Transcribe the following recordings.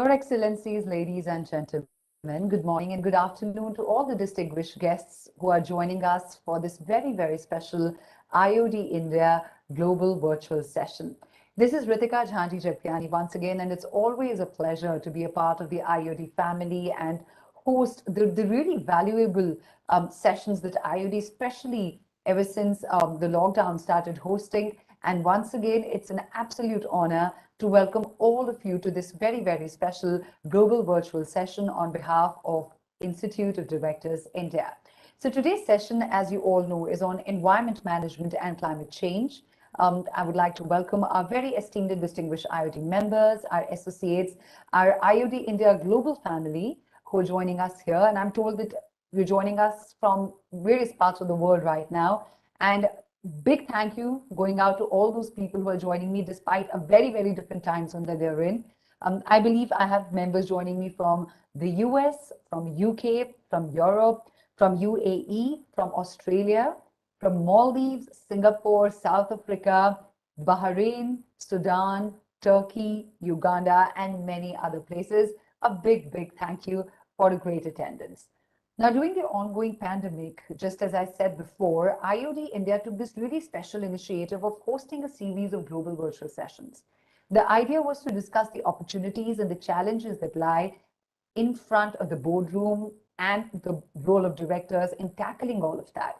Your Excellencies, ladies and gentlemen, good morning and good afternoon to all the distinguished guests who are joining us for this very special IOD India Global Virtual Session. This is Ritika Jhanti Jagtiani once again, and it's always a pleasure to be a part of the IOD family and host the really valuable sessions that IOD, especially ever since the lockdown, started hosting. And once again, it's an absolute honor to welcome all of you to this very special global virtual session on behalf of Institute of Directors India. So today's session, as you all know, is on environment management and climate change. I would like to welcome our very esteemed and distinguished IOD members, our associates, our IOD India global family who are joining us here. And I'm told that you're joining us from various parts of the world right now. And big thank you going out to all those people who are joining me despite a very different time zone that they're in. I believe I have members joining me from the US, from UK, from Europe, from UAE, from Australia, from Maldives, Singapore, South Africa, Bahrain, Sudan, Turkey, Uganda, and many other places. A big thank you for the great attendance. Now, during the ongoing pandemic, just as I said before, IOD India took this really special initiative of hosting a series of global virtual sessions. The idea was to discuss the opportunities and the challenges that lie in front of the boardroom and the role of directors in tackling all of that.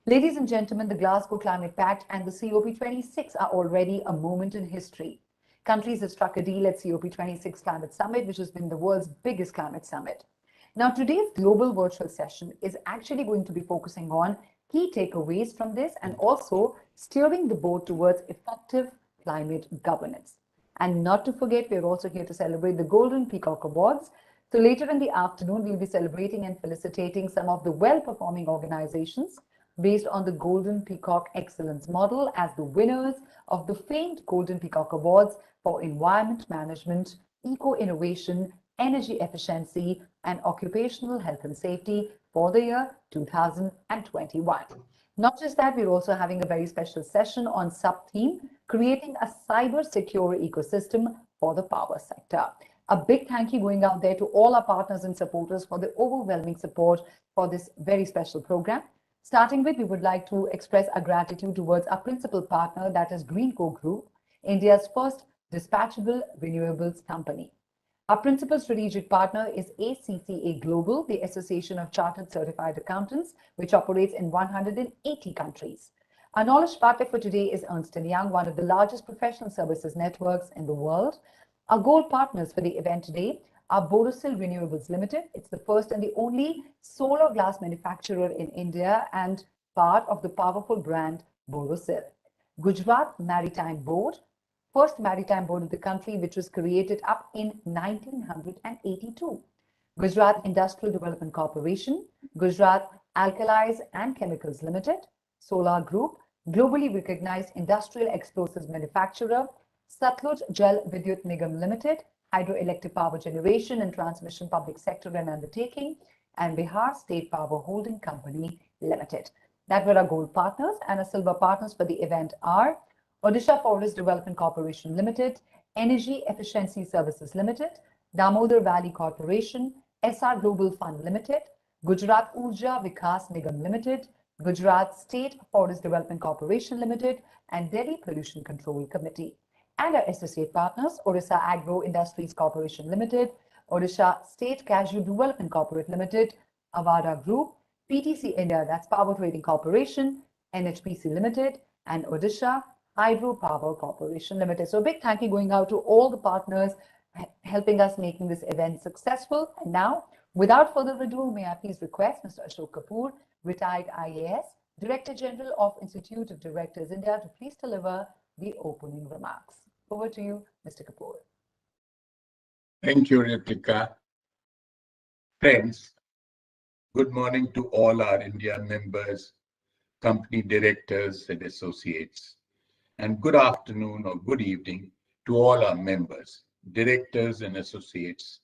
Ladies and gentlemen, the Glasgow Climate Pact and the COP26 are already a moment in history. Countries have struck a deal at COP26 Climate Summit, which has been the world's biggest climate summit. Now, today's global virtual session is actually going to be focusing on key takeaways from this and also steering the boat towards effective climate governance. And not to forget, we're also here to celebrate the Golden Peacock Awards. So later in the afternoon, we'll be celebrating and felicitating some of the well-performing organizations based on the Golden Peacock Excellence Model as the winners of the famed Golden Peacock Awards for environment management, eco-innovation, energy efficiency, and occupational health and safety for the year 2021. Not just that, we're also having a very special session on sub-theme, creating a cyber-secure ecosystem for the power sector. A big thank you going out there to all our partners and supporters for the overwhelming support for this very special program. Starting with, we would like to express our gratitude towards our principal partner, that is Greenco Group, India's first dispatchable renewables company. Our principal strategic partner is ACCA Global, the Association of Chartered Certified Accountants, which operates in 180 countries. Our knowledge partner for today is Ernst & Young, one of the largest professional services networks in the world. Our gold partners for the event today are Borosil Renewables Limited. It's the first and the only solar glass manufacturer in India and part of the powerful brand Borosil. Gujarat Maritime Board, first maritime board of the country, which was created up in 1982. Gujarat Industrial Development Corporation, Gujarat Alkalis and Chemicals Limited, Solar Group, globally recognized industrial explosives manufacturer, Satluj Jal Vidyut Nigam Limited, hydroelectric power generation and transmission public sector and undertaking, and Bihar State Power Holding Company Limited. That were our gold partners, and our silver partners for the event are Odisha Forest Development Corporation Limited, Energy Efficiency Services Limited, Damodar Valley Corporation, SR Global Fund Limited, Gujarat Urja Vikas Nigam Limited, Gujarat State Forest Development Corporation Limited, and Delhi Pollution Control Committee. And our associate partners, Odisha Agro Industries Corporation Limited, Odisha State Cashew Development Corporate Limited, Avada Group, PTC India, that's Power Trading Corporation, NHPC Limited, and Odisha Hydropower Corporation Limited. So a big thank you going out to all the partners helping us making this event successful. And now, without further ado, may I please request Mr. Ashok Kapoor, retired IAS, Director General of Institute of Directors India, to please deliver the opening remarks. Over to you, Mr. Kapoor. Thank you, Ritika. Friends, good morning to all our India members, company directors and associates. And good afternoon or good evening to all our members, directors and associates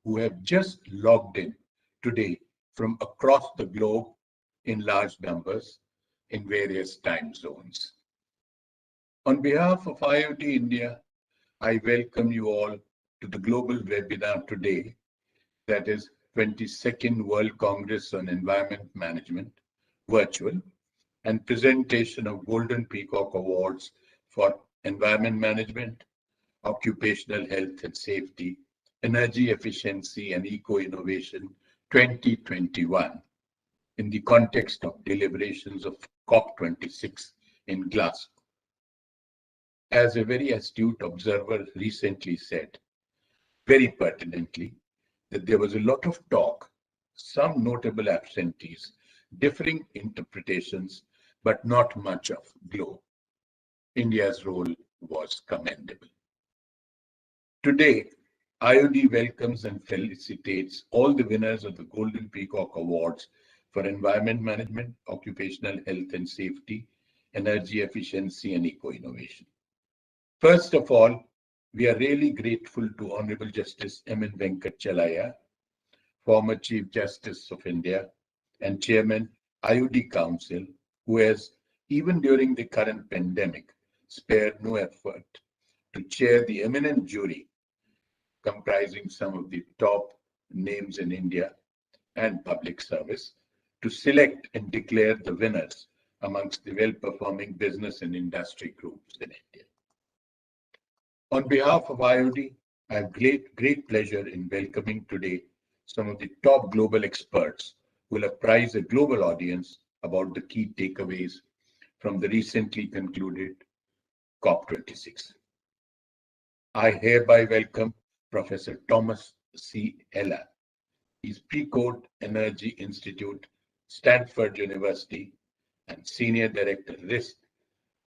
who have just logged in today from across the globe in large numbers in various time zones. On behalf of IOD India, I welcome you all to the global webinar today, that is 22nd World Congress on Environment Management, virtual, and presentation of Golden Peacock Awards for Environment Management, Occupational Health and Safety, Energy Efficiency and Eco-Innovation 2021 in the context of deliberations of COP26 in Glasgow. As a very astute observer recently said, very pertinently, that there was a lot of talk, some notable absentees, differing interpretations, but not much of glow. India's role was commendable. Today, IOD welcomes and felicitates all the winners of the Golden Peacock Awards for Environment Management, Occupational Health and Safety, Energy Efficiency and Eco-Innovation. First of all, we are really grateful to Honorable Justice M.N. Venkatchalaya, former Chief Justice of India and Chairman, IOD Council, who has, even during the current pandemic, spared no effort to chair the eminent jury comprising some of the top names in India and public service to select and declare the winners amongst the well-performing business and industry groups in India. On behalf of IOD, I have great pleasure in welcoming today some of the top global experts who will apprise a global audience about the key takeaways from the recently concluded COP26. I hereby welcome Professor Thomas C. Heller. He's Pre-Code Energy Institute, Stanford University, and Senior Director, Risk,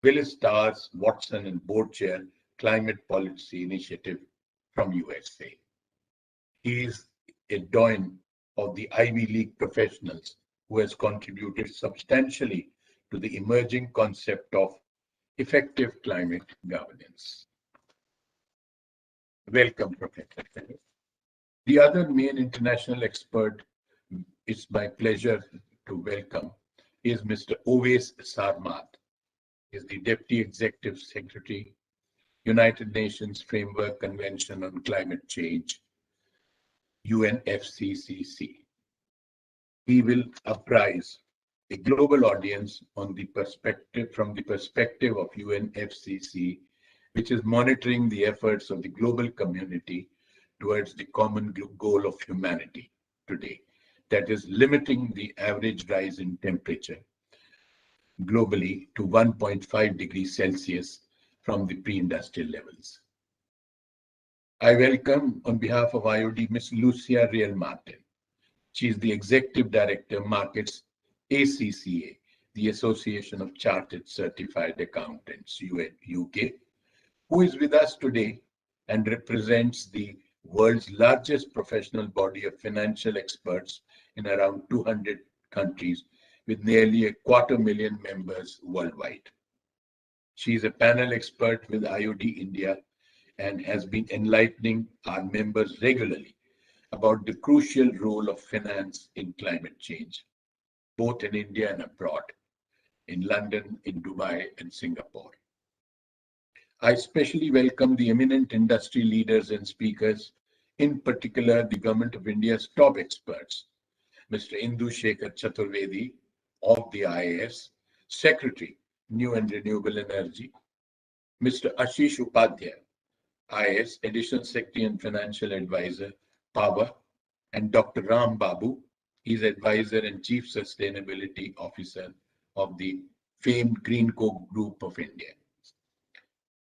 Willis Towers Watson, and Board Chair, Climate Policy Initiative from USA. He is a doyen of the Ivy League professionals who has contributed substantially to the emerging concept of effective climate governance. Welcome, Professor Heller. The other main international expert it's my pleasure to welcome is Mr. Owais Sarmat. He is the Deputy Executive Secretary, United Nations Framework Convention on Climate Change, UNFCCC. He will apprise a global audience on the perspective of UNFCCC, which is monitoring the efforts of the global community towards the common goal of humanity today, that is limiting the average rise in temperature globally to 1.5 degrees Celsius from the pre-industrial levels. I welcome on behalf of IOD Ms. Lucia Real Martin. She is the Executive Director, Markets, ACCA, the Association of Chartered Certified Accountants, UK, who is with us today and represents the world's largest professional body of financial experts in around 200 countries with nearly 250,000 members worldwide. She is a panel expert with IOD India and has been enlightening our members regularly about the crucial role of finance in climate change, both in India and abroad, in London, in Dubai, and Singapore. I especially welcome the eminent industry leaders and speakers, in particular the Government of India's top experts, Mr. Indu Shekhar Chaturvedi of the IAS, Secretary, New and Renewable Energy, Mr. Ashish Upadhyay, IAS, Additional Secretary and Financial Advisor, Power, and Dr. Ram Babu, he is Advisor and Chief Sustainability Officer of the famed Greenco Group of India.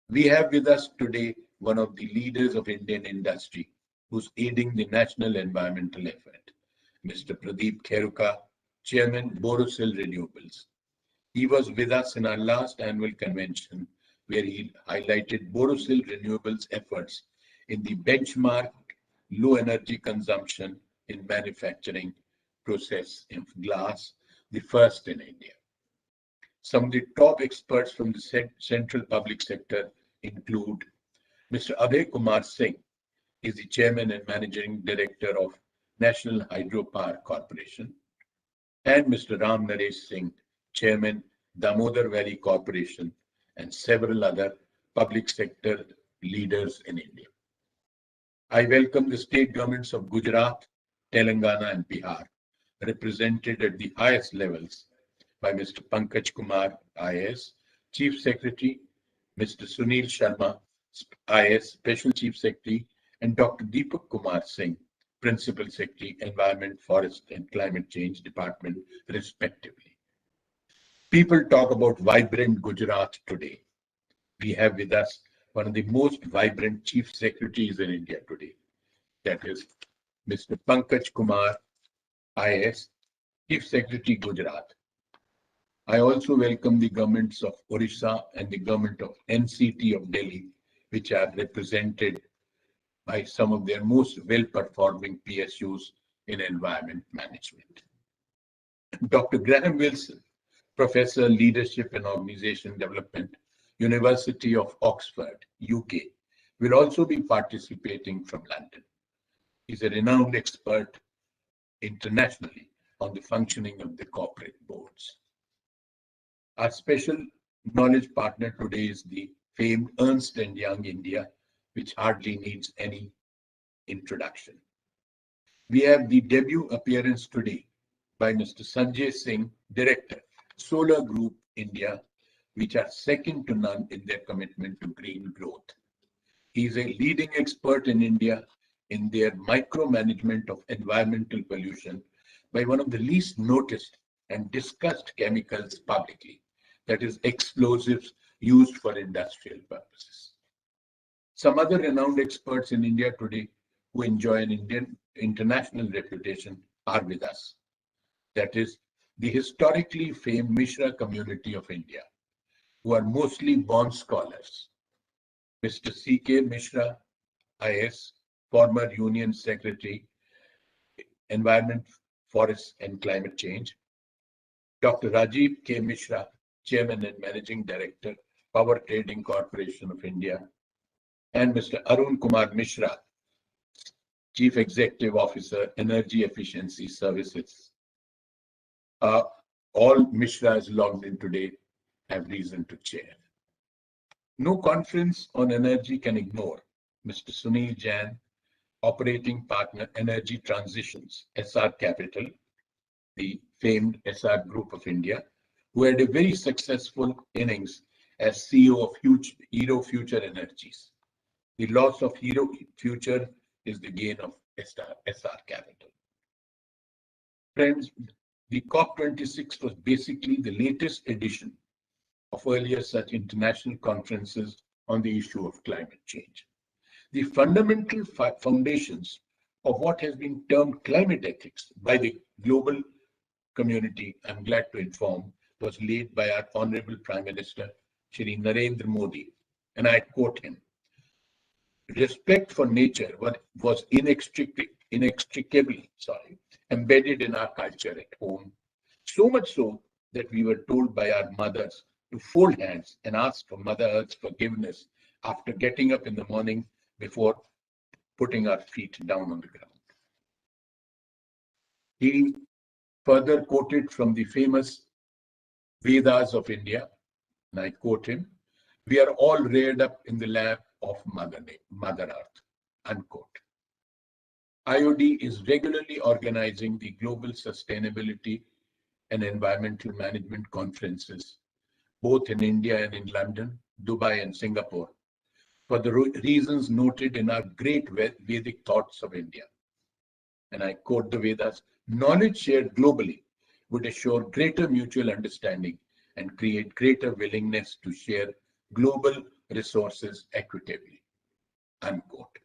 We have with us today one of the leaders of Indian industry who's aiding the national environmental effort, Mr. Pradeep Kheruka, Chairman, Borosil Renewables. He was with us in our last annual convention where he highlighted Borosil Renewables' efforts in the benchmark low energy consumption in manufacturing process in glass, the first in India. Some of the top experts from the central public sector include Mr. Abhay Kumar Singh, is the Chairman and Managing Director of National Hydropower Corporation, and Mr. Ram Naresh Singh, Chairman, Damodar Valley Corporation, and several other public sector leaders in India. I welcome the state governments of Gujarat, Telangana, and Bihar, represented at the highest levels by Mr. Pankaj Kumar, IAS, Chief Secretary, Mr. Sunil Sharma, IAS, Special Chief Secretary, and Dr. Deepak Kumar Singh, Principal Secretary, Environment, Forest, and Climate Change Department, respectively. People talk about vibrant Gujarat today. We have with us one of the most vibrant chief secretaries in India today. That is Mr. Pankaj Kumar, IAS, Chief Secretary, Gujarat. I also welcome the governments of Orissa and the government of NCT of Delhi, which are represented by some of their most well-performing PSUs in environment management. Dr. Graham Wilson, Professor, Leadership and Organization Development, University of Oxford, UK, will also be participating from London. He's a renowned expert internationally on the functioning of the corporate boards. Our special knowledge partner today is the famed Ernst & Young India, which hardly needs any introduction. We have the debut appearance today by Mr. Sanjay Singh, Director, Solar Group India, which are second to none in their commitment to green growth. He is a leading expert in India in their micromanagement of environmental pollution by one of the least noticed and discussed chemicals publicly, that is, explosives used for industrial purposes. Some other renowned experts in India today who enjoy an international reputation are with us. That is, the historically famed Mishra community of India, who are mostly born scholars. Mr. C.K. Mishra, IS, former Union Secretary, Environment, Forests and Climate Change. Dr. Rajiv K. Mishra, Chairman and Managing Director, Power Trading Corporation of India. And Mr. Arun Kumar Mishra, Chief Executive Officer, Energy Efficiency Services. All Mishras logged in today have reason to chair. No conference on energy can ignore Mr. Sunil Jain, Operating Partner, Energy Transitions, SR Capital, the famed SR Group of India, who had a very successful innings as CEO of Hero Future Energies. The loss of Hero Future is the gain of SR Capital. Friends, the COP26 was basically the latest edition of earlier such international conferences on the issue of climate change. The fundamental foundations of what has been termed climate ethics by the global community, I'm glad to inform, was laid by our Honorable Prime Minister, Shri Narendra Modi, and I quote him, "Respect for nature was inextricably embedded in our culture at home, so much so that we were told by our mothers to fold hands and ask for Mother Earth's forgiveness after getting up in the morning before putting our feet down on the ground." He further quoted from the famous Vedas of India, and I quote him, "We are all reared up in the lap of Mother Earth," unquote. IOD is regularly organizing the global sustainability and environmental management conferences, both in India and in London, Dubai and Singapore, for the reasons noted in our great Vedic thoughts of India. And I quote the Vedas, "Knowledge shared globally would assure greater mutual understanding and create greater willingness to share global resources equitably," unquote.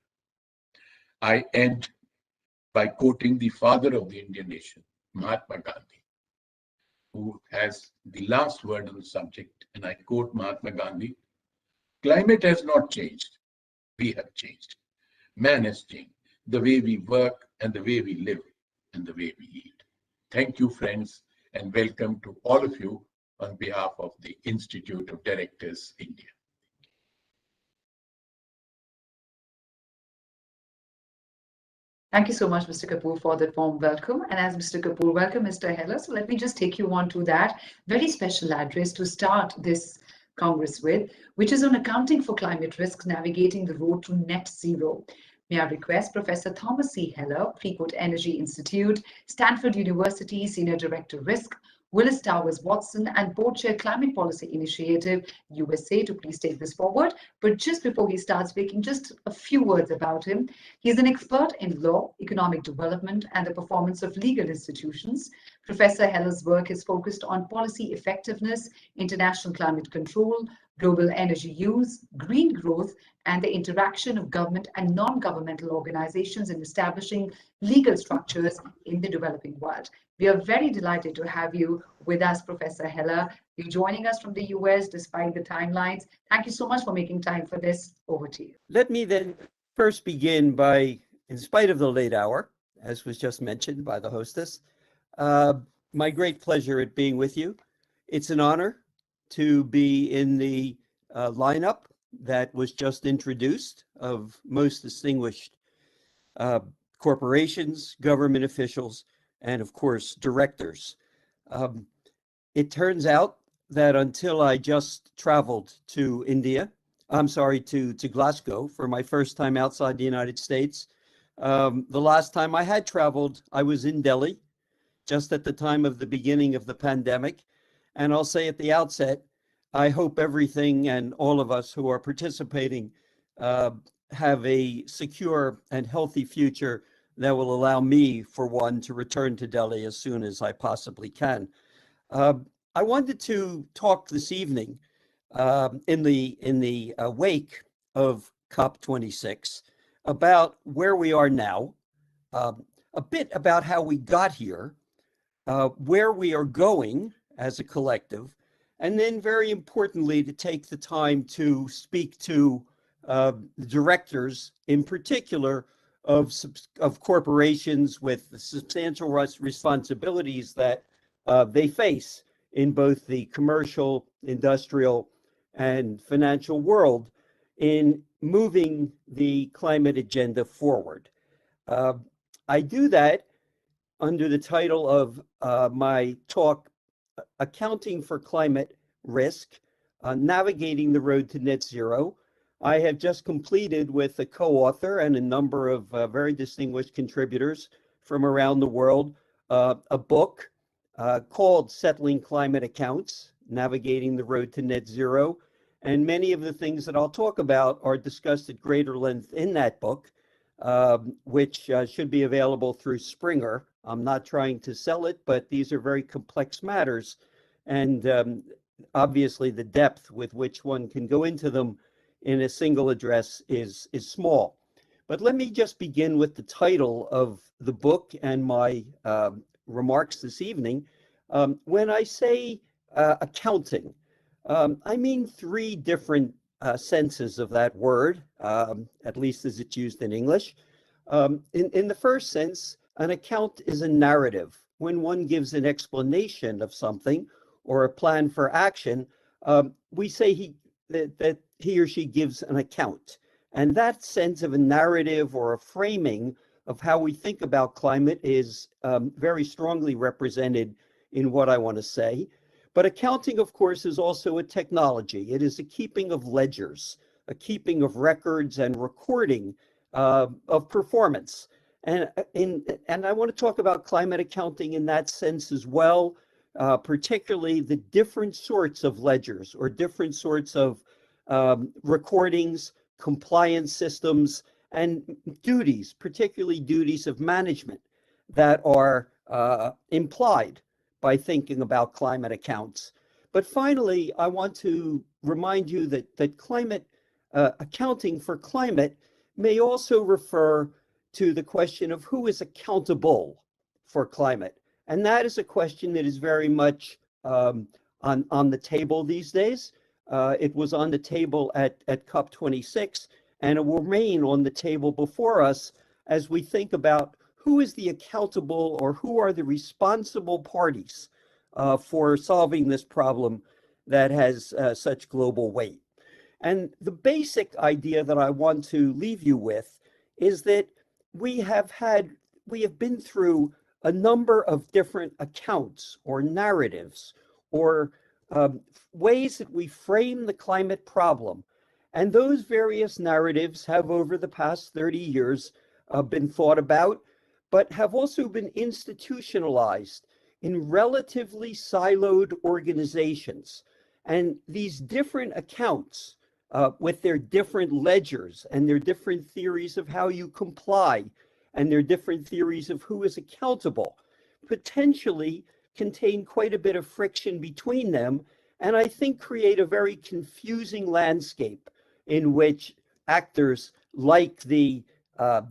I end by quoting the father of the Indian nation, Mahatma Gandhi, who has the last word on the subject. And I quote Mahatma Gandhi, "Climate has not changed. We have changed. Man has changed. The way we work and the way we live and the way we eat." Thank you, friends, and welcome to all of you on behalf of the Institute of Directors, India. Thank you so much, Mr. Kapoor, for that warm welcome. And as Mr. Kapoor welcomed Mr. Heller, so let me just take you on to that very special address to start this Congress with, which is on accounting for climate risks, navigating the road to net zero. May I request Professor Thomas C. Heller, Freeport Energy Institute, Stanford University Senior Director Risk, Willis Towers Watson, and Board Chair Climate Policy Initiative, USA, to please take this forward. But just before he starts speaking, just a few words about him. He's an expert in law, economic development, and the performance of legal institutions. Professor Heller's work is focused on policy effectiveness, international climate control, global energy use, green growth, and the interaction of government and non-governmental organizations in establishing legal structures in the developing world. We are very delighted to have you with us, Professor Heller. You're joining us from the US despite the timelines. Thank you so much for making time for this. Over to you. Let me then first begin by, in spite of the late hour, as was just mentioned by the hostess, my great pleasure at being with you. It's an honor to be in the lineup that was just introduced of most distinguished corporations, government officials, and of course, directors. It turns out that until I just traveled to to Glasgow for my first time outside the United States. The last time I had traveled, I was in Delhi, just at the time of the beginning of the pandemic. And I'll say at the outset, I hope everything and all of us who are participating have a secure and healthy future that will allow me, for one, to return to Delhi as soon as I possibly can. I wanted to talk this evening in the wake of COP26 about where we are now, a bit about how we got here, where we are going as a collective, and then very importantly, to take the time to speak to directors in particular of corporations with the substantial responsibilities that they face in both the commercial, industrial, and financial world in moving the climate agenda forward. I do that under the title of my talk, Accounting for Climate Risk, Navigating the Road to Net Zero. I have just completed with a co-author and a number of very distinguished contributors from around the world, a book called Settling Climate Accounts, Navigating the Road to Net Zero. And many of the things that I'll talk about are discussed at greater length in that book, which should be available through Springer. I'm not trying to sell it, but these are very complex matters. And obviously the depth with which one can go into them in a single address is small. But let me just begin with the title of the book and my remarks this evening. When I say accounting, I mean three different senses of that word, at least as it's used in English. In the first sense, an account is a narrative. When one gives an explanation of something or a plan for action, we say that he or she gives an account. And that sense of a narrative or a framing of how we think about climate is very strongly represented in what I want to say. But accounting, of course, is also a technology. It is a keeping of ledgers, a keeping of records and recording of performance. And I want to talk about climate accounting in that sense as well, particularly the different sorts of ledgers or different sorts of recordings, compliance systems, and duties, particularly duties of management that are implied by thinking about climate accounts. But finally, I want to remind you that climate accounting for climate may also refer to the question of who is accountable for climate. And that is a question that is very much on the table these days. It was on the table at COP26, and it will remain on the table before us as we think about who is the accountable or who are the responsible parties for solving this problem that has such global weight. And the basic idea that I want to leave you with is that we have been through a number of different accounts or narratives or ways that we frame the climate problem. And those various narratives have, over the past 30 years, been thought about, but have also been institutionalized in relatively siloed organizations. And these different accounts, with their different ledgers and their different theories of how you comply and their different theories of who is accountable, potentially contain quite a bit of friction between them, and I think create a very confusing landscape in which actors like the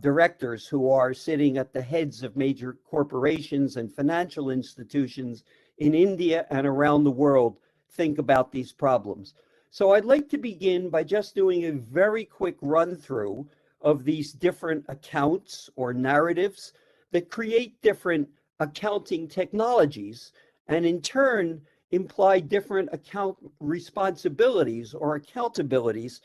directors who are sitting at the heads of major corporations and financial institutions in India and around the world think about these problems. So I'd like to begin by just doing a very quick run through of these different accounts or narratives that create different accounting technologies and in turn imply different account responsibilities or accountabilities,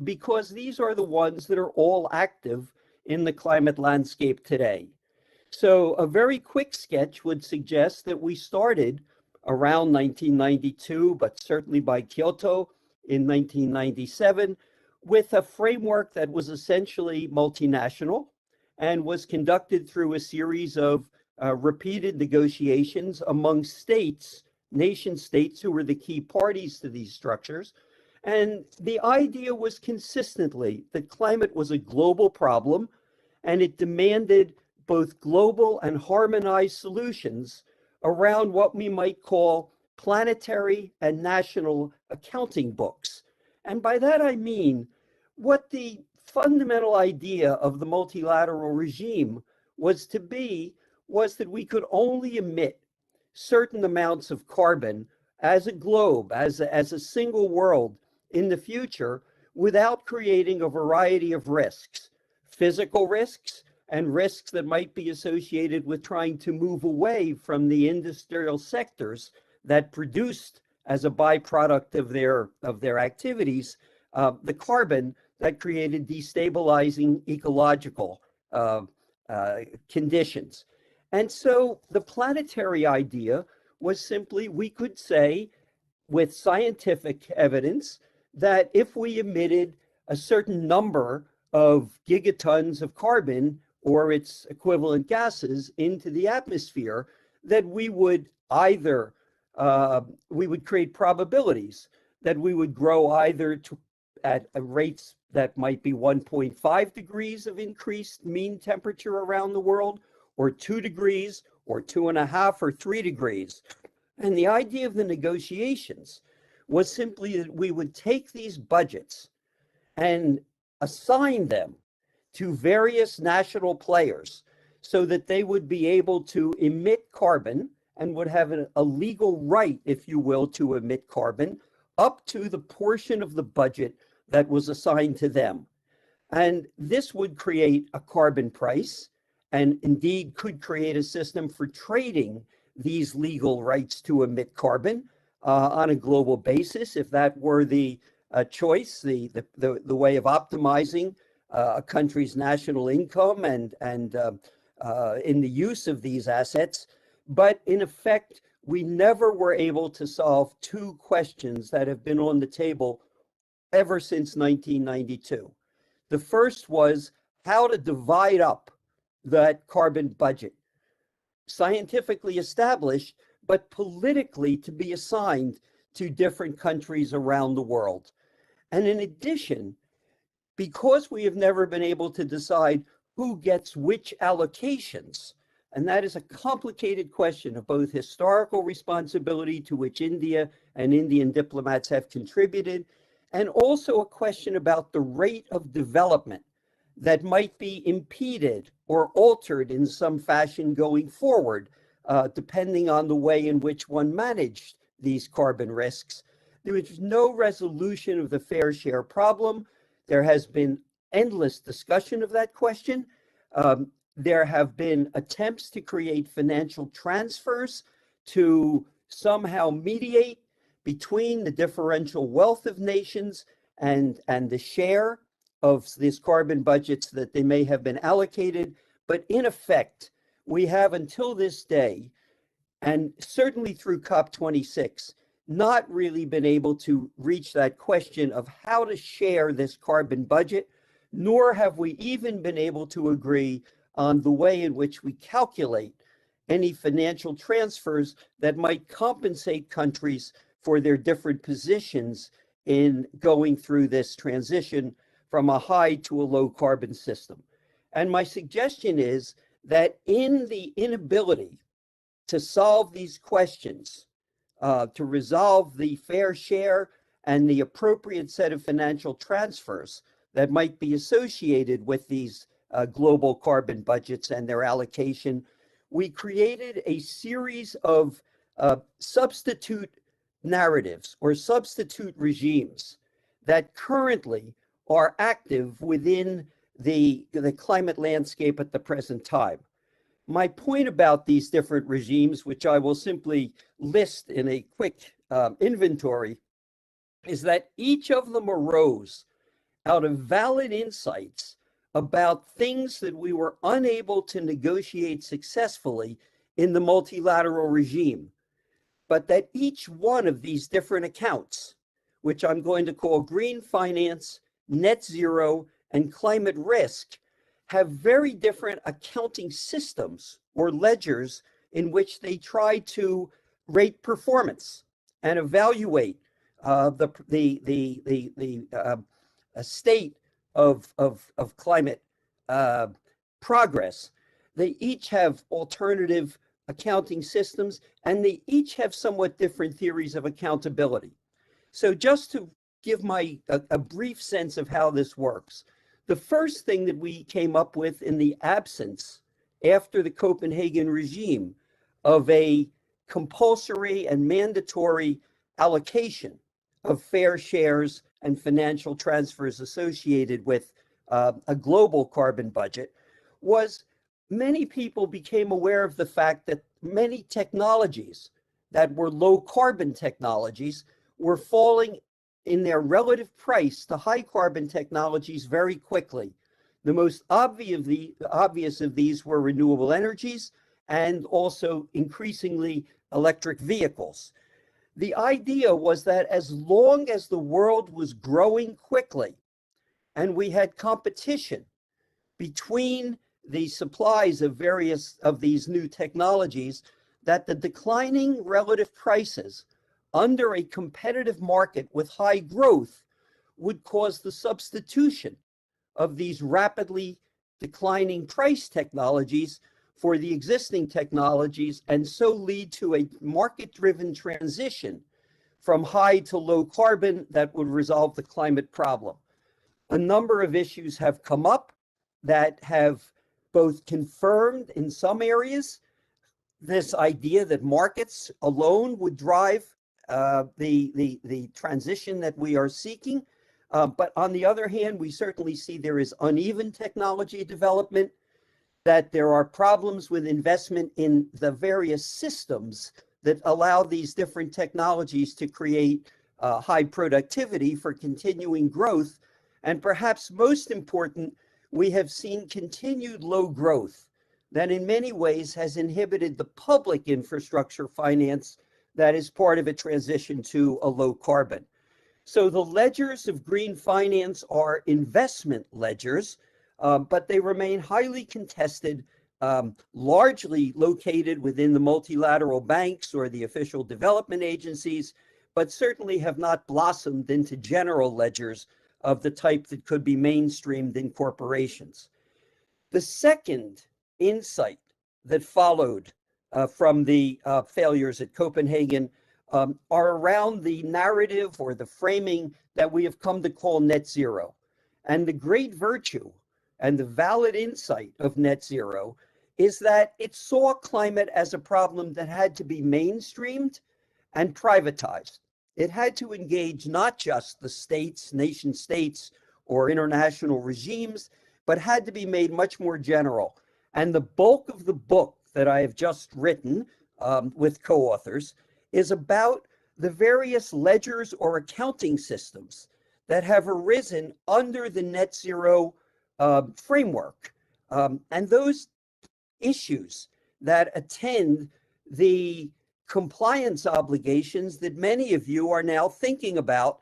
because these are the ones that are all active in the climate landscape today. So a very quick sketch would suggest that we started around 1992, but certainly by Kyoto in 1997, with a framework that was essentially multinational and was conducted through a series of repeated negotiations among states, nation states who were the key parties to these structures. And the idea was consistently that climate was a global problem and it demanded both global and harmonized solutions around what we might call planetary and national accounting books. And by that I mean what the fundamental idea of the multilateral regime was to be was that we could only emit certain amounts of carbon as a globe, as a single world in the future without creating a variety of risks, physical risks, and risks that might be associated with trying to move away from the industrial sectors that produced as a byproduct of their activities the carbon that created destabilizing ecological conditions. And so the planetary idea was simply, we could say with scientific evidence that if we emitted a certain number of gigatons of carbon or its equivalent gases into the atmosphere, that we would either, we would create probabilities that we would grow either at rates that might be 1.5 degrees of increased mean temperature around the world, or 2 degrees, or 2.5, or 3 degrees. And the idea of the negotiations was simply that we would take these budgets and assign them to various national players so that they would be able to emit carbon and would have a legal right, if you will, to emit carbon up to the portion of the budget that was assigned to them. And this would create a carbon price and indeed could create a system for trading these legal rights to emit carbon on a global basis, if that were the choice, the way of optimizing a country's national income and in the use of these assets. But in effect, we never were able to solve two questions that have been on the table ever since 1992. The first was how to divide up that carbon budget, scientifically established, but politically to be assigned to different countries around the world. And in addition, because we have never been able to decide who gets which allocations, and that is a complicated question of both historical responsibility to which India and Indian diplomats have contributed, and also a question about the rate of development that might be impeded or altered in some fashion going forward, depending on the way in which one managed these carbon risks. There is no resolution of the fair share problem. There has been endless discussion of that question. There have been attempts to create financial transfers to somehow mediate between the differential wealth of nations and the share of these carbon budgets that they may have been allocated. But in effect, we have until this day, and certainly through COP26, not really been able to reach that question of how to share this carbon budget, nor have we even been able to agree on the way in which we calculate any financial transfers that might compensate countries for their different positions in going through this transition from a high to a low carbon system. And my suggestion is that in the inability to solve these questions, to resolve the fair share and the appropriate set of financial transfers that might be associated with these global carbon budgets and their allocation, we created a series of substitute narratives or substitute regimes that currently are active within the climate landscape at the present time. My point about these different regimes, which I will simply list in a quick inventory, is that each of them arose out of valid insights about things that we were unable to negotiate successfully in the multilateral regime, but that each one of these different accounts, which I'm going to call green finance, net zero, and climate risk, have very different accounting systems or ledgers in which they try to rate performance and evaluate a state of climate progress. They each have alternative accounting systems, and they each have somewhat different theories of accountability. So just to give a brief sense of how this works, the first thing that we came up with in the absence, after the Copenhagen regime, of a compulsory and mandatory allocation of fair shares and financial transfers associated with a global carbon budget, was many people became aware of the fact that many technologies that were low carbon technologies were falling in their relative price to high carbon technologies very quickly. The most obvious of these were renewable energies and also increasingly electric vehicles. The idea was that as long as the world was growing quickly and we had competition between the supplies of various of these new technologies, that the declining relative prices under a competitive market with high growth would cause the substitution of these rapidly declining price technologies for the existing technologies, and so lead to a market-driven transition from high to low carbon that would resolve the climate problem. A number of issues have come up that have both confirmed in some areas this idea that markets alone would drive the transition that we are seeking. But on the other hand, we certainly see there is uneven technology development, that there are problems with investment in the various systems that allow these different technologies to create high productivity for continuing growth. And perhaps most important, we have seen continued low growth that in many ways has inhibited the public infrastructure finance that is part of a transition to a low carbon. So the ledgers of green finance are investment ledgers, but they remain highly contested, largely located within the multilateral banks or the official development agencies, but certainly have not blossomed into general ledgers of the type that could be mainstreamed in corporations. The second insight that followed from the failures at Copenhagen are around the narrative or the framing that we have come to call net zero. And the great virtue and the valid insight of net zero is that it saw climate as a problem that had to be mainstreamed and privatized. It had to engage not just the states, nation states, or international regimes, but had to be made much more general. And the bulk of the book that I have just written with co-authors is about the various ledgers or accounting systems that have arisen under the net zero framework. And those issues that attend the compliance obligations that many of you are now thinking about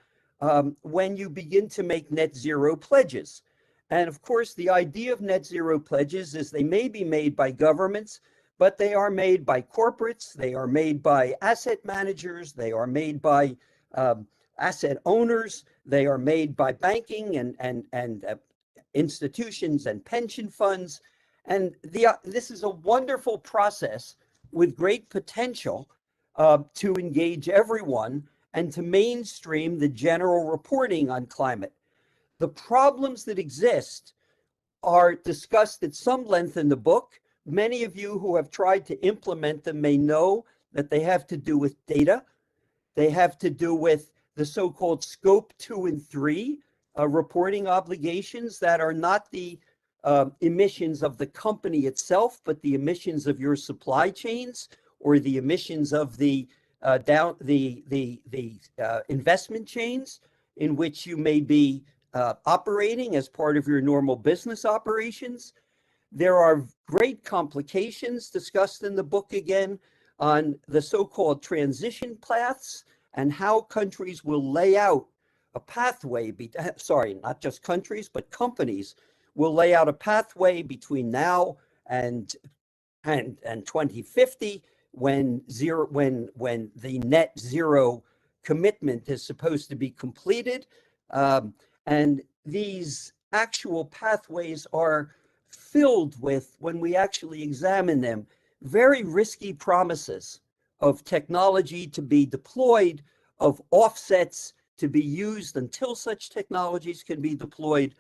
when you begin to make net zero pledges. And of course, the idea of net zero pledges is they may be made by governments, but they are made by corporates, they are made by asset managers, they are made by asset owners, they are made by banking and institutions and pension funds. And this is a wonderful process with great potential to engage everyone and to mainstream the general reporting on climate. The problems that exist are discussed at some length in the book. Many of you who have tried to implement them may know that they have to do with data. They have to do with the so-called scope 2 and 3 reporting obligations that are not the emissions of the company itself, but the emissions of your supply chains or the emissions of the investment chains in which you may be operating as part of your normal business operations. There are great complications discussed in the book again on the so-called transition paths and how countries will lay out a pathway, not just countries, but companies will lay out a pathway between now and 2050 when the net zero commitment is supposed to be completed. And these actual pathways are filled with, when we actually examine them, very risky promises of technology to be deployed, of offsets to be used until such technologies can be deployed.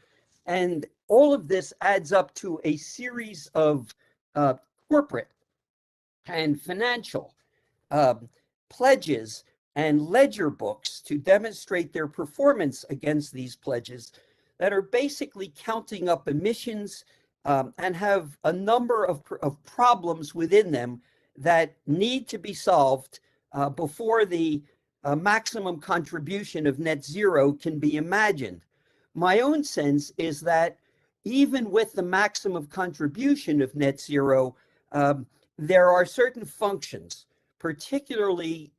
And all of this adds up to a series of corporate and financial pledges and ledger books to demonstrate their performance against these pledges that are basically counting up emissions and have a number of problems within them that need to be solved before the maximum contribution of net zero can be imagined. My own sense is that even with the maximum contribution of net zero, there are certain functions, particularly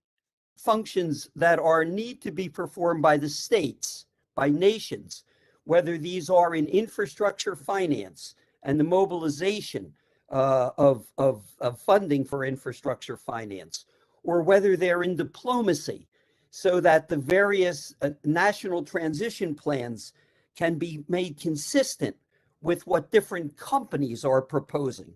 functions that need to be performed by the states, by nations, whether these are in infrastructure finance and the mobilization of funding for infrastructure finance, or whether they're in diplomacy, so that the various national transition plans can be made consistent with what different companies are proposing,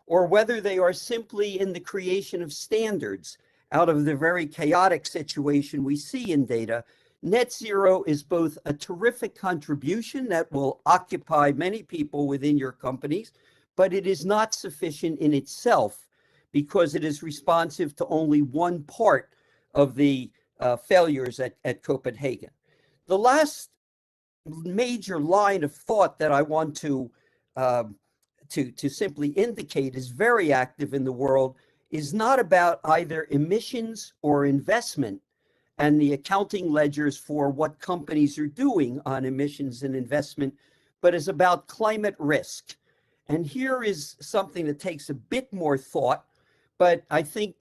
or whether they are simply in the creation of standards out of the very chaotic situation we see in data. Net zero is both a terrific contribution that will occupy many people within your companies, but it is not sufficient in itself because it is responsive to only one part of the failures at Copenhagen. The last major line of thought that I want to simply indicate is very active in the world is not about either emissions or investment and the accounting ledgers for what companies are doing on emissions and investment, but is about climate risk. And here is something that takes a bit more thought, but I think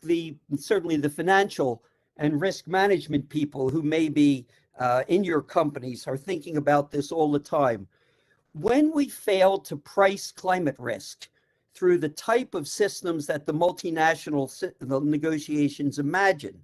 certainly the financial and risk management people who may be in your companies are thinking about this all the time. When we fail to price climate risk through the type of systems that the multinational negotiations imagine,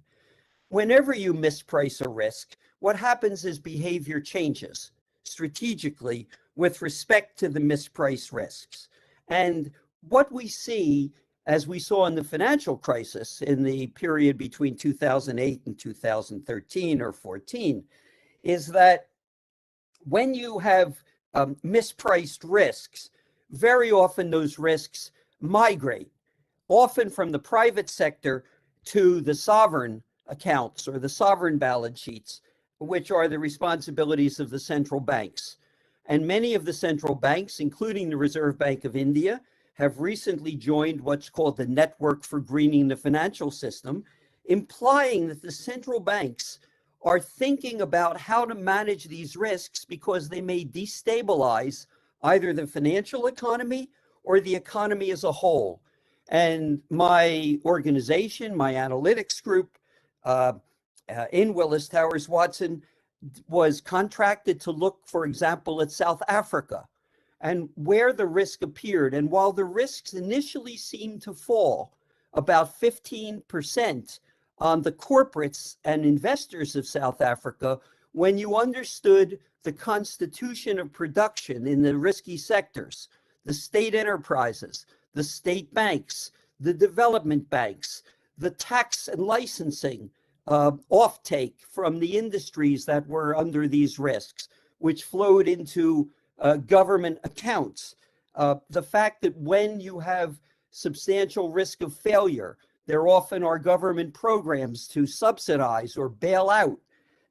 whenever you misprice a risk, what happens is behavior changes strategically with respect to the mispriced risks. And what we see, as we saw in the financial crisis in the period between 2008 and 2013 or 14, is that when you have mispriced risks, very often those risks migrate, often from the private sector to the sovereign accounts or the sovereign balance sheets, which are the responsibilities of the central banks. And many of the central banks, including the Reserve Bank of India, have recently joined what's called the Network for Greening the Financial System, implying that the central banks are thinking about how to manage these risks because they may destabilize either the financial economy or the economy as a whole. And my organization, my analytics group in Willis Towers Watson, was contracted to look, for example, at South Africa and where the risk appeared. And while the risks initially seemed to fall about 15% on the corporates and investors of South Africa, when you understood the constitution of production in the risky sectors, the state enterprises, the state banks, the development banks, the tax and licensing offtake from the industries that were under these risks, which flowed into government accounts. The fact that when you have substantial risk of failure, there often are government programs to subsidize or bail out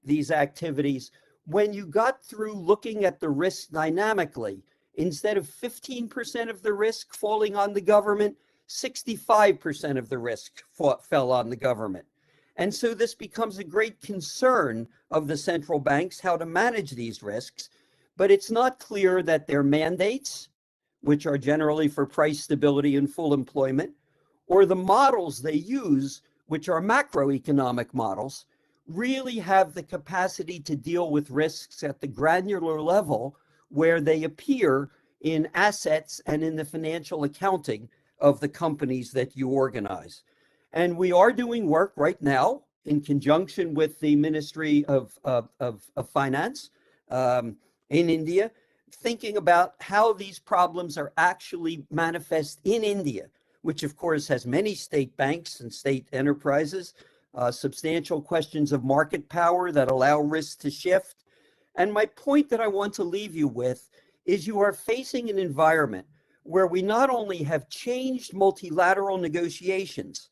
these activities. When you got through looking at the risk dynamically, instead of 15% of the risk falling on the government, 65% of the risk fell on the government. And so this becomes a great concern of the central banks, how to manage these risks. But it's not clear that their mandates, which are generally for price stability and full employment, or the models they use, which are macroeconomic models, really have the capacity to deal with risks at the granular level where they appear in assets and in the financial accounting of the companies that you organize. And we are doing work right now in conjunction with the Ministry of Finance in India, thinking about how these problems are actually manifest in India, which of course has many state banks and state enterprises, substantial questions of market power that allow risks to shift. And my point that I want to leave you with is you are facing an environment where we not only have changed multilateral negotiations,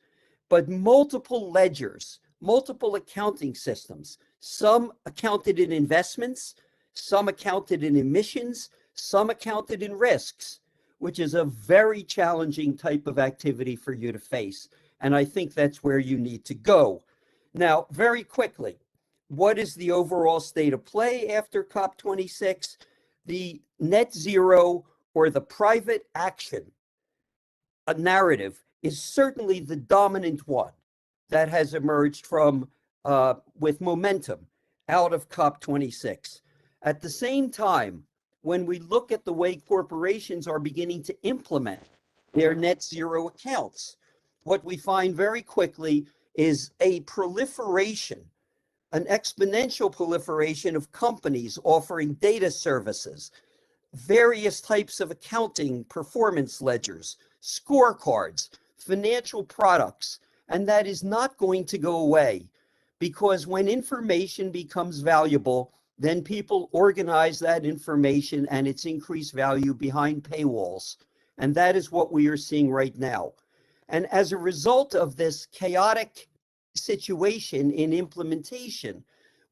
but multiple ledgers, multiple accounting systems, some accounted in investments, some accounted in emissions, some accounted in risks, which is a very challenging type of activity for you to face. And I think that's where you need to go. Now, very quickly, what is the overall state of play after COP26? The net zero or the private action narrative is certainly the dominant one that has emerged from with momentum out of COP26. At the same time, when we look at the way corporations are beginning to implement their net zero accounts, what we find very quickly is a proliferation, an exponential proliferation of companies offering data services, various types of accounting performance ledgers, scorecards, financial products, and that is not going to go away, because when information becomes valuable, then people organize that information and its increased value behind paywalls. And that is what we are seeing right now. And as a result of this chaotic situation in implementation,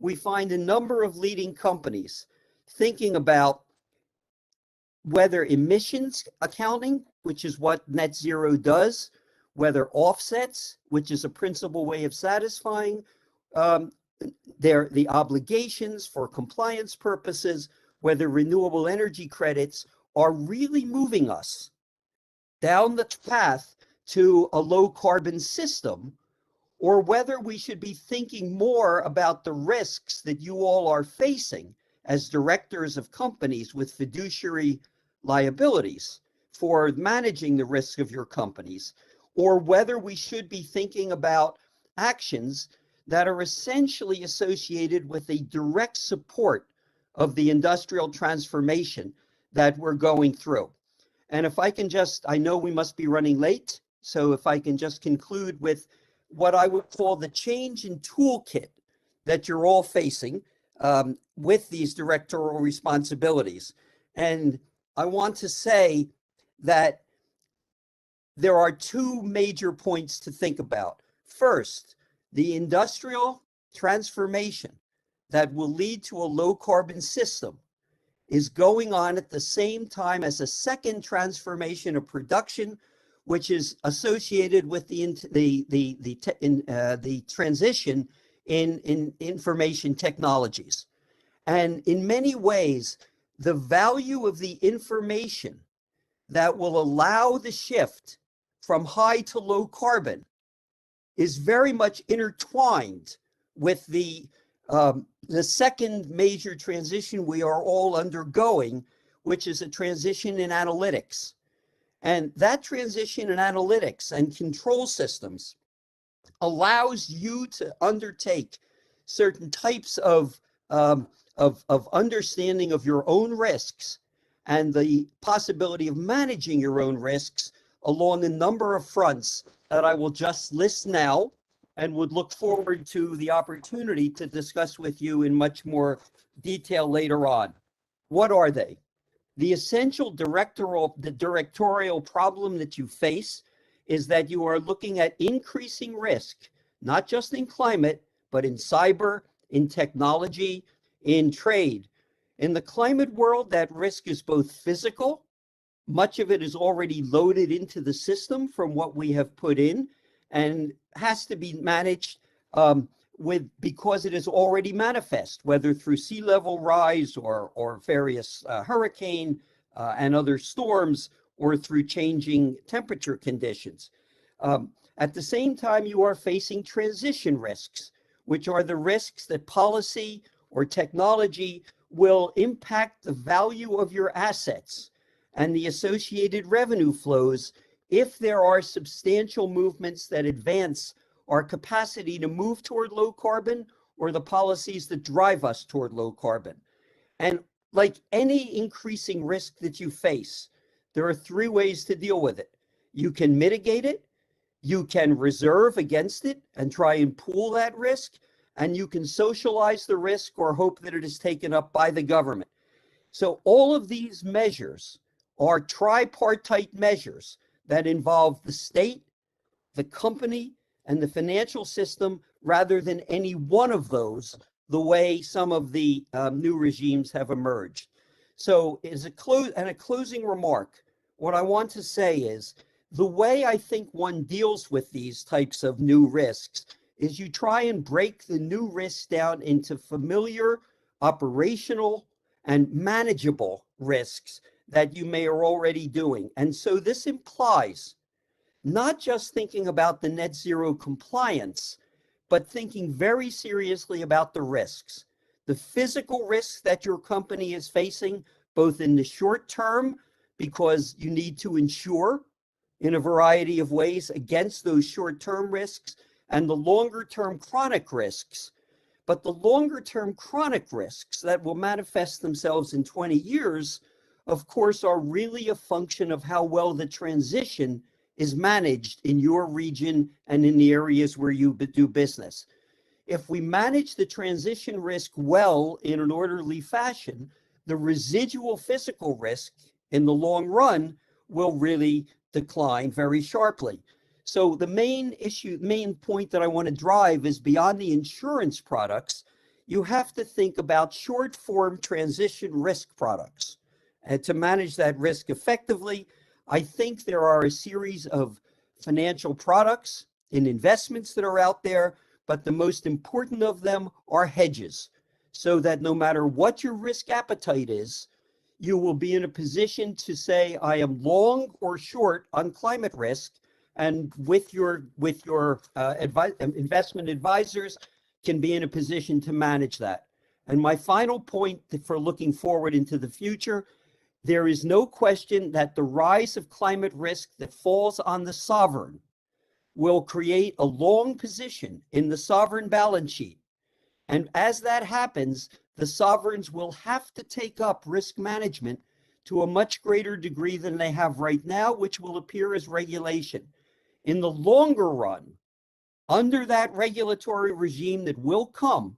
we find a number of leading companies thinking about whether emissions accounting, which is what net zero does, whether offsets, which is a principal way of satisfying the obligations for compliance purposes, whether renewable energy credits are really moving us down the path to a low carbon system, or whether we should be thinking more about the risks that you all are facing as directors of companies with fiduciary liabilities for managing the risk of your companies, or whether we should be thinking about actions that are essentially associated with a direct support of the industrial transformation that we're going through. And if I can just, I know we must be running late, so if I can just conclude with what I would call the change in toolkit that you're all facing with these directorial responsibilities. And I want to say that there are two major points to think about. First, the industrial transformation that will lead to a low carbon system is going on at the same time as a second transformation of production, which is associated with the transition in information technologies. And in many ways, the value of the information that will allow the shift from high to low carbon is very much intertwined with the second major transition we are all undergoing, which is a transition in analytics. And that transition in analytics and control systems allows you to undertake certain types of understanding of your own risks and the possibility of managing your own risks along a number of fronts that I will just list now and would look forward to the opportunity to discuss with you in much more detail later on. What are they? The essential directorial problem that you face is that you are looking at increasing risk, not just in climate, but in cyber, in technology, in trade. In the climate world, that risk is both physical, much of it is already loaded into the system from what we have put in, and has to be managed because it is already manifest, whether through sea level rise or various hurricane and other storms, or through changing temperature conditions. At the same time, you are facing transition risks, which are the risks that policy or technology will impact the value of your assets and the associated revenue flows if there are substantial movements that advance our capacity to move toward low carbon or the policies that drive us toward low carbon. And like any increasing risk that you face, there are three ways to deal with it. You can mitigate it, you can reserve against it and try and pool that risk, and you can socialize the risk or hope that it is taken up by the government. So all of these measures are tripartite measures that involve the state, the company, and the financial system, rather than any one of those, the way some of the new regimes have emerged. So as a closing remark, what I want to say is the way I think one deals with these types of new risks is you try and break the new risks down into familiar, operational, and manageable risks that you may are already doing. And so this implies not just thinking about the net zero compliance, but thinking very seriously about the risks, the physical risks that your company is facing, both in the short term, because you need to insure in a variety of ways against those short-term risks, and the longer-term chronic risks. But the longer-term chronic risks that will manifest themselves in 20 years, of course, are really a function of how well the transition is managed in your region and in the areas where you do business. If we manage the transition risk well in an orderly fashion, the residual physical risk in the long run will really decline very sharply. So the main point that I want to drive is beyond the insurance products, you have to think about short form transition risk products. And to manage that risk effectively, I think there are a series of financial products and investments that are out there, but the most important of them are hedges, so that no matter what your risk appetite is, you will be in a position to say, I am long or short on climate risk, and with your investment advisors can be in a position to manage that. And my final point for looking forward into the future, there is no question that the rise of climate risk that falls on the sovereign will create a long position in the sovereign balance sheet. And as that happens, the sovereigns will have to take up risk management to a much greater degree than they have right now, which will appear as regulation. In the longer run, under that regulatory regime that will come,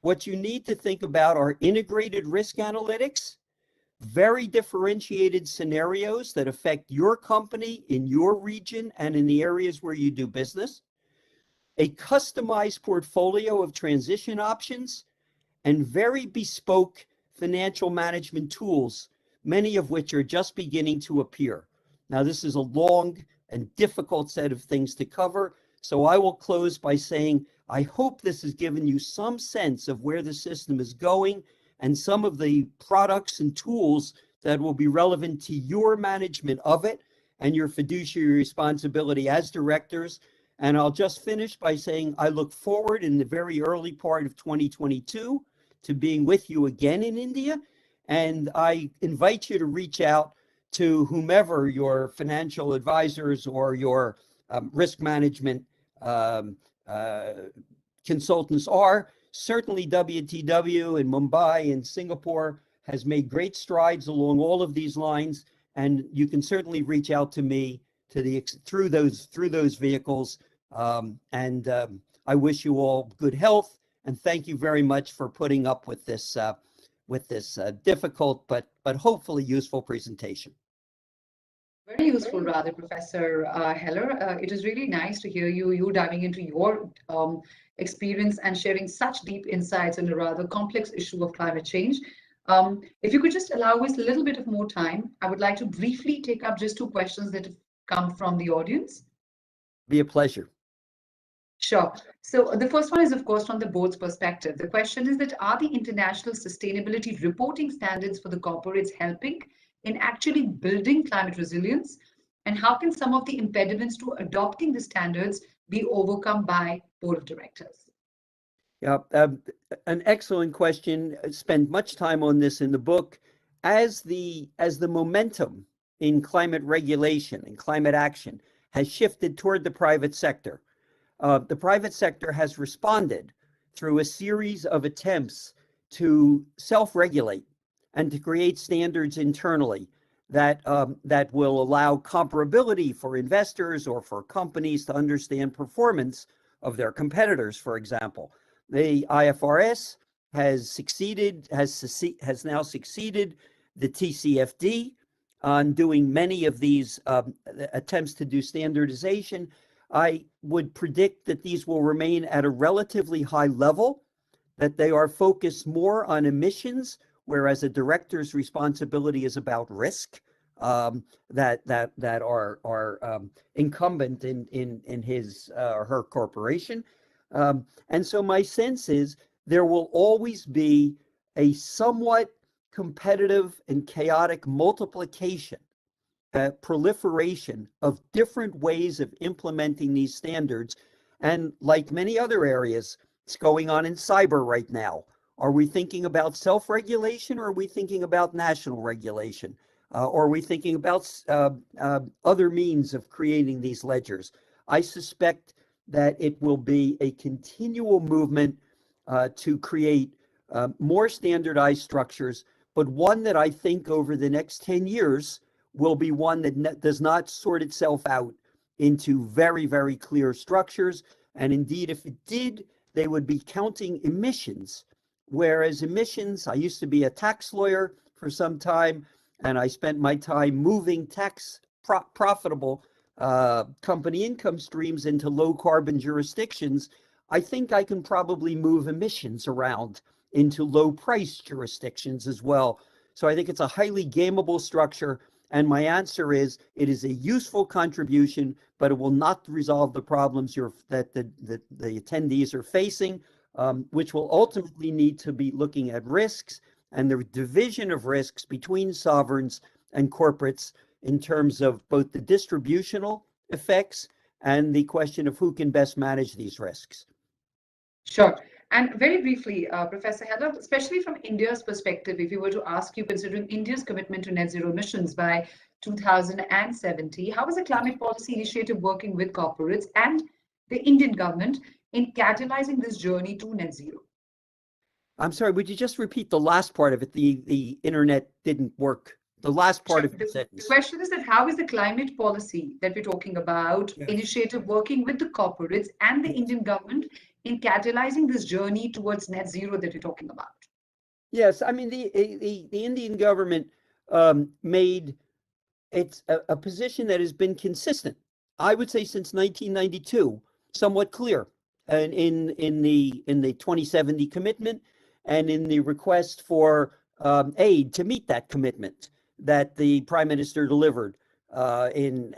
what you need to think about are integrated risk analytics, very differentiated scenarios that affect your company in your region and in the areas where you do business, a customized portfolio of transition options, and very bespoke financial management tools, many of which are just beginning to appear. Now, this is a long and difficult set of things to cover, so I will close by saying I hope this has given you some sense of where the system is going and some of the products and tools that will be relevant to your management of it. and your fiduciary responsibility as directors. And I'll just finish by saying I look forward in the very early part of 2022 to being with you again in India. And I invite you to reach out to whomever your financial advisors or your risk management consultants are. Certainly WTW in Mumbai and Singapore has made great strides along all of these lines, and you can certainly reach out to me through those vehicles. I wish you all good health, and thank you very much for putting up with this difficult but hopefully useful presentation. Very useful, rather, Professor Heller. It is really nice to hear you diving into your experience and sharing such deep insights on a rather complex issue of climate change. If you could just allow us a little bit of more time, I would like to briefly take up just two questions that have come from the audience. Be a pleasure. Sure. So the first one is, of course, from the board's perspective. The question is that are the international sustainability reporting standards for the corporates helping in actually building climate resilience? And how can some of the impediments to adopting the standards be overcome by board of directors? Yeah, an excellent question. I spend much time on this in the book. As the momentum in climate regulation and climate action has shifted toward the private sector, the private sector has responded through a series of attempts to self-regulate and to create standards internally that will allow comparability for investors or for companies to understand performance of their competitors, for example. The IFRS has now succeeded the TCFD on doing many of these attempts to do standardization. I would predict that these will remain at a relatively high level, that they are focused more on emissions, whereas a director's responsibility is about risk that are incumbent in his or her corporation. And so my sense is there will always be a somewhat competitive and chaotic multiplication, proliferation of different ways of implementing these standards. And like many other areas, it's going on in cyber right now. Are we thinking about self-regulation, or are we thinking about national regulation? Or are we thinking about other means of creating these ledgers? I suspect that it will be a continual movement to create more standardized structures, but one that I think over the next 10 years will be one that does not sort itself out into very, very clear structures. And indeed, if it did, they would be counting emissions. Whereas emissions, I used to be a tax lawyer for some time, and I spent my time moving tax profitable company income streams into low carbon jurisdictions. I think I can probably move emissions around into low price jurisdictions as well. So I think it's a highly gameable structure. And my answer is, it is a useful contribution, but it will not resolve the problems that the attendees are facing, which will ultimately need to be looking at risks and the division of risks between sovereigns and corporates in terms of both the distributional effects and the question of who can best manage these risks. Sure. And very briefly, Professor Heller, especially from India's perspective, if you were to ask you, considering India's commitment to net zero emissions by 2070, how is the climate policy initiative working with corporates and the Indian government in catalyzing this journey to net zero? I'm sorry, would you just repeat the last part of it? The internet didn't work. The last part of the sentence. The question is that how is the climate policy that we're talking about initiative working with the corporates and the Indian government in catalyzing this journey towards net zero that you're talking about? Yes, I mean, the Indian government made it's a position that has been consistent, I would say, since 1992, somewhat clear, and in the 2070 commitment and in the request for aid to meet that commitment that the Prime Minister delivered and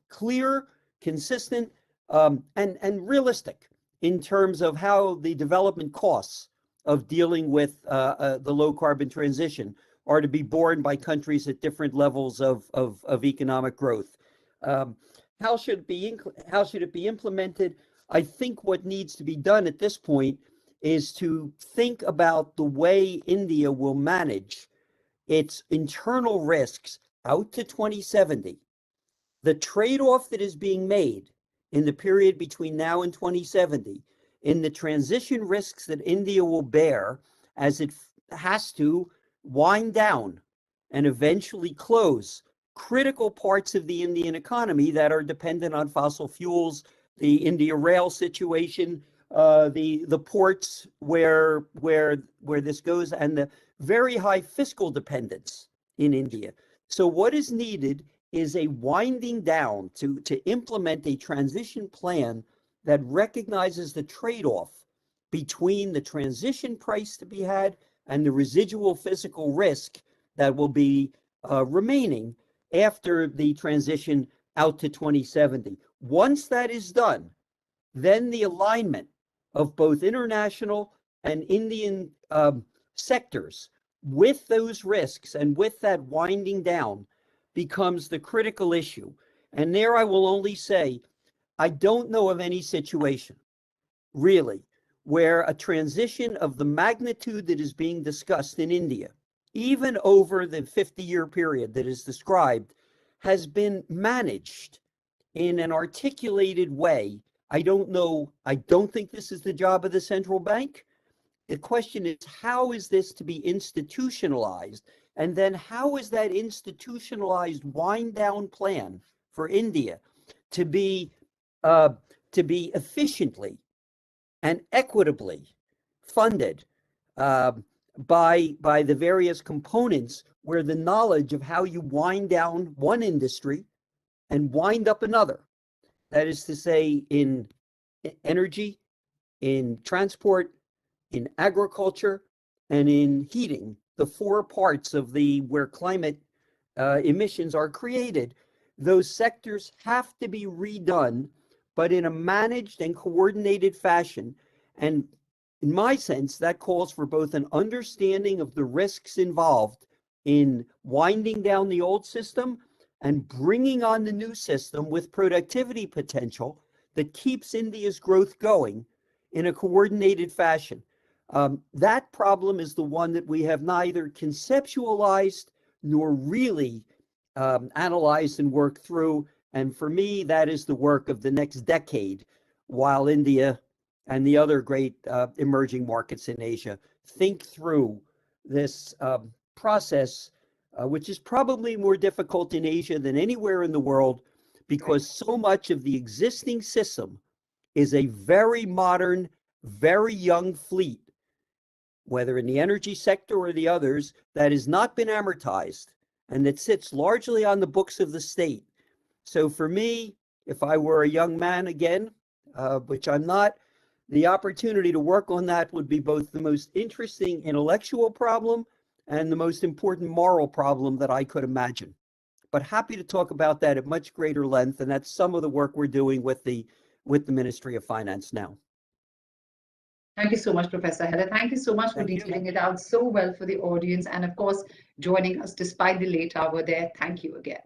clear, consistent, and realistic in terms of how the development costs of dealing with the low carbon transition are to be borne by countries at different levels of economic growth. How should it be implemented? I think what needs to be done at this point is to think about the way India will manage its internal risks out to 2070. The trade-off that is being made in the period between now and 2070 in the transition risks that India will bear as it has to wind down and eventually close critical parts of the Indian economy that are dependent on fossil fuels, the India rail situation, the ports where this goes, and the very high fiscal dependence in India. So what is needed is a winding down to implement a transition plan that recognizes the trade-off between the transition price to be had and the residual physical risk that will be remaining after the transition out to 2070. Once that is done, then the alignment of both international and Indian sectors with those risks and with that winding down becomes the critical issue. And there I will only say, I don't know of any situation, really, where a transition of the magnitude that is being discussed in India, even over the 50-year period that is described, has been managed in an articulated way. I don't know. I don't think this is the job of the central bank. The question is, how is this to be institutionalized? And then how is that institutionalized wind down plan for India to be efficiently and equitably funded by the various components where the knowledge of how you wind down one industry and wind up another, that is to say, in energy, in transport, in agriculture, and in heating, the four parts of where climate emissions are created, those sectors have to be redone, but in a managed and coordinated fashion. And in my sense, that calls for both an understanding of the risks involved in winding down the old system and bringing on the new system with productivity potential that keeps India's growth going in a coordinated fashion. That problem is the one that we have neither conceptualized nor really analyzed and worked through. And for me, that is the work of the next decade, while India and the other great emerging markets in Asia think through this process, which is probably more difficult in Asia than anywhere in the world, because so much of the existing system is a very modern, very young fleet, whether in the energy sector or the others, that has not been amortized and that sits largely on the books of the state. So for me, if I were a young man again, which I'm not, the opportunity to work on that would be both the most interesting intellectual problem and the most important moral problem that I could imagine. But happy to talk about that at much greater length, and that's some of the work we're doing with the Ministry of Finance now. Thank you so much, Professor Heller. Thank you so much for detailing it out so well for the audience, and of course, joining us despite the late hour there. Thank you again.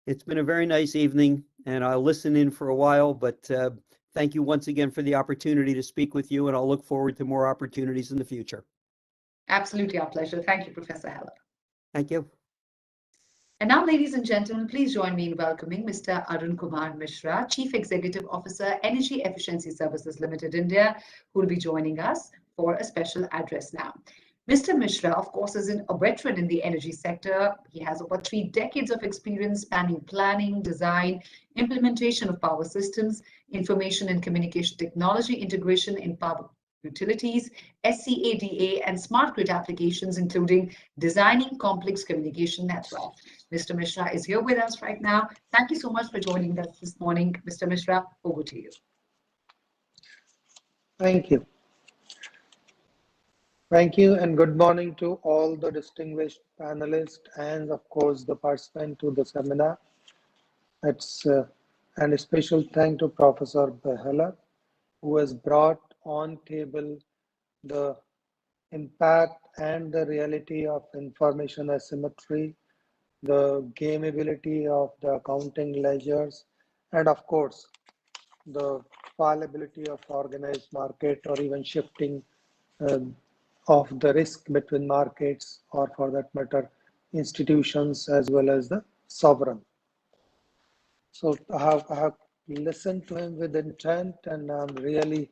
It's been a very nice evening, and I'll listen in for a while, but thank you once again for the opportunity to speak with you, and I'll look forward to more opportunities in the future. Absolutely our pleasure. Thank you, Professor Heller. Thank you. And now, ladies and gentlemen, please join me in welcoming Mr. Arun Kumar Mishra, Chief Executive Officer, Energy Efficiency Services Limited India, who will be joining us for a special address now. Mr. Mishra, of course, is a veteran in the energy sector. He has over 3 decades of experience spanning planning, design, implementation of power systems, information and communication technology integration in power utilities, SCADA, and smart grid applications, including designing complex communication networks. Mr. Mishra is here with us right now. Thank you so much for joining us this morning. Mr. Mishra, over to you. Thank you. Thank you, and good morning to all the distinguished panelists and, of course, the participants to the seminar. And a special thank to Professor Behala, who has brought on table the impact and the reality of information asymmetry, the gameability of the accounting ledgers, and of course, the fallibility of organized market or even shifting um, of the risk between markets or for that matter, institutions as well as the sovereign. So I have listened to him with intent and I'm really,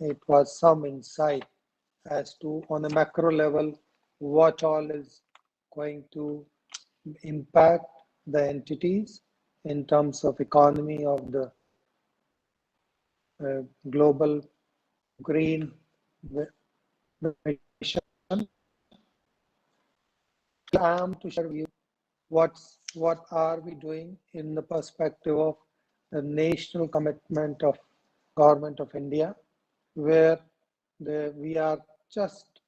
it was some insight as to on a macro level, what all is going to impact the entities in terms of economy of the global green mission. I am to share with you what are we doing in the perspective of the national commitment of government of India, where we are just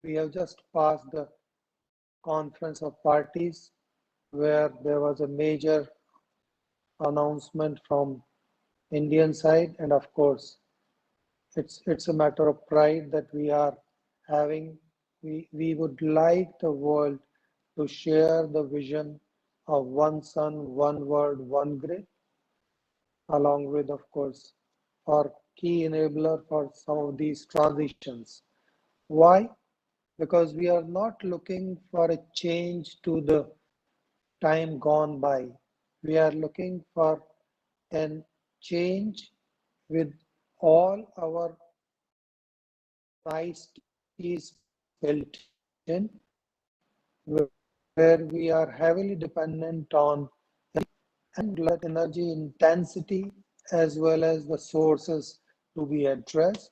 we have just passed the conference of parties where there was a major announcement from Indian side, and of course it's a matter of pride that we are having. We would like the world to share the vision of one sun, one world, one grid, along with, of course, our key enabler for some of these transitions. Why? Because we are not looking for a change to the time gone by. We are looking for a change with all our niceties built in, where we are heavily dependent on and energy intensity as well as the sources to be addressed.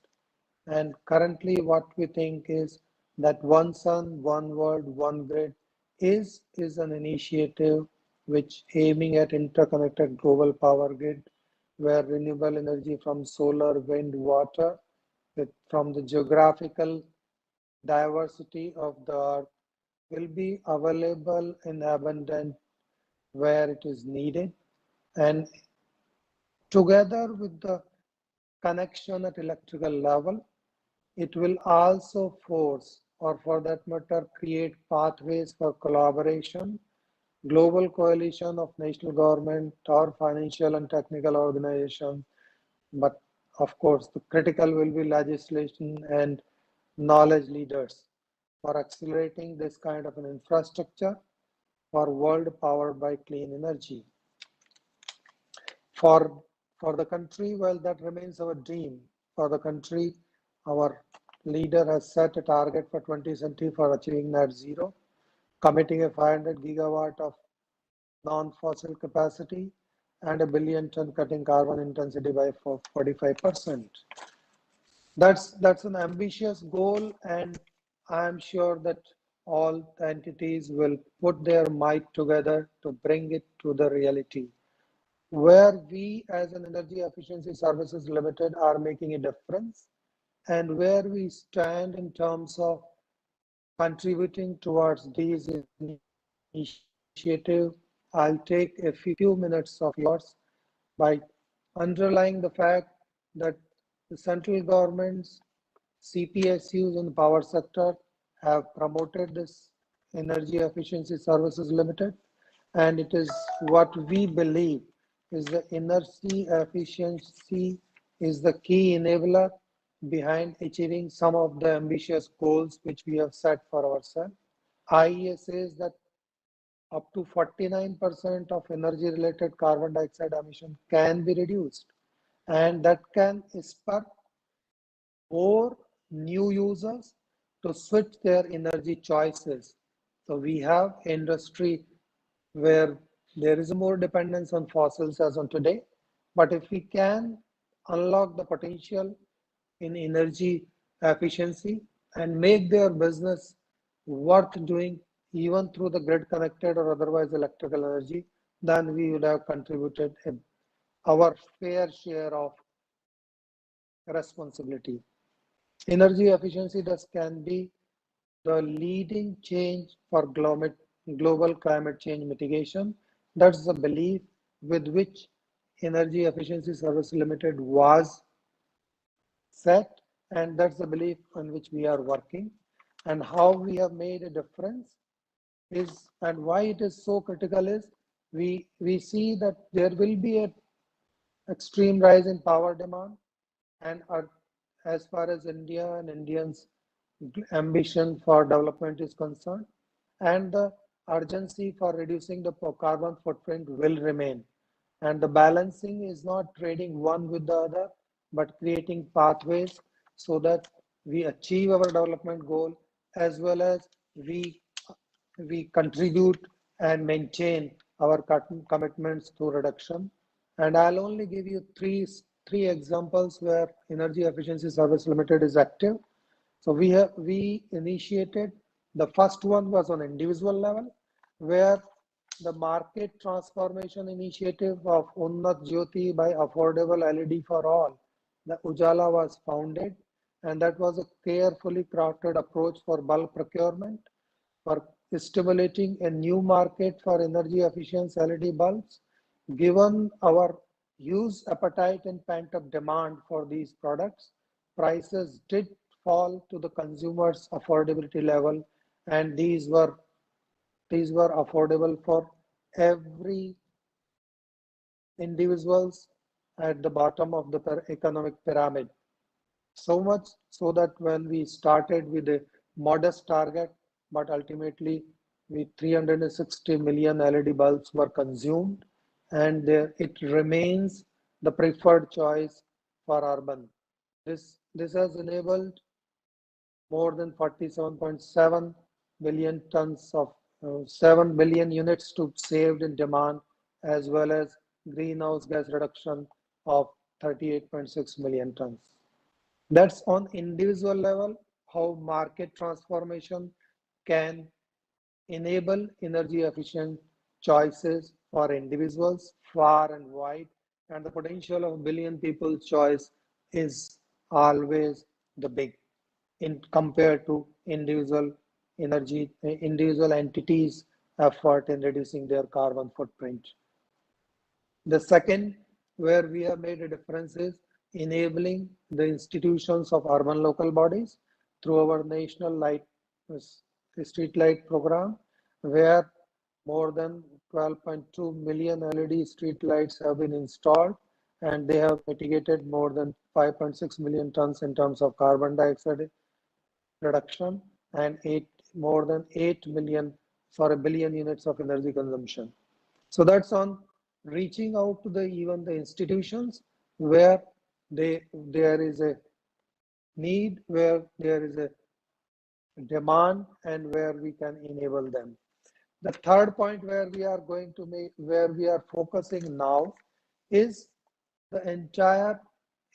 And currently what we think is that one sun, one world, one grid is an initiative which aiming at interconnected global power grid where renewable energy from solar, wind, water, from the geographical diversity of the earth will be available in abundance where it is needed, and together with the connection at electrical level, it will also force or for that matter create pathways for collaboration, global coalition of national government or financial and technical organization. But of course, the critical will be legislation and knowledge leaders for accelerating this kind of an infrastructure for world powered by clean energy. For, for the country, well, that remains our dream. For the country, our leader has set a target for 2020 for achieving net zero, committing a 500 gigawatt of non-fossil capacity and a billion ton cutting carbon intensity by 45%. That's an ambitious goal, and I am sure that all the entities will put their might together to bring it to the reality. Where we as an Energy Efficiency Services Limited are making a difference, and where we stand in terms of contributing towards these initiatives, I'll take a few minutes of yours by underlying the fact that the central government's CPSUs in the power sector have promoted this Energy Efficiency Services Limited, and it is what we believe is the energy efficiency is the key enabler behind achieving some of the ambitious goals which we have set for ourselves. IEA says that up to 49% of energy related carbon dioxide emission can be reduced, and that can spur more new users to switch their energy choices. So we have industry where there is more dependence on fossils as on today, but if we can unlock the potential in energy efficiency and make their business worth doing even through the grid connected or otherwise electrical energy, then we would have contributed our fair share of responsibility. Energy efficiency thus can be the leading change for global climate change mitigation. That's the belief with which Energy Efficiency Service Limited was set, and that's the belief on which we are working. and how we have made a difference is, and why it is so critical is, we see that there will be a extreme rise in power demand, and as far as India and Indians' ambition for development is concerned, and the urgency for reducing the carbon footprint will remain. And the balancing is not trading one with the other, but creating pathways so that we achieve our development goal, as well as we we contribute and maintain our commitments to reduction. And I'll only give you three examples where Energy Efficiency Service Limited is active. So we initiated, the first one was on individual level, where the market transformation initiative of Unnat Jyoti by Affordable LED for All, the Ujala, was founded, and that was a carefully crafted approach for bulk procurement, for stimulating a new market for energy efficient LED bulbs. Given our huge appetite and pent-up demand for these products, prices did fall to the consumer's affordability level, and these were affordable for every individuals at the bottom of the economic pyramid. So much so that when we started with a modest target, but ultimately with 360 million LED bulbs were consumed, and there it remains the preferred choice for urban. This has enabled more than 47.7 billion tons of 7 billion units to saved in demand, as well as greenhouse gas reduction of 38.6 million tons. That's on individual level, how market transformation can enable energy efficient choices for individuals far and wide, and the potential of billion people's choice is always the big in compared to individual entities effort in reducing their carbon footprint. The second, where we have made a difference, is enabling the institutions of urban local bodies through our national street light program, where more than 12.2 million LED street lights have been installed, and they have mitigated more than 5.6 million tons in terms of carbon dioxide reduction, and more than 8 million for a billion units of energy consumption. So that's on reaching out to even the institutions where there is a need, where there is a demand, and where we can enable them. The third point where we are focusing now is the entire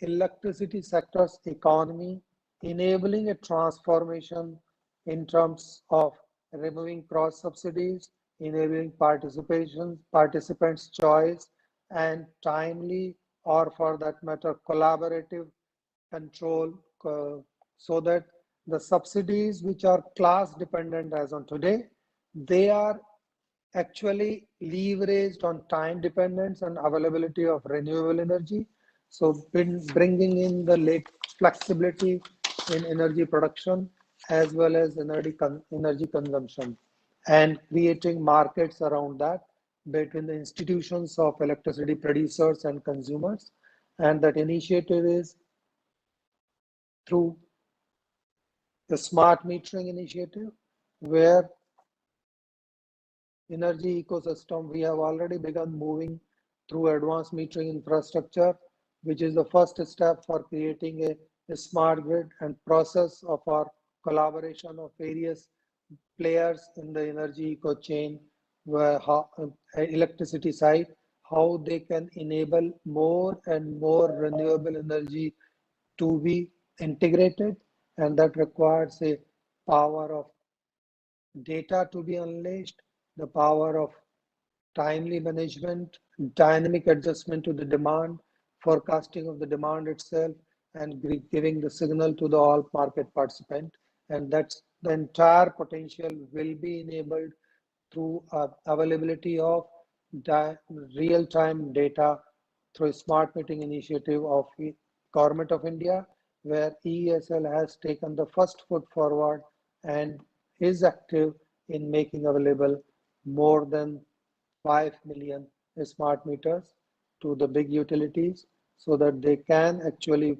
electricity sector's economy, enabling a transformation in terms of removing cross subsidies, enabling participants' choice, and timely, or for that matter, collaborative control, so that the subsidies which are class dependent as on today, they are actually leveraged on time dependence and availability of renewable energy. So bringing in the flexibility in energy production as well as energy consumption, and creating markets around that between the institutions of electricity producers and consumers. And that initiative is through the smart metering initiative, where energy ecosystem, we have already begun moving through advanced metering infrastructure, which is the first step for creating a smart grid and process of our collaboration of various players in the energy eco chain, where electricity side, how they can enable more and more renewable energy to be integrated, and that requires a power of data to be unleashed, the power of timely management, dynamic adjustment to the demand, forecasting of the demand itself, and giving the signal to the all market participant. And that's the entire potential will be enabled through availability of real-time data through a smart metering initiative of the Government of India, where EESL has taken the first foot forward and is active in making available more than 5 million smart meters to the big utilities so that they can actually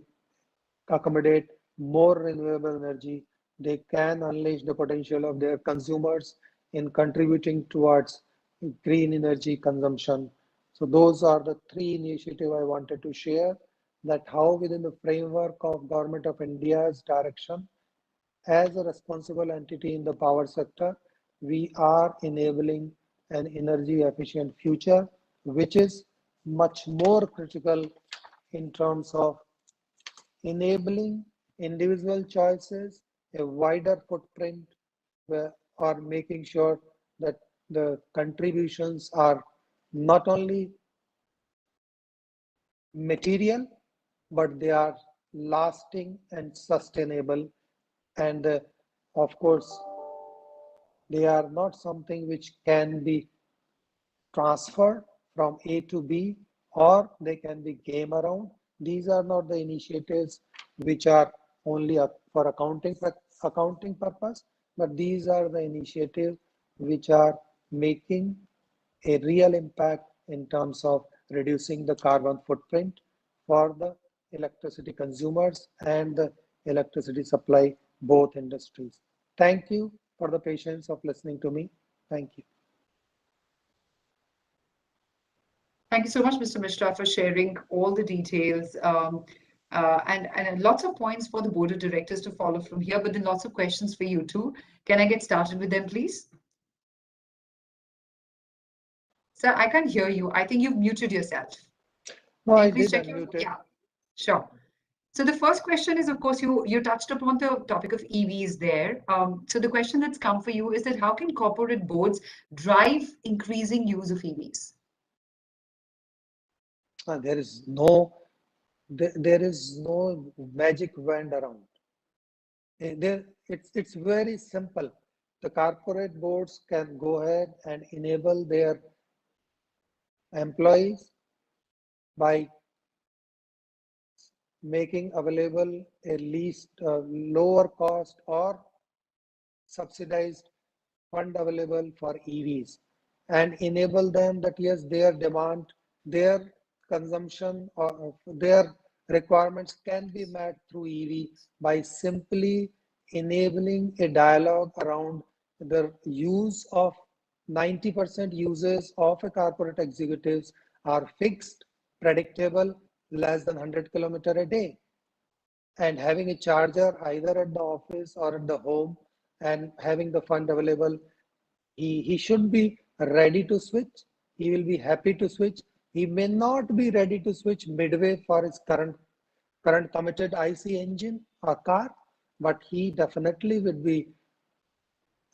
accommodate more renewable energy. They can unleash the potential of their consumers in contributing towards green energy consumption. So those are the three initiatives I wanted to share, that how within the framework of Government of India's direction, as a responsible entity in the power sector, we are enabling an energy efficient future, which is much more critical in terms of enabling individual choices, a wider footprint, or making sure that the contributions are not only material, but they are lasting and sustainable. And of course, they are not something which can be transferred from A to B, or they can be game around. These are not the initiatives which are only for accounting purpose, but these are the initiatives which are making a real impact in terms of reducing the carbon footprint for the electricity consumers and the electricity supply, both industries. Thank you for the patience of listening to me. Thank you. Thank you so much, Mr. Mishra, for sharing all the details and lots of points for the board of directors to follow from here, but then lots of questions for you too. Can I get started with them, please? Sir, I can't hear you. I think you've muted yourself. No, Can I you please did check your... unmute it. Yeah, sure. So the first question is, of course, you touched upon the topic of EVs there. So the question that's come for you is that how can corporate boards drive increasing use of EVs? There is no magic wand around. It's very simple. The corporate boards can go ahead and enable their employees by making available a least lower cost or subsidized fund available for EVs, and enable them that yes, their demand, their consumption, or their requirements can be met through EV by simply enabling a dialogue around the use of 90% uses of a corporate executives are fixed, predictable, less than 100 kilometers a day, and having a charger either at the office or at the home and having the fund available. He should be ready to switch. He will be happy to switch. He may not be ready to switch midway for his current committed IC engine or car, but he definitely would be,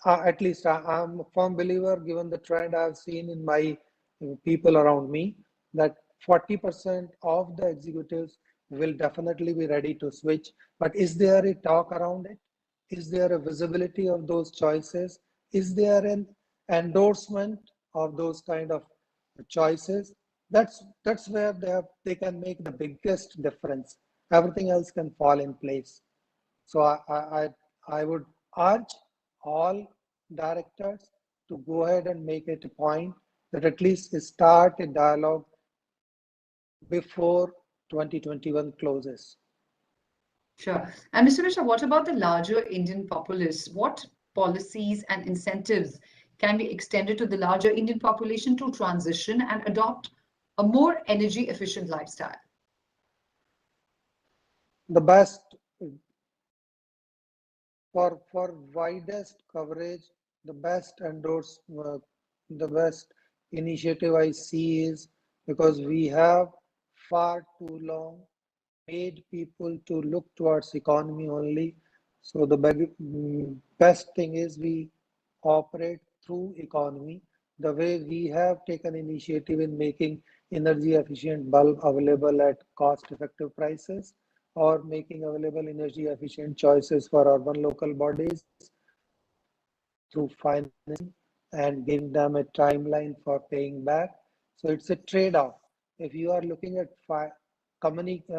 at least I'm a firm believer, given the trend I've seen in my people around me, that 40% of the executives will definitely be ready to switch. But is there a talk around it? Is there a visibility of those choices? Is there an endorsement of those kind of choices? That's where they can make the biggest difference. Everything else can fall in place. So I would urge all directors to go ahead and make it a point that at least start a dialogue before 2021 closes. Sure. And Mr. Mishra, what about the larger Indian populace? What policies and incentives can be extended to the larger Indian population to transition and adopt a more energy efficient lifestyle? The best for widest coverage, the best the best initiative I see is, because we have far too long made people to look towards economy only. So the best thing is we operate through economy. The way we have taken initiative in making energy efficient bulb available at cost effective prices, or making available energy efficient choices for urban local bodies through financing and giving them a timeline for paying back. So it's a trade-off. If you are looking at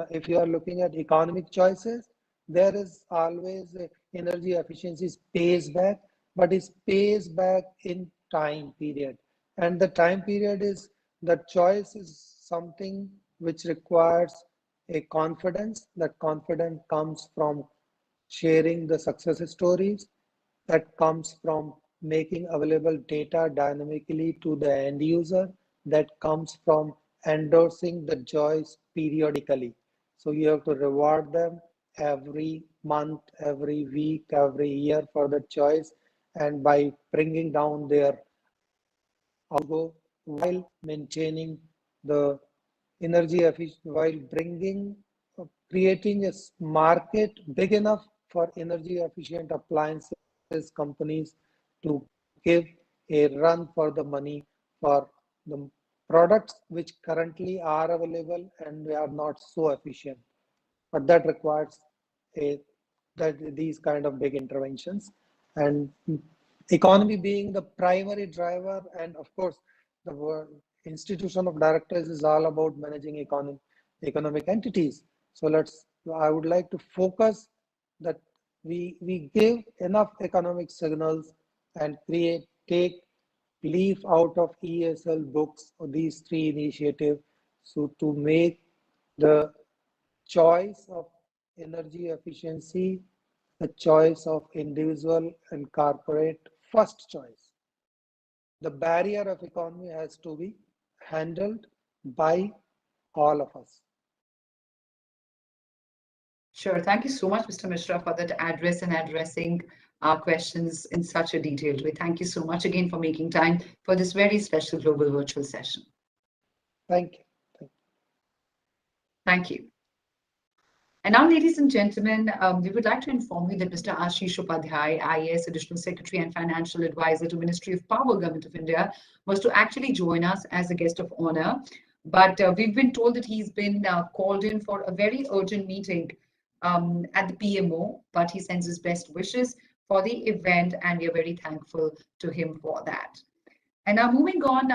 if you are looking at economic choices, there is always energy efficiency pays back, but it pays back in time period. And the time period is, the choice is something which requires a confidence. That confidence comes from sharing the success stories, that comes from making available data dynamically to the end user, that comes from endorsing the choice periodically. So you have to reward them every month, every week, every year for the choice, and by bringing down their outgo while maintaining the energy efficient, while creating a market big enough for energy efficient appliances companies to give a run for the money for the products which currently are available and they are not so efficient. But that requires a these kind of big interventions, and economy being the primary driver, and of course the institution of directors is all about managing economic entities. So I would like to focus that we give enough economic signals and take leaf out of ESL books or these three initiatives, so to make the choice of energy efficiency the choice of individual and corporate first choice. The barrier of economy has to be handled by all of us. Sure. Thank you so much, Mr. Mishra, for that address and addressing our questions in such a detailed way. Thank you so much again for making time for this very special global virtual session. Thank you. Thank you. And now, ladies and gentlemen, we would like to inform you that Mr. Ashish Upadhyay, IAS Additional Secretary and Financial Advisor to Ministry of Power, Government of India, was to actually join us as a guest of honor. But we've been told that he's been called in for a very urgent meeting at the PMO, but he sends his best wishes for the event, and we are very thankful to him for that. And now moving on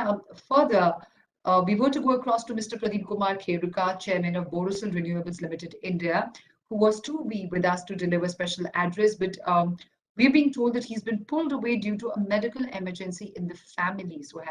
further, we were to go across to Mr. Pradeep Kumar Kheruka, Chairman of Borosil Renewables Limited India, who was to be with us to deliver special address, but we're being told that he's been pulled away due to a medical emergency in the family. So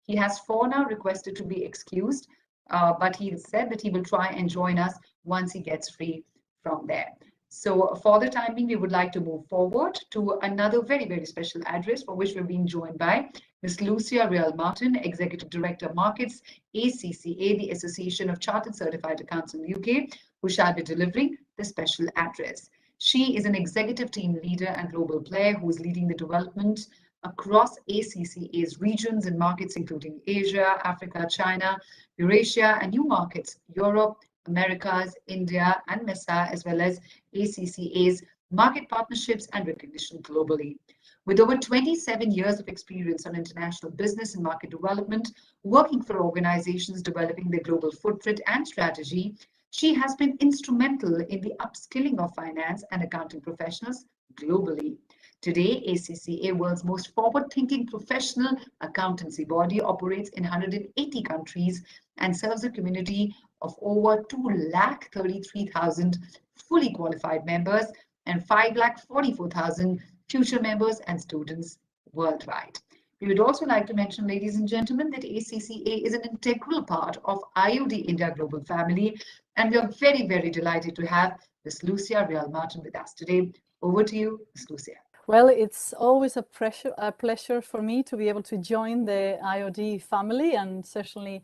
he has for now requested to be excused, but he said that he will try and join us once he gets free from there. So for the time being, we would like to move forward to another very, very special address for which we're being joined by Ms. Lucia Real Martin, Executive Director Markets, ACCA, the Association of Chartered Certified Accountants in the UK, who shall be delivering the special address. She is an executive team leader and global player who is leading the development across ACCA's regions and markets, including Asia, Africa, China, Eurasia, and new markets, Europe, Americas, India, and MESA, as well as ACCA's market partnerships and recognition globally. With over 27 years of experience on international business and market development, working for organizations developing their global footprint and strategy, she has been instrumental in the upskilling of finance and accounting professionals globally. Today, ACCA, world's most forward-thinking professional accountancy body, operates in 180 countries and serves a community of over 233,000 fully qualified members and 544,000 future members and students worldwide. We would also like to mention, ladies and gentlemen, that ACCA is an integral part of IOD India Global Family, and we are very, very delighted to have Ms. Lucia Real Martin with us today. Over to you, Ms. Lucia. Well, it's always a pleasure for me to be able to join the IOD family, and certainly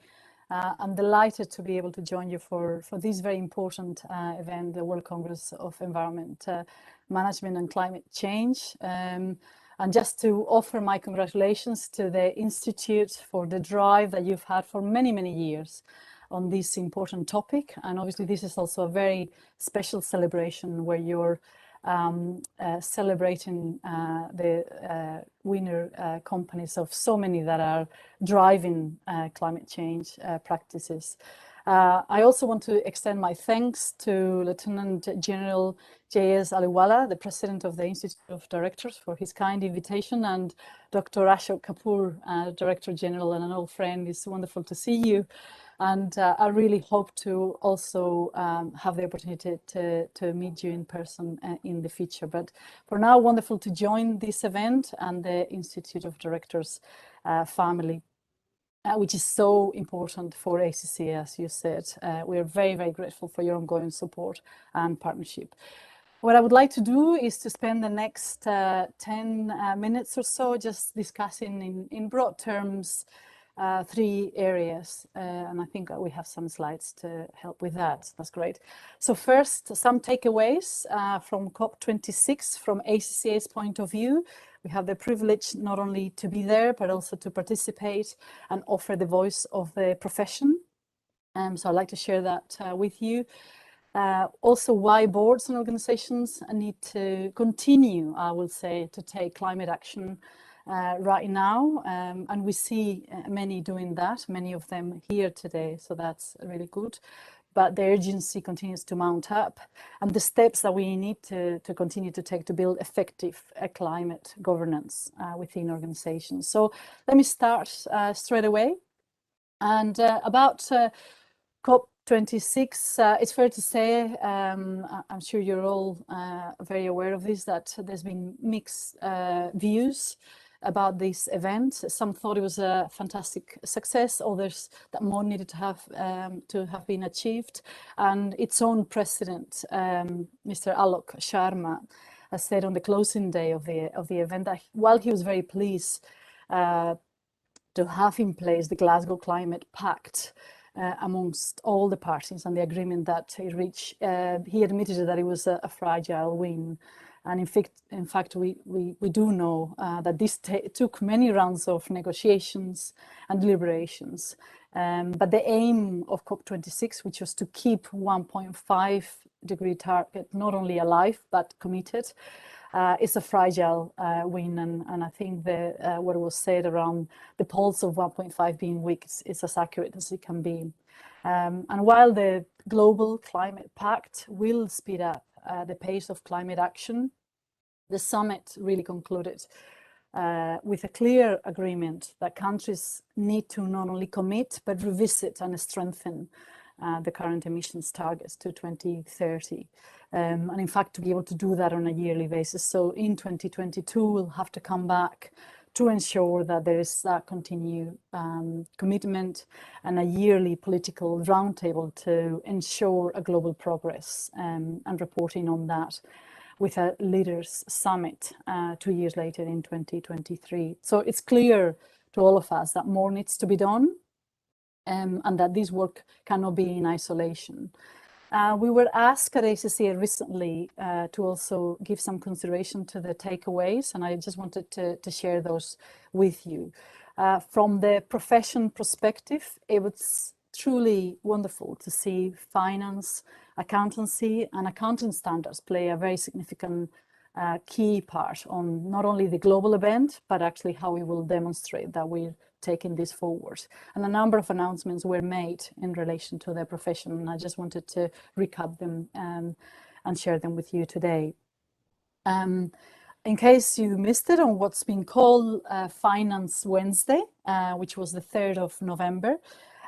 I'm delighted to be able to join you for this very important event, the World Congress of Environment Management and Climate Change. And just to offer my congratulations to the Institute for the drive that you've had for many, many years on this important topic. And obviously this is also a very special celebration where you're celebrating the winner companies of so many that are driving climate change practices. I also want to extend my thanks to Lieutenant General J.S. Aliwala, the President of the Institute of Directors, for his kind invitation, and Dr. Ashok Kapoor, Director General and an old friend. It's wonderful to see you. And I really hope to also have the opportunity to meet you in person in the future. But for now, wonderful to join this event and the Institute of Directors family. Which is so important for ACC, as you said. We are very, very grateful for your ongoing support and partnership. What I would like to do is to spend the next 10 minutes or so just discussing in broad terms 3 areas, and I think we have some slides to help with that. That's great. So first, some takeaways from COP26 from ACCA's point of view. We have the privilege not only to be there, but also to participate and offer the voice of the profession. So I'd like to share that with you. Also, why boards and organizations need to continue, I will say, to take climate action right now. And we see many doing that, many of them here today. So that's really good. But the urgency continues to mount up, and the steps that we need to continue to take to build effective climate governance within organizations. So let me start straight away. And about COP26, it's fair to say, I'm sure you're all very aware of this, that there's been mixed views about this event. Some thought it was a fantastic success, others that more needed to have been achieved. And its own president, Mr. Alok Sharma, has said on the closing day of the event that while he was very pleased to have in place the Glasgow Climate Pact amongst all the parties and the agreement that he reached, he admitted that it was a fragile win. And in fact, we do know that this took many rounds of negotiations and deliberations. But the aim of COP26, which was to keep 1.5 degree target not only alive, but committed, is a fragile win. And I think what was said around the pulse of 1.5 being weak is as accurate as it can be. And while the Global Climate Pact will speed up the pace of climate action, the summit really concluded with a clear agreement that countries need to not only commit, but revisit and strengthen the current emissions targets to 2030. And in fact, to be able to do that on a yearly basis. So in 2022, we'll have to come back to ensure that there is that continued commitment and a yearly political roundtable to ensure a global progress and reporting on that with a leaders summit 2 years later in 2023. So it's clear to all of us that more needs to be done and that this work cannot be in isolation. We were asked at ACCA recently to also give some consideration to the takeaways, and I just wanted to share those with you. From the profession perspective, it was truly wonderful to see finance, accountancy, and accounting standards play a very significant key part on not only the global event, but actually how we will demonstrate that we're taking this forward. And a number of announcements were made in relation to their profession, and I just wanted to recap them and share them with you today. In case you missed it, on what's been called Finance Wednesday, which was the 3rd of November,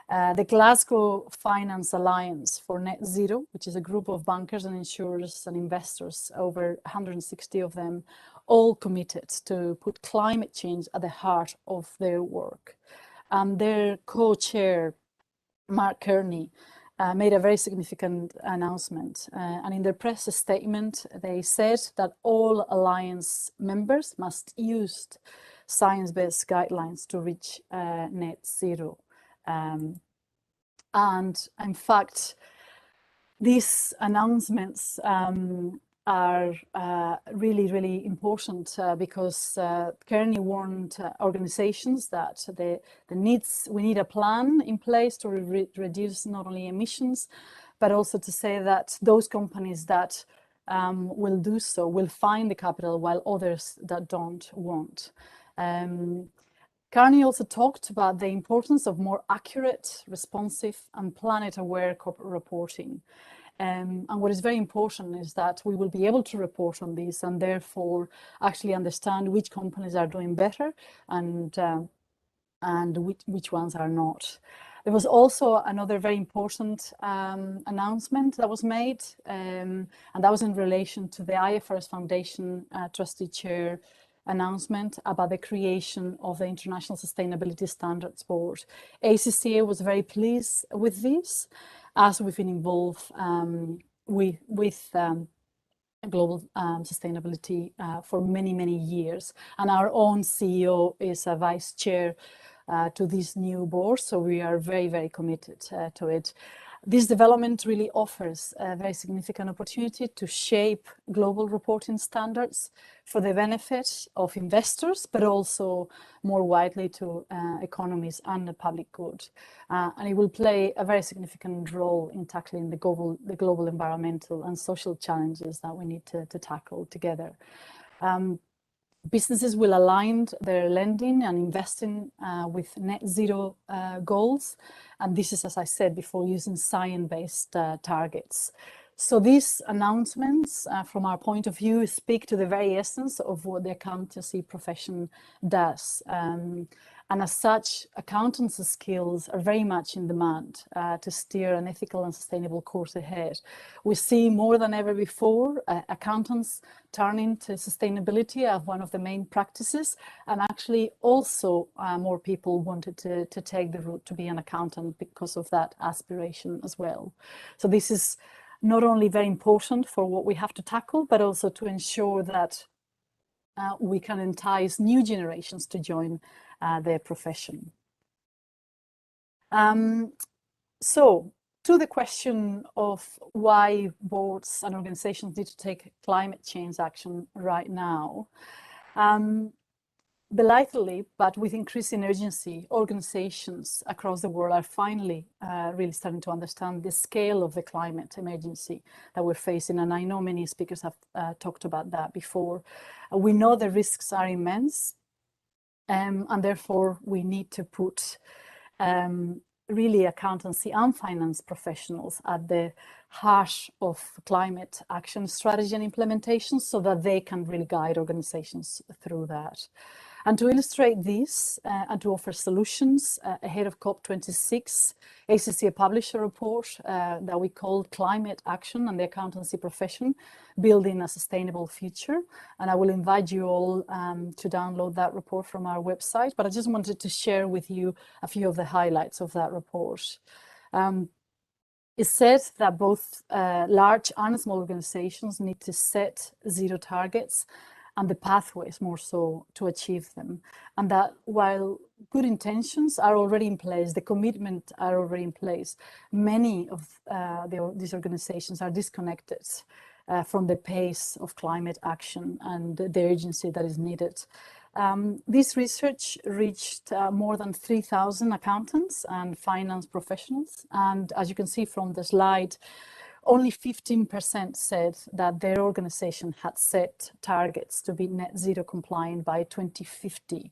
the Glasgow Finance Alliance for Net Zero, which is a group of bankers and insurers and investors, over 160 of them, all committed to put climate change at the heart of their work. And their co-chair, Mark Kearney, made a very significant announcement. And in their press statement, they said that all Alliance members must use science-based guidelines to reach net zero. And in fact, these announcements are really, really important because Kearney warned organizations that we need a plan in place to reduce not only emissions, but also to say that those companies that will do so will find the capital while others that don't won't. Carney also talked about the importance of more accurate, responsive, and planet-aware corporate reporting. And what is very important is that we will be able to report on this and therefore actually understand which companies are doing better and which ones are not. There was also another very important announcement that was made, and that was in relation to the IFRS Foundation Trustee Chair announcement about the creation of the International Sustainability Standards Board. ACCA was very pleased with this, as we've been involved with global sustainability for many years. And our own CEO is a vice chair to this new board, so we are very committed to it. This development really offers a very significant opportunity to shape global reporting standards for the benefit of investors, but also more widely to economies and the public good. And it will play a very significant role in tackling the global environmental and social challenges that we need to tackle together. Businesses will align their lending and investing with net zero goals. And this is, as I said before, using science-based targets. So these announcements, from our point of view, speak to the very essence of what the accountancy profession does. And as such, accountancy skills are very much in demand to steer an ethical and sustainable course ahead. We see more than ever before accountants turning to sustainability as one of the main practices, and actually also more people wanted to take the route to be an accountant because of that aspiration as well. So this is not only very important for what we have to tackle, but also to ensure that we can entice new generations to join their profession. So to the question of why boards and organizations need to take climate change action right now, belatedly, but with increasing urgency, organizations across the world are finally really starting to understand the scale of the climate emergency that we're facing. And I know many speakers have talked about that before. We know the risks are immense, and therefore we need to put really accountancy and finance professionals at the heart of climate action strategy and implementation so that they can really guide organizations through that. And to illustrate this and to offer solutions ahead of COP26, ACCA published a report that we called Climate Action and the Accountancy Profession, Building a Sustainable Future. And I will invite you all to download that report from our website, but I just wanted to share with you a few of the highlights of that report. It says that both large and small organizations need to set zero targets and the pathways more so to achieve them. And that while good intentions are already in place, the commitment are already in place, many of these organizations are disconnected from the pace of climate action and the urgency that is needed. This research reached more than 3,000 accountants and finance professionals. And as you can see from the slide, only 15% said that their organization had set targets to be net zero compliant by 2050.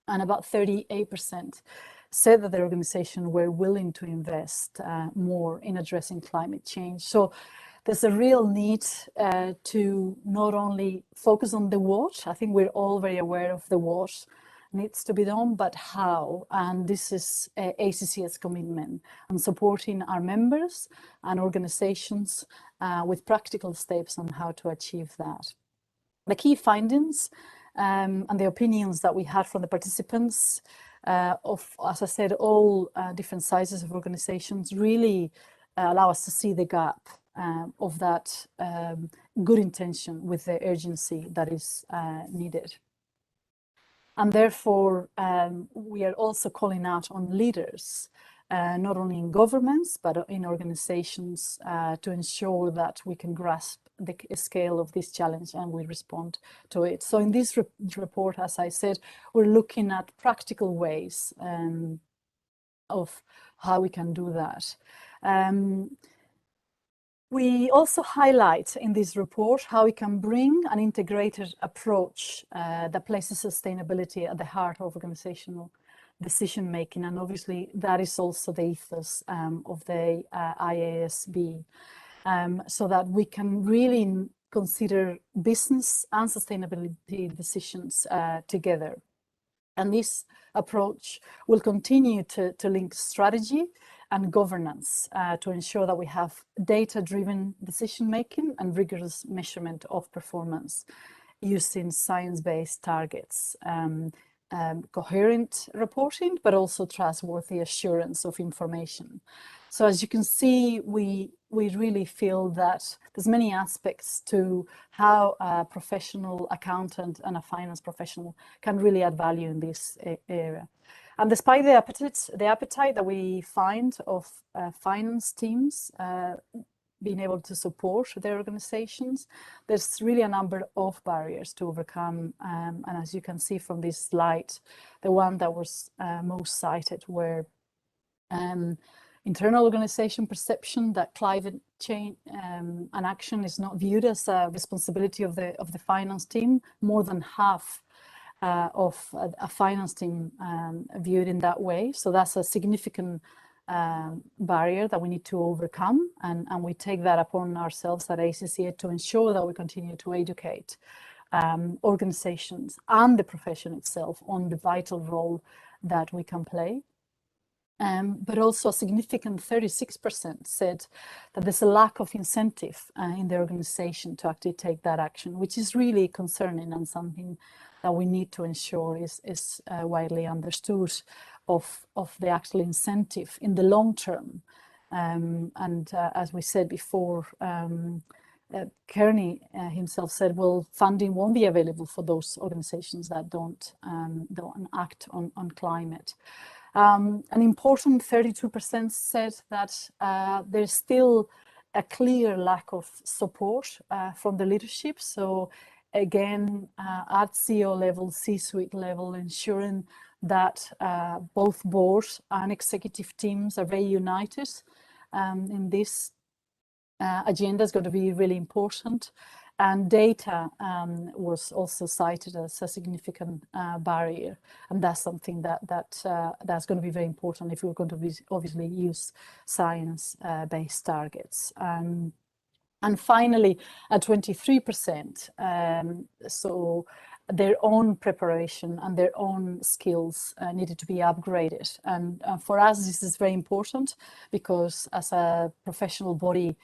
And about 38% said that their organization were willing to invest more in addressing climate change. So there's a real need to not only focus on the what, I think we're all very aware of the what needs to be done, but how. And this is ACCA's commitment on supporting our members and organizations with practical steps on how to achieve that. The key findings and the opinions that we had from the participants of, as I said, all different sizes of organizations really allow us to see the gap of that good intention with the urgency that is needed. And therefore, we are also calling out on leaders, not only in governments, but in organizations to ensure that we can grasp the scale of this challenge and we respond to it. So in this report, as I said, we're looking at practical ways of how we can do that. We also highlight in this report how we can bring an integrated approach that places sustainability at the heart of organizational decision making, and obviously that is also the ethos of the IASB, so that we can really consider business and sustainability decisions together. And this approach will continue to link strategy and governance to ensure that we have data-driven decision-making and rigorous measurement of performance using science-based targets, coherent reporting, but also trustworthy assurance of information. So as you can see, we really feel that there's many aspects to how a professional accountant and a finance professional can really add value in this area. And despite the appetite that we find of finance teams being able to support their organizations, there's really a number of barriers to overcome. And as you can see from this slide, the one that was most cited were internal organization perception that climate change and action is not viewed as a responsibility of the finance team. More than half of a finance team viewed in that way. So that's a significant barrier that we need to overcome, and we take that upon ourselves at ACCA to ensure that we continue to educate organizations and the profession itself on the vital role that we can play. But also a significant 36% said that there's a lack of incentive in the organization to actually take that action, which is really concerning and something that we need to ensure is widely understood of the actual incentive in the long term. As we said before, Kearney himself said, well, funding won't be available for those organizations that don't act on climate. An important 32% said that there's still a clear lack of support from the leadership. So again, at CEO level, C-suite level, ensuring that both board and executive teams are very united in this agenda is going to be really important. And data was also cited as a significant barrier, and that's something that's going to be very important if we're going to obviously use science-based targets. And finally, at 23%, so their own preparation and their own skills needed to be upgraded. And for us, this is very important because as a professional body,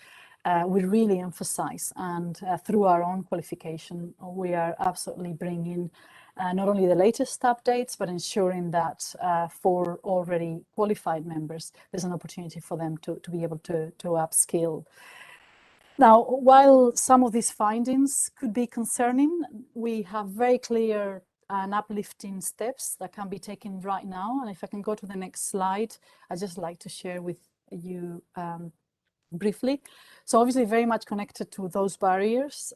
we really emphasize, and through our own qualification, we are absolutely bringing not only the latest updates, but ensuring that for already qualified members, there's an opportunity for them to be able to upskill. Now, while some of these findings could be concerning, we have very clear and uplifting steps that can be taken right now. And if I can go to the next slide, I'd just like to share with you briefly. So obviously very much connected to those barriers.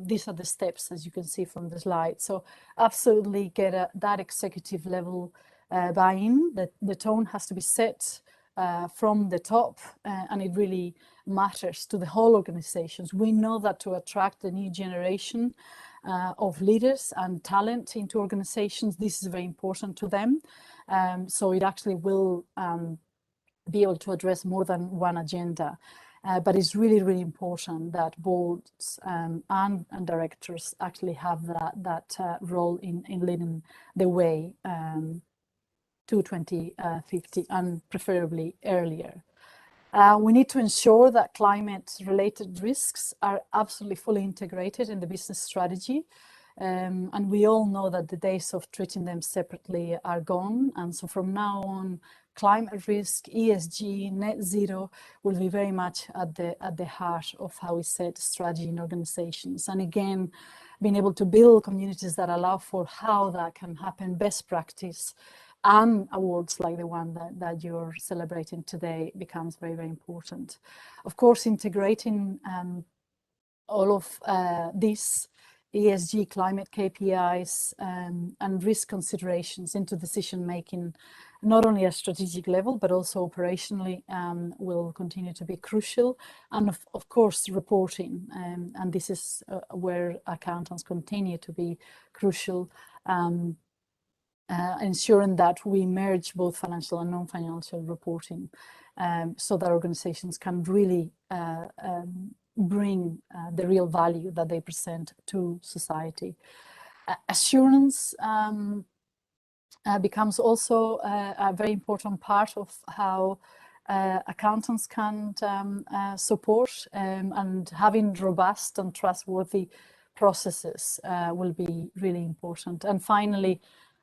These are the steps, as you can see from the slide. So absolutely get that executive level buy-in. The tone has to be set from the top, and it really matters to the whole organizations. We know that to attract the new generation of leaders and talent into organizations, this is very important to them. So it actually will be able to address more than one agenda. But it's really, really important that boards and directors actually have that role in leading the way to 2050 and preferably earlier. We need to ensure that climate-related risks are absolutely fully integrated in the business strategy. And we all know that the days of treating them separately are gone. And so from now on, climate risk, ESG, net zero will be very much at the heart of how we set strategy in organizations. And again, being able to build communities that allow for how that can happen, best practice, and awards like the one that you're celebrating today becomes very, very important. Of course, integrating all of these ESG, climate KPIs and risk considerations into decision-making not only at strategic level, but also operationally will continue to be crucial. And of course, reporting. And this is where accountants continue to be crucial, ensuring that we merge both financial and non-financial reporting so that organizations can really bring the real value that they present to society. Assurance becomes also a very important part of how accountants can support, and having robust and trustworthy processes will be really important. And finally,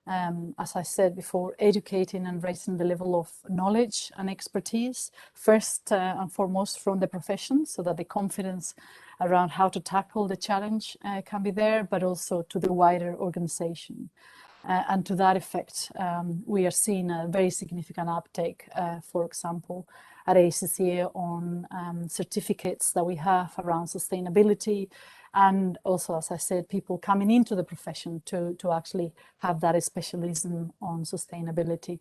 as I said before, educating and raising the level of knowledge and expertise, first and foremost from the profession, so that the confidence around how to tackle the challenge can be there, but also to the wider organization. And to that effect, we are seeing a very significant uptake, for example, at ACCA on certificates that we have around sustainability, and also, as I said, people coming into the profession to actually have that specialism on sustainability.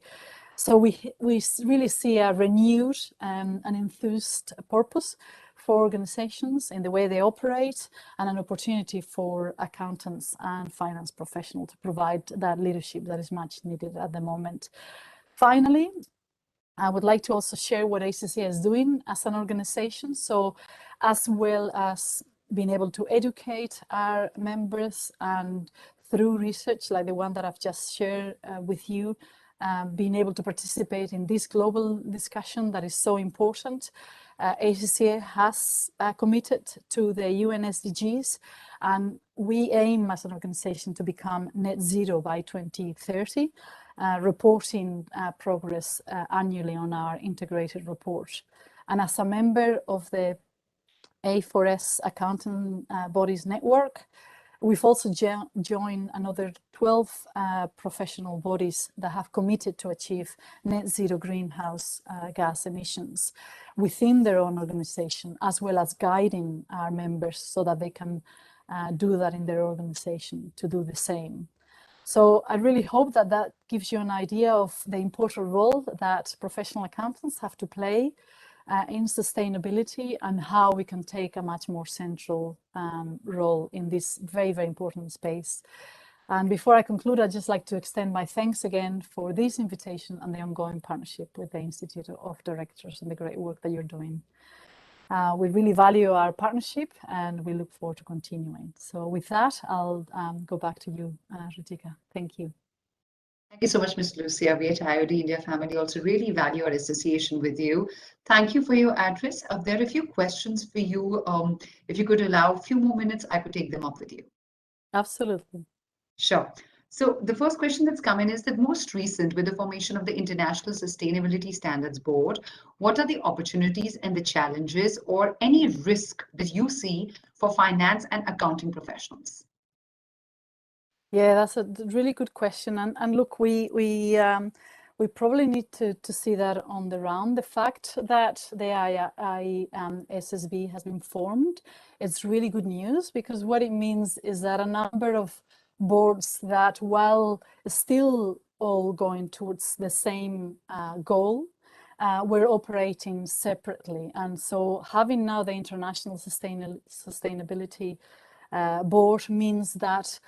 So we really see a renewed and enthused purpose for organizations in the way they operate, and an opportunity for accountants and finance professionals to provide that leadership that is much needed at the moment. Finally, I would like to also share what ACCA is doing as an organization. So as well as being able to educate our members, and through research like the one that I've just shared with you, being able to participate in this global discussion that is so important. ACCA has committed to the UN SDGs, and we aim as an organization to become net zero by 2030, reporting progress annually on our integrated report. And as a member of the A4S Accounting Bodies Network, we've also joined another 12 professional bodies that have committed to achieve net zero greenhouse gas emissions within their own organization, as well as guiding our members so that they can do that in their organization to do the same. So I really hope that that gives you an idea of the important role that professional accountants have to play in sustainability, and how we can take a much more central role in this very, very important space. And before I conclude, I'd just like to extend my thanks again for this invitation and the ongoing partnership with the Institute of Directors and the great work that you're doing. We really value our partnership, and we look forward to continuing. So with that, I'll go back to you, Ritika. Thank you. Thank you so much, Ms. Lucia. We at IOD India family also really value our association with you. Thank you for your address. There are a few questions for you. If you could allow a few more minutes, I could take them up with you. Absolutely. Sure. So the first question that's come in is that most recent with the formation of the International Sustainability Standards Board, what are the opportunities and the challenges or any risk that you see for finance and accounting professionals? Yeah, that's a really good question. And look, we probably need to see that on the round. The fact that the ISSB has been formed, it's really good news, because what it means is that a number of boards that, while still all going towards the same goal, we're operating separately. And so having now the International Sustainability Board means that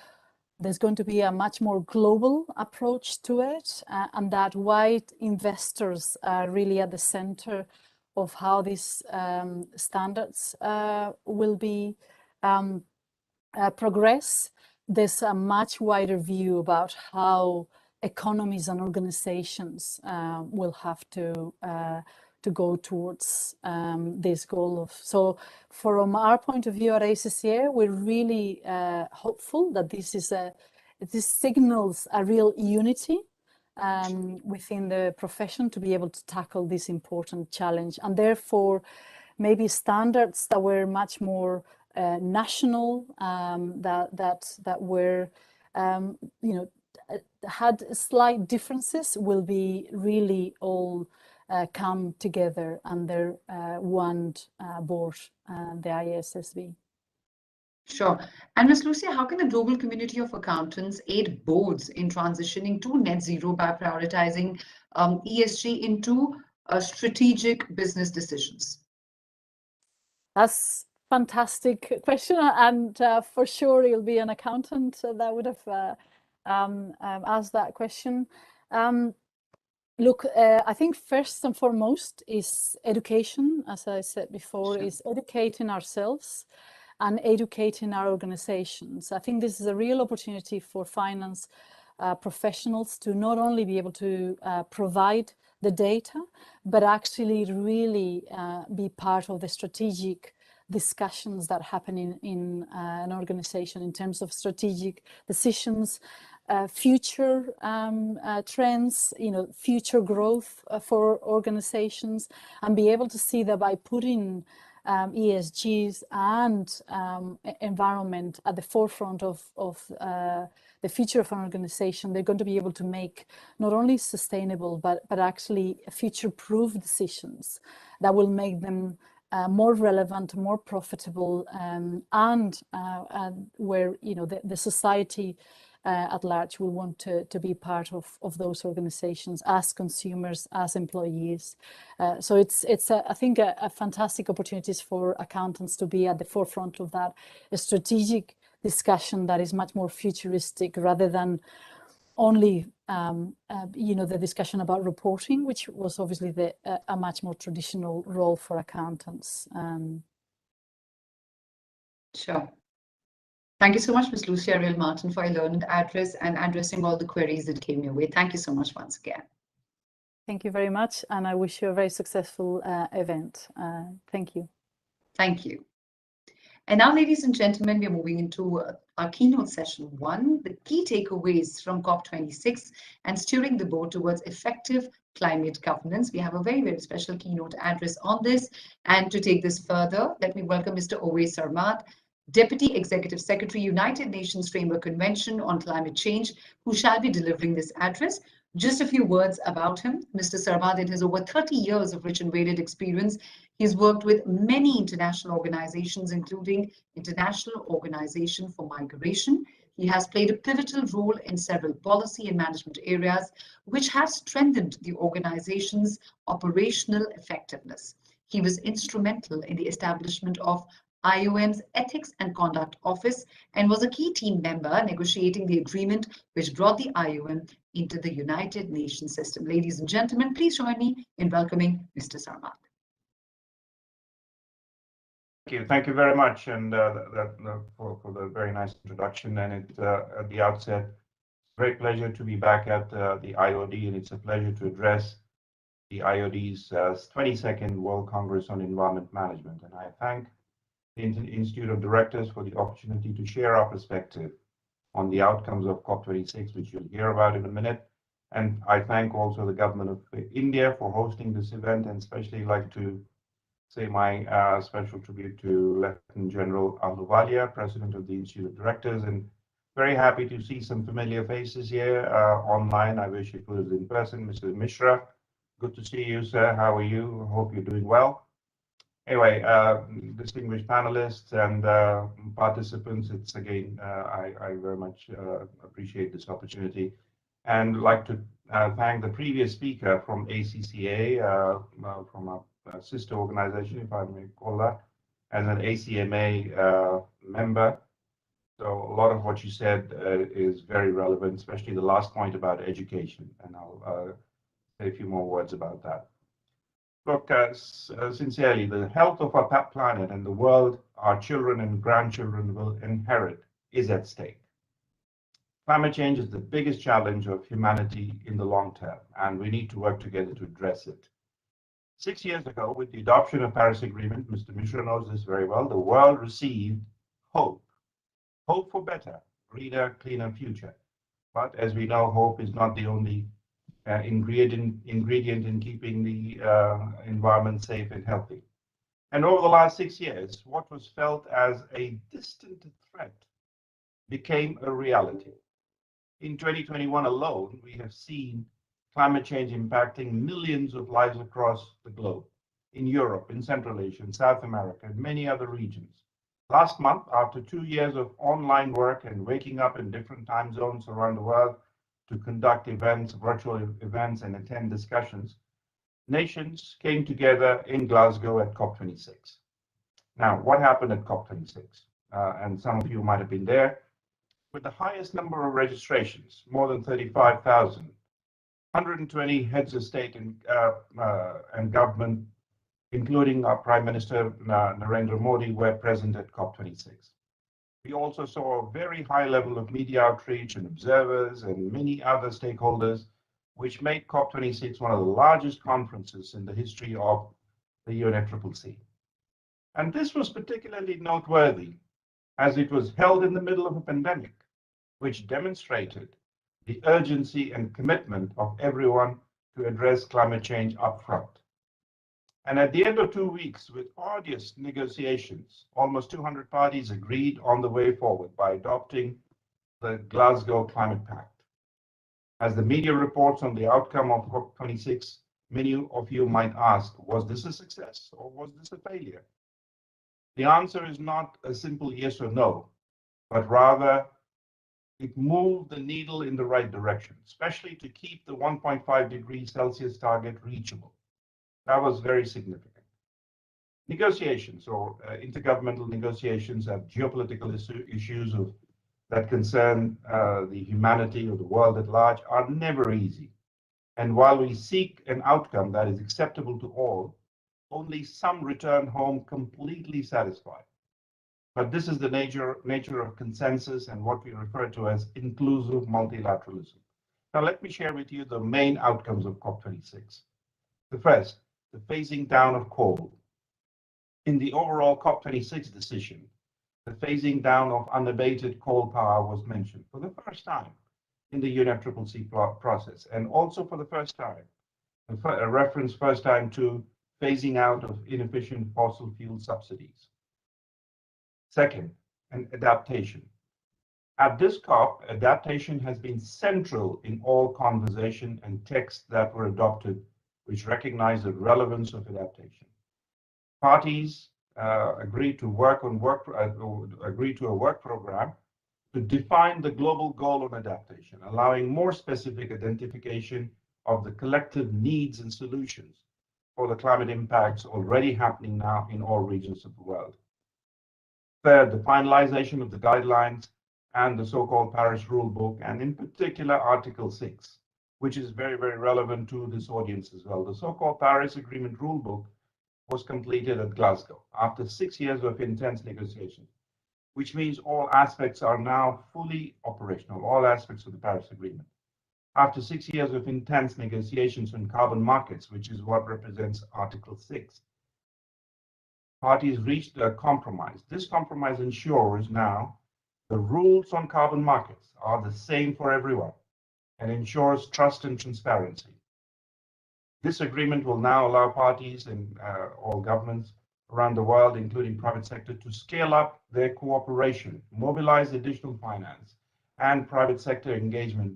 there's going to be a much more global approach to it, and that white investors are really at the center of how these standards will be progress. There's a much wider view about how economies and organizations will have to go towards this goal of. So from our point of view at ACCA, we're really hopeful that this signals a real unity within the profession to be able to tackle this important challenge, and therefore maybe standards that were much more national, that were had slight differences, will be really all come together under one board, the ISSB. Sure. And Ms. Lucia, how can the global community of accountants aid boards in transitioning to net zero by prioritizing ESG into strategic business decisions? That's fantastic question, and for sure you'll be an accountant that would have asked that question. Look, I think first and foremost is education, as I said before, Sure. is educating ourselves and educating our organizations. I think this is a real opportunity for finance professionals to not only be able to provide the data, but actually really be part of the strategic discussions that happen in an organization in terms of strategic decisions, future trends, future growth for organizations, and be able to see that by putting ESGs and environment at the forefront of the future of an organization, they're going to be able to make not only sustainable, but actually future-proof decisions that will make them more relevant, more profitable, and where the society at large will want to be part of those organizations as consumers, as employees. So it's I think a fantastic opportunities for accountants to be at the forefront of that, a strategic discussion that is much more futuristic rather than only the discussion about reporting, which was obviously a much more traditional role for accountants. Sure. Thank you so much, Ms. Lucia Ariel Martin, for your learned address and addressing all the queries that came your way. Thank you so much once again. Thank you very much, and I wish you a very successful event. Thank you. Thank you. And now, ladies and gentlemen, we are moving into our keynote session 1, the key takeaways from COP26 and steering the board towards effective climate governance. We have a very, very special keynote address on this. And to take this further, let me welcome Mr. Owais Sarmat, Deputy Executive Secretary, United Nations Framework Convention on Climate Change, who shall be delivering this address. Just a few words about him. Mr. Sarmat has over 30 years of rich and varied experience. He's worked with many international organizations, including International Organization for Migration. He has played a pivotal role in several policy and management areas, which have strengthened the organization's operational effectiveness. He was instrumental in the establishment of IOM's Ethics and Conduct Office and was a key team member negotiating the agreement which brought the IOM into the United Nations system. Ladies and gentlemen, please join me in welcoming Mr. Sarmat. Thank you very much, and for the very nice introduction. And at the outset, great pleasure to be back at the IOD, and it's a pleasure to address the IOD's 22nd World Congress on Environment Management. And I thank the Institute of Directors for the opportunity to share our perspective on the outcomes of COP26, which you'll hear about in a minute. And I thank also the government of India for hosting this event, and especially like to say my special tribute to Lieutenant General Ahluwalia, President of the Institute of Directors, and very happy to see some familiar faces here online. I wish it was in person. Mr. Mishra, good to see you, sir. How are you? Hope you're doing well. Anyway, distinguished panelists and participants, it's again, I very much appreciate this opportunity, and like to thank the previous speaker from ACCA, from a sister organization, if I may call that, as an ACMA member. So a lot of what you said is very relevant, especially the last point about education, and I'll say a few more words about that. Look, sincerely, the health of our planet and the world our children and grandchildren will inherit is at stake. Climate change is the biggest challenge of humanity in the long term, and we need to work together to address it. 6 years ago, with the adoption of Paris Agreement, Mr. Mishra knows this very well, the world received hope. Hope for better, greener, cleaner future. But as we know, hope is not the only ingredient in keeping the environment safe and healthy. And over the last 6 years, what was felt as a distant threat became a reality. In 2021 alone, we have seen climate change impacting millions of lives across the globe, in Europe, in Central Asia, in South America, and many other regions. Last month, after 2 years of online work and waking up in different time zones around the world to conduct events, virtual events, and attend discussions, nations came together in Glasgow at COP26. Now, what happened at COP26? And some of you might have been there. With the highest number of registrations, more than 35,000, 120 heads of state and government, including our Prime Minister Narendra Modi, were present at COP26. We also saw a very high level of media outreach and observers and many other stakeholders, which made COP26 one of the largest conferences in the history of the UNFCCC. And this was particularly noteworthy as it was held in the middle of a pandemic, which demonstrated the urgency and commitment of everyone to address climate change upfront. And at the end of 2 weeks, with arduous negotiations, almost 200 parties agreed on the way forward by adopting the Glasgow Climate Pact. As the media reports on the outcome of COP26, many of you might ask, was this a success or was this a failure? The answer is not a simple yes or no, but rather it moved the needle in the right direction, especially to keep the 1.5 degrees Celsius target reachable. That was very significant. Negotiations or intergovernmental negotiations have geopolitical issues that concern the humanity or the world at large are never easy. And while we seek an outcome that is acceptable to all, only some return home completely satisfied. But this is the nature of consensus and what we refer to as inclusive multilateralism. Now, let me share with you the main outcomes of COP26. The first, the phasing down of coal. In the overall COP26 decision, the phasing down of unabated coal power was mentioned for the first time in the UNFCCC process, and also for the first time, a reference first time to phasing out of inefficient fossil fuel subsidies. Second, an adaptation. At this COP, adaptation has been central in all conversation and texts that were adopted, which recognize the relevance of adaptation. Parties agreed to a work program to define the global goal of adaptation, allowing more specific identification of the collective needs and solutions for the climate impacts already happening now in all regions of the world. Third, the finalization of the guidelines and the so-called Paris Rulebook, and in particular Article 6, which is very, very relevant to this audience as well. The so-called Paris Agreement Rulebook was completed at Glasgow after 6 years of intense negotiation, which means all aspects are now fully operational, all aspects of the Paris Agreement. After 6 years of intense negotiations on carbon markets, which is what represents Article 6, parties reached a compromise. This compromise ensures now the rules on carbon markets are the same for everyone and ensures trust and transparency. This agreement will now allow parties and all governments around the world, including private sector, to scale up their cooperation, mobilize additional finance, and private sector engagement,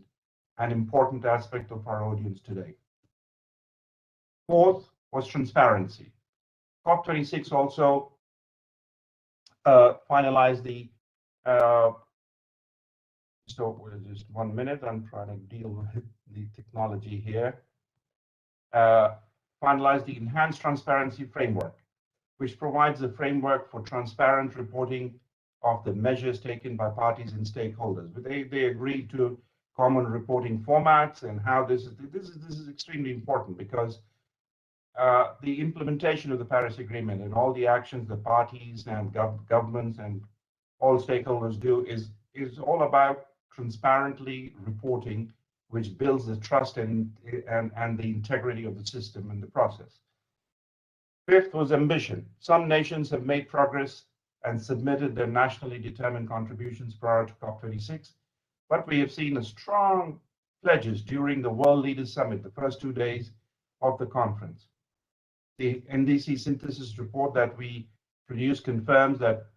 an important aspect of our audience today. Fourth was transparency. COP26 also finalized the, so just 1 minute, I'm trying to deal with the technology here. Finalized the enhanced transparency framework, which provides a framework for transparent reporting of the measures taken by parties and stakeholders. But they agreed to common reporting formats and how this is extremely important because the implementation of the Paris Agreement and all the actions the parties and governments and all stakeholders do is all about transparently reporting, which builds the trust and the integrity of the system and the process. Fifth was ambition. Some nations have made progress and submitted their nationally determined contributions prior to COP26, but we have seen a strong pledges during the World Leaders Summit, the first 2 days of the conference. The NDC synthesis report that we produced confirms that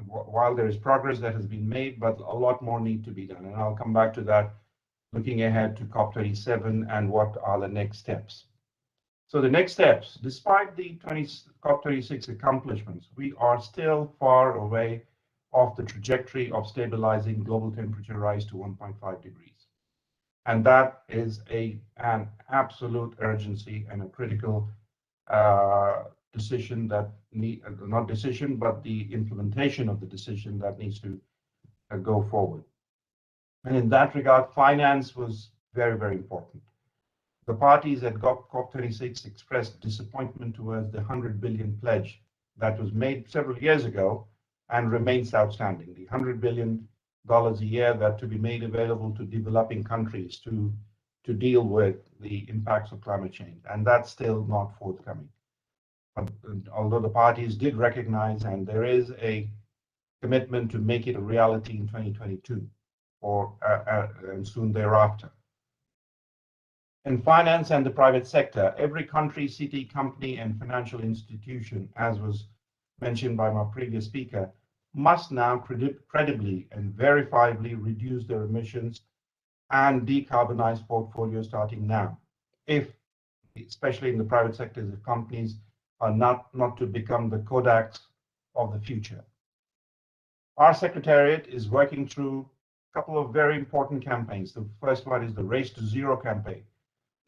while there is progress that has been made, but a lot more need to be done. And I'll come back to that looking ahead to COP27 and what are the next steps. So the next steps, despite the COP26 accomplishments, we are still far away off the trajectory of stabilizing global temperature rise to 1.5 degrees. And that is an absolute urgency and a critical decision that not decision, but the implementation of the decision that needs to go forward. And in that regard, finance was very, very important. The parties at COP26 expressed disappointment towards the 100 billion pledge that was made several years ago and remains outstanding. The $100 billion a year that to be made available to developing countries to deal with the impacts of climate change. And that's still not forthcoming. Although the parties did recognize, and there is a commitment to make it a reality in 2022 or and soon thereafter. In finance and the private sector, every country, city, company, and financial institution, as was mentioned by my previous speaker, must now credibly and verifiably reduce their emissions and decarbonize portfolios starting now, especially in the private sector, if companies are not to become the Kodaks of the future. Our Secretariat is working through a couple of very important campaigns. The first one is the Race to Zero campaign,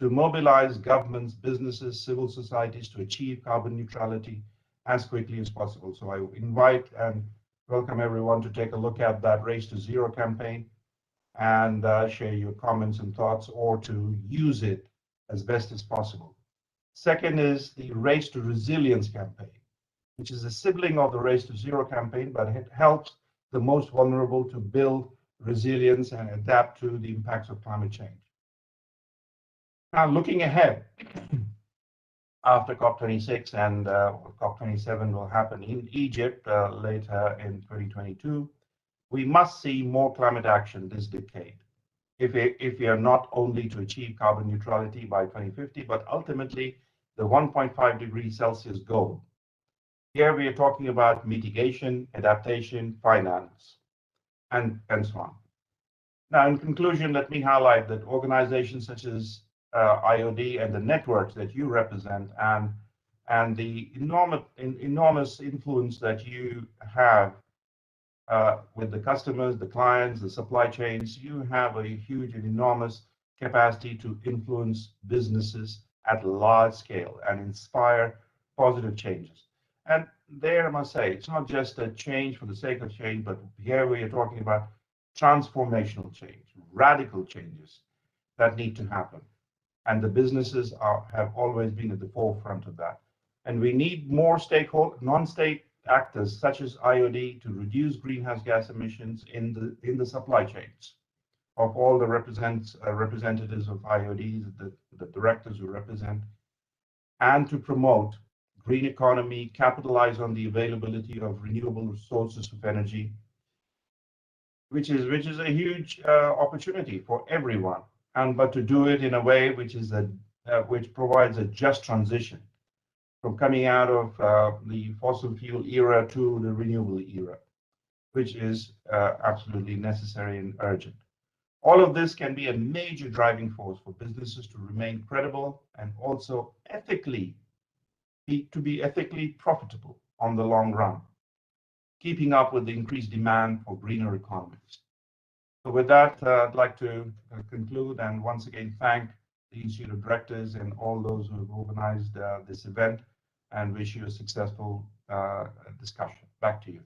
to mobilize governments, businesses, civil societies to achieve carbon neutrality as quickly as possible. So I invite and welcome everyone to take a look at that Race to Zero campaign and share your comments and thoughts, or to use it as best as possible. Second is the Race to Resilience campaign, which is a sibling of the Race to Zero campaign, but it helps the most vulnerable to build resilience and adapt to the impacts of climate change. Now, looking ahead, after COP26 and COP27 will happen in Egypt later in 2022, we must see more climate action this decade. If we are not only to achieve carbon neutrality by 2050, but ultimately the 1.5 degrees Celsius goal. Here we are talking about mitigation, adaptation, finance, and so on. Now, in conclusion, let me highlight that organizations such as IOD and the networks that you represent, and the enormous influence that you have with the customers, the clients, the supply chains, you have a huge and enormous capacity to influence businesses at large scale and inspire positive changes. And there, I must say, it's not just a change for the sake of change, but here we are talking about transformational change, radical changes that need to happen. And the businesses have always been at the forefront of that. And we need more non-state actors such as IOD to reduce greenhouse gas emissions in the supply chains of all the representatives of IODs, the directors who represent, and to promote green economy, capitalize on the availability of renewable sources of energy, which is a huge opportunity for everyone. But to do it in a way which provides a just transition from coming out of the fossil fuel era to the renewable era, which is absolutely necessary and urgent. All of this can be a major driving force for businesses to remain credible and also to be ethically profitable on the long run, keeping up with the increased demand for greener economies. So with that, I'd like to conclude and once again thank the Institute of Directors and all those who have organized this event, and wish you a successful discussion. Back to you.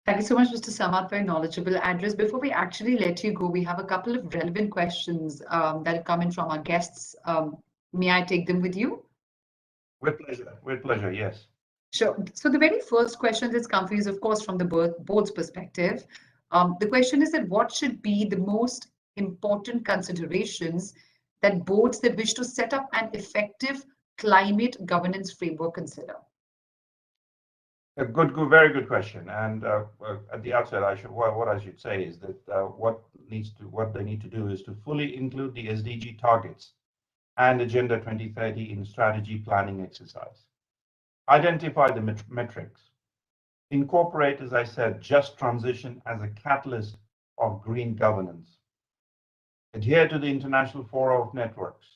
Thank you so much, Mr. Samad, for your knowledgeable address. Before we actually let you go, we have a couple of relevant questions that have come in from our guests. May I take them with you? With pleasure, yes. Sure. So the very first question that's come for you is, of course, from the board's perspective. The question is that what should be the most important considerations that boards that wish to set up an effective climate governance framework consider? A very good question. And at the outset, what I should say is that what they need to do is to fully include the SDG targets and Agenda 2030 in strategy planning exercise. Identify the metrics. Incorporate, as I said, just transition as a catalyst of green governance. Adhere to the International Forum of Networks.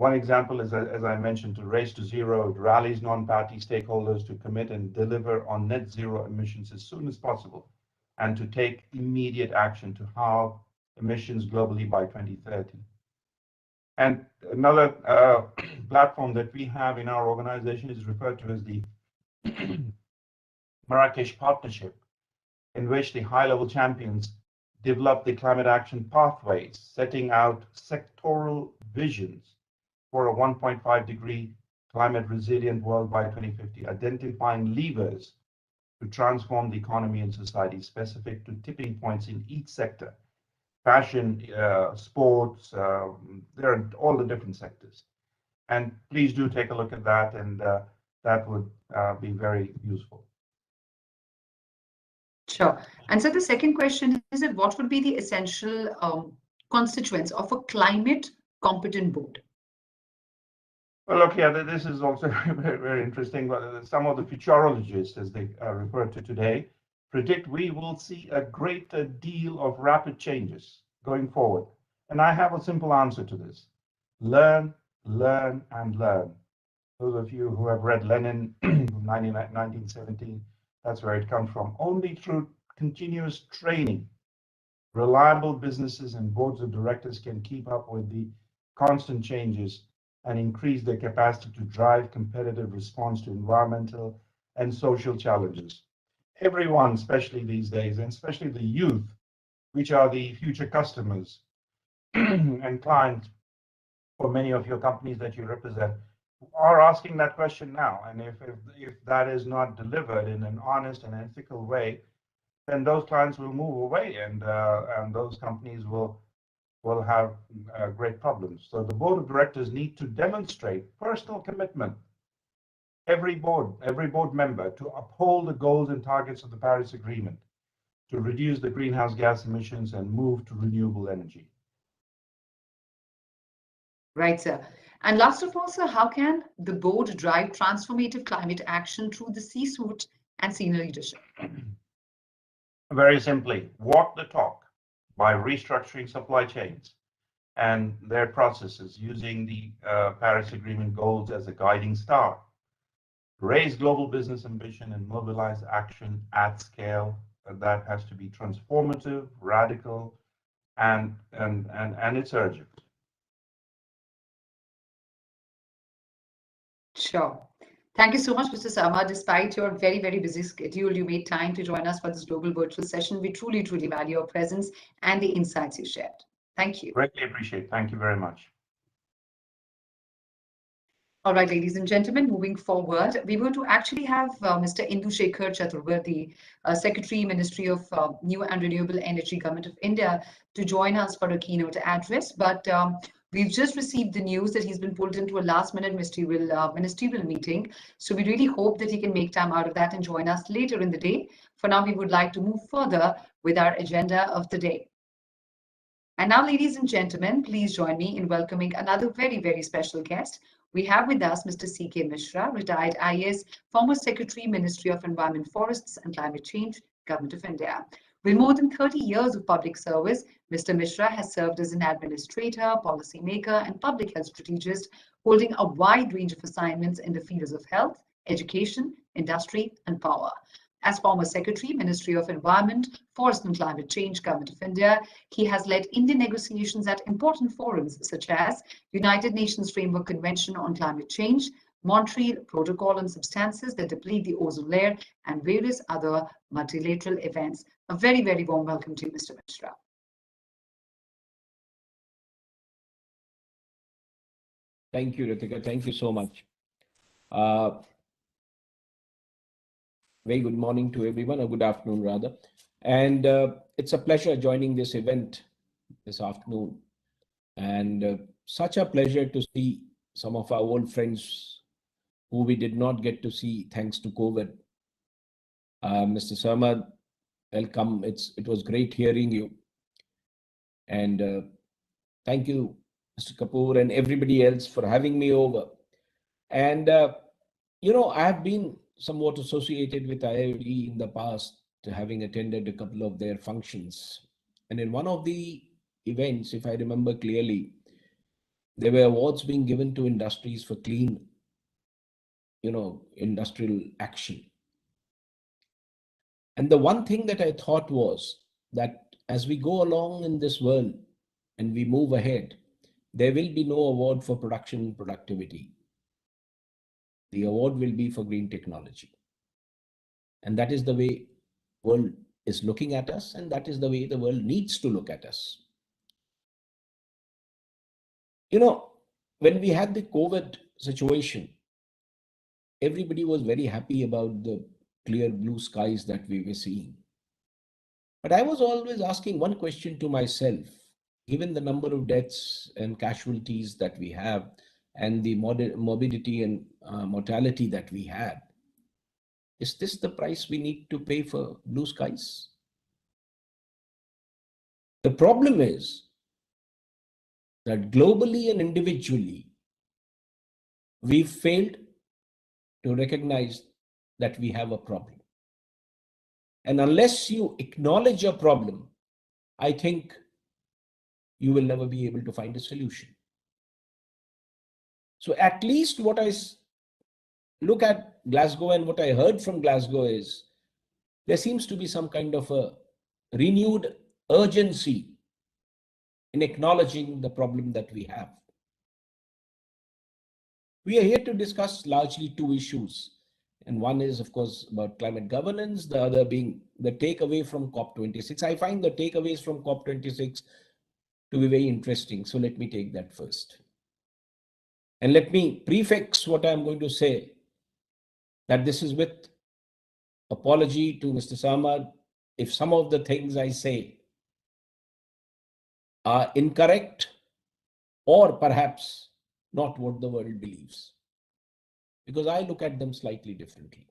One example is, as I mentioned, to Race to Zero. It rallies non-party stakeholders to commit and deliver on net zero emissions as soon as possible, and to take immediate action to halve emissions globally by 2030. And another platform that we have in our organization is referred to as the Marrakesh Partnership, in which the high-level champions develop the climate action pathways, setting out sectoral visions for a 1.5-degree climate resilient world by 2050, identifying levers to transform the economy and society specific to tipping points in each sector: fashion, sports, there are all the different sectors. And please do take a look at that, and that would be very useful. Sure. And so the second question is that what would be the essential constituents of a climate competent board? Well, look, yeah, this is also very, very interesting. Some of the futurologists, as they are referred to today, predict we will see a greater deal of rapid changes going forward. And I have a simple answer to this: learn, learn, and learn. Those of you who have read Lenin from 1917, that's where it comes from. Only through continuous training, reliable businesses and boards of directors can keep up with the constant changes and increase their capacity to drive competitive response to environmental and social challenges. Everyone, especially these days, and especially the youth, which are the future customers and clients for many of your companies that you represent, are asking that question now. And if that is not delivered in an honest and ethical way, then those clients will move away, and those companies will have great problems. So the board of directors need to demonstrate personal commitment, every board member, to uphold the goals and targets of the Paris Agreement, to reduce the greenhouse gas emissions and move to renewable energy. Right, sir. And last of all, sir, how can the board drive transformative climate action through the C-suite and senior leadership? Very simply, walk the talk by restructuring supply chains and their processes using the Paris Agreement goals as a guiding star. Raise global business ambition and mobilize action at scale that has to be transformative, radical, and it's urgent. Sure. Thank you so much, Mr. Sarma. Despite your very, very busy schedule, you made time to join us for this global virtual session. We truly, truly value your presence and the insights you shared. Thank you. Greatly appreciate it. Thank you very much. All right, ladies and gentlemen, moving forward, we were to actually have Mr. Indusekhar Chaturvedi, Secretary, Ministry of New and Renewable Energy, Government of India, to join us for a keynote address. But we've just received the news that he's been pulled into a last-minute ministerial meeting. So we really hope that he can make time out of that and join us later in the day. For now, we would like to move further with our agenda of the day. And now, ladies and gentlemen, please join me in welcoming another very, very special guest. We have with us Mr. C.K. Mishra, retired IAS, former Secretary, Ministry of Environment, Forests and Climate Change, Government of India. With more than 30 years of public service, Mr. Mishra has served as an administrator, policymaker, and public health strategist, holding a wide range of assignments in the fields of health, education, industry, and power. As former Secretary, Ministry of Environment, Forest and Climate Change, Government of India, he has led Indian negotiations at important forums such as United Nations Framework Convention on Climate Change, Montreal Protocol on Substances that Deplete the Ozone Layer, and various other multilateral events. A very, very warm welcome to you, Mr. Mishra. Thank you, Ritika. Thank you so much. Very good morning to everyone, or good afternoon rather. And it's a pleasure joining this event this afternoon. And such a pleasure to see some of our old friends who we did not get to see thanks to COVID. Mr. Sarma, welcome. It was great hearing you. And thank you, Mr. Kapoor, and everybody else for having me over. And, you know, I have been somewhat associated with IOD in the past, having attended a couple of their functions. And in one of the events, if I remember clearly, There were awards being given to industries for clean, industrial action. And the one thing that I thought was that as we go along in this world and we move ahead, there will be no award for production and productivity. The award will be for green technology. And that is the way the world is looking at us, and that is the way the world needs to look at us. When we had the COVID situation, everybody was very happy about the clear blue skies that we were seeing. But I was always asking one question to myself, given the number of deaths and casualties that we have and the morbidity and mortality that we had, is this the price we need to pay for blue skies? The problem is that globally and individually, we failed to recognize that we have a problem. And unless you acknowledge a problem, I think you will never be able to find a solution. So at least what I look at Glasgow and what I heard from Glasgow is there seems to be some kind of a renewed urgency in acknowledging the problem that we have. We are here to discuss largely two issues. And one is, of course, about climate governance, the other being the takeaway from COP26. I find the takeaways from COP26 to be very interesting. So let me take that first. And let me prefix what I'm going to say, that this is with apology to Mr. Samad if some of the things I say are incorrect or perhaps not what the world believes, because I look at them slightly differently.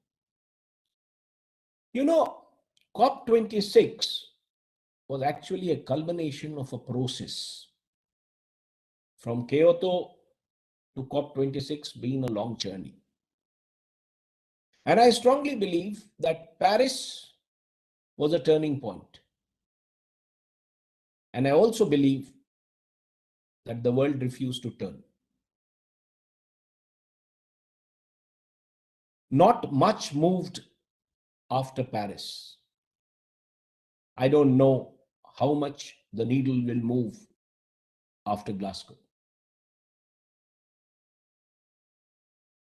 COP26 was actually a culmination of a process from Kyoto to COP26 being a long journey. And I strongly believe that Paris was a turning point. And I also believe that the world refused to turn. Not much moved after Paris. I don't know how much the needle will move after Glasgow.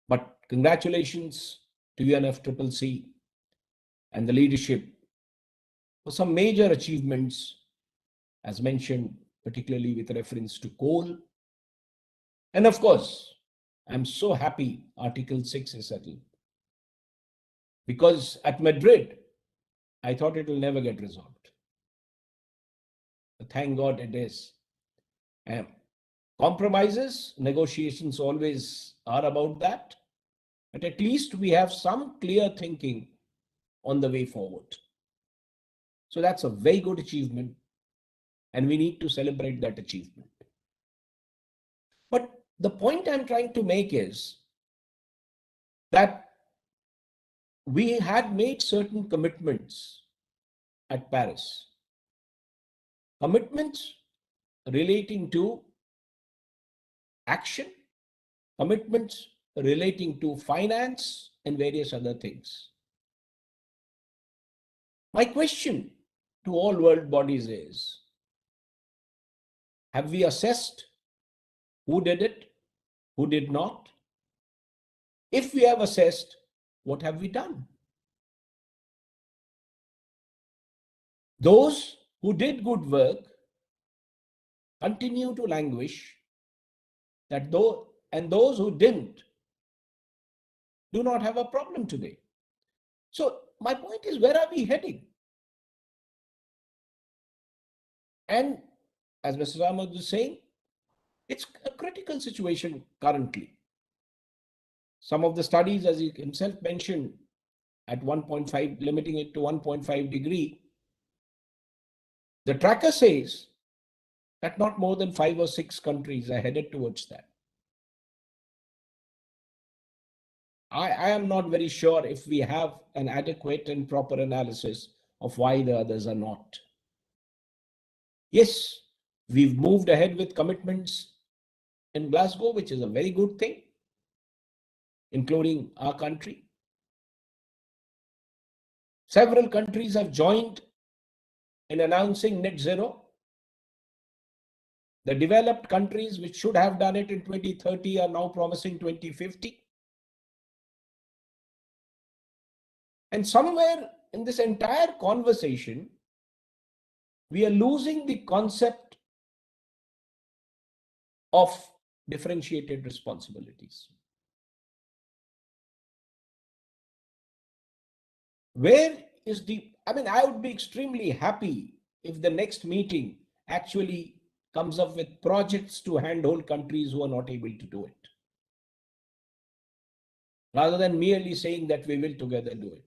But congratulations to UNFCCC and the leadership for some major achievements, as mentioned, particularly with reference to coal. And of course, I'm so happy Article 6 is settled, because at Madrid, I thought it will never get resolved. But thank God it is. And compromises, negotiations always are about that. But at least we have some clear thinking on the way forward. So that's a very good achievement, and we need to celebrate that achievement. But the point I'm trying to make is that we had made certain commitments at Paris. Commitments relating to action, commitments relating to finance, and various other things. My question to all world bodies is, have we assessed who did it, who did not? If we have assessed, what have we done? Those who did good work continue to languish, and those who didn't do not have a problem today. So my point is, where are we heading? And as Mr. Ahmed was saying, it's a critical situation currently. Some of the studies, as he himself mentioned, at 1.5, limiting it to 1.5 degree, the tracker says that not more than 5 or 6 countries are headed towards that. I am not very sure if we have an adequate and proper analysis of why the others are not. Yes, we've moved ahead with commitments in Glasgow, which is a very good thing, including our country. Several countries have joined in announcing net zero. The developed countries, which should have done it in 2030, are now promising 2050. And somewhere in this entire conversation, we are losing the concept of differentiated responsibilities. Where is I would be extremely happy if the next meeting actually comes up with projects to handhold countries who are not able to do it, rather than merely saying that we will together do it.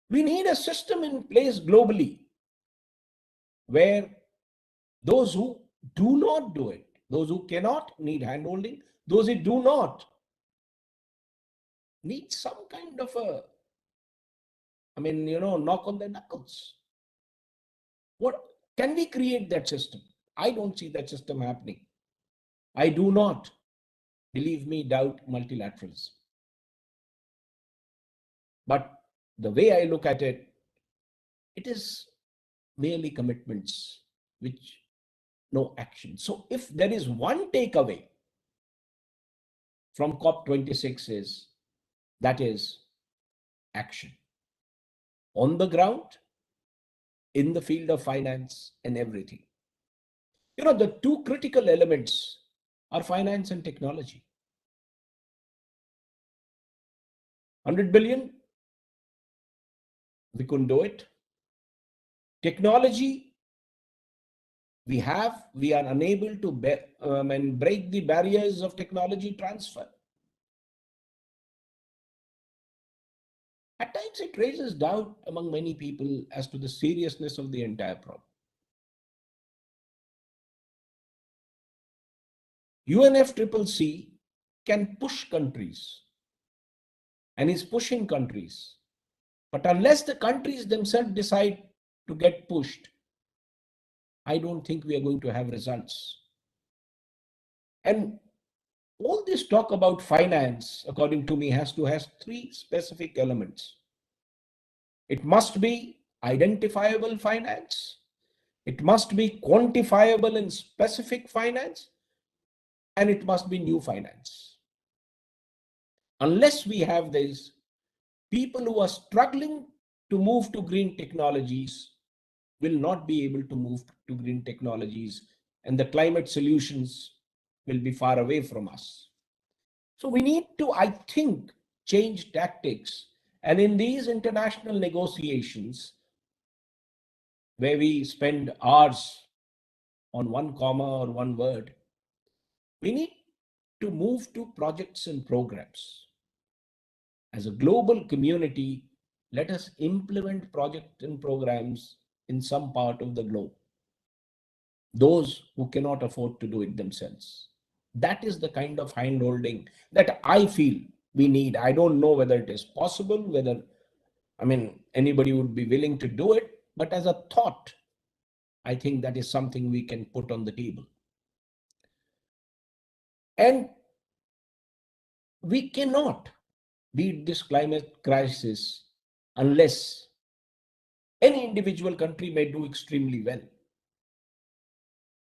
We need a system in place globally where those who do not do it, those who cannot, need handholding, those who do not need some kind of a, knock on their knuckles. What can we create that system? I don't see that system happening. I do not, believe me, doubt multilateralism. But the way I look at it, it is merely commitments which no action. So if there is one takeaway from COP26 is, that is action. On the ground, in the field of finance and everything. The two critical elements are finance and technology. 100 billion, we couldn't do it. Technology, we are unable to break the barriers of technology transfer. At times it raises doubt among many people as to the seriousness of the entire problem. UNFCCC can push countries and is pushing countries. But unless the countries themselves decide to get pushed, I don't think we are going to have results. And all this talk about finance, according to me, has three specific elements. It must be identifiable finance. It must be quantifiable and specific finance. And it must be new finance. Unless we have this, people who are struggling to move to green technologies will not be able to move to green technologies, and the climate solutions will be far away from us. So we need to, I think, change tactics. And in these international negotiations, where we spend hours on one comma or one word, we need to move to projects and programs. As a global community, let us implement projects and programs in some part of the globe. Those who cannot afford to do it themselves. That is the kind of handholding that I feel we need. I don't know whether it is possible, whether, anybody would be willing to do it, but as a thought, I think that is something we can put on the table. And we cannot beat this climate crisis unless any individual country may do extremely well.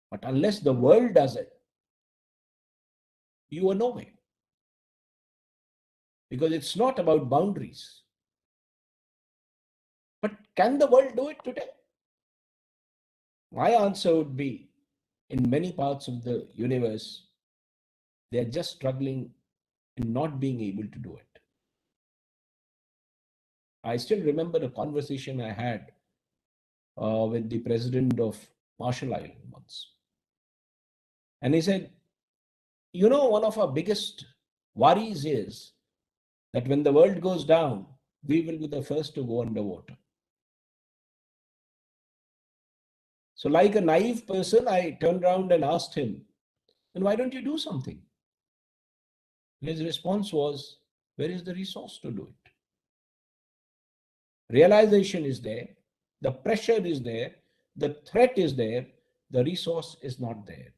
But unless the world does it, you are nowhere. Because it's not about boundaries. But can the world do it today? My answer would be, in many parts of the universe, they're just struggling in not being able to do it. I still remember a conversation I had with the president of Marshall Islands once. And he said, one of our biggest worries is that when the world goes down, we will be the first to go underwater. So like a naive person, I turned around and asked him, then why don't you do something? His response was, where is the resource to do it? Realization is there, the pressure is there, the threat is there, the resource is not there.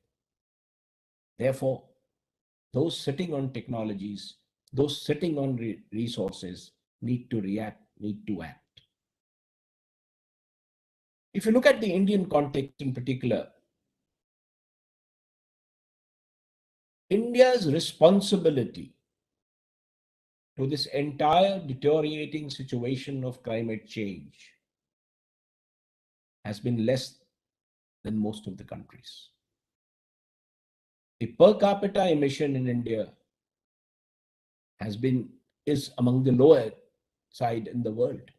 Therefore, those sitting on technologies, those sitting on resources need to react, need to act. If you look at the Indian context in particular, India's responsibility to this entire deteriorating situation of climate change has been less than most of the countries. The per capita emission in India is among the lower side in the world.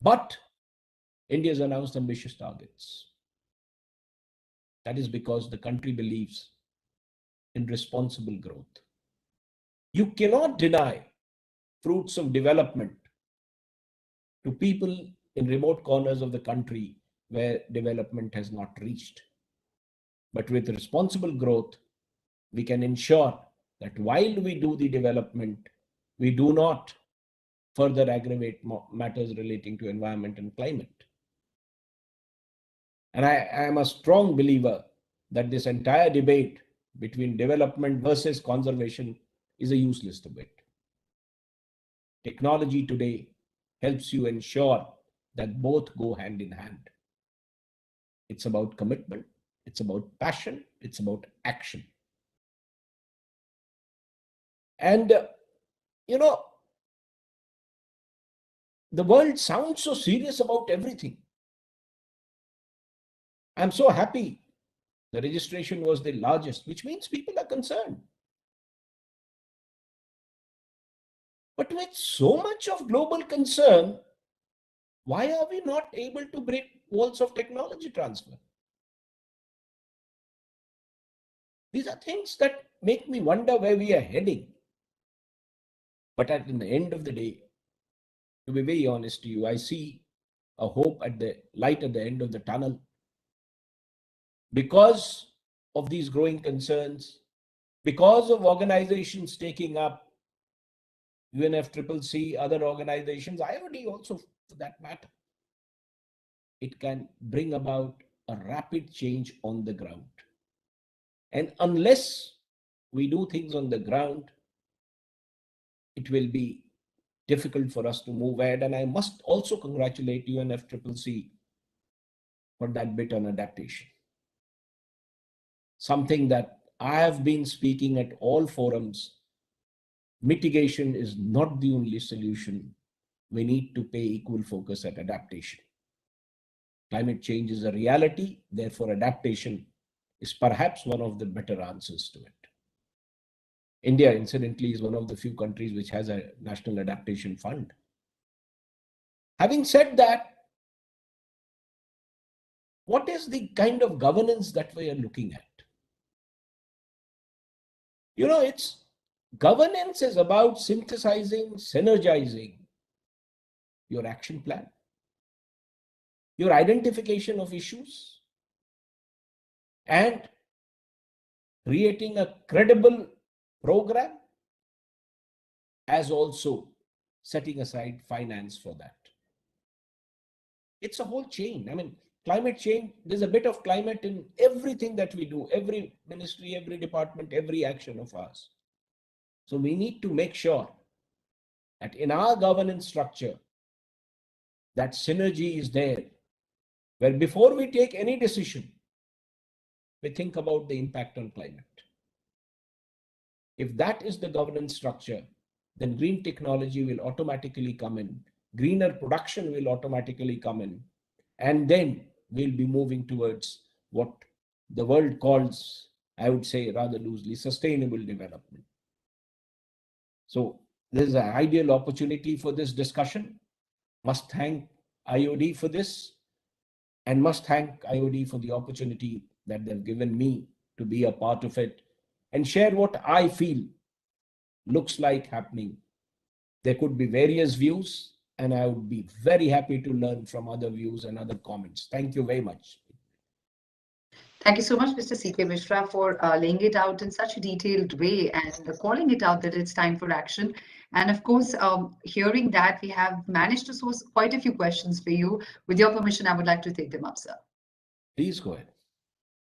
But India has announced ambitious targets. That is because the country believes in responsible growth. You cannot deny fruits of development to people in remote corners of the country where development has not reached. But with responsible growth, we can ensure that while we do the development, we do not further aggravate matters relating to environment and climate. And I am a strong believer that this entire debate between development versus conservation is a useless debate. Technology today helps you ensure that both go hand in hand. It's about commitment, it's about passion, it's about action. And, the world sounds so serious about everything. I'm so happy the registration was the largest, which means people are concerned. But with so much of global concern, why are we not able to break walls of technology transfer? These are things that make me wonder where we are heading. But at the end of the day, to be very honest to you, I see a hope at the light at the end of the tunnel. Because of these growing concerns, because of organizations taking up UNFCCC, other organizations, IOD also for that matter, it can bring about a rapid change on the ground. And unless we do things on the ground, it will be difficult for us to move ahead. And I must also congratulate UNFCCC for that bit on adaptation. Something that I have been speaking at all forums. Mitigation is not the only solution. We need to pay equal focus at adaptation. Climate change is a reality, therefore adaptation is perhaps one of the better answers to it. India, incidentally, is one of the few countries which has a national adaptation fund. Having said that, what is the kind of governance that we are looking at? Governance is about synthesizing, synergizing your action plan, your identification of issues, and creating a credible program, as also setting aside finance for that. It's a whole chain. I mean, climate change, there's a bit of climate in everything that we do, every ministry, every department, every action of ours. So we need to make sure that in our governance structure, that synergy is there, where before we take any decision, we think about the impact on climate. If that is the governance structure, then green technology will automatically come in, greener production will automatically come in, and then we'll be moving towards what the world calls, I would say rather loosely, sustainable development. So there's an ideal opportunity for this discussion. Must thank IOD for this, and must thank IOD for the opportunity that they've given me to be a part of it and share what I feel looks like happening. There could be various views, and I would be very happy to learn from other views and other comments. Thank you very much. Thank you so much, Mr. C.K. Mishra, for laying it out in such a detailed way and calling it out that it's time for action. And of course, hearing that, we have managed to source quite a few questions for you. With your permission, I would like to take them up, sir. Please go ahead.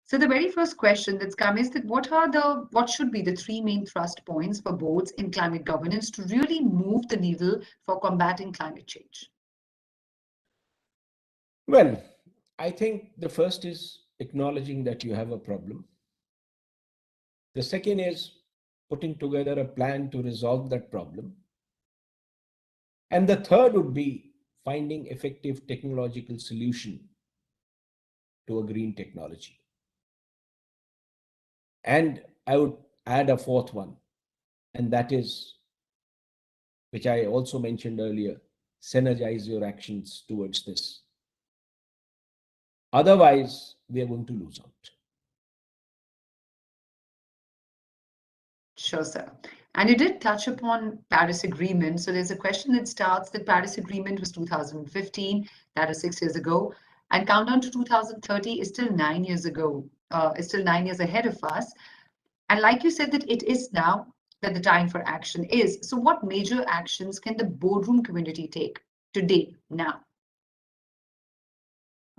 So the very first question that's come is that what should be the three main thrust points for boards in climate governance to really move the needle for combating climate change? Well, I think the first is acknowledging that you have a problem. The second is putting together a plan to resolve that problem. And the third would be finding effective technological solution to a green technology. And I would add a fourth one, and that is, which I also mentioned earlier, synergize your actions towards this. Otherwise, we are going to lose out. Sure, sir. And you did touch upon Paris Agreement. So there's a question that starts that Paris Agreement was 2015, that is 6 years ago, and countdown to 2030 is still 9 years ago, is still 9 years ahead of us. And like you said, that it is now that the time for action is. So what major actions can the boardroom community take today, now?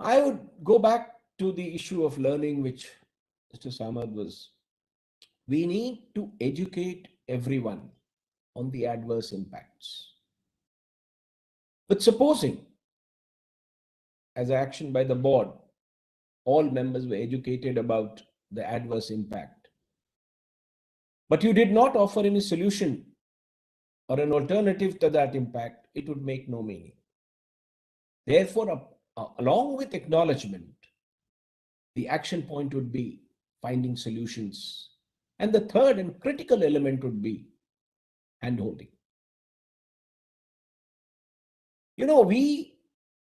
I would go back to the issue of learning, which Mr. Samad was. We need to educate everyone on the adverse impacts. But supposing, as action by the board, all members were educated about the adverse impact, but you did not offer any solution or an alternative to that impact, it would make no meaning. Therefore, along with acknowledgement, the action point would be finding solutions. And the third and critical element would be handholding. You know, we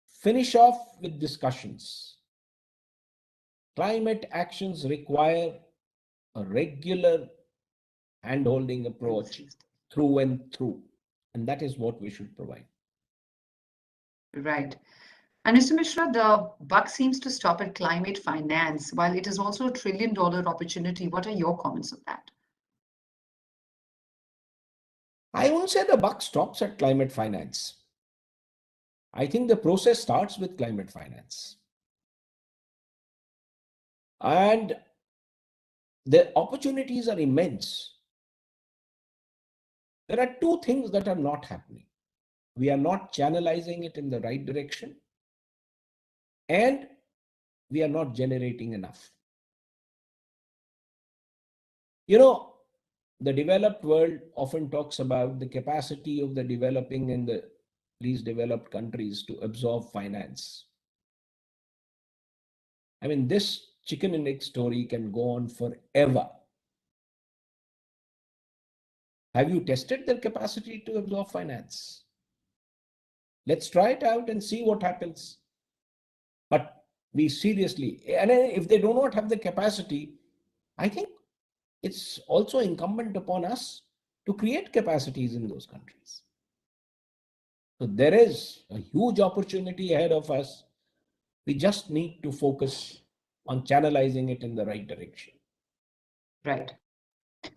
finish off with discussions. Climate actions require a regular handholding approach through and through. And that is what we should provide. Right. And Mr. Mishra, the buck seems to stop at climate finance, while it is also a $1 trillion opportunity. What are your comments on that? I won't say the buck stops at climate finance. I think the process starts with climate finance. And the opportunities are immense. There are two things that are not happening. We are not channelizing it in the right direction, and we are not generating enough. You know, the developed world often talks about the capacity of the developing and the least developed countries to absorb finance. I mean, this chicken and egg story can go on forever. Have you tested their capacity to absorb finance? Let's try it out and see what happens. But we seriously, and if they do not have the capacity, I think it's also incumbent upon us to create capacities in those countries. So there is a huge opportunity ahead of us. We just need to focus on channelizing it in the right direction. Right.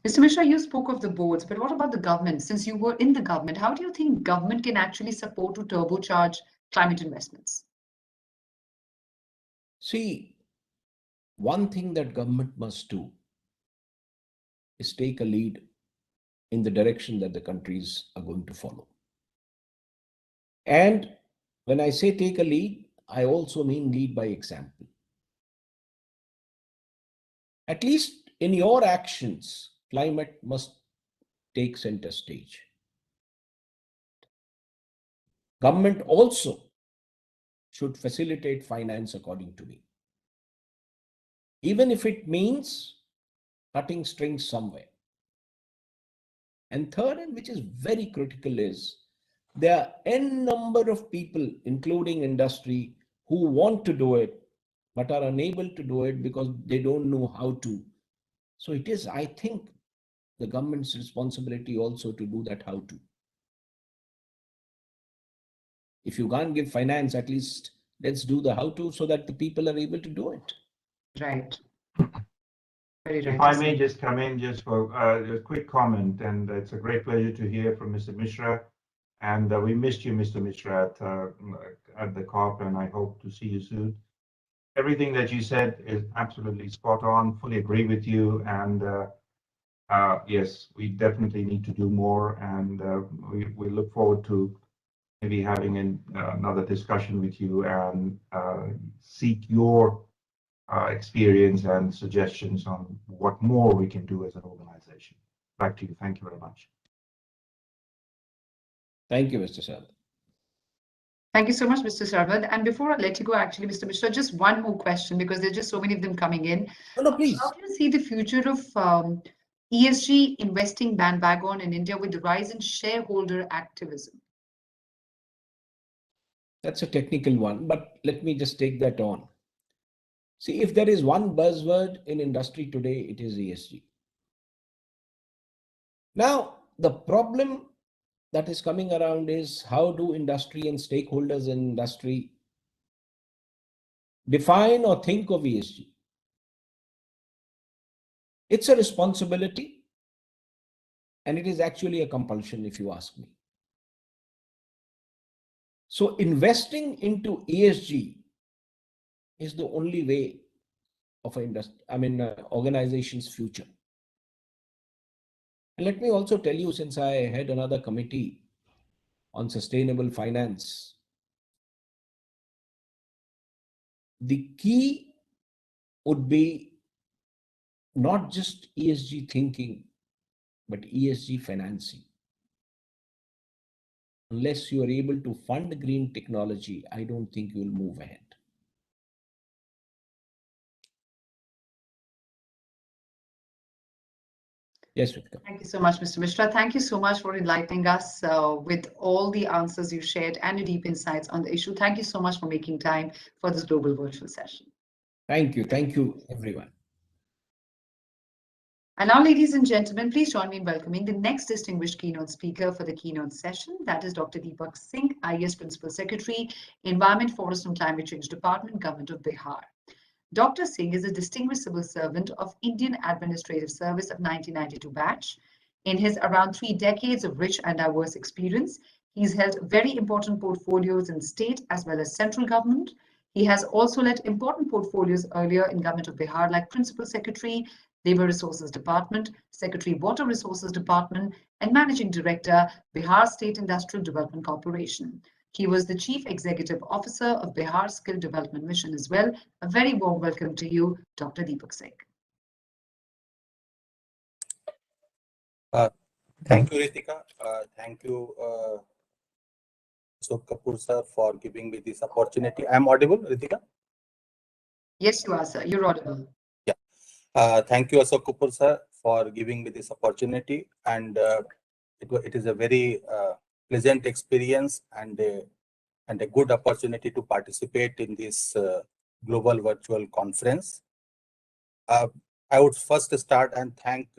Mr. Mishra, you spoke of the boards, but what about the government? Since you were in the government, how do you think government can actually support to turbocharge climate investments? See, one thing that government must do is take a lead in the direction that the countries are going to follow. And when I say take a lead, I also mean lead by example. At least in your actions, climate must take center stage. Government also should facilitate finance, according to me, even if it means cutting strings somewhere. And third, and which is very critical, is there are n number of people, including industry, who want to do it, but are unable to do it because they don't know how to. So it is, I think, the government's responsibility also to do that how to. If you can't give finance, at least let's do the how to so that the people are able to do it. Right. Very right. If I may just come in just for a quick comment, and it's a great pleasure to hear from Mr. Mishra. And we missed you, Mr. Mishra, at the COP, and I hope to see you soon. everything that you said is absolutely spot on. Fully agree with you. And yes, we definitely need to do more. And we look forward to maybe having another discussion with you and seek your experience and suggestions on what more we can do as an organization. Back to you. Thank you very much. Thank you, Mr. Sharma. Thank you so much, Mr. Sarvad. And before I let you go, actually, Mr. Mishra, just one more question because there's just so many of them coming in. No, please. How do you see the future of ESG investing bandwagon in India with the rise in shareholder activism? That's a technical one, but let me just take that on. See, if there is one buzzword in industry today, it is ESG. Now, the problem that is coming around is how do industry and stakeholders in industry define or think of ESG? It's a responsibility, and it is actually a compulsion, if you ask me. So investing into ESG is the only way of organization's future. And let me also tell you, since I had another committee on sustainable finance, the key would be not just ESG thinking, but ESG financing. Unless you are able to fund green technology, I don't think you will move ahead. Yes, Ritika. Thank you so much, Mr. Mishra. Thank you so much for enlightening us with all the answers you shared and your deep insights on the issue. Thank you so much for making time for this global virtual session. Thank you. Thank you, everyone. And now, ladies and gentlemen, please join me in welcoming the next distinguished keynote speaker for the keynote session. That is Dr. Deepak Singh, IAS Principal Secretary, Environment, Forest and Climate Change Department, Government of Bihar. Dr. Singh is a distinguished civil servant of Indian Administrative Service of 1992 batch. In his around 3 decades of rich and diverse experience, he's held very important portfolios in state as well as central government. He has also led important portfolios earlier in Government of Bihar, like Principal Secretary, Labor Resources Department, Secretary, Water Resources Department, and Managing Director, Bihar State Industrial Development Corporation. He was the Chief Executive Officer of Bihar Skill Development Mission as well. A very warm welcome to you, Dr. Deepak Singh. Thank you, Ritika. Thank you, Ashok Kapoor sir, for giving me this opportunity. I'm audible, Ritika? Yes, you are, sir. You're audible. Yeah. Thank you, Ashok Kapoor sir, for giving me this opportunity. And it is a very pleasant experience and a good opportunity to participate in this global virtual conference. I would first start and thank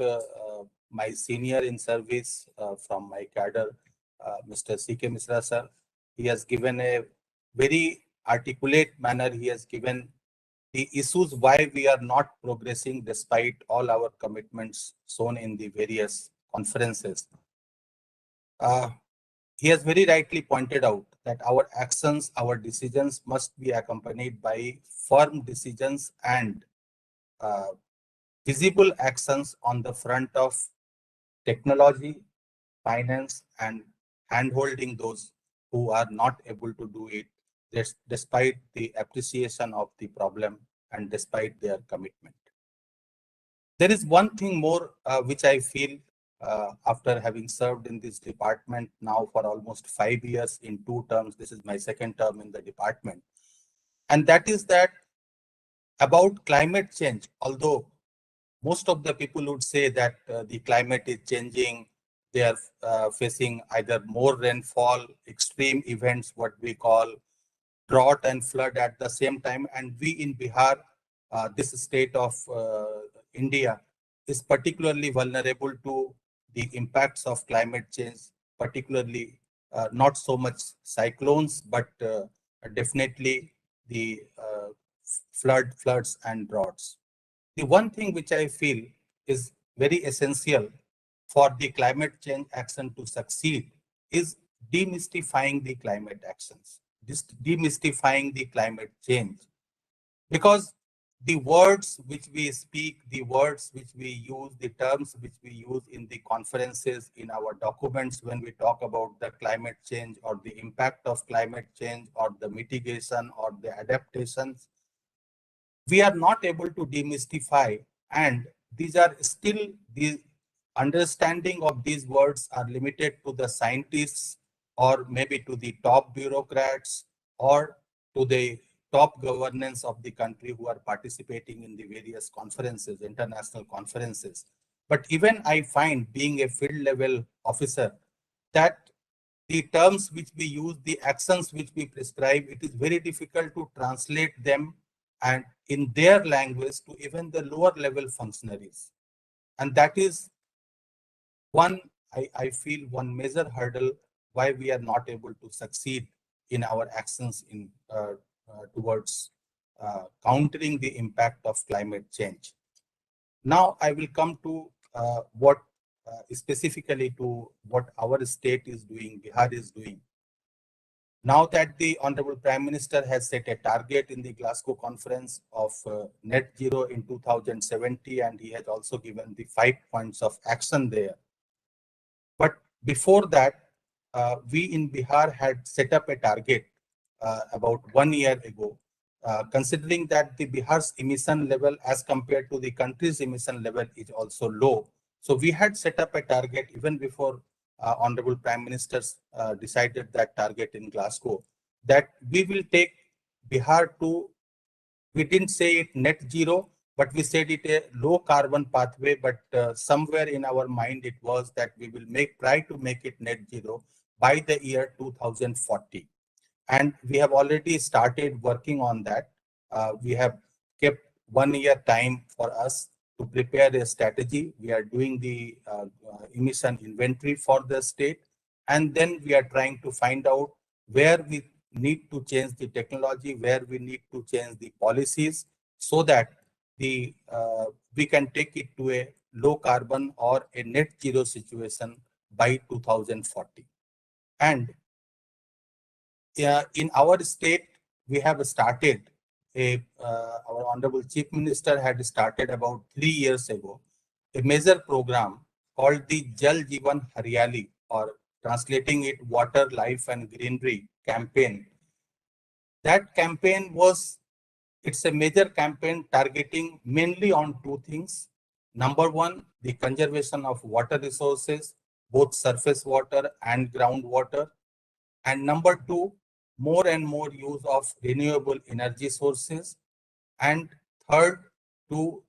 my senior in service from my cadre, Mr. C.K. Misra sir. He has given a very articulate manner. He has given the issues why we are not progressing despite all our commitments shown in the various conferences. He has very rightly pointed out that our actions, our decisions must be accompanied by firm decisions and visible actions on the front of technology, finance, and handholding those who are not able to do it, despite the appreciation of the problem and despite their commitment. There is one thing more which I feel after having served in this department now for almost 5 years in 2 terms. This is my 2nd term in the department. And that is that about climate change, although most of the people would say that the climate is changing, they are facing either more rainfall, extreme events, what we call drought and flood at the same time. And we in Bihar, this state of India, is particularly vulnerable to the impacts of climate change, particularly not so much cyclones, but definitely the floods and droughts. The one thing which I feel is very essential for the climate change action to succeed is demystifying the climate actions, demystifying the climate change. Because the words which we speak, the words which we use, the terms which we use in the conferences, in our documents, when we talk about the climate change or the impact of climate change or the mitigation or the adaptations, we are not able to demystify, and these are still, the understanding of these words are limited to the scientists or maybe to the top bureaucrats or to the top governance of the country who are participating in the various conferences, international conferences. But even I find, being a field level officer, that the terms which we use, the actions which we prescribe, it is very difficult to translate them and in their language to even the lower level functionaries. And that is one, I feel, one major hurdle why we are not able to succeed in our actions in towards countering the impact of climate change. Now I will come to what specifically to what our state is doing, Bihar is doing. Now that the Honorable Prime Minister has set a target in the Glasgow conference of net zero in 2070, and he has also given the 5 points of action there. But before that, we in Bihar had set up a target about 1 year ago, considering that the Bihar's emission level as compared to the country's emission level is also low. So we had set up a target even before Honorable Prime Minister decided that target in Glasgow, that we will take Bihar to, we didn't say it net zero, but we said it a low carbon pathway, but somewhere in our mind it was that we will try to make it net zero by the year 2040. And we have already started working on that. We have kept 1 year time for us to prepare a strategy. We are doing the emission inventory for the state, and then we are trying to find out where we need to change the technology, where we need to change the policies, so that the we can take it to a low carbon or a net zero situation by 2040. And in our state, we have started our Honorable Chief Minister had started about 3 years ago a major program called the Jal Jeevan Haryali, or translating it, Water, Life and Greenery campaign. That campaign was, it's a major campaign targeting mainly on 2 things. Number one, the conservation of water resources, both surface water and groundwater. And number 2, more and more use of renewable energy sources. And third, to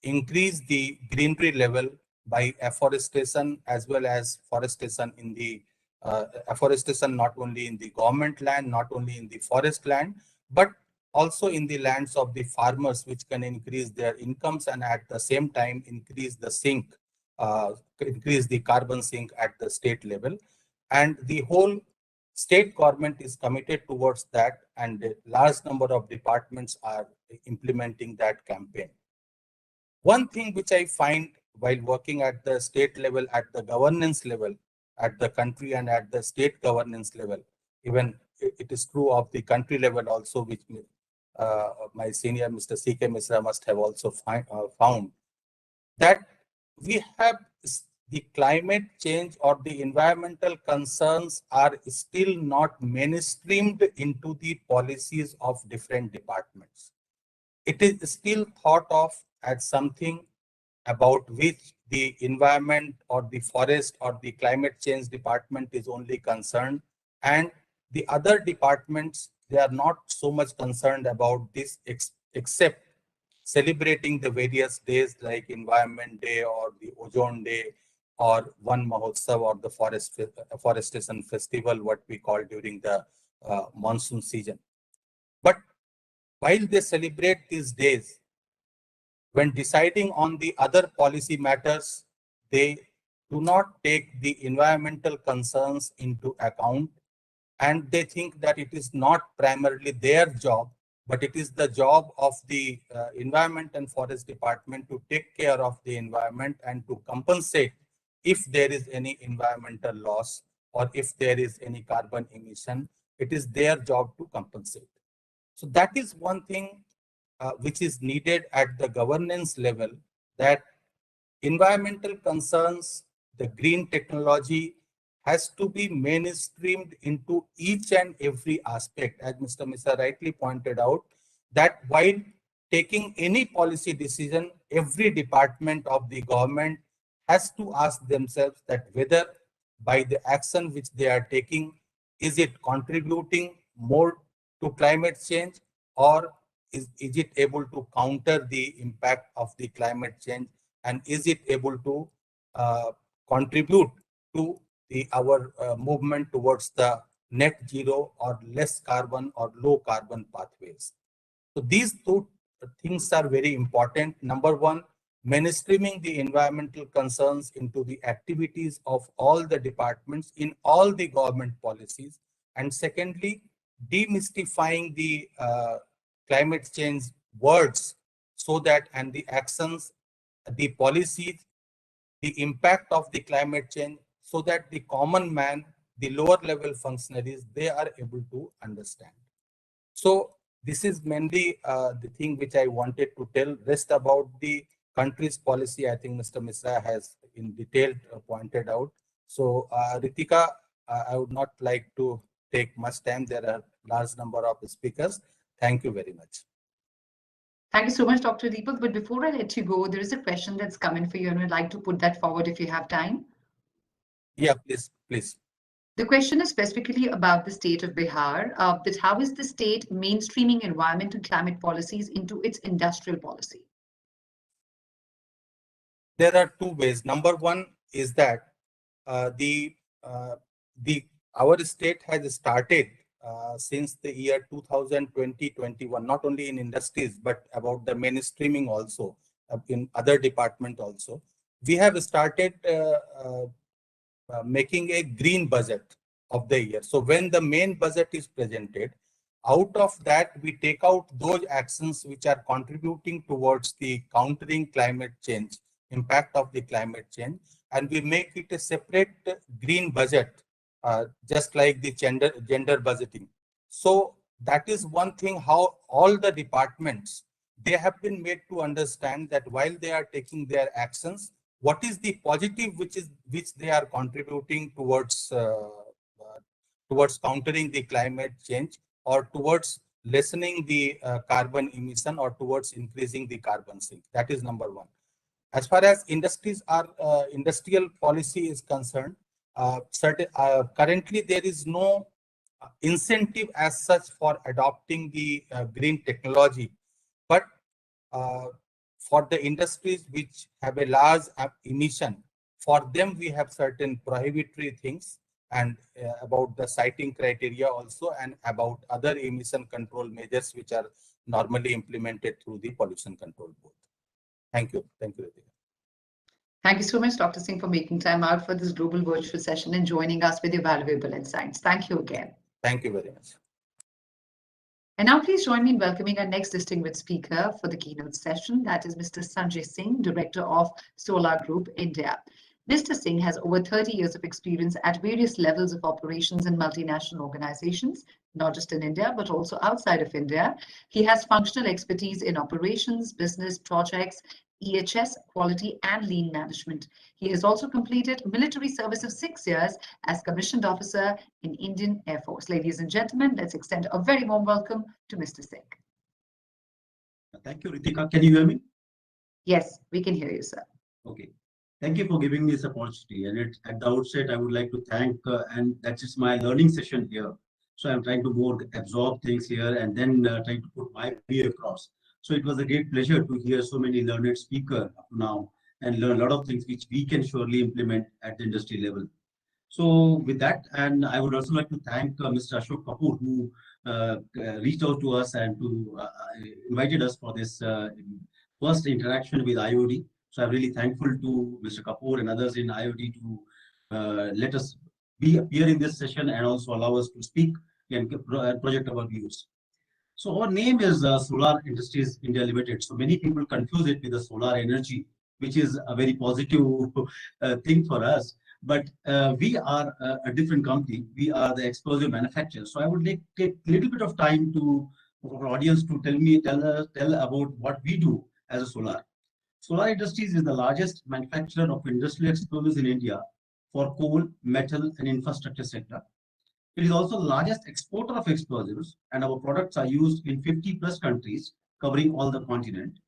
increase the greenery level by afforestation, as well as forestation in the afforestation not only in the government land, not only in the forest land, but also in the lands of the farmers, which can increase their incomes and at the same time increase the sink, increase the carbon sink at the state level. And the whole state government is committed towards that, and a large number of departments are implementing that campaign. One thing which I find while working at the state level, at the governance level, at the country and at the state governance level, even it is true of the country level also, which my senior Mr. C.K. Misra must have also found, that we have the climate change or the environmental concerns are still not mainstreamed into the policies of different departments. It is still thought of as something about which the environment or the forest or the climate change department is only concerned, and the other departments, they are not so much concerned about this, except celebrating the various days like Environment Day or the Ozone Day or One Mahotsav or the Forestation Festival, what we call during the monsoon season. But while they celebrate these days, when deciding on the other policy matters, they do not take the environmental concerns into account, and they think that it is not primarily their job, but it is the job of the Environment and Forest Department to take care of the environment and to compensate if there is any environmental loss or if there is any carbon emission. It is their job to compensate. So that is one thing which is needed at the governance level, that environmental concerns, the green technology has to be mainstreamed into each and every aspect, as Mr. Misa rightly pointed out, that while taking any policy decision, every department of the government has to ask themselves that whether by the action which they are taking, is it contributing more to climate change, or is it able to counter the impact of the climate change, and is it able to contribute to our movement towards the net zero or less carbon or low carbon pathways. So these two things are very important. Number one, mainstreaming the environmental concerns into the activities of all the departments in all the government policies. And secondly, demystifying the climate change words so that, and the actions, the policies, the impact of the climate change, so that the common man, the lower level functionaries, they are able to understand. So this is mainly the thing which I wanted to tell. Rest about the country's policy, I think Mr. Misra has in detail pointed out. So Ritika, I would not like to take much time. There are large number of speakers. Thank you very much. Thank you so much, Dr. Deepak. But before I let you go, there is a question that's coming for you, and I'd like to put that forward if you have time. Yeah, please, please. The question is specifically about the state of Bihar. That how is the state mainstreaming environment and climate policies into its industrial policy? There are two ways. Number one is that our state has started since the year 2020-21, not only in industries, but about the mainstreaming also in other department also. We have started making a green budget of the year. So when the main budget is presented, out of that, we take out those actions which are contributing towards the countering climate change, impact of the climate change, and we make it a separate green budget, just like the gender budgeting. So that is one thing, how all the departments, they have been made to understand that while they are taking their actions, what is the positive which they are contributing towards countering the climate change, or towards lessening the carbon emission, or towards increasing the carbon sink. That is number one. As far as industries are industrial policy is concerned, currently there is no incentive as such for adopting the green technology, but for the industries which have a large emission, for them we have certain prohibitory things, and about the siting criteria also, and about other emission control measures which are normally implemented through the pollution control board. Thank you. Thank you, Ritika. Thank you so much, Dr. Singh, for making time out for this global virtual session and joining us with your valuable insights. Thank you again. Thank you very much. And now please join me in welcoming our next distinguished speaker for the keynote session. That is Mr. Sanjay Singh, Director of Solar Group India. Mr. Singh has over 30 years of experience at various levels of operations in multinational organizations, not just in India, but also outside of India. He has functional expertise in operations, business, projects, EHS, quality, and lean management. He has also completed military service of 6 years as commissioned officer in Indian Air Force. Ladies and gentlemen, let's extend a very warm welcome to Mr. Singh. Thank you, Ritika. Can you hear me? Yes, we can hear you, sir. Okay. Thank you for giving me this opportunity. And at the outset, I would like to thank, and that's just my learning session here. So I'm trying to more absorb things here and then trying to put my view across. So it was a great pleasure to hear so many learned speakers up now and learn a lot of things which we can surely implement at the industry level. So with that, and I would also like to thank Mr. Ashok Kapoor, who reached out to us and to invited us for this first interaction with IOD. So I'm really thankful to Mr. Kapoor and others in IOD to let us appear in this session and also allow us to speak and project our views. So our name is Solar Industries India Limited. So many people confuse it with the solar energy, which is a very positive thing for us. But we are a different company. We are the explosive manufacturer. So I would take a little bit of time to for audience to tell about what we do as a solar. Solar Industries is the largest manufacturer of industrial explosives in India for coal, metal, and infrastructure sector. It is also the largest exporter of explosives, and our products are used in 50 plus countries covering all the continent.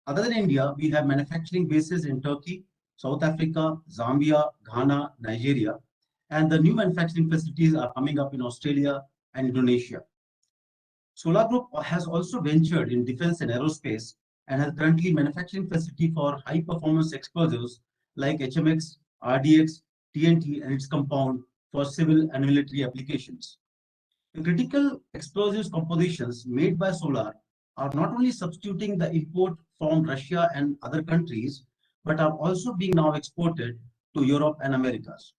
Other than India, we have manufacturing bases in Turkey, South Africa, Zambia, Ghana, Nigeria, and the new manufacturing facilities are coming up in Australia and Indonesia. Solar Group has also ventured in defense and aerospace and has currently manufacturing facility for high performance explosives like HMX, RDX, TNT, and its compound for civil and military applications. The critical explosives compositions made by Solar are not only substituting the import from Russia and other countries, but are also being now exported to Europe and Americas.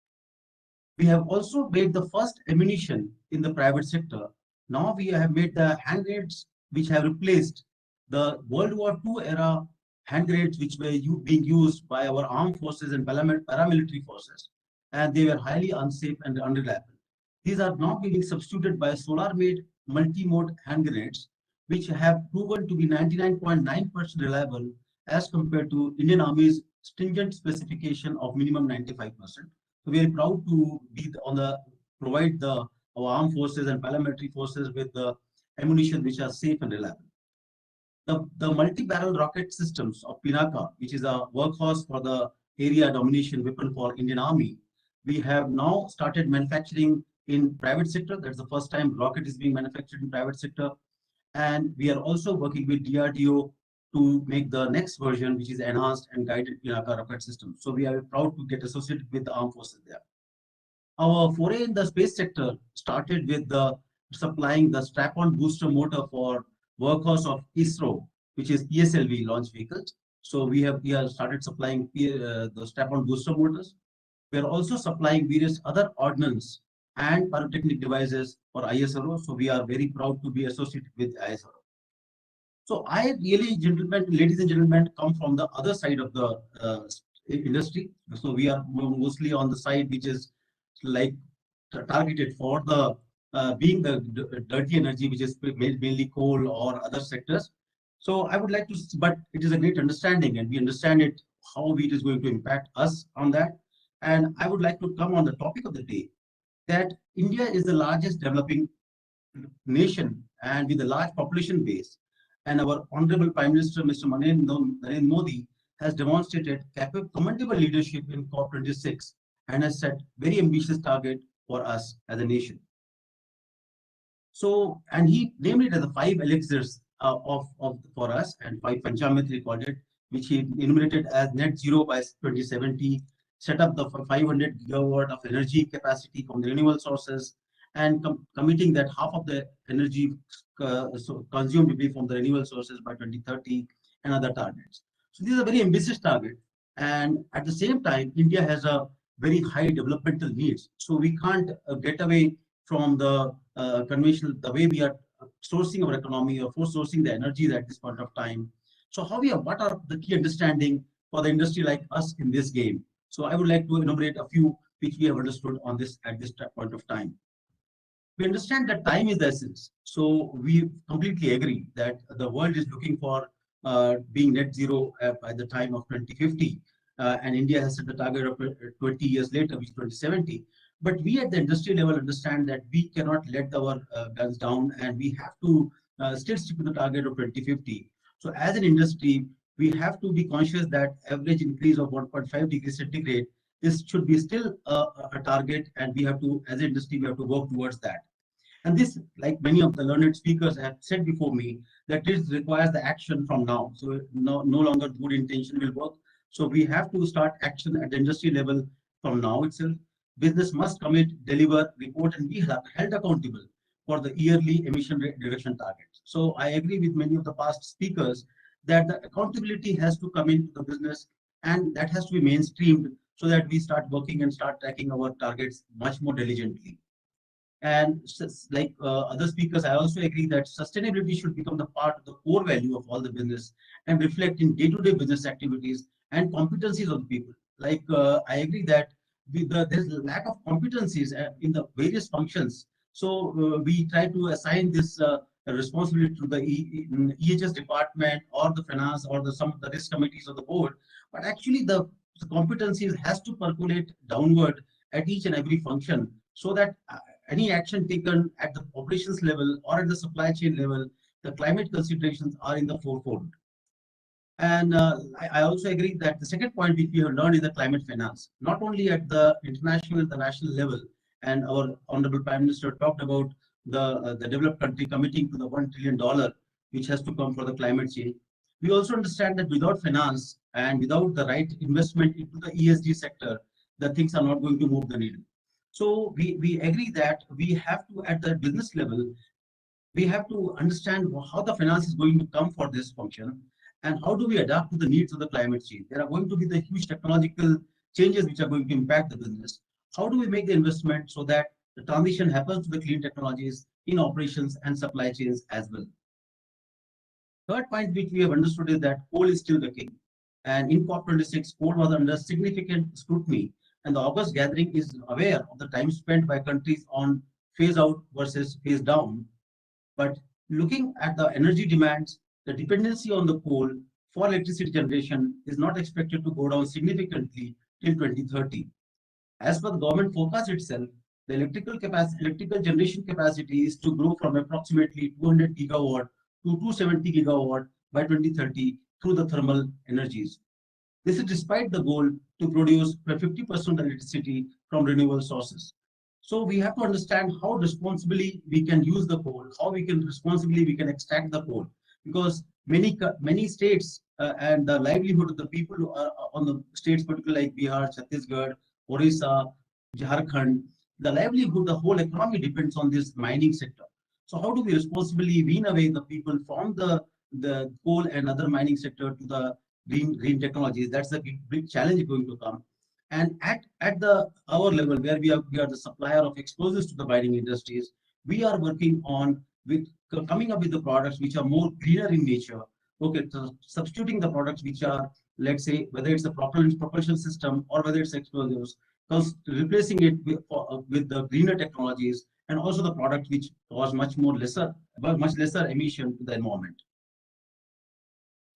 We have also made the first ammunition in the private sector. Now we have made the hand grenades which have replaced the World War II era hand grenades which were being used by our armed forces and paramilitary forces, and they were highly unsafe and unreliable. These are now being substituted by solar-made multi-mode hand grenades, which have proven to be 99.9% reliable as compared to Indian Army's stringent specification of minimum 95%. So we are proud to be provide our armed forces and paramilitary forces with the ammunition which are safe and reliable. The multi-barrel rocket systems of Pinaka, which is a workhorse for the area domination weapon for Indian Army, we have now started manufacturing in private sector. That's the first time rocket is being manufactured in private sector. And we are also working with DRDO to make the next version, which is enhanced and guided Pinaka rocket system. So we are proud to get associated with the armed forces there. Our foray in the space sector started with the supplying the strap-on booster motor for workhorse of ISRO, which is PSLV launch vehicles. So we have started supplying the strap-on booster motors. We are also supplying various other ordnance and pyrotechnic devices for ISRO. So we are very proud to be associated with ISRO. So I really, ladies and gentlemen, come from the other side of the industry. So we are mostly on the side which is like targeted for the being the dirty energy, which is mainly coal or other sectors. So I would like to, but it is a great understanding, and we understand it how it is going to impact us on that. And I would like to come on the topic of the day, that India is the largest developing nation and with a large population base. And our Honorable Prime Minister, Mr. Narendra Modi, has demonstrated commendable leadership in COP26 and has set very ambitious target for us as a nation. So, and he named it as the 5 elixirs for us, and 5 Panchamrit recorded, which he enumerated as net zero by 2070, set up the 500 gigawatt of energy capacity from the renewable sources, and committing that half of the energy consumed will be from the renewable sources by 2030, and other targets. So these are very ambitious targets. And at the same time, India has a very high developmental needs. So we can't get away from the conventional, the way we are sourcing our economy or for sourcing the energy at this point of time. So what are the key understanding for the industry like us in this game? So I would like to enumerate a few which we have understood on this at this point of time. We understand that time is the essence. So we completely agree that the world is looking for being net zero by the time of 2050. And India has set the target of 20 years later, which is 2070. But we at the industry level understand that we cannot let our guns down, and we have to still stick to the target of 2050. So as an industry, we have to be conscious that average increase of 1.5 degrees centigrade, this should be still a target, and we have to, as an industry, we have to work towards that. And this, like many of the learned speakers have said before me, that this requires the action from now. So no longer good intention will work. So we have to start action at the industry level from now itself. Business must commit, deliver, report, and be held accountable for the yearly emission reduction targets. So I agree with many of the past speakers that the accountability has to come into the business, and that has to be mainstreamed so that we start working and start tracking our targets much more diligently. And like other speakers, I also agree that sustainability should become the part of the core value of all the business and reflect in day-to-day business activities and competencies of the people. Like I agree that there's lack of competencies in the various functions. So we try to assign this responsibility to the EHS department or the finance or some of the risk committees of the board, but actually the competencies has to percolate downward at each and every function, so that any action taken at the operations level or at the supply chain level, the climate considerations are in the forefront. And I also agree that the second point which we have learned is the climate finance, not only at the international and the national level. And our Honorable Prime Minister talked about the developed country committing to the $1 trillion, which has to come for the climate change. We also understand that without finance and without the right investment into the ESG sector, the things are not going to move the needle. So we agree that we have to, at the business level, we have to understand how the finance is going to come for this function, and how do we adapt to the needs of the climate change. There are going to be the huge technological changes which are going to impact the business. How do we make the investment so that the transition happens to the clean technologies in operations and supply chains as well? Third point which we have understood is that coal is still the king. And in COP26, coal was under significant scrutiny, and the August gathering is aware of the time spent by countries on phase out versus phase down. But looking at the energy demands, the dependency on the coal for electricity generation is not expected to go down significantly till 2030. As per the government forecast itself, the electrical generation capacity is to grow from approximately 200 gigawatt to 270 gigawatt by 2030 through the thermal energies. This is despite the goal to produce 50% electricity from renewable sources. So we have to understand how responsibly we can use the coal, how we can extract the coal, because many states and the livelihood of the people who are on the states, particularly like Bihar, Chhattisgarh, Orissa, Jharkhand, the livelihood, the whole economy depends on this mining sector. So how do we responsibly wean away the people from the coal and other mining sector to the green technologies? That's a big challenge going to come. And at our level, where we are the supplier of explosives to the mining industries, we are working on coming up with the products which are more greener in nature. Okay, so substituting the products which are, let's say, whether it's a propulsion system or whether it's explosives, replacing it with the greener technologies, and also the product which cause much lesser emission to the environment.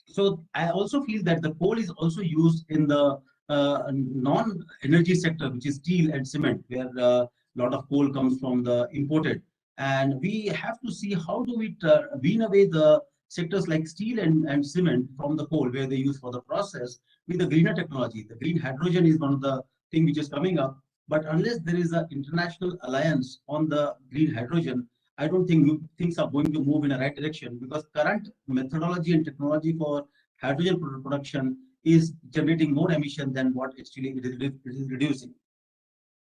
So I also feel that the coal is also used in the non-energy sector, which is steel and cement, where a lot of coal comes from the imported. And we have to see how do we wean away the sectors like steel and cement from the coal, where they use for the process, with the greener technology. The green hydrogen is one of the things which is coming up. But unless there is an international alliance on the green hydrogen, I don't think things are going to move in the right direction, because current methodology and technology for hydrogen production is generating more emission than what actually it is reducing.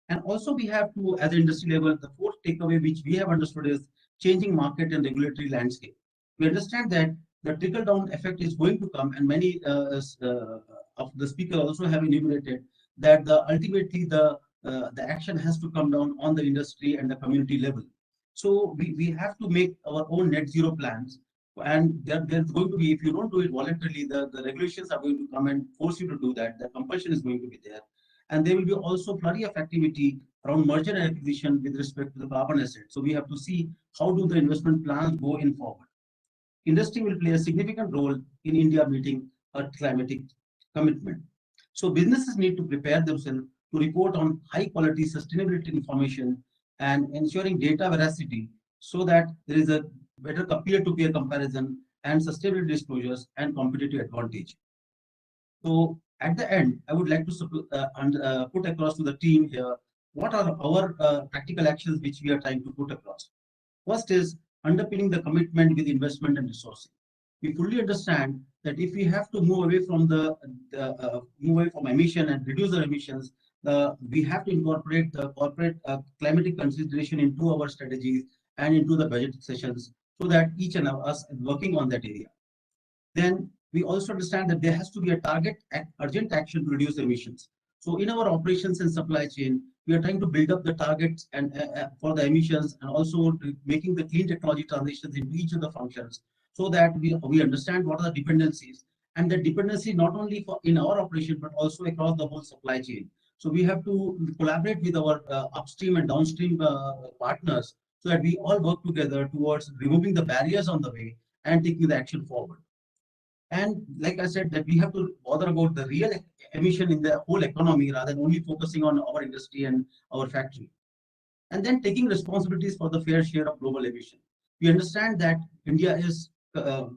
And also we have to, as an industry level, the fourth takeaway which we have understood is changing market and regulatory landscape. We understand that the trickle-down effect is going to come, and many of the speakers also have enumerated that ultimately the action has to come down on the industry and the community level. So we have to make our own net zero plans, and there's going to be, if you don't do it voluntarily, the regulations are going to come and force you to do that. The compulsion is going to be there, and there will be also flurry of activity around merger and acquisition with respect to the carbon asset. So we have to see how do the investment plans go in forward. Industry will play a significant role in India meeting a climatic commitment. So businesses need to prepare themselves to report on high quality sustainability information and ensuring data veracity, so that there is a better peer-to-peer comparison and sustainability disclosures and competitive advantage. So at the end, I would like to put across to the team here, what are our practical actions which we are trying to put across. First is underpinning the commitment with investment and resourcing. We fully understand that if we have to move away from emission and reduce the emissions, we have to incorporate the corporate climatic consideration into our strategies and into the budget sessions, so that each and of us is working on that area. Then we also understand that there has to be a target urgent action to reduce emissions. So in our operations and supply chain, we are trying to build up the targets and for the emissions, and also making the clean technology transitions into each of the functions, so that we understand what are the dependencies, and the dependency not only in our operation but also across the whole supply chain. So we have to collaborate with our upstream and downstream partners so that we all work together towards removing the barriers on the way and taking the action forward. And like I said, that we have to bother about the real emission in the whole economy rather than only focusing on our industry and our factory. And then taking responsibilities for the fair share of global emission. We understand that India is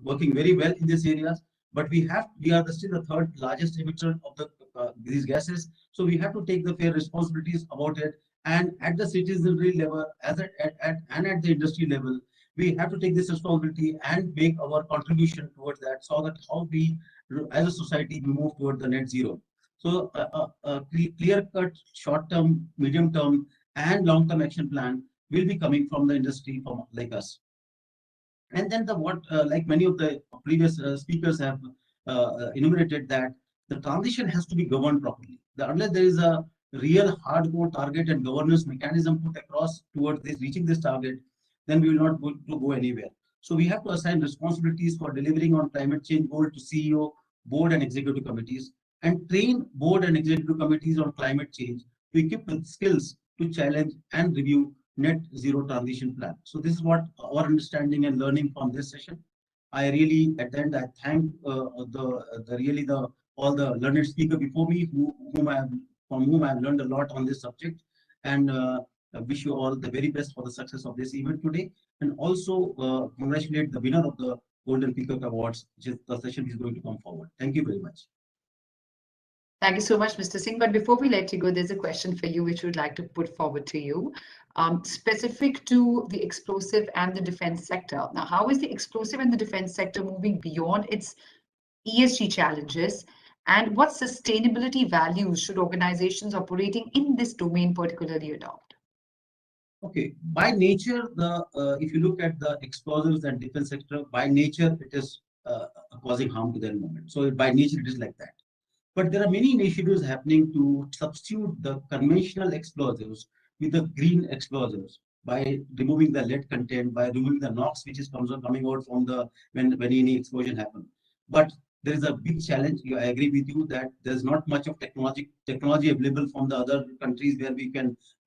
working very well in these areas, but we are still the third largest emitter of these gases. So we have to take the fair responsibilities about it. And at the citizenry level, and at the industry level, we have to take this responsibility and make our contribution towards that, so that how we, as a society, we move toward the net zero. So a clear-cut, short-term, medium-term, and long-term action plan will be coming from the industry, from like us. And then like many of the previous speakers have enumerated, that the transition has to be governed properly. Unless there is a real hardcore target and governance mechanism put across towards reaching this target, then we will not go anywhere. So we have to assign responsibilities for delivering on climate change goal to CEO, board and executive committees, and train board and executive committees on climate change to equip with skills to challenge and review net zero transition plan. So this is what our understanding and learning from this session. I really, at the end, I thank all the learned speakers before me, from whom I have learned a lot on this subject, and I wish you all the very best for the success of this event today, and also congratulate the winner of the Golden Peacock Awards, which is the session is going to come forward. Thank you very much. Thank you so much, Mr. Singh. But before we let you go, there's a question for you which we'd like to put forward to you, specific to the explosive and the defense sector. Now, how is the explosive and the defense sector moving beyond its ESG challenges, and what sustainability values should organizations operating in this domain particularly adopt? Okay, by nature, if you look at the explosives and defense sector, by nature it is causing harm to the environment. So by nature it is like that. But there are many initiatives happening to substitute the conventional explosives with the green explosives, by removing the lead content, by removing the NOx which is coming out from when any explosion happens. But there is a big challenge. I agree with you that there's not much of technology available from the other countries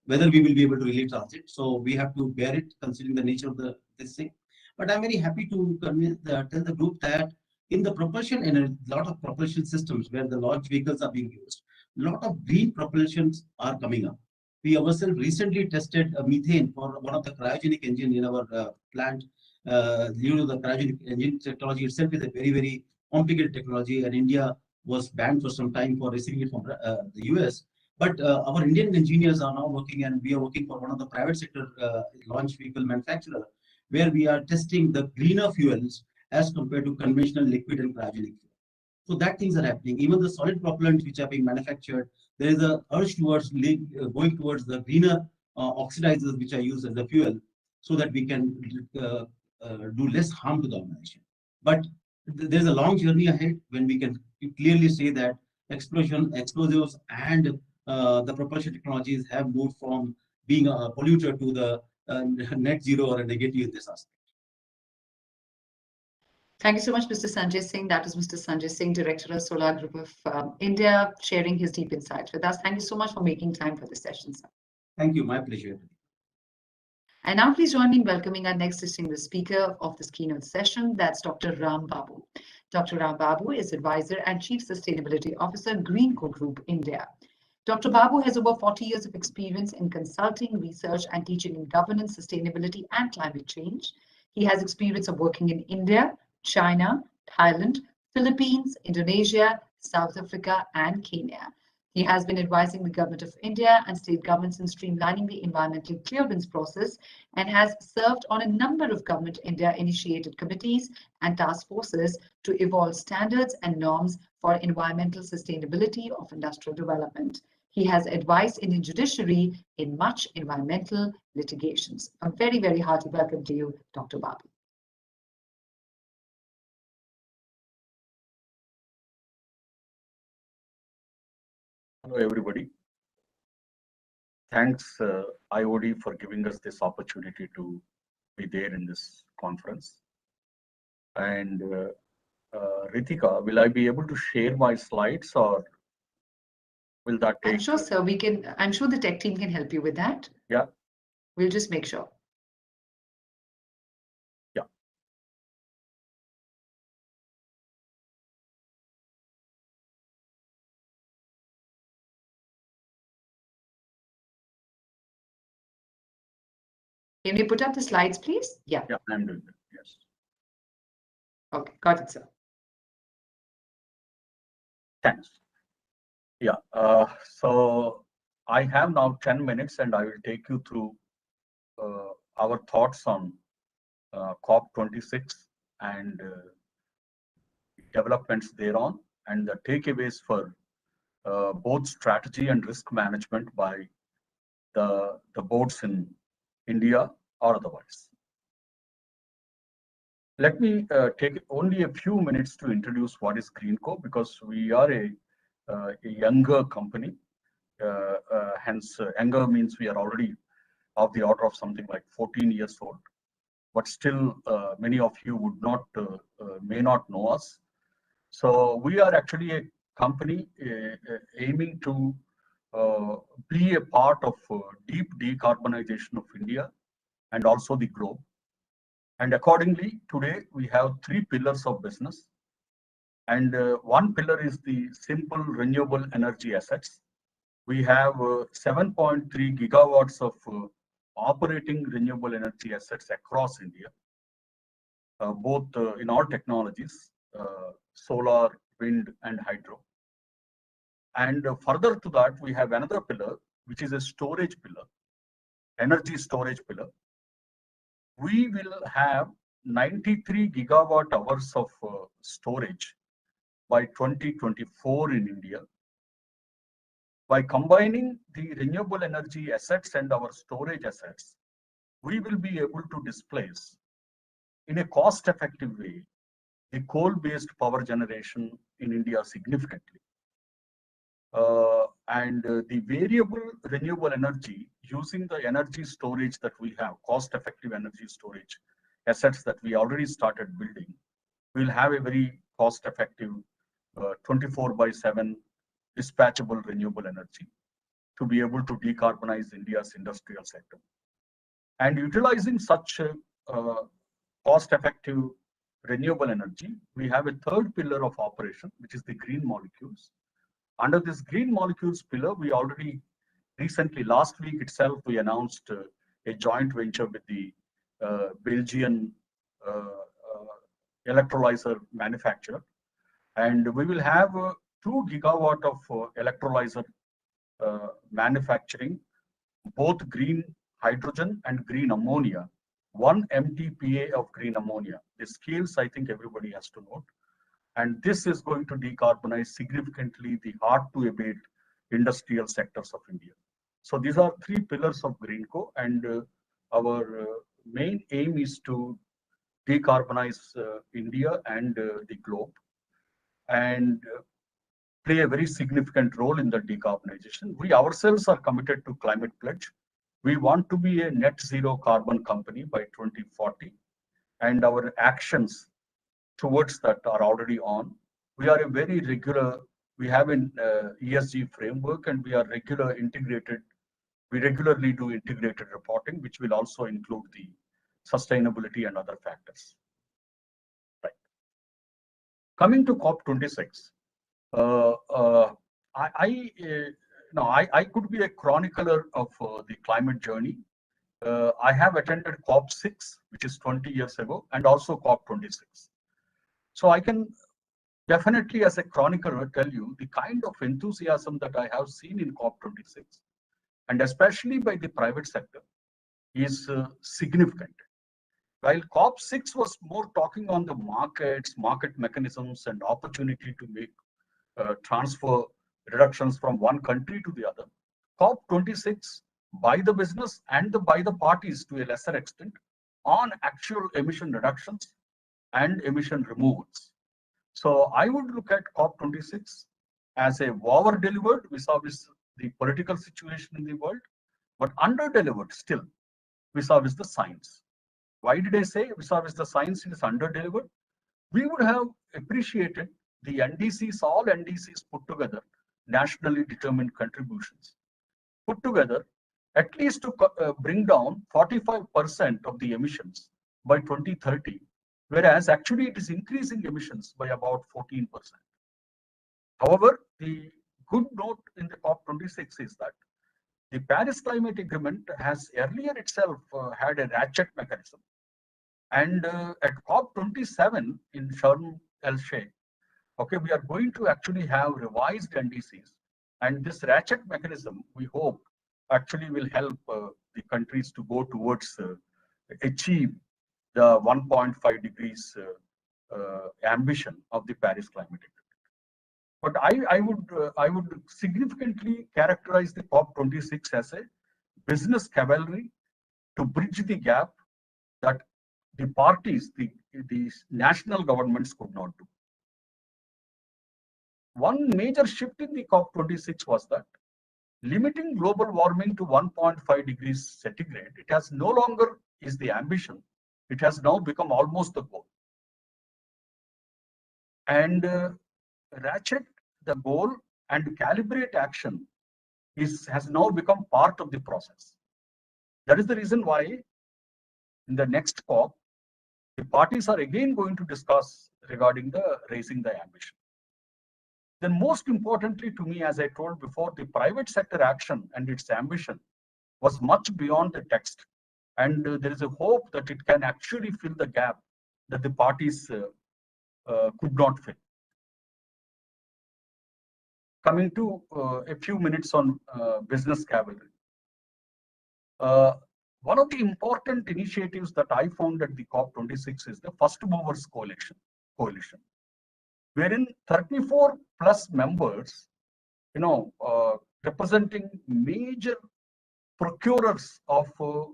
whether we will be able to really transit. So we have to bear it, considering the nature of this thing. But I'm very happy to tell the group that in the propulsion, in a lot of propulsion systems where the launch vehicles are being used, a lot of green propulsions are coming up. We ourselves recently tested methane for one of the cryogenic engine in our plant. The cryogenic engine technology itself is a very, very complicated technology, and India was banned for some time for receiving it from the US. But our Indian engineers are now working, and we are working for one of the private sector launch vehicle manufacturer, where we are testing the greener fuels as compared to conventional liquid and cryogenic fuel. So that things are happening. Even the solid propellants which are being manufactured, there is a urge towards going towards the greener oxidizers which are used as the fuel, so that we can do less harm to the organization. But there's a long journey ahead when we can clearly say that explosives and the propulsion technologies have moved from being a polluter to the net zero or a negative in this aspect. Thank you so much, Mr. Sanjay Singh. That is Mr. Sanjay Singh, Director of Solar Group of India, sharing his deep insights with us. Thank you so much for making time for this session, sir. Thank you. My pleasure. And now please join me in welcoming our next distinguished speaker of this keynote session. That's Dr. Ram Babu. Dr. Ram Babu is Advisor and Chief Sustainability Officer, Greenco Group, India. Dr. Babu has over 40 years of experience in consulting, research, and teaching in governance, sustainability, and climate change. He has experience of working in India, China, Thailand, Philippines, Indonesia, South Africa, and Kenya. He has been advising the Government of India and state governments in streamlining the environmental clearance process, and has served on a number of Government India initiated committees and task forces to evolve standards and norms for environmental sustainability of industrial development. He has advised Indian judiciary in much environmental litigations. A very, very hearty welcome to you, Dr. Babu. Hello, everybody. Thanks, IOD, for giving us this opportunity to be there in this conference. And Ritika, will I be able to share my slides, or will that take? I'm sure, sir. I'm sure the tech team can help you with that. Yeah. We'll just make sure. Can you put up the slides, please? Yeah. Yeah, I'm doing it. Yes. Okay, got it, sir. Thanks. Yeah. So I have now 10 minutes, and I will take you through our thoughts on COP26 and developments thereon, and the takeaways for both strategy and risk management by the boards in India or otherwise. Let me take only a few minutes to introduce what is Greenco, because we are a younger company. Hence, younger means we are already of the order of something like 14 years old. But still, many of you would not, may not know us. So we are actually a company aiming to be a part of deep decarbonization of India and also the globe. And accordingly, today we have 3 pillars of business. And one pillar is the simple renewable energy assets. We have 7.3 gigawatts of operating renewable energy assets across India, both in all technologies, solar, wind, and hydro. And further to that, we have another pillar, which is a storage pillar, energy storage pillar. We will have 93 gigawatt hours of storage by 2024 in India. By combining the renewable energy assets and our storage assets, we will be able to displace in a cost-effective way the coal-based power generation in India significantly. The variable renewable energy using the energy storage that we have, cost-effective energy storage assets that we already started building, will have a very cost-effective 24/7 dispatchable renewable energy to be able to decarbonize India's industrial sector. And utilizing such cost-effective renewable energy, we have a third pillar of operation, which is the green molecules. Under this green molecules pillar, we already recently, last week itself, we announced a joint venture with the Belgian electrolyzer manufacturer. And we will have 2 gigawatt of electrolyzer manufacturing, both green hydrogen and green ammonia, 1 MTPA of green ammonia. The scales, I think everybody has to note. And this is going to decarbonize significantly the hard-to-abate industrial sectors of India. So these are 3 pillars of Greenco, and our main aim is to decarbonize India and the globe, and play a very significant role in the decarbonization. We ourselves are committed to climate pledge. We want to be a net zero carbon company by 2040, and our actions towards that are already on. We are a very regular, we have an ESG framework, and we are integrated. We regularly do integrated reporting, which will also include the sustainability and other factors. Right. Coming to COP26, I could be a chronicler of the climate journey. I have attended COP6, which is 20 years ago, and also COP26. So I can definitely, as a chronicler, tell you the kind of enthusiasm that I have seen in COP26, and especially by the private sector, is significant. While COP6 was more talking on the markets, market mechanisms, and opportunity to make transfer reductions from one country to the other, COP26, by the business and by the parties to a lesser extent, on actual emission reductions and emission removals. So I would look at COP26 as a over-delivered vis-a-vis the political situation in the world, but under-delivered still vis-a-vis the science. Why did I say vis-a-vis the science is under-delivered? We would have appreciated the NDCs, all NDCs put together, nationally determined contributions, put together at least to bring down 45% of the emissions by 2030, whereas actually it is increasing emissions by about 14%. However, the good note in the COP26 is that The Paris Climate Agreement has earlier itself had a ratchet mechanism. And at COP27 in Sharm el-Sheikh, okay, we are going to actually have revised NDCs. And this ratchet mechanism, we hope, actually will help the countries to go towards achieve the 1.5 degrees ambition of the Paris Climate Agreement. But I would significantly characterize the COP26 as a business cavalry to bridge the gap that the parties, the national governments could not do. One major shift in the COP26 was that limiting global warming to 1.5 degrees centigrade, it has no longer is the ambition. It has now become almost the goal. And ratchet the goal and calibrate action has now become part of the process. That is the reason why in the next COP, the parties are again going to discuss regarding the raising the ambition. Then most importantly to me, as I told before, the private sector action and its ambition was much beyond the text. And there is a hope that it can actually fill the gap that the parties could not fill. Coming to a few minutes on business cavalry. One of the important initiatives that I found at the COP26 is the First Movers Coalition, wherein 34 plus members, representing major procurers of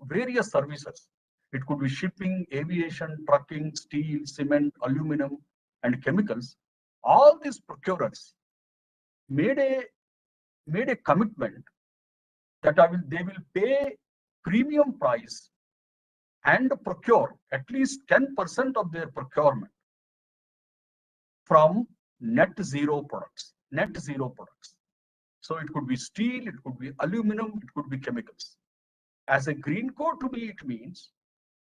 various services. It could be shipping, aviation, trucking, steel, cement, aluminum, and chemicals. All these procurers made a commitment that they will pay premium price and procure at least 10% of their procurement from net zero products. So it could be steel, it could be aluminum, it could be chemicals. As a green core, to me, it means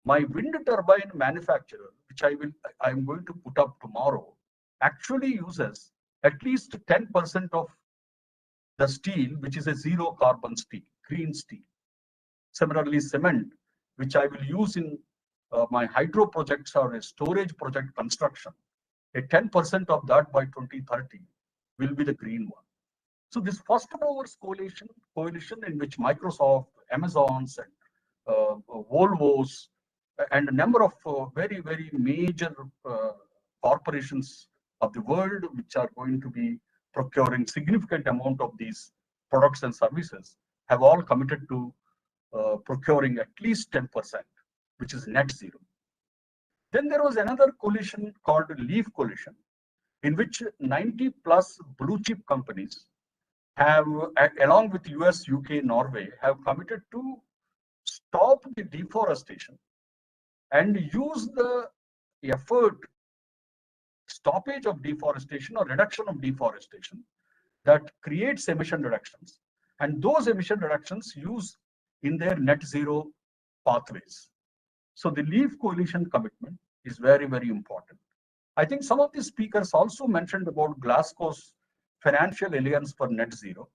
my wind turbine manufacturer, which I am going to put up tomorrow, actually uses at least 10% of the steel, which is a zero carbon steel, green steel. Similarly, cement, which I will use in my hydro projects or a storage project construction, a 10% of that by 2030 will be the green one. So this First Movers coalition in which Microsoft, Amazon's, and Volvo's, and a number of very, very major corporations of the world, which are going to be procuring significant amount of these products and services, have all committed to procuring at least 10%, which is net zero. Then there was another coalition called Leaf Coalition, in which 90 plus blue chip companies have, along with US, UK, Norway, have committed to stop the deforestation and use the effort, stoppage of deforestation or reduction of deforestation that creates emission reductions, and those emission reductions use in their net zero pathways. So the Leaf Coalition commitment is very, very important. I think some of the speakers also mentioned about Glasgow's Financial Alliance for Net Zero,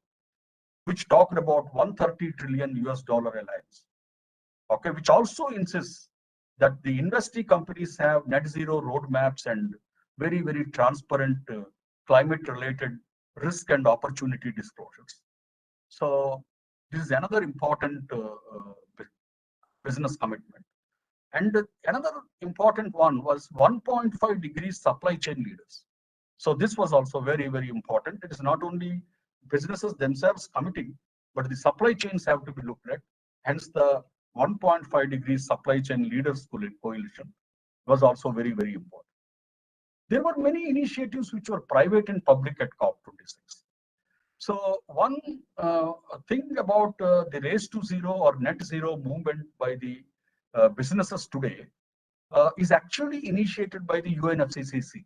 which talked about 130 trillion US dollar alliance. Okay, which also insists that the investee companies have net zero roadmaps and very, very transparent climate related risk and opportunity disclosures. So this is another important business commitment. And another important one was 1.5 degrees supply chain leaders. So this was also very, very important. It is not only businesses themselves committing, but the supply chains have to be looked at. Hence the 1.5 degrees supply chain leaders coalition was also very, very important. There were many initiatives which were private and public at COP26. So one thing about the race to zero or net zero movement by the businesses today is actually initiated by the UNFCCC.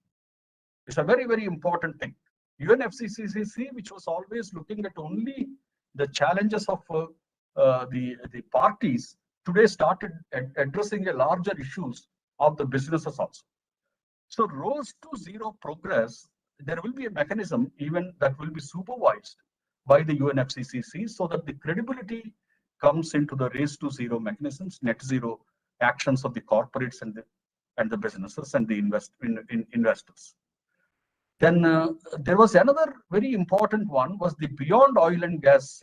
It's a very, very important thing. UNFCCC, which was always looking at only the challenges of the parties, today started addressing a larger issues of the businesses also. So rose to zero progress, there will be a mechanism even that will be supervised by the UNFCCC so that the credibility comes into the race to zero mechanisms, net zero actions of the corporates and the businesses and the investors. Then there was another very important one was the Beyond Oil and Gas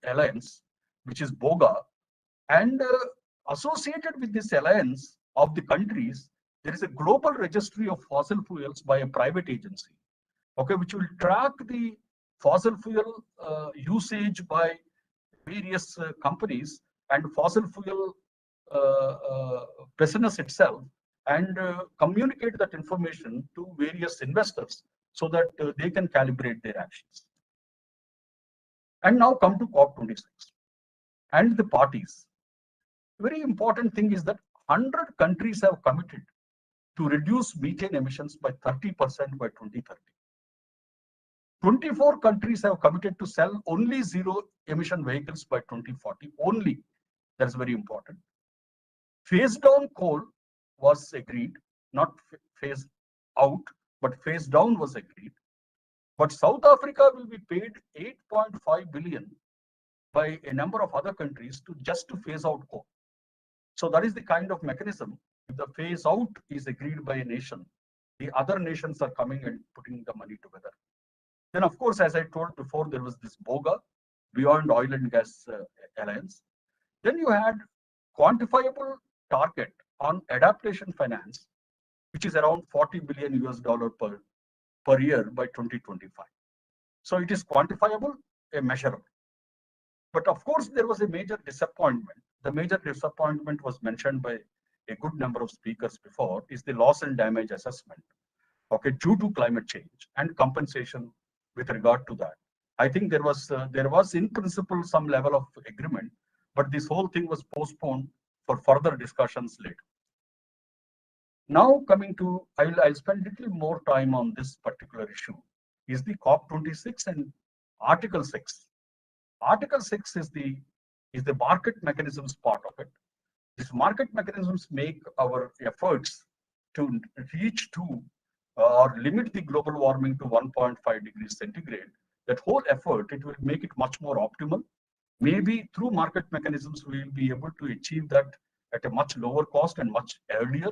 Alliance, which is BOGA, and associated with this alliance of the countries, there is a global registry of fossil fuels by a private agency, okay, which will track the fossil fuel usage by various companies and fossil fuel business itself, and communicate that information to various investors so that they can calibrate their actions. And now come to COP26 and the parties. Very important thing is that 100 countries have committed to reduce methane emissions by 30% by 2030. 24 countries have committed to sell only zero emission vehicles by 2040 only. That's very important. Phase down coal was agreed, not phase out, but phase down was agreed. But South Africa will be paid 8.5 billion by a number of other countries just to phase out coal. So that is the kind of mechanism. If the phase out is agreed by a nation, the other nations are coming and putting the money together. Then, of course, as I told before, there was this BOGA, Beyond Oil and Gas Alliance. Then you had quantifiable target on adaptation finance, which is around $40 billion per year by 2025. So it is quantifiable, a measurable. But of course, there was a major disappointment. The major disappointment was mentioned by a good number of speakers before, is the loss and damage assessment, okay, due to climate change and compensation with regard to that. I think there was in principle some level of agreement, but this whole thing was postponed for further discussions later. Now coming to, I'll spend a little more time on this particular issue, is the COP26 and Article 6. Article 6 is the market mechanisms part of it. These market mechanisms make our efforts to reach to or limit the global warming to 1.5 degrees centigrade. That whole effort, it will make it much more optimal. Maybe through market mechanisms, we will be able to achieve that at a much lower cost and much earlier.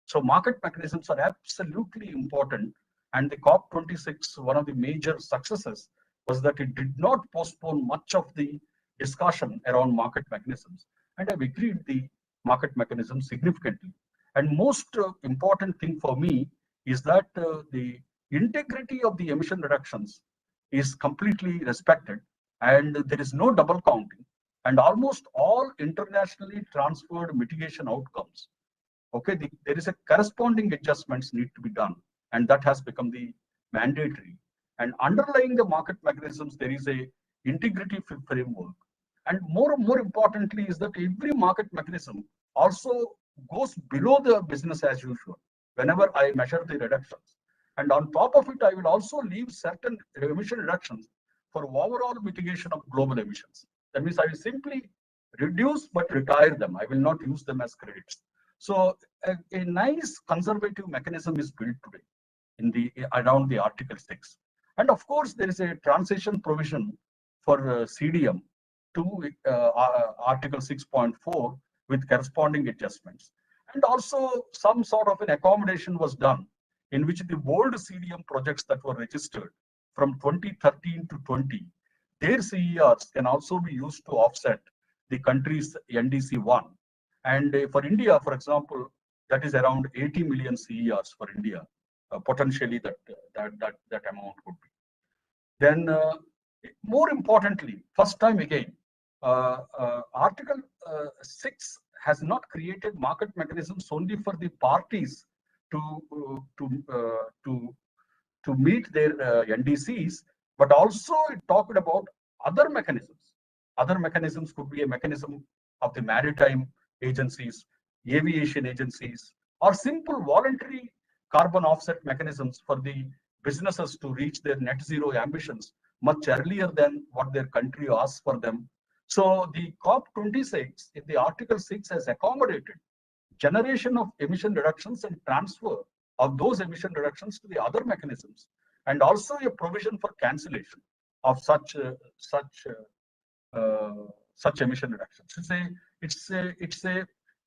So market mechanisms are absolutely important. And the COP26, one of the major successes was that it did not postpone much of the discussion around market mechanisms. And I've agreed the market mechanism significantly. And most important thing for me is that the integrity of the emission reductions is completely respected, and there is no double counting, and almost all internationally transferred mitigation outcomes. Okay, there is a corresponding adjustments need to be done, and that has become the mandatory. And underlying the market mechanisms, there is a integrity framework. And more importantly is that every market mechanism also goes below the business as usual whenever I measure the reductions. And on top of it, I will also leave certain emission reductions for overall mitigation of global emissions. That means I will simply reduce but retire them. I will not use them as credits. So a nice conservative mechanism is built today around the Article 6. And of course, there is a transition provision for CDM to Article 6.4 with corresponding adjustments. And also some sort of an accommodation was done in which the old CDM projects that were registered from 2013 to 20, their CERs can also be used to offset the country's NDC 1. And for India, for example, that is around 80 million CERs for India. Potentially that amount would be. Then more importantly, first time again, Article 6 has not created market mechanisms only for the parties to meet their NDCs, but also it talked about other mechanisms. Other mechanisms could be a mechanism of the maritime agencies, aviation agencies, or simple voluntary carbon offset mechanisms for the businesses to reach their net zero ambitions much earlier than what their country asks for them. So the COP26 in the Article 6 has accommodated generation of emission reductions and transfer of those emission reductions to the other mechanisms, and also a provision for cancellation of such emission reductions.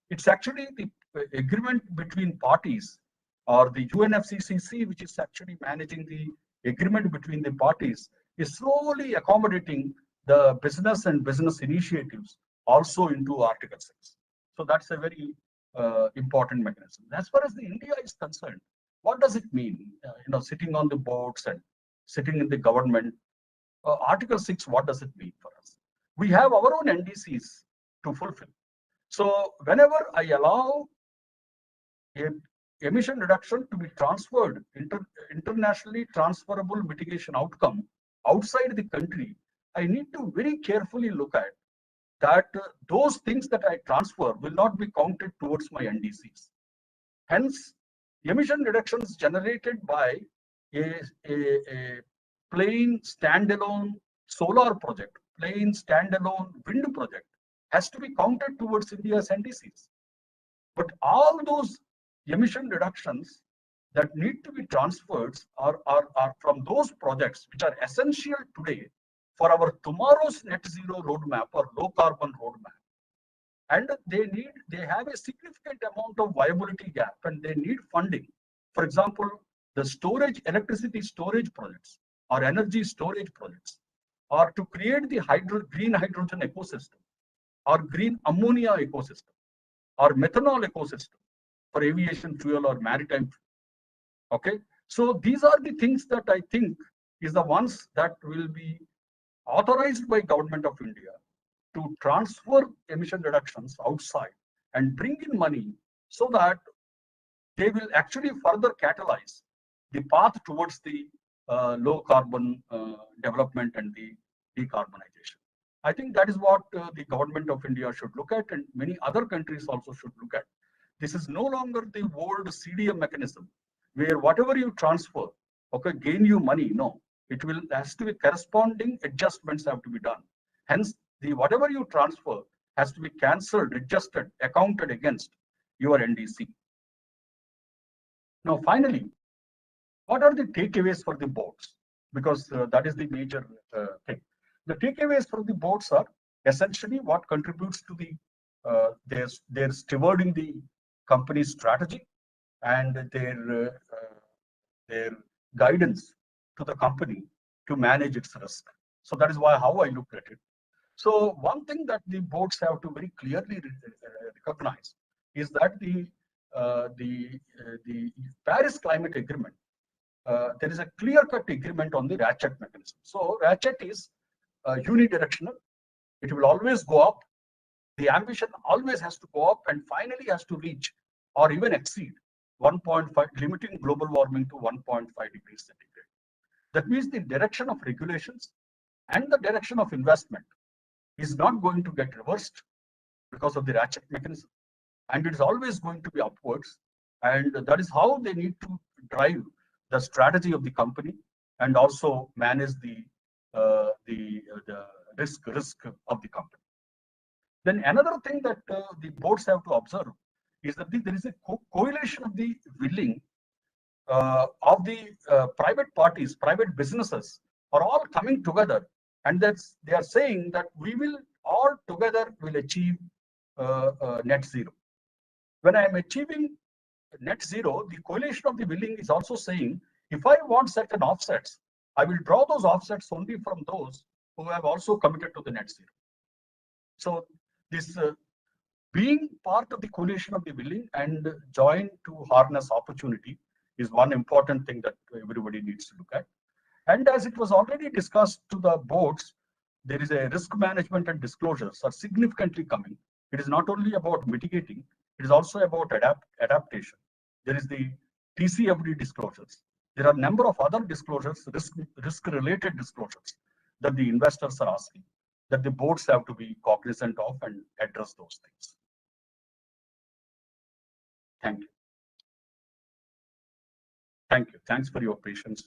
It's actually the agreement between parties, or the UNFCCC, which is actually managing the agreement between the parties, is slowly accommodating the business and business initiatives also into Article 6. So that's a very important mechanism. As far as the India is concerned, what does it mean? Sitting on the boards and sitting in the government. Article 6, what does it mean for us? We have our own NDCs to fulfill. So whenever I allow emission reduction to be transferred, internationally transferable mitigation outcome outside the country, I need to very carefully look at that those things that I transfer will not be counted towards my NDCs. Hence, emission reductions generated by a plain standalone solar project, plain standalone wind project has to be counted towards India's NDCs. But all those emission reductions that need to be transferred are from those projects which are essential today for our tomorrow's net zero roadmap or low carbon roadmap. And they have a significant amount of viability gap, and they need funding. For example, the electricity storage projects or energy storage projects, or to create the green hydrogen ecosystem, or green ammonia ecosystem, or methanol ecosystem for aviation fuel or maritime fuel. Okay, so these are the things that I think is the ones that will be authorized by Government of India to transfer emission reductions outside and bring in money, so that they will actually further catalyze the path towards the low carbon development and the decarbonization. I think that is what the Government of India should look at, and many other countries also should look at. This is no longer the old CDM mechanism where whatever you transfer, okay, gain you money. No, it has to be corresponding adjustments have to be done. Hence, whatever you transfer has to be cancelled, adjusted, accounted against your NDC. Now, finally, what are the takeaways for the boards? Because that is the major thing. The takeaways for the boards are essentially what contributes to their stewarding the company's strategy and their guidance to the company to manage its risk. So that is how I look at it. So one thing that the boards have to very clearly recognize is that the Paris Climate Agreement, there is a clear-cut agreement on the ratchet mechanism. So ratchet is unidirectional. It will always go up. The ambition always has to go up and finally has to reach or even exceed 1.5, limiting global warming to 1.5 degrees centigrade. That means the direction of regulations and the direction of investment is not going to get reversed because of the ratchet mechanism, and it is always going to be upwards. And that is how they need to drive the strategy of the company and also manage the risk of the company. Then another thing that the boards have to observe is that there is a correlation of the willing of the private parties, private businesses are all coming together, and they are saying that we will all together will achieve net zero. When I am achieving net zero, the coalition of the willing is also saying, if I want certain offsets, I will draw those offsets only from those who have also committed to the net zero. So this being part of the coalition of the willing and join to harness opportunity is one important thing that everybody needs to look at. And as it was already discussed to the boards, there is a risk management and disclosures are significantly coming. It is not only about mitigating, it is also about adaptation. There is the TCFD disclosures. There are a number of other disclosures, risk-related disclosures that the investors are asking, that the boards have to be cognizant of and address those things. Thank you. Thank you. Thanks for your patience.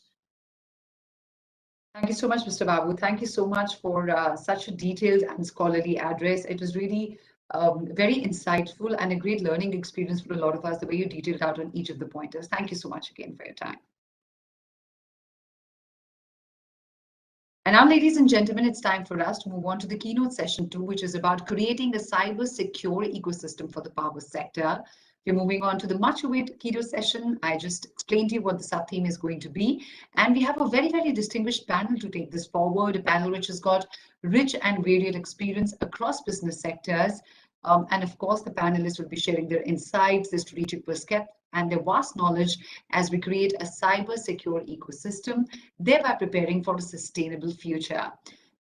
Thank you so much, Mr. Babu. Thank you so much for such a detailed and scholarly address. It was really very insightful and a great learning experience for a lot of us, the way you detailed out on each of the pointers. Thank you so much again for your time. And now, ladies and gentlemen, it's time for us to move on to the keynote session 2, which is about creating a cyber secure ecosystem for the power sector. We're moving on to the much awaited keynote session. I just explained to you what the sub theme is going to be. And we have a very, very distinguished panel to take this forward, a panel which has got rich and varied experience across business sectors. And of course, the panelists will be sharing their insights, their strategic perspective, and their vast knowledge as we create a cyber secure ecosystem, thereby preparing for a sustainable future.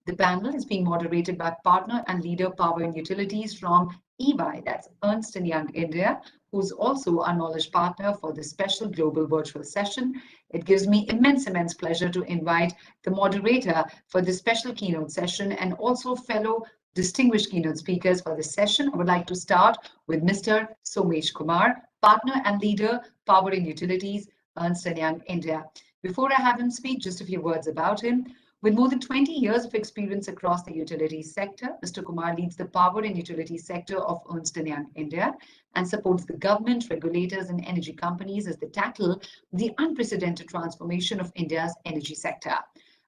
The panel is being moderated by partner and leader power and utilities from EY, that's Ernst & Young India, who's also our knowledge partner for this special global virtual session. It gives me immense pleasure to invite the moderator for this special keynote session and also fellow distinguished keynote speakers for this session. I would like to start with Mr. Somesh Kumar, partner and leader, power and utilities, Ernst & Young India. Before I have him speak, just a few words about him. With more than 20 years of experience across the utilities sector, Mr. Kumar leads the power and utilities sector of Ernst & Young India and supports the government, regulators, and energy companies as they tackle the unprecedented transformation of India's energy sector.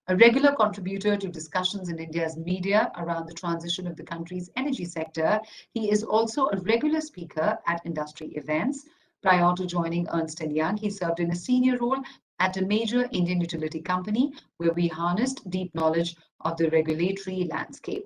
A regular contributor to discussions in India's media around the transition of the country's energy sector, he is also a regular speaker at industry events. Prior to joining Ernst & Young, he served in a senior role at a major Indian utility company where we harnessed deep knowledge of the regulatory landscape.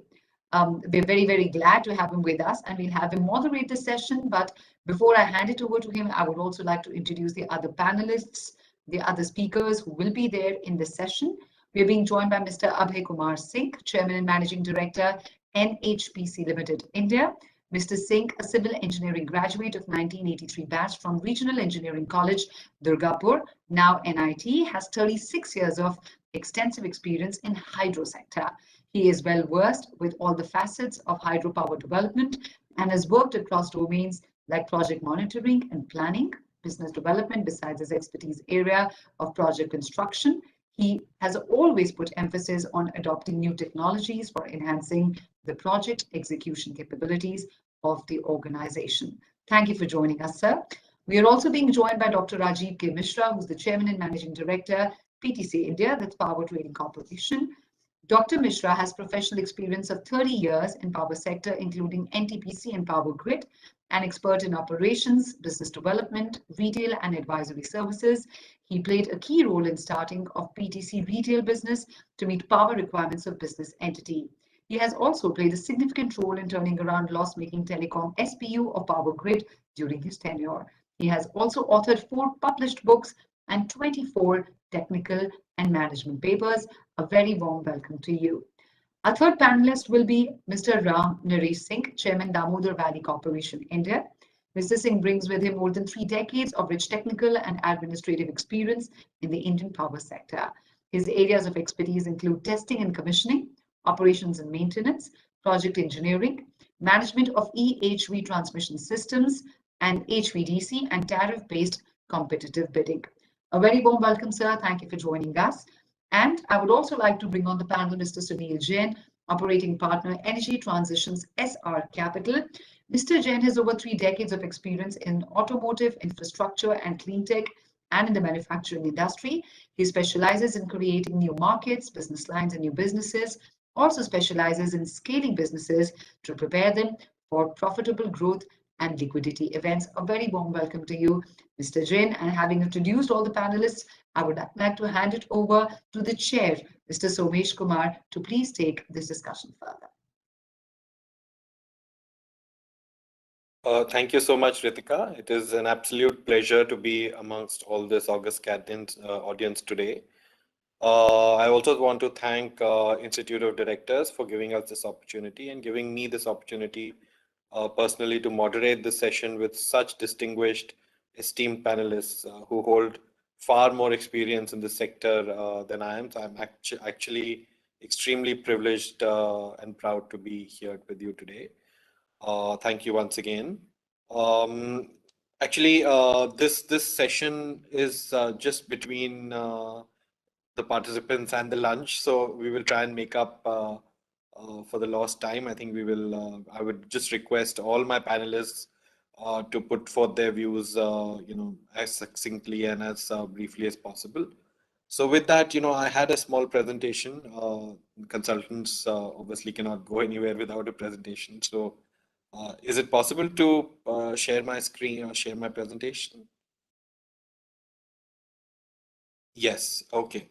We're very glad to have him with us, and we'll have him moderate the session. But before I hand it over to him, I would also like to introduce the other panelists, the other speakers who will be there in the session. We are being joined by Mr. Abhay Kumar Singh, Chairman and Managing Director, NHPC Limited, India. Mr. Singh, a civil engineering graduate of 1983 batch from Regional Engineering College, Durgapur, now NIT, has 36 years of extensive experience in hydro sector. He is well versed with all the facets of hydropower development and has worked across domains like project monitoring and planning, business development, besides his expertise area of project construction. He has always put emphasis on adopting new technologies for enhancing the project execution capabilities of the organization. Thank you for joining us, sir. We are also being joined by Dr. Rajiv K. Mishra, who's the Chairman and Managing Director, PTC India, that's Power Trading Corporation. Dr. Mishra has professional experience of 30 years in power sector, including NTPC and Power Grid, an expert in operations, business development, retail and advisory services. He played a key role in starting of PTC retail business to meet power requirements of business entity. He has also played a significant role in turning around loss-making telecom SPU of Power Grid during his tenure. He has also authored 4 published books and 24 technical and management papers. A very warm welcome to you. Our third panelist will be Mr. Ram Naresh Singh, Chairman, Damodar Valley Corporation, India. Mr. Singh brings with him more than 3 decades of rich technical and administrative experience in the Indian power sector. His areas of expertise include testing and commissioning, operations and maintenance, project engineering, management of EHV transmission systems, and HVDC and tariff-based competitive bidding. A very warm welcome, sir. Thank you for joining us. And I would also like to bring on the panel Mr. Sunil Jain, Operating Partner, Energy Transitions SR Capital. Mr. Jain has over 3 decades of experience in automotive, infrastructure, and clean tech, and in the manufacturing industry. He specializes in creating new markets, business lines, and new businesses. Also specializes in scaling businesses to prepare them for profitable growth and liquidity events. A very warm welcome to you, Mr. Jain. And having introduced all the panelists, I would like to hand it over to the chair, Mr. Somesh Kumar, to please take this discussion further. Thank you so much, Ritika. It is an absolute pleasure to be amongst all this august audience today. I also want to thank Institute of Directors for giving us this opportunity and giving me this opportunity personally to moderate this session with such distinguished, esteemed panelists who hold far more experience in this sector than I am. So I'm actually extremely privileged and proud to be here with you today. Thank you once again. This session is just between the participants and the lunch, so we will try and make up for the lost time. I think we will. I would just request all my panelists to put forth their views, as succinctly and as briefly as possible. So with that, I had a small presentation. Consultants obviously cannot go anywhere without a presentation. So is it possible to share my screen or share my presentation? Yes, okay.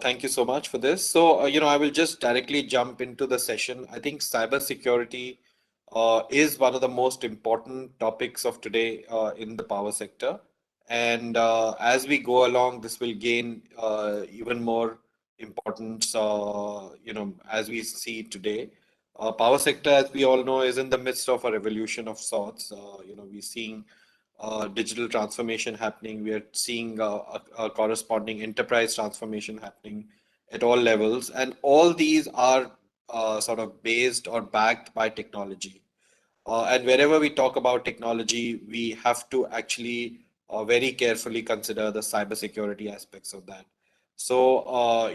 Thank you so much for this. So, I will just directly jump into the session. I think cybersecurity is one of the most important topics of today in the power sector. And as we go along, this will gain even more importance, as we see today. Power sector, as we all know, is in the midst of a revolution of sorts. We're seeing digital transformation happening. We are seeing a corresponding enterprise transformation happening at all levels. And all these are sort of based or backed by technology. And wherever we talk about technology, we have to actually very carefully consider the cybersecurity aspects of that. So,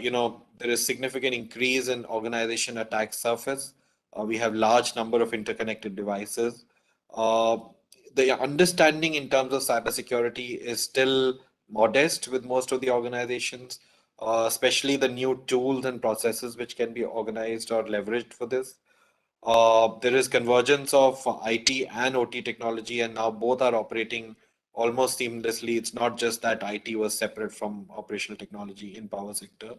there is significant increase in organization attack surface. We have large number of interconnected devices. Uh, the understanding in terms of cybersecurity is still modest with most of the organizations, especially the new tools and processes which can be organized or leveraged for this. There is convergence of IT and OT technology, and now both are operating almost seamlessly. It's not just that IT was separate from operational technology in power sector.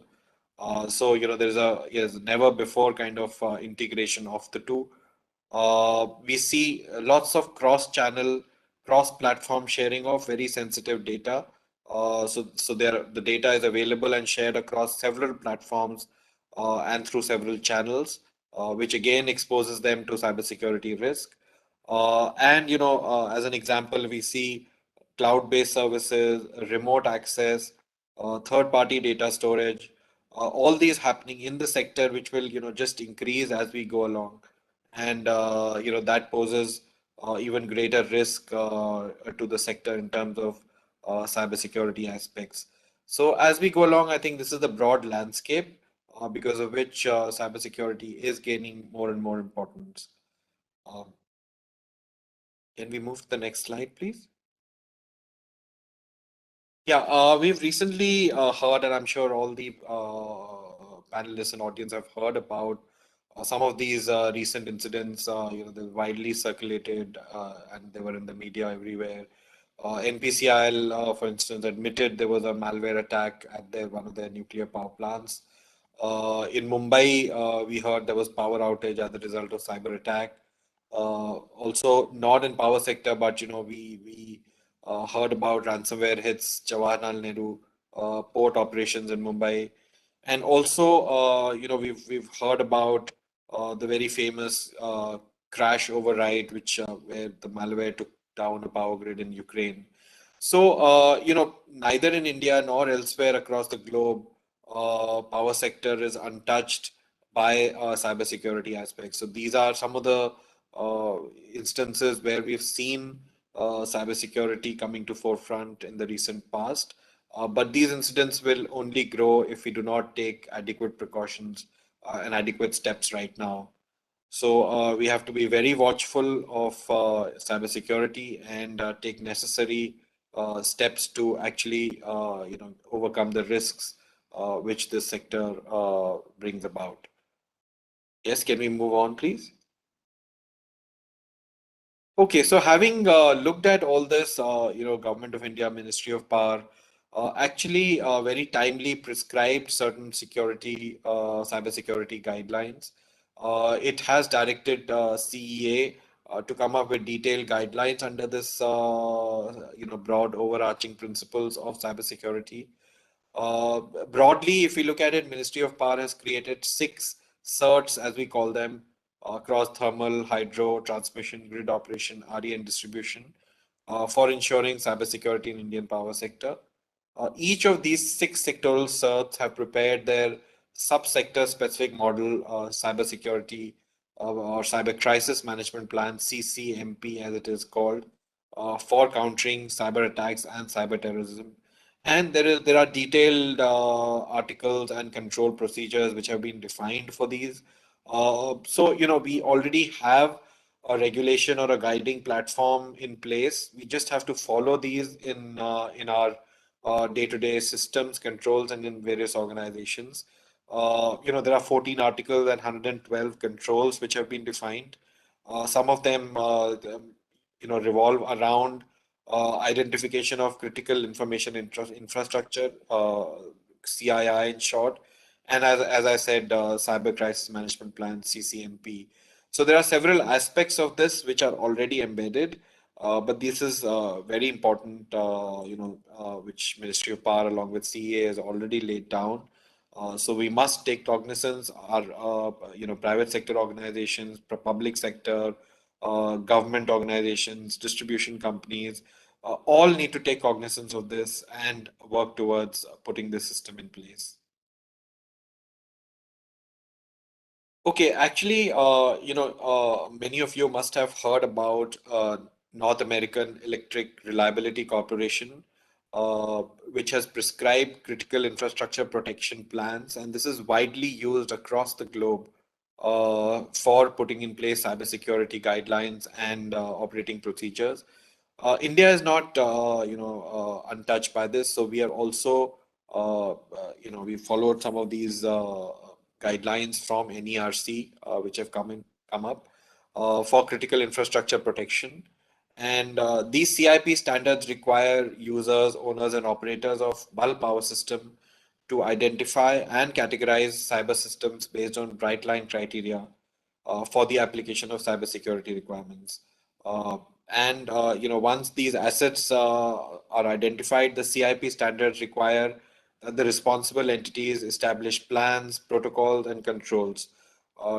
So, there's never before kind of integration of the two. We see lots of cross-channel, cross-platform sharing of very sensitive data. So the data is available and shared across several platforms and through several channels, which again exposes them to cybersecurity risk. And as an example, we see cloud-based services, remote access, third-party data storage, all these happening in the sector, which will just increase as we go along, and that poses even greater risk to the sector in terms of cybersecurity aspects. So as we go along, I think this is the broad landscape because of which cybersecurity is gaining more and more importance. Um, can we move to the next slide, please? Yeah, we've recently heard, and I'm sure all the panelists and audience have heard about some of these recent incidents. They're widely circulated and they were in the media everywhere. NPCIL, for instance, admitted there was a malware attack at one of their nuclear power plants. In Mumbai, we heard there was power outage as a result of cyber attack. Also, not in power sector, but we heard about ransomware hits Jawaharlal Nehru port operations in Mumbai, and also we've heard about the very famous crash override, which where the malware took down a power grid in Ukraine. So neither in India nor elsewhere across the globe, power sector is untouched by cybersecurity aspects. So these are some of the instances where we've seen cybersecurity coming to forefront in the recent past. But these incidents will only grow if we do not take adequate precautions and adequate steps right now. So we have to be very watchful of cybersecurity and take necessary steps to actually, overcome the risks which this sector brings about. Yes, can we move on, please? Okay, so having looked at all this, Government of India, Ministry of Power, actually very timely prescribed certain cybersecurity guidelines. It has directed CEA to come up with detailed guidelines under this, broad overarching principles of cybersecurity. Broadly, if we look at it, Ministry of Power has created 6 certs, as we call them, across thermal, hydro, transmission, grid operation, RE and distribution, for ensuring cybersecurity in Indian power sector. Each of these 6 sectoral certs have prepared their subsector specific model, cybersecurity or cyber crisis management plan, CCMP as it is called, for countering cyber attacks and cyber terrorism. And there are detailed articles and control procedures which have been defined for these. So we already have a regulation or a guiding platform in place. We just have to follow these in our day-to-day systems, controls, and in various organizations. There are 14 articles and 112 controls which have been defined. Some of them, revolve around identification of critical information infrastructure, CII in short, and as I said, Cyber Crisis Management Plan, CCMP. So there are several aspects of this which are already embedded, but this is very important, which Ministry of Power along with CEA has already laid down. So we must take cognizance. Our private sector organizations, public sector, government organizations, distribution companies, all need to take cognizance of this and work towards putting this system in place. Okay, actually, many of you must have heard about North American Electric Reliability Corporation, which has prescribed critical infrastructure protection plans, and this is widely used across the globe for putting in place cybersecurity guidelines and operating procedures. India is not, untouched by this, so we are also, we followed some of these guidelines from NERC, which have come up for critical infrastructure protection. And these CIP standards require users, owners, and operators of bulk power system to identify and categorize cyber systems based on bright line criteria for the application of cybersecurity requirements. Once these assets are identified, the CIP standards require that the responsible entities establish plans, protocols, and controls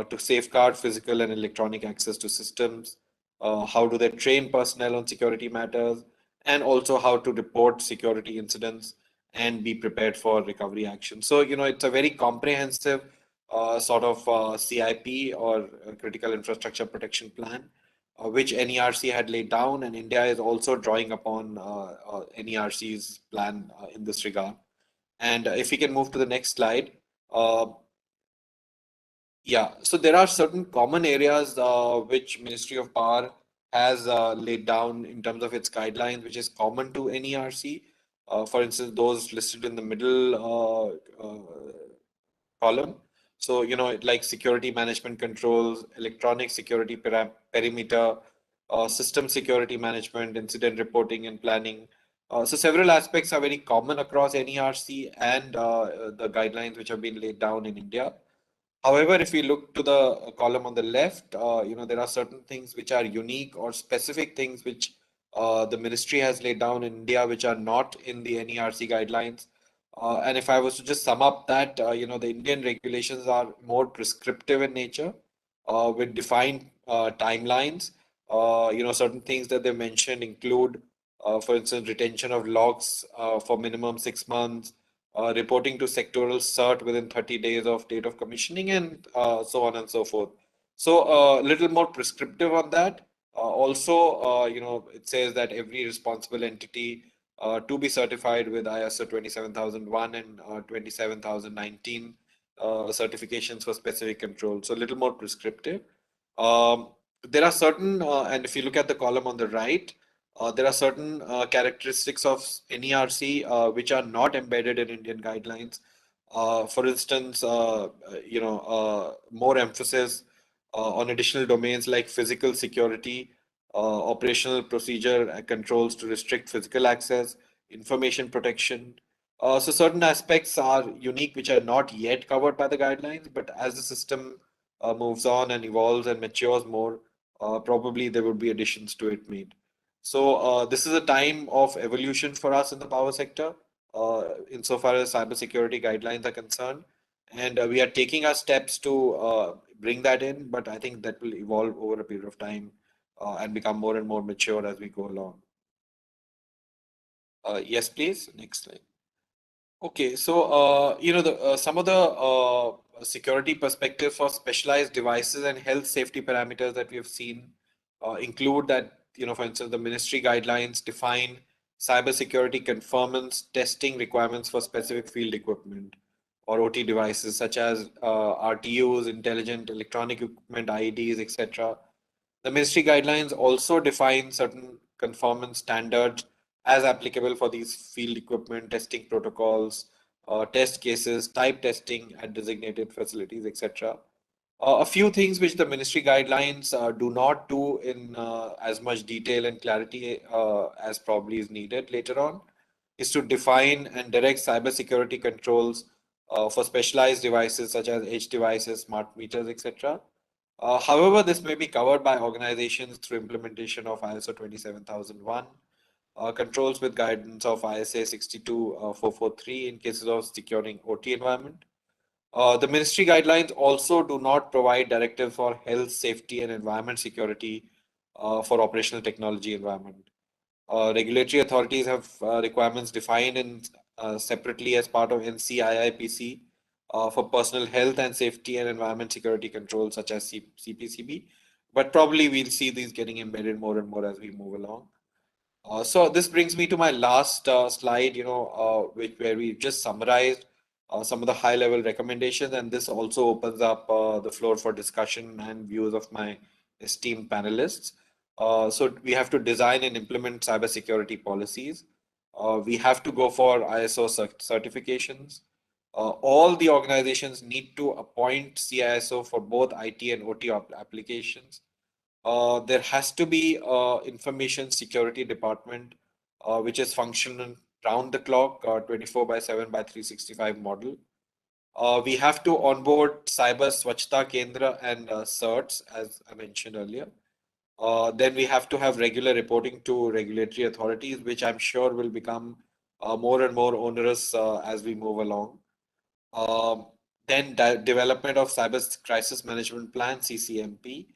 to safeguard physical and electronic access to systems. How do they train personnel on security matters, and also how to report security incidents and be prepared for recovery action. So, it's a very comprehensive sort of CIP or critical infrastructure protection plan, which NERC had laid down, and India is also drawing upon NERC's plan in this regard. And if we can move to the next slide. Yeah, so there are certain common areas which Ministry of Power has laid down in terms of its guidelines, which is common to NERC. For instance, those listed in the middle column. So, like security management controls, electronic security perimeter, system security management, incident reporting and planning. So several aspects are very common across NERC and the guidelines which have been laid down in India. However, if we look to the column on the left, there are certain things which are unique or specific things which the ministry has laid down in India, which are not in the NERC guidelines. And if I was to just sum up that, the Indian regulations are more prescriptive in nature, with defined timelines. Certain things that they mentioned include, for instance, retention of logs for minimum 6 months, reporting to sectoral CERT within 30 days of date of commissioning, and so on and so forth. So a little more prescriptive on that. Also, it says that every responsible entity to be certified with ISO 27001 and 27019 certifications for specific controls. So a little more prescriptive. There are certain, and if you look at the column on the right, there are certain characteristics of NERC which are not embedded in Indian guidelines. For instance, more emphasis on additional domains like physical security, operational procedure controls to restrict physical access, information protection. So certain aspects are unique which are not yet covered by the guidelines, but as the system moves on and evolves and matures more, probably there would be additions to it made. So this is a time of evolution for us in the power sector, insofar as cybersecurity guidelines are concerned. And we are taking our steps to bring that in, but I think that will evolve over a period of time and become more and more mature as we go along. Yes, please. Next slide. Okay, so some of the security perspectives for specialized devices and health safety parameters that we have seen include that, for instance, the ministry guidelines define cybersecurity conformance testing requirements for specific field equipment or OT devices such as RTUs, intelligent electronic equipment, IEDs, etc. The ministry guidelines also define certain conformance standards as applicable for these field equipment, testing protocols, test cases, type testing at designated facilities, etc. A few things which the ministry guidelines do not do in as much detail and clarity as probably is needed later on is to define and direct cybersecurity controls for specialized devices such as edge devices, smart meters, etc. However, this may be covered by organizations through implementation of ISO 27001, controls with guidance of ISA 62443 in cases of securing OT environment. The ministry guidelines also do not provide directives for health, safety, and environment security for operational technology environment. Regulatory authorities have requirements defined in separately as part of NCIIPC for personal health and safety and environment security controls such as CPCB, but probably we'll see these getting embedded more and more as we move along. So this brings me to my last slide, where we just summarized some of the high-level recommendations, and this also opens up the floor for discussion and views of my esteemed panelists. So we have to design and implement cybersecurity policies. We have to go for ISO certifications. All the organizations need to appoint CISO for both IT and OT applications. There has to be information security department, which is functional round the clock, 24/7 by 365 model. We have to onboard Cyber Swachhta Kendra and certs, as I mentioned earlier. Then we have to have regular reporting to regulatory authorities, which I'm sure will become more and more onerous as we move along. Then development of cyber crisis management plan, CCMP,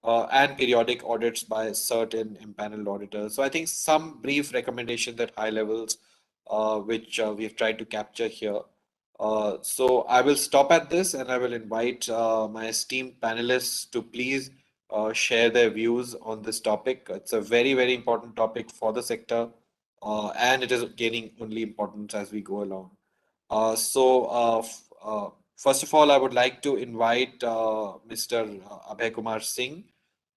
and periodic audits by certain empaneled auditors. So I think some brief recommendations at high levels, which we have tried to capture here. So I will stop at this and I will invite my esteemed panelists to please share their views on this topic. It's a very, very important topic for the sector, and it is gaining only importance as we go along. First of all, I would like to invite Mr. Abhay Kumar Singh.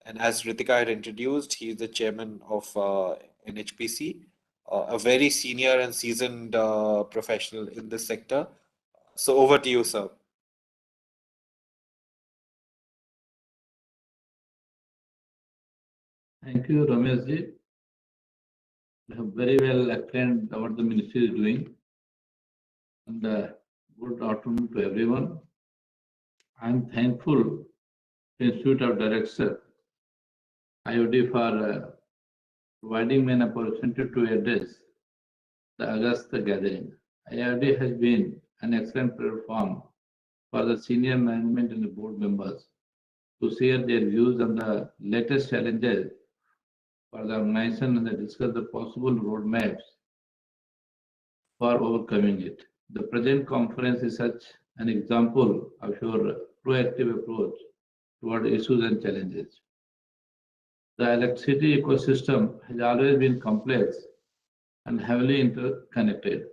And as Ritika had introduced, he is the chairman of NHPC, a very senior and seasoned professional in this sector. So over to you, sir. Thank you, Rameshji. You have very well explained what the ministry is doing. And good afternoon to everyone. I am thankful to Institute of Directors, IOD, for providing me an opportunity to address the August gathering. IOD has been an excellent platform for the senior management and the board members to share their views on the latest challenges for the organization and discuss the possible roadmaps for overcoming it. The present conference is such an example of your proactive approach toward issues and challenges. The electricity ecosystem has always been complex and heavily interconnected.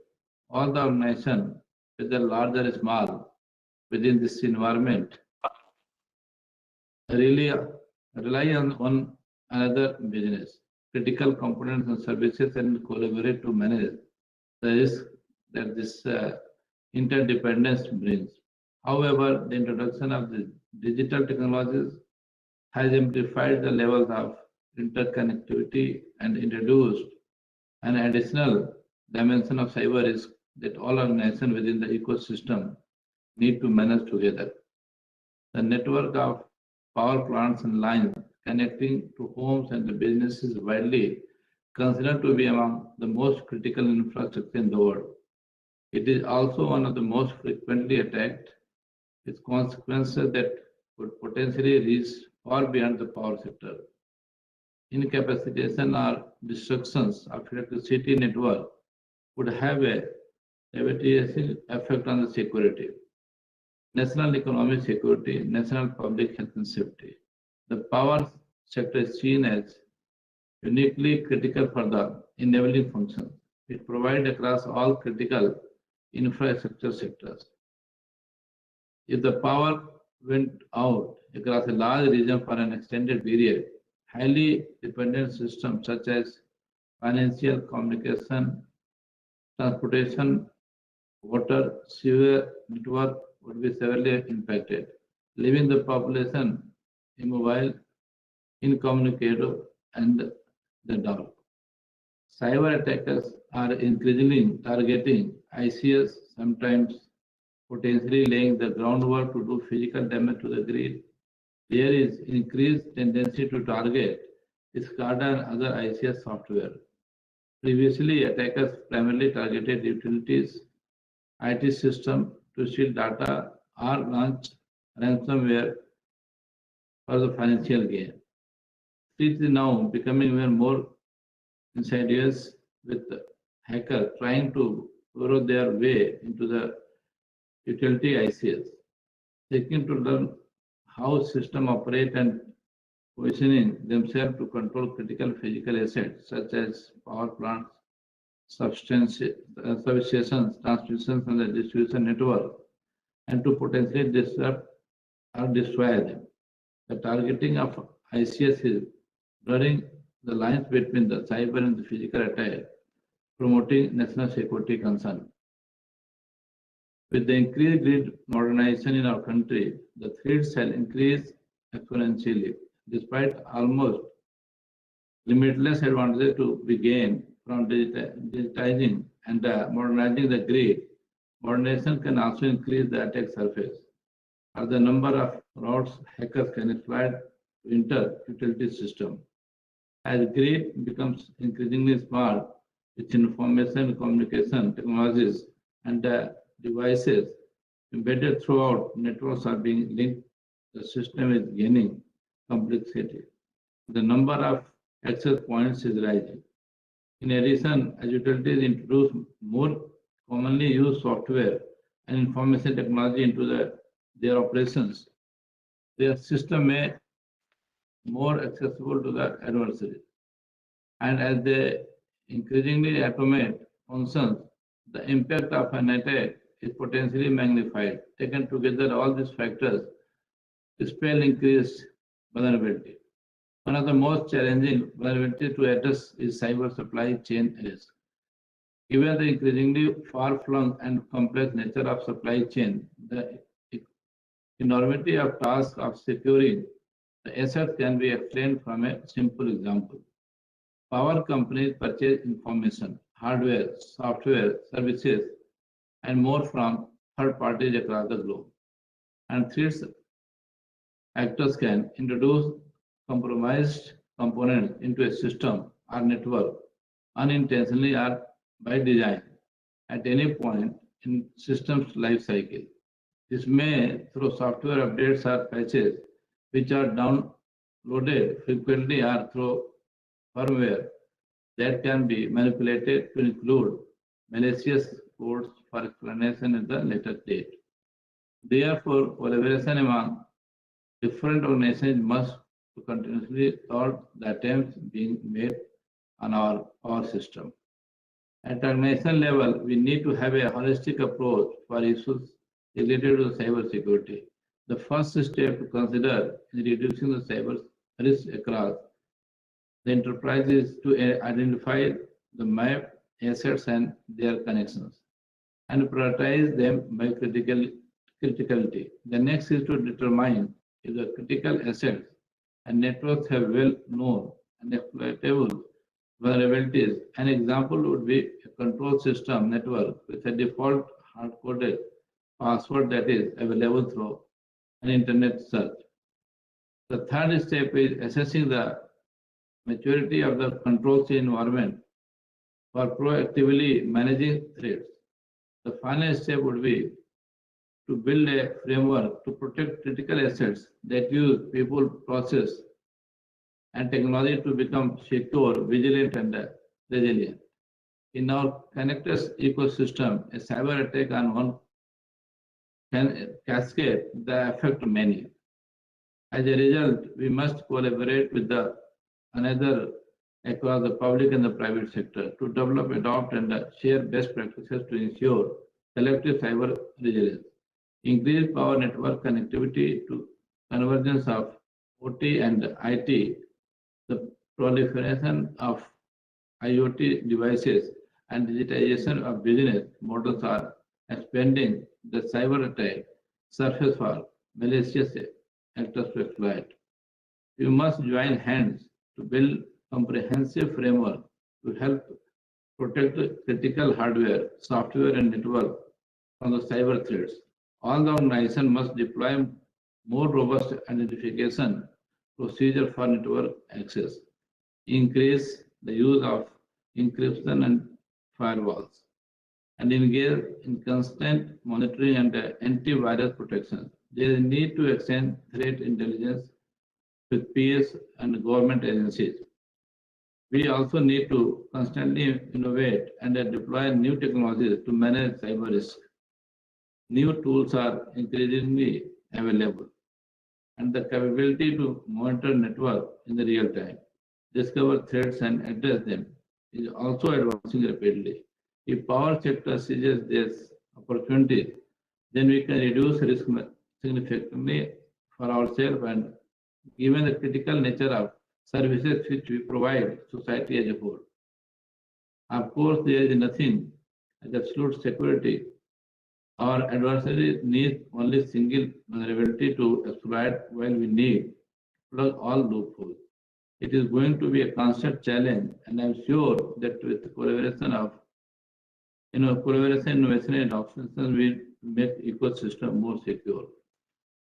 All the organizations, whether large or small, within this environment, really rely on one another business, critical components and services, and collaborate to manage the risk that this interdependence brings. However, the introduction of the digital technologies has amplified the levels of interconnectivity and introduced an additional dimension of cyber risk that all organizations within the ecosystem need to manage together. The network of power plants and lines connecting to homes and the businesses is widely considered to be among the most critical infrastructure in the world. It is also one of the most frequently attacked, with consequences that could potentially reach far beyond the power sector. Incapacitation or destructions of electricity network would have a devastating effect on the security, national economic security, national public health and safety. The power sector is seen as uniquely critical for the enabling function. It provides across all critical infrastructure sectors. If the power went out across a large region for an extended period, highly dependent systems such as financial, communication, transportation, water, sewer network would be severely impacted, leaving the population immobile, incommunicado, and the dark. Cyber attackers are increasingly targeting ICS, sometimes potentially laying the groundwork to do physical damage to the grid. There is increased tendency to target SCADA and other ICS software. Previously, attackers primarily targeted utilities, IT system to steal data or launch ransomware for the financial gain. It is now becoming even more insidious, with hackers trying to burrow their way into the utility ICS, seeking to learn how systems operate and positioning themselves to control critical physical assets such as power plants, substations, transmissions, and the distribution network, and to potentially disrupt or destroy them. The targeting of ICS is blurring the lines between the cyber and the physical attack, promoting national security concern. With the increased grid modernization in our country, the threats shall increase exponentially, despite almost limitless advantages to be gained from digitizing and modernizing the grid. Modernization can also increase the attack surface, as the number of routes hackers can exploit to enter utility system. As grid becomes increasingly smart with information communication technologies and devices embedded throughout, networks are being linked, the system is gaining complexity. The number of access points is rising. In addition, as utilities introduce more commonly used software and information technology into their operations, their system may be more accessible to the adversary. And as they increasingly automate functions, the impact of an attack is potentially magnified. Taken together, all these factors spell increased vulnerability. One of the most challenging vulnerabilities to address is cyber supply chain risk. Given the increasingly far-flung and complex nature of supply chain, the enormity of tasks of securing the assets can be explained from a simple example. Power companies purchase information, hardware, software, services, and more from third parties across the globe. And threats actors can introduce compromised components into a system or network unintentionally or by design at any point in system's life cycle. This may through software updates or patches which are downloaded frequently or through firmware that can be manipulated to include malicious codes for explanation at the later date. Therefore, collaboration among different organizations must continuously thwart the attempts being made on our power system. At organization level, we need to have a holistic approach for issues related to cyber security. The first step to consider in reducing the cyber risk across the enterprise is to identify the map assets and their connections and prioritize them by criticality. The next is to determine if the critical assets and networks have well-known and exploitable vulnerabilities. An example would be a control system network with a default hard-coded password that is available through an internet search. The third step is assessing the maturity of the control chain environment for proactively managing threats. The final step would be to build a framework to protect critical assets that use people, process, and technology to become secure, vigilant, and resilient. In our connected ecosystem, a cyber attack on one can cascade the effect of many. As a result, we must collaborate with another across the public and the private sector to develop, adopt, and share best practices to ensure collective cyber resilience. Increased power network connectivity to convergence of OT and IT, the proliferation of IoT devices and digitization of business models are expanding the cyber attack surface for malicious actors to exploit. We must join hands to build comprehensive framework to help protect critical hardware, software, and network from the cyber threats. All the organizations must deploy more robust identification procedure for network access, increase the use of encryption and firewalls, and engage in constant monitoring and antivirus protection. There is a need to exchange threat intelligence with peers and government agencies. We also need to constantly innovate and deploy new technologies to manage cyber risk. New tools are increasingly available, and the capability to monitor network in the real time, discover threats and address them is also advancing rapidly. If power sector seizes this opportunity, then we can reduce risk significantly for ourselves and given the critical nature of services which we provide society as a whole. Of course, there is nothing as absolute security. Our adversary needs only single vulnerability to exploit while we need plug all loopholes. It is going to be a constant challenge, and I'm sure that with the collaboration of innovation, and adoption, we make ecosystem more secure.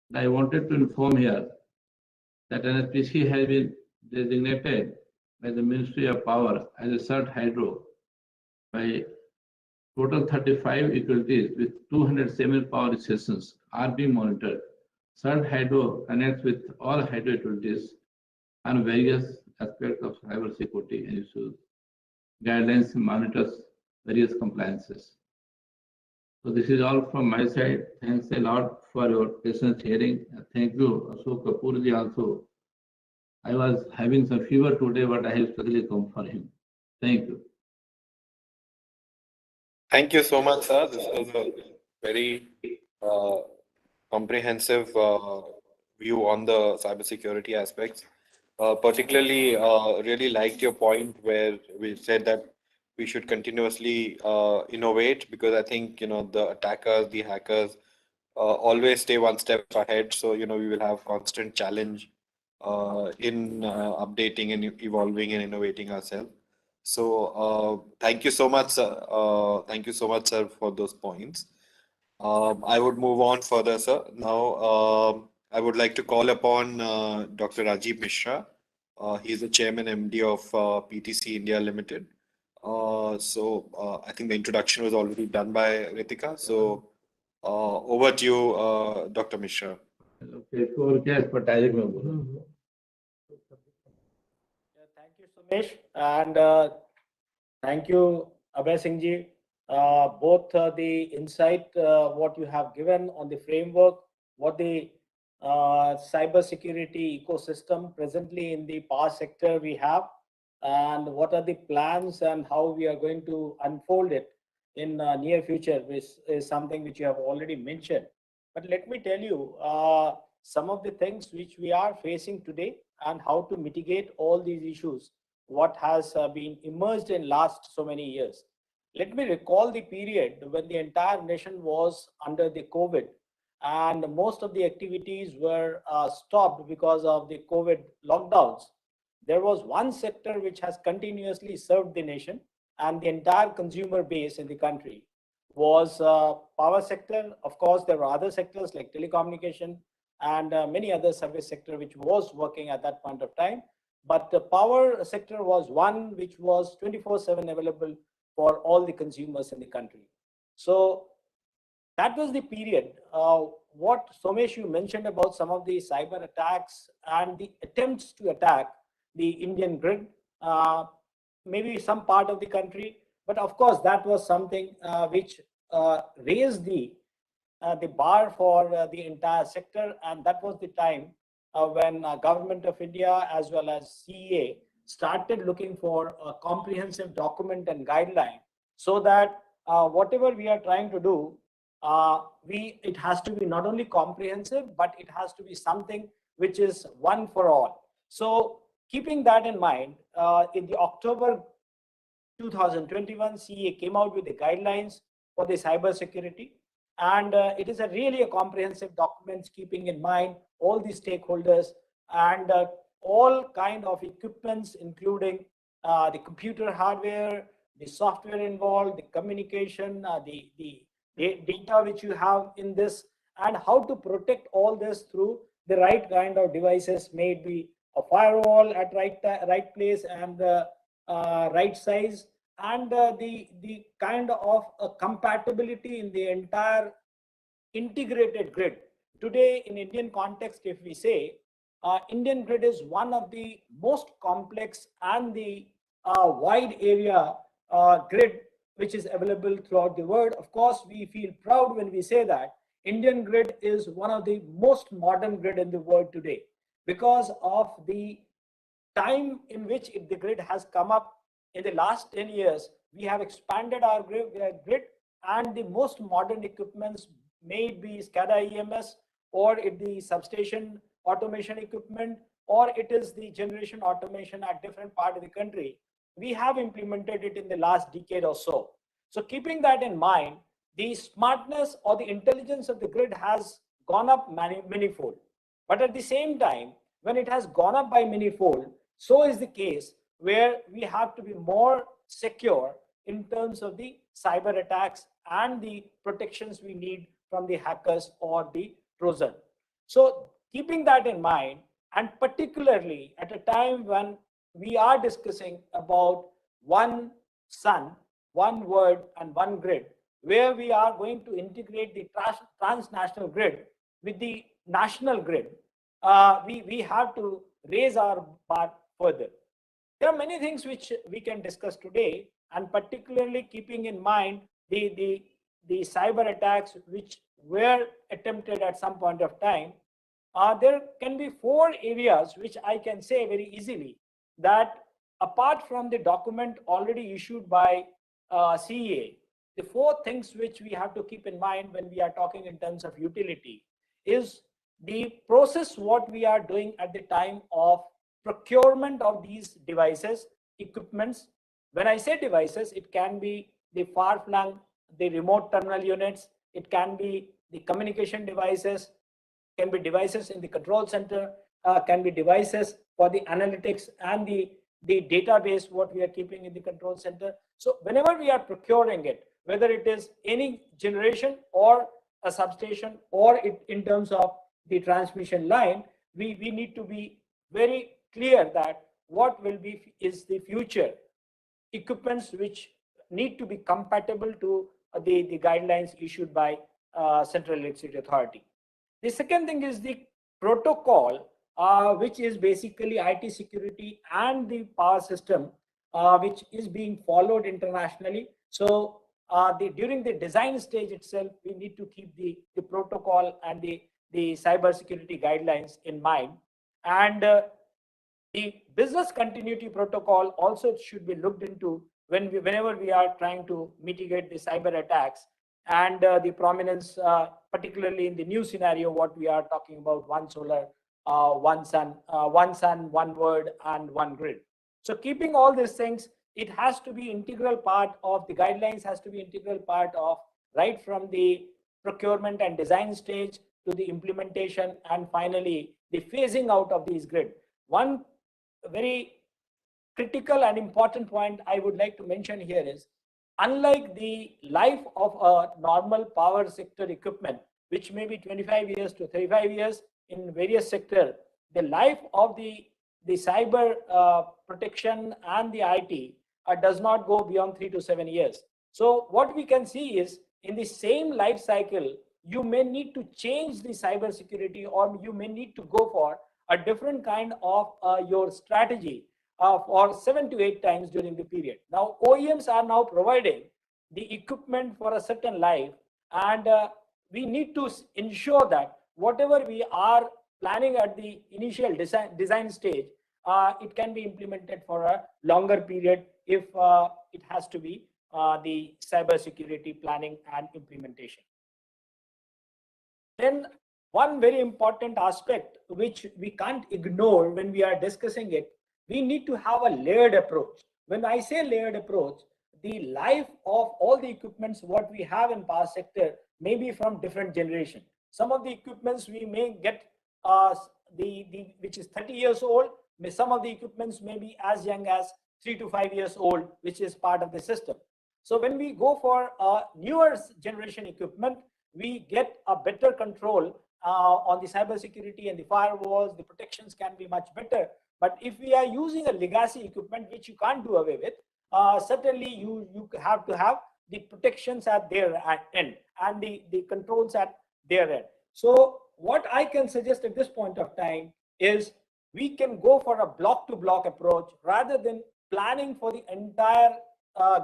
And I wanted to inform here that NHPC has been designated by the Ministry of Power as a third hydro by total 35 utilities with 207 power stations are being monitored. Third hydro connects with all hydro utilities on various aspects of cyber security and issues. Guidelines monitors various compliances. So this is all from my side. Thanks a lot for your patience hearing. Thank you, Ashok Kapoor ji also. I was having some fever today, but I have specially come for him. Thank you. Thank you so much, sir. This was a very comprehensive view on the cybersecurity aspects. Particularly, really liked your point where we said that we should continuously innovate, because I think the attackers, the hackers, always stay one step ahead. So we will have constant challenge in updating and evolving and innovating ourselves. So thank you so much, sir. Thank you so much, sir, for those points. I would move on further, sir. Now, I would like to call upon Dr. Rajiv Mishra. He is the Chairman MD of PTC India Limited. So I think the introduction was already done by Ritika. So over to you, Dr. Mishra. Okay, so क्या advertising में बोलो? Thank you, Sumesh, and thank you, Abhay Singh ji. Both the insight what you have given on the framework, what the cyber security ecosystem presently in the power sector we have, and what are the plans and how we are going to unfold it in near future, which is something which you have already mentioned. But let me tell you some of the things which we are facing today and how to mitigate all these issues, what has been emerged in last so many years. Let me recall the period when the entire nation was under the COVID and most of the activities were stopped because of the COVID lockdowns. There was one sector which has continuously served the nation and the entire consumer base in the country was power sector. Of course, there were other sectors like telecommunication and many other service sector which was working at that point of time. But the power sector was one which was 24/7 available for all the consumers in the country. So that was the period. What Somesh, you mentioned about some of the cyber attacks and the attempts to attack the Indian grid, maybe some part of the country, but of course that was something which raised the bar for the entire sector, and that was the time when Government of India as well as CEA started looking for a comprehensive document and guideline so that whatever we are trying to do, it has to be not only comprehensive, but it has to be something which is one for all. So keeping that in mind, in the October 2021, CA came out with the guidelines for the cyber security. And it is really a comprehensive document keeping in mind all the stakeholders and all kind of equipments, including the computer hardware, the software involved, the communication, the data which you have in this, and how to protect all this through the right kind of devices, maybe a firewall at right place and right size, and the kind of compatibility in the entire integrated grid. Today, in Indian context, if we say, Indian grid is one of the most complex and the wide area grid which is available throughout the world. Of course, we feel proud when we say that Indian grid is one of the most modern grid in the world today, because of the time in which the grid has come up. In the last 10 years, we have expanded our grid, and the most modern equipments, may it be SCADA EMS, or it the substation automation equipment, or it is the generation automation at different part of the country, we have implemented it in the last decade or so. So keeping that in mind, the smartness or the intelligence of the grid has gone up manifold. But at the same time, when it has gone up by manifold, so is the case where we have to be more secure in terms of the cyber attacks and the protections we need from the hackers or the Trojan. So keeping that in mind, and particularly at a time when we are discussing about one sun, one world, and one grid, where we are going to integrate the transnational grid with the national grid, we have to raise our bar further. There are many things which we can discuss today, and particularly keeping in mind the cyber attacks which were attempted at some point of time. There can be 4 areas which I can say very easily that, apart from the document already issued by CEA, the 4 things which we have to keep in mind when we are talking in terms of utility is the process what we are doing at the time of procurement of these devices, equipments. When I say devices, it can be the far-flung, the remote terminal units, it can be the communication devices, can be devices in the control center, can be devices for the analytics and the database what we are keeping in the control center. So whenever we are procuring it, whether it is any generation or a substation, or in terms of the transmission line, we need to be very clear that what will be is the future equipments which need to be compatible to the guidelines issued by Central Electricity Authority. The second thing is the protocol, which is basically IT security and the power system, which is being followed internationally. So during the design stage itself, we need to keep the protocol and the cyber security guidelines in mind. And the business continuity protocol also should be looked into whenever we are trying to mitigate the cyber attacks, and the prominence, particularly in the new scenario, what we are talking about, one solar, one sun, one world, and one grid. So keeping all these things, it has to be integral part of the guidelines, has to be integral part of right from the procurement and design stage to the implementation, and finally the phasing out of these grid. One very critical and important point I would like to mention here is, unlike the life of a normal power sector equipment, which may be 25 years to 35 years in various sectors, the life of the cyber protection and the IT does not go beyond 3 to 7 years. So what we can see is, in the same life cycle, you may need to change the cyber security, or you may need to go for a different kind of your strategy for 7 to 8 times during the period. Now, OEMs are now providing the equipment for a certain life, and we need to ensure that whatever we are planning at the initial design stage, it can be implemented for a longer period if it has to be the cyber security planning and implementation. Then one very important aspect which we can't ignore when we are discussing it, we need to have a layered approach. When I say layered approach, the life of all the equipments what we have in power sector may be from different generation. Some of the equipments we may get which is 30 years old. Some of the equipments may be as young as 3 to 5 years old, which is part of the system. So when we go for newer generation equipment, we get a better control on the cybersecurity and the firewalls. The protections can be much better. But if we are using a legacy equipment, which you can't do away with, certainly you have to have the protections at their end and the controls at their end. So what I can suggest at this point of time is we can go for a block to block approach rather than planning for the entire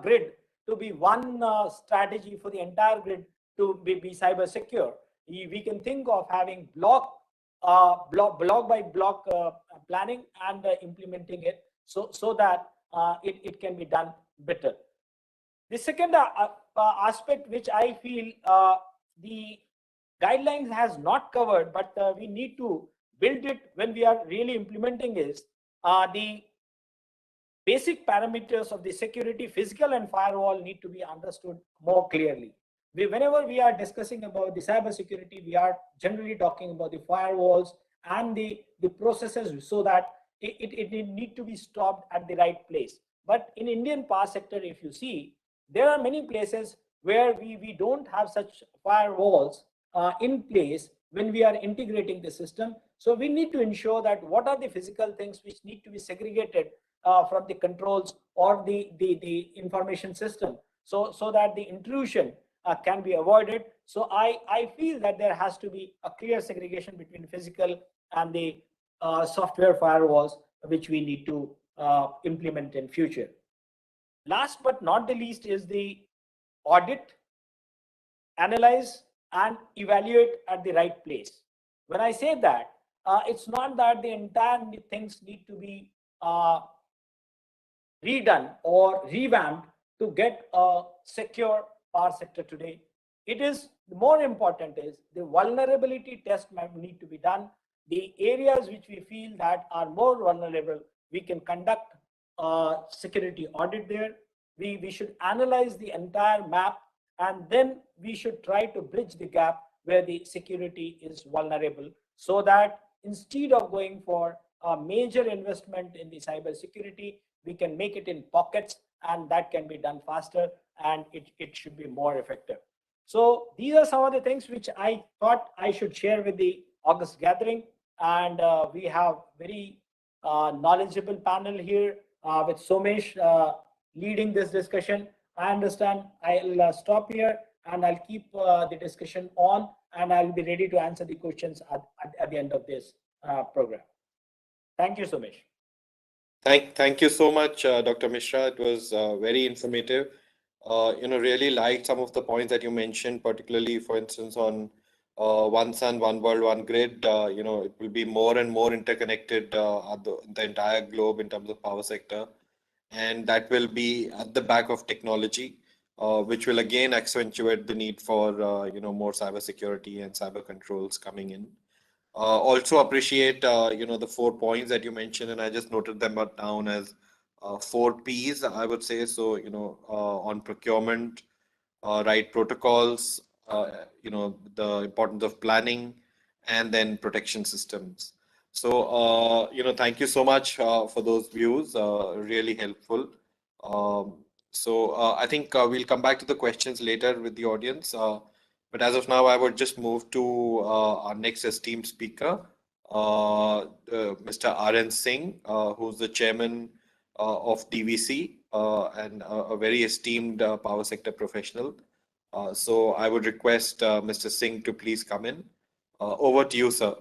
grid to be one strategy for the entire grid to be cyber secure. We can think of having block by block planning and implementing it so that it can be done better. The second aspect which I feel the guidelines has not covered, but we need to build it when we are really implementing is the basic parameters of the security, physical and firewall need to be understood more clearly. Whenever we are discussing about the cyber security, we are generally talking about the firewalls and the processes so that it need to be stopped at the right place. But in Indian power sector, if you see, there are many places where we don't have such firewalls in place when we are integrating the system. So we need to ensure that what are the physical things which need to be segregated from the controls or the information system so that the intrusion can be avoided. So I feel that there has to be a clear segregation between physical and the software firewalls which we need to implement in future. Last but not the least is the audit, analyze and evaluate at the right place. When I say that, it's not that the entire things need to be redone or revamped to get a secure power sector today. It is more important is the vulnerability test might need to be done. The areas which we feel that are more vulnerable, we can conduct a security audit there. We should analyze the entire map and then we should try to bridge the gap where the security is vulnerable so that instead of going for a major investment in the cyber security, we can make it in pockets and that can be done faster and it should be more effective. So these are some of the things which I thought I should share with the August gathering. And we have very knowledgeable panel here with Somesh leading this discussion. I understand I'll stop here and I'll keep the discussion on and I'll be ready to answer the questions at the end of this program. Thank you, Somesh. Thank you so much, Dr. Mishra. It was very informative. Really liked some of the points that you mentioned, particularly, for instance, on one sun, one world, one grid. It will be more and more interconnected the entire globe in terms of power sector, and that will be at the back of technology, which will again accentuate the need for more cybersecurity and cyber controls coming in. Also appreciate the 4 points that you mentioned, and I just noted them down as 4 P's, I would say. So on procurement, right protocols, the importance of planning, and then protection systems. So thank you so much for those views. Really helpful. I think we'll come back to the questions later with the audience. But as of now, I would just move to our next esteemed speaker, Mr. R.N. Singh, who's the chairman of DVC and a very esteemed power sector professional. So I would request Mr. Singh to please come in. Over to you, sir.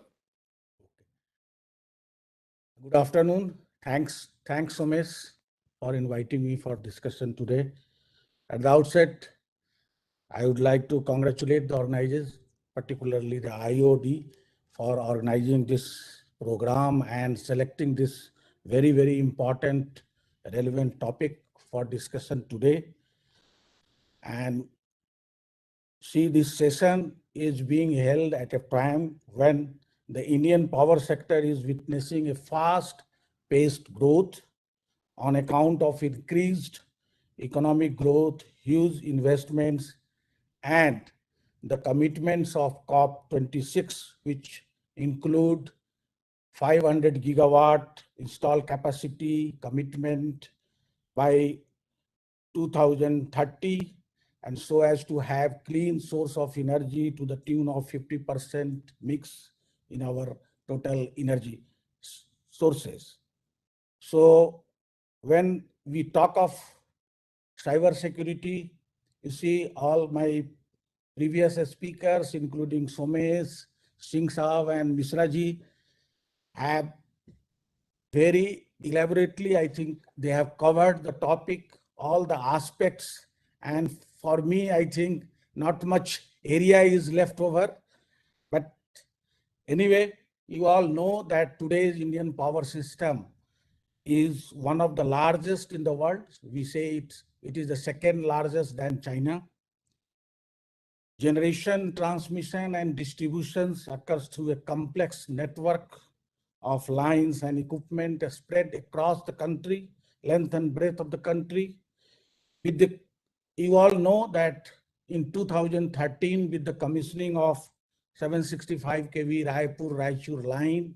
Good afternoon. Thanks, Somesh, for inviting me for discussion today. At the outset, I would like to congratulate the organizers, particularly the IOD, for organizing this program and selecting this very, very important, relevant topic for discussion today. And see, this session is being held at a time when the Indian power sector is witnessing a fast-paced growth on account of increased economic growth, huge investments, and the commitments of COP26, which include 500 gigawatt installed capacity commitment by 2030, and so as to have clean source of energy to the tune of 50% mix in our total energy sources. So when we talk of cyber security, you see all my previous speakers, including Somesh, Singh Saab and Misraji, have very elaborately, I think they have covered the topic, all the aspects. And for me, I think not much area is left over. But anyway, you all know that today's Indian power system is one of the largest in the world. We say it is the second largest than China. Generation, transmission, and distributions occurs through a complex network of lines and equipment spread across the country, length and breadth of the country. You all know that in 2013, with the commissioning of 765 kV Raipur-Raichur line,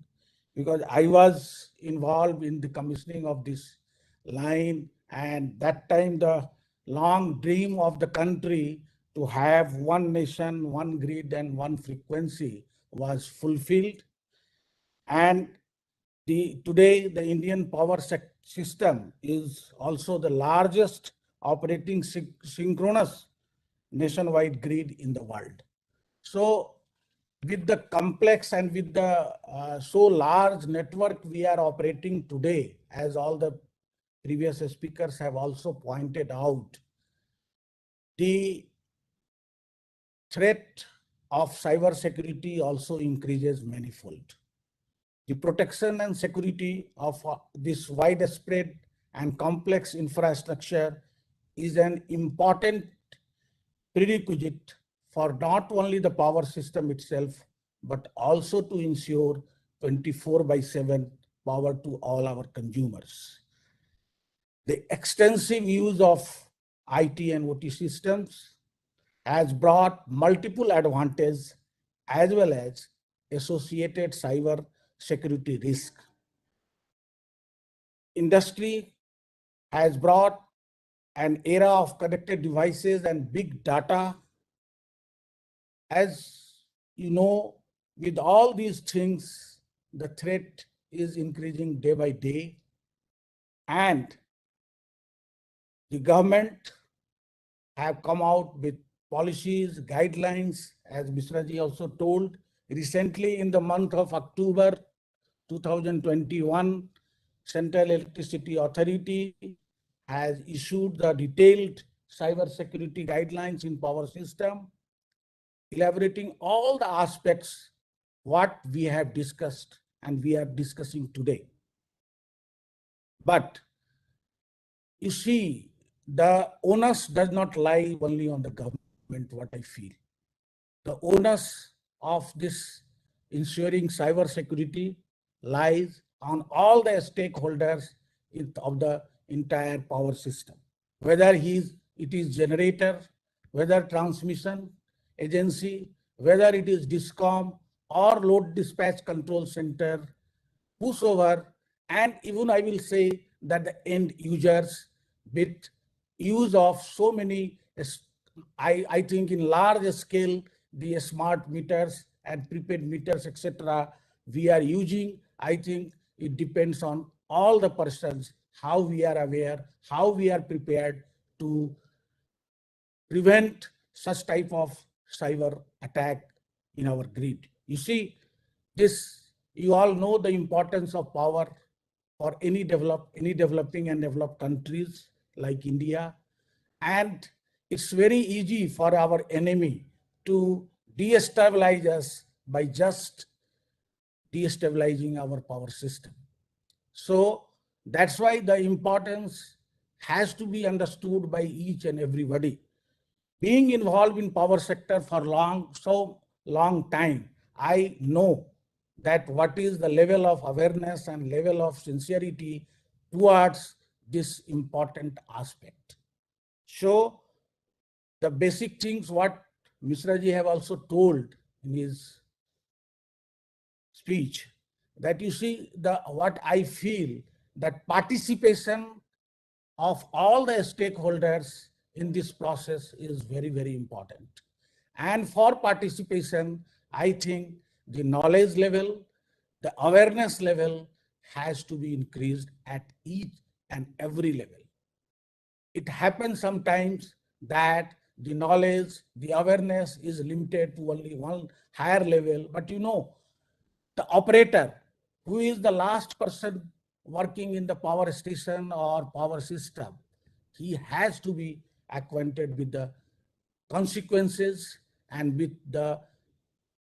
because I was involved in the commissioning of this line, and that time the long dream of the country to have one nation, one grid, and one frequency was fulfilled. And today, the Indian power system is also the largest operating synchronous nationwide grid in the world. So with the complex and with the so large network we are operating today, as all the previous speakers have also pointed out, the threat of cyber security also increases manifold. The protection and security of this widespread and complex infrastructure is an important prerequisite for not only the power system itself, but also to ensure 24/7 power to all our consumers. The extensive use of IT and OT systems has brought multiple advantages as well as associated cyber security risk. Industry has brought an era of connected devices and big data. As you know, with all these things, the threat is increasing day by day, and the government have come out with policies, guidelines, as Misraji also told. Recently, in the month of October 2021, Central Electricity Authority has issued the detailed cyber security guidelines in power system, elaborating all the aspects what we have discussed and we are discussing today. But you see, the onus does not lie only on the government, what I feel. The onus of this ensuring cyber security lies on all the stakeholders of the entire power system, whether it is generator, whether transmission agency, whether it is DISCOM or load dispatch control center, whosoever, and even I will say that the end users with use of so many, I think in large scale, the smart meters and prepaid meters, etc. we are using. I think it depends on all the persons, how we are aware, how we are prepared to prevent such type of cyber attack in our grid. You see, you all know the importance of power for any developing and developed countries like India. And it's very easy for our enemy to destabilize us by just destabilizing our power system. So that's why the importance has to be understood by each and everybody. Being involved in power sector for so long time, I know that what is the level of awareness and level of sincerity towards this important aspect. So the basic things what Mishra ji have also told in his speech, that you see what I feel, that participation of all the stakeholders in this process is very, very important. And for participation, I think the knowledge level, the awareness level has to be increased at each and every level. It happens sometimes that the knowledge, the awareness is limited to only one higher level, but you know, the operator, who is the last person working in the power station or power system, he has to be acquainted with the consequences and with the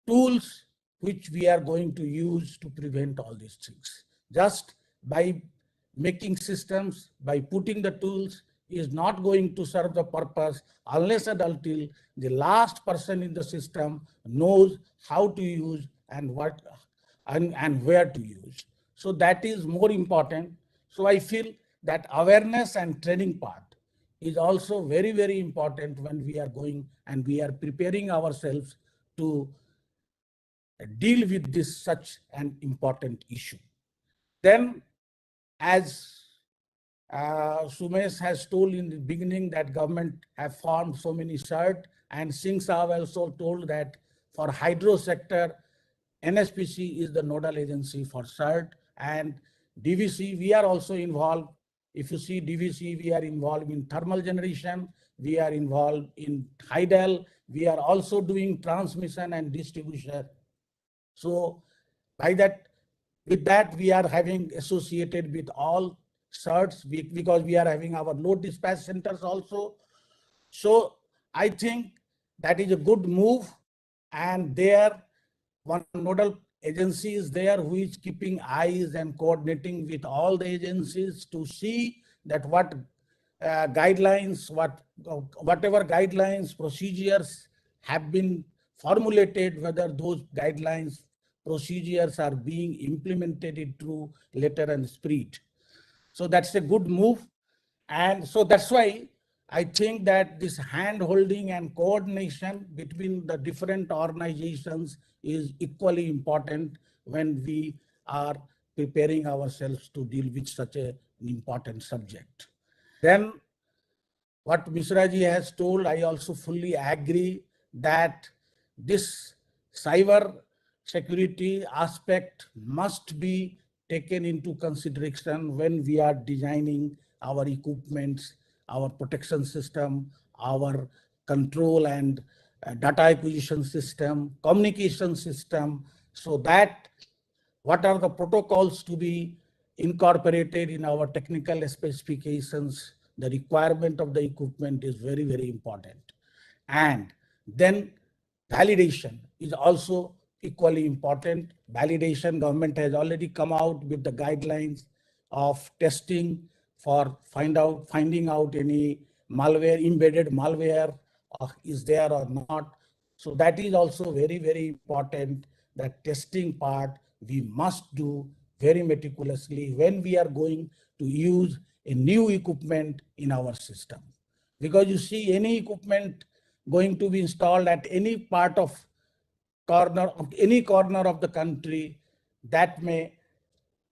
tools which we are going to use to prevent all these things. Just by making systems, by putting the tools, is not going to serve the purpose unless and until the last person in the system knows how to use and what and where to use. So that is more important. So I feel that awareness and training part is also very, very important when we are going and we are preparing ourselves to deal with this such an important issue. Then, as Sumesh has told in the beginning, that government have formed so many CERT, and Singh Saab also told that for hydro sector, NSPC is the nodal agency for CERT, and DVC, we are also involved. If you see DVC, we are involved in thermal generation, we are involved in tidal, we are also doing transmission and distribution. So by that, with that, we are having associated with all CERTs because we are having our load dispatch centers also. So I think that is a good move, and there one nodal agency is there who is keeping eyes and coordinating with all the agencies to see that what guidelines, whatever guidelines, procedures have been formulated, whether those guidelines, procedures are being implemented through letter and spirit. So that's a good move. And so that's why I think that this hand holding and coordination between the different organizations is equally important when we are preparing ourselves to deal with such an important subject. Then what Mishra ji has told, I also fully agree that this cyber security aspect must be taken into consideration when we are designing our equipments, our protection system, our control and data acquisition system, communication system, so that what are the protocols to be incorporated in our technical specifications. The requirement of the equipment is very, very important. And then validation is also equally important. Validation, government has already come out with the guidelines of testing for finding out any malware, embedded malware is there or not. So that is also very, very important, that testing part we must do very meticulously when we are going to use a new equipment in our system. Because you see, any equipment going to be installed at any part of any corner of the country, that may,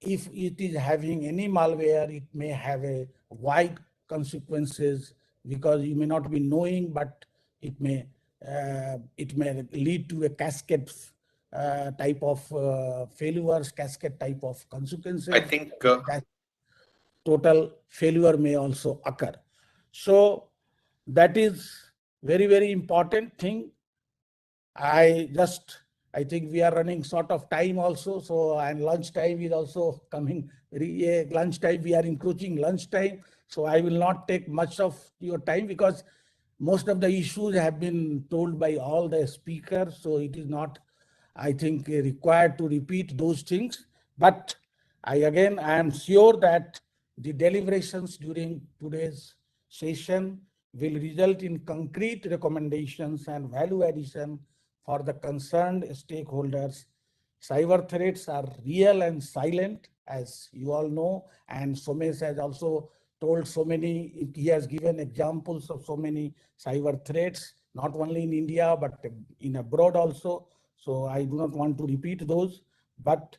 if it is having any malware, it may have a wide consequences, because you may not be knowing, but it may lead to a cascade type of failures, cascade type of consequences. I think total failure may also occur. So that is very, very important thing. I think we are running short of time also. So, and lunch time is also coming. Lunchtime, we are encroaching lunchtime. So I will not take much of your time, because most of the issues have been told by all the speakers. So it is not, I think, required to repeat those things. But I am sure that the deliberations during today's session will result in concrete recommendations and value addition for the concerned stakeholders. Cyber threats are real and silent, as you all know, and Somesh has also told so many, he has given examples of so many cyber threats, not only in India, but in abroad also. So I do not want to repeat those, but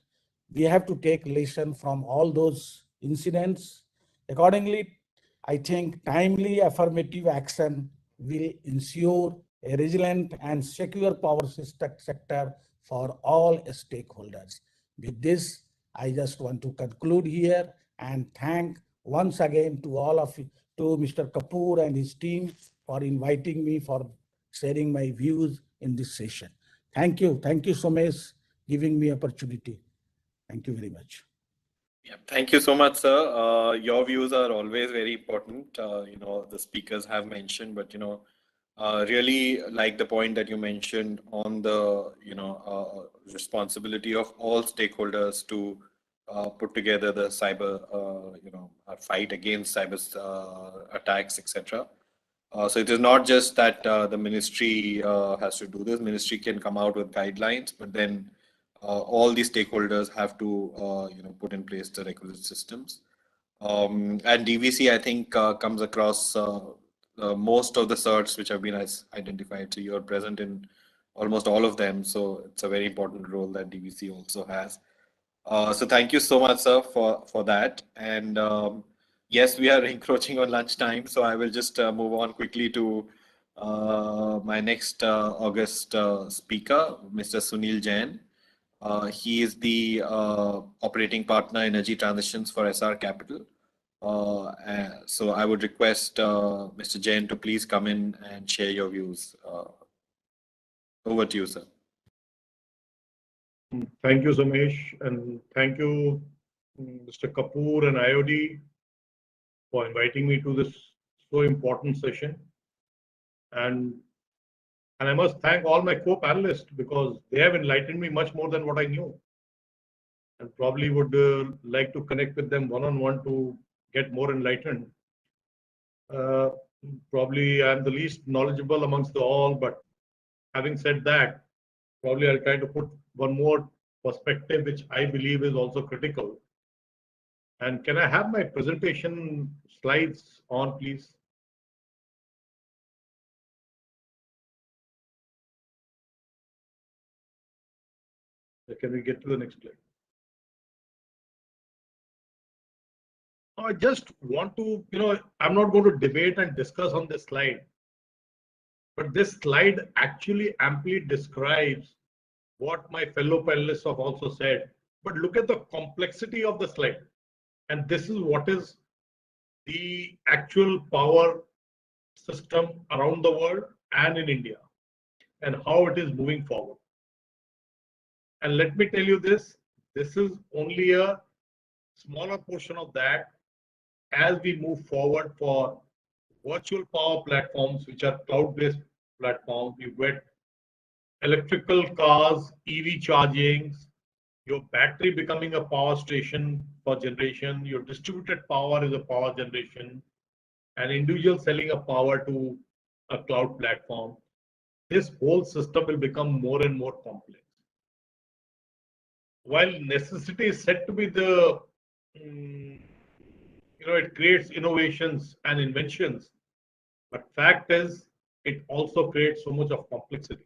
we have to take lesson from all those incidents. Accordingly, I think timely affirmative action will ensure a resilient and secure power system sector for all stakeholders. With this, I just want to conclude here and thank once again to all of you, to Mr. Kapoor and his team for inviting me for sharing my views in this session. Thank you. Thank you, Somesh, giving me opportunity. Thank you very much. Yeah, thank you so much, sir. Your views are always very important. The speakers have mentioned, but really like the point that you mentioned on the responsibility of all stakeholders to put together the cyber fight against cyber attacks, etc. So it is not just that the ministry has to do this. Ministry can come out with guidelines, but then all the stakeholders have to put in place the requisite systems. And DVC, I think, comes across most of the certs which have been identified. So you're present in almost all of them. So it's a very important role that DVC also has. So thank you so much, sir, for that. And yes, we are encroaching on lunchtime, so I will just move on quickly to my next August speaker, Mr. Sunil Jain. He is the operating partner energy transitions for SR Capital. So I would request Mr. Jain to please come in and share your views. Over to you, sir. Thank you, Somesh, and thank you, Mr. Kapoor and IOD, for inviting me to this so important session. And I must thank all my co-panelists because they have enlightened me much more than what I knew. And probably would like to connect with them one-on-one to get more enlightened. Probably I'm the least knowledgeable amongst the all, but having said that, probably I'll try to put one more perspective, which I believe is also critical. And can I have my presentation slides on, please? Can we get to the next slide? I just want to, I'm not going to debate and discuss on this slide, but this slide actually amply describes what my fellow panelists have also said. But look at the complexity of the slide. And this is what is the actual power system around the world and in India and how it is moving forward. And let me tell you this is only a smaller portion of that as we move forward for virtual power platforms, which are cloud-based platforms. You get electrical cars, EV charging, your battery becoming a power station for generation, your distributed power is a power generation, and individual selling a power to a cloud platform. This whole system will become more and more complex. While necessity is said to be the, it creates innovations and inventions, but fact is, it also creates so much of complexity.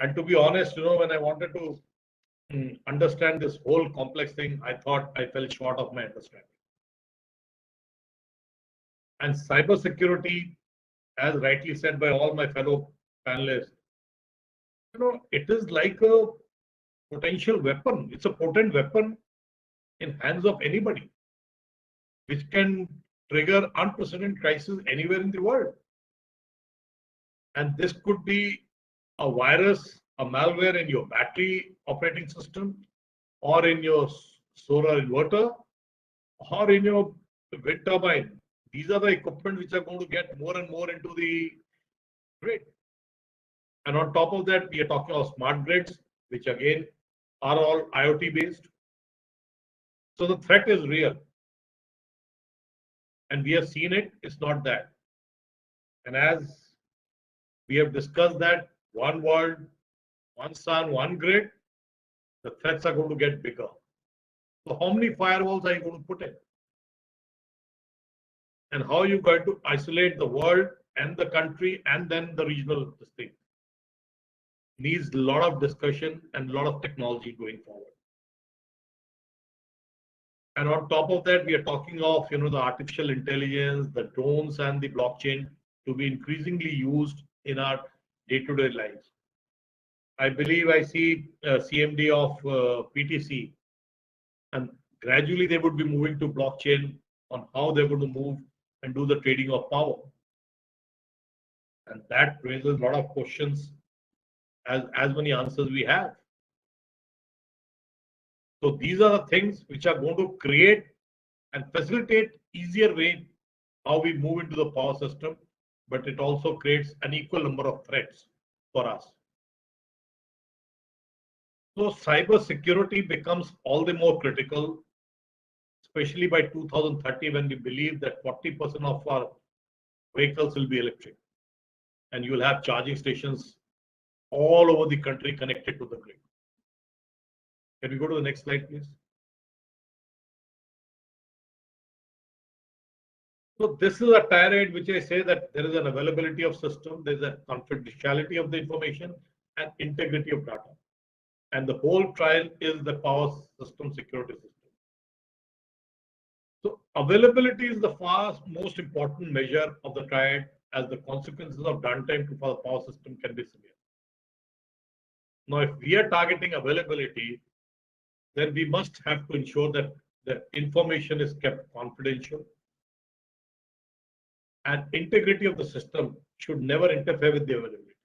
And to be honest, when I wanted to understand this whole complex thing, I thought I fell short of my understanding. And cybersecurity, as rightly said by all my fellow panelists, it is like a potential weapon. It's a potent weapon in hands of anybody, which can trigger unprecedented crisis anywhere in the world. And this could be a virus, a malware in your battery operating system, or in your solar inverter, or in your wind turbine. These are the equipment which are going to get more and more into the grid. And on top of that, we are talking about smart grids, which again are all IoT based. So the threat is real. And we have seen it, it's not that. And as we have discussed that one world, one sun, one grid, the threats are going to get bigger. So how many firewalls are you going to put in? And how are you going to isolate the world and the country and then the regional thing? Needs a lot of discussion and a lot of technology going forward. And on top of that, we are talking of the artificial intelligence, the drones, and the blockchain to be increasingly used in our day-to-day lives. I believe I see CMD of PTC, and gradually they would be moving to blockchain on how they're going to move and do the trading of power. And that raises a lot of questions as many answers we have. So these are the things which are going to create and facilitate easier way how we move into the power system, but it also creates an equal number of threats for us. So cyber security becomes all the more critical, especially by 2030, when we believe that 40% of our vehicles will be electric, and you will have charging stations all over the country connected to the grid. Can we go to the next slide, please? So this is a tirade which I say that there is an availability of system, there is a confidentiality of the information and integrity of data. And the whole trial is the power system security system. So availability is the most important measure of the triad, as the consequences of downtime for the power system can be severe. Now, if we are targeting availability, then we must have to ensure that the information is kept confidential, and integrity of the system should never interfere with the availability.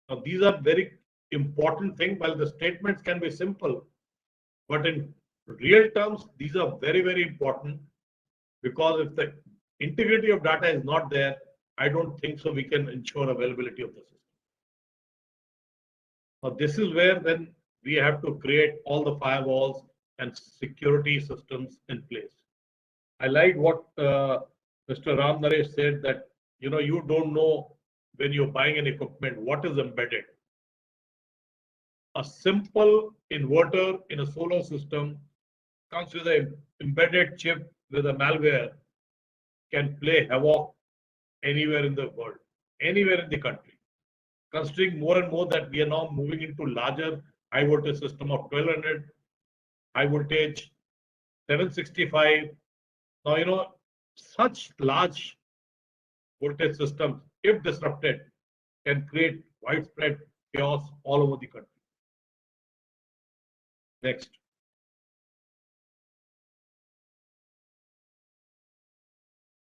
Now, these are very important things. While the statements can be simple, but in real terms, these are very, very important, because if the integrity of data is not there, I don't think so we can ensure availability of the system. Now, this is where then we have to create all the firewalls and security systems in place. I like what Mr. Ram Naresh said, that you don't know when you're buying an equipment what is embedded. A simple inverter in a solar system comes with an embedded chip with a malware, can play havoc anywhere in the world, anywhere in the country. Considering more and more that we are now moving into larger high voltage system of 1200, high voltage 765. Now, such large voltage systems, if disrupted, can create widespread chaos all over the country. Next.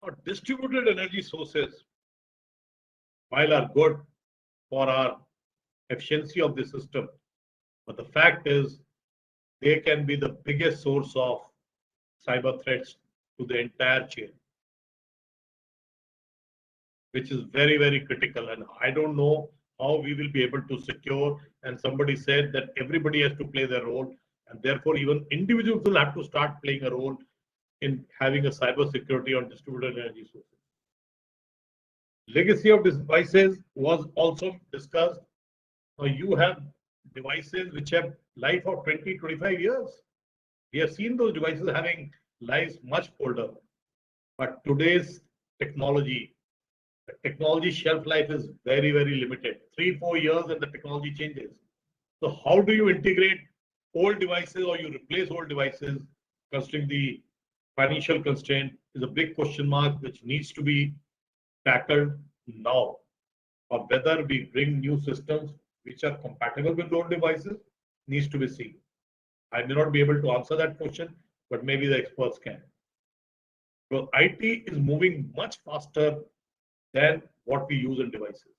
Now, distributed energy sources, while are good for our efficiency of the system, but the fact is they can be the biggest source of cyber threats to the entire chain, which is very, very critical. And I don't know how we will be able to secure. And somebody said that everybody has to play their role, and therefore even individuals will have to start playing a role in having a cyber security on distributed energy sources. Legacy of devices was also discussed. Now, you have devices which have life of 20, 25 years. We have seen those devices having lives much older. But today's technology, the technology shelf life is very, very limited. 3-4 years and the technology changes. So how do you integrate old devices, or you replace old devices, considering the financial constraint is a big question mark which needs to be tackled now. Or whether we bring new systems which are compatible with old devices needs to be seen. I may not be able to answer that question, but maybe the experts can. Because IT is moving much faster than what we use in devices.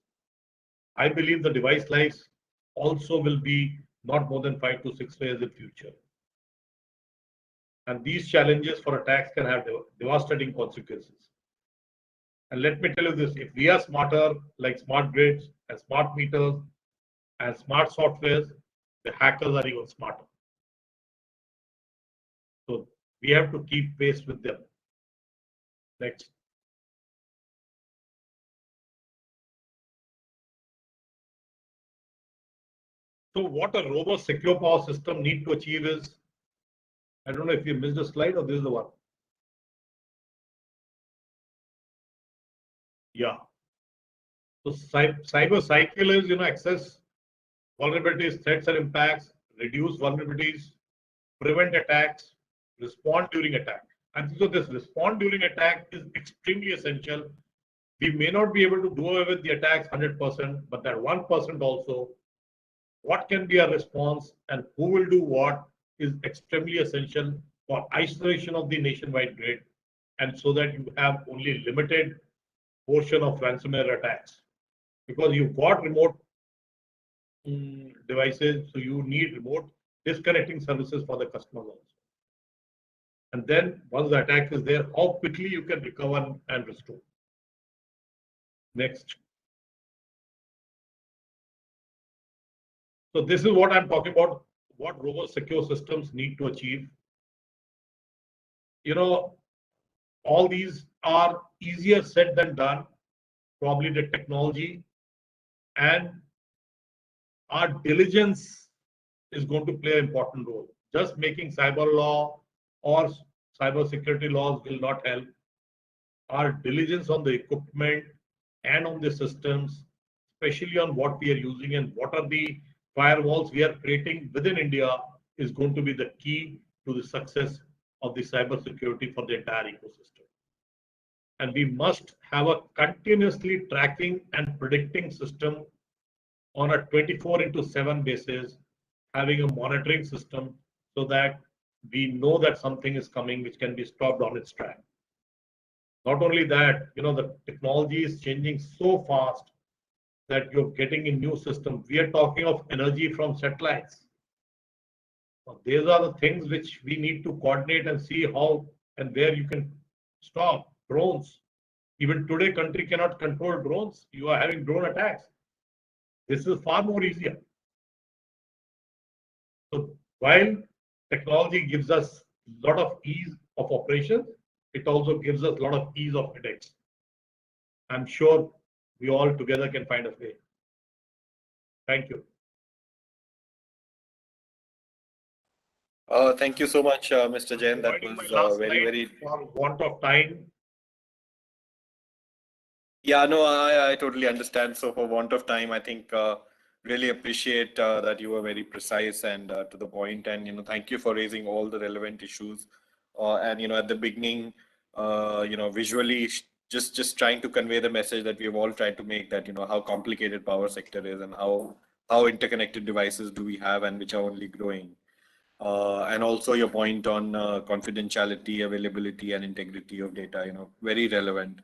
I believe the device lives also will be not more than 5 to 6 years in future. And these challenges for attacks can have devastating consequences. And let me tell you this, if we are smarter, like smart grids and smart meters and smart softwares, the hackers are even smarter. So we have to keep pace with them. Next. So what a robust, secure power system need to achieve is, I don't know if you missed a slide or this is the one. Yeah. So cyber cycle is, access vulnerabilities, threats and impacts, reduce vulnerabilities, prevent attacks, respond during attack. And so this respond during attack is extremely essential. We may not be able to do away with the attacks 100%, but that 1% also, what can be a response and who will do what is extremely essential for isolation of the nationwide grid, and so that you have only limited portion of ransomware attacks. Because you've got remote devices, so you need remote disconnecting services for the customers also. And then once the attack is there, how quickly you can recover and restore. Next. So this is what I'm talking about, what robust secure systems need to achieve. All these are easier said than done. Probably the technology and our diligence is going to play an important role. Just making cyber law or cyber security laws will not help. Our diligence on the equipment and on the systems, especially on what we are using and what are the firewalls we are creating within India, is going to be the key to the success of the cyber security for the entire ecosystem. And we must have a continuously tracking and predicting system on a 24/7 basis, having a monitoring system so that we know that something is coming which can be stopped on its track. Not only that, the technology is changing so fast that you're getting a new system. We are talking of energy from satellites. So these are the things which we need to coordinate and see how and where you can stop. Drones. Even today, country cannot control drones. You are having drone attacks. This is far more easier. So while technology gives us a lot of ease of operations, it also gives us a lot of ease of headaches. I'm sure we all together can find a way. Thank you. Thank you so much, Mr. Jain. That was very. For want of time. Yeah, no, I totally understand. So for want of time, I think really appreciate that you were very precise and to the point. And thank you for raising all the relevant issues. And at the beginning, visually just trying to convey the message that we have all tried to make, that how complicated power sector is and how interconnected devices do we have and which are only growing. And also your point on confidentiality, availability, and integrity of data, very relevant.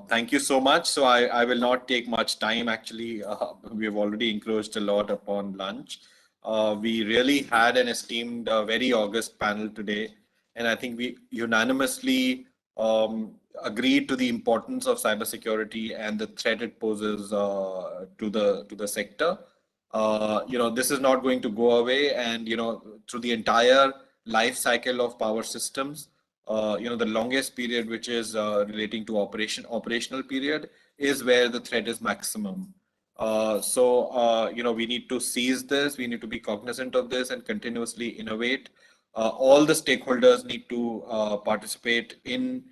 Thank you so much. So I will not take much time. Actually, we have already encroached a lot upon lunch. We really had an esteemed, very august panel today. And I think we unanimously agreed to the importance of cybersecurity and the threat it poses to the sector. This is not going to go away, and through the entire life cycle of power systems, the longest period, which is relating to operational period, is where the threat is maximum. So we need to seize this. We need to be cognizant of this and continuously innovate. All the stakeholders need to participate in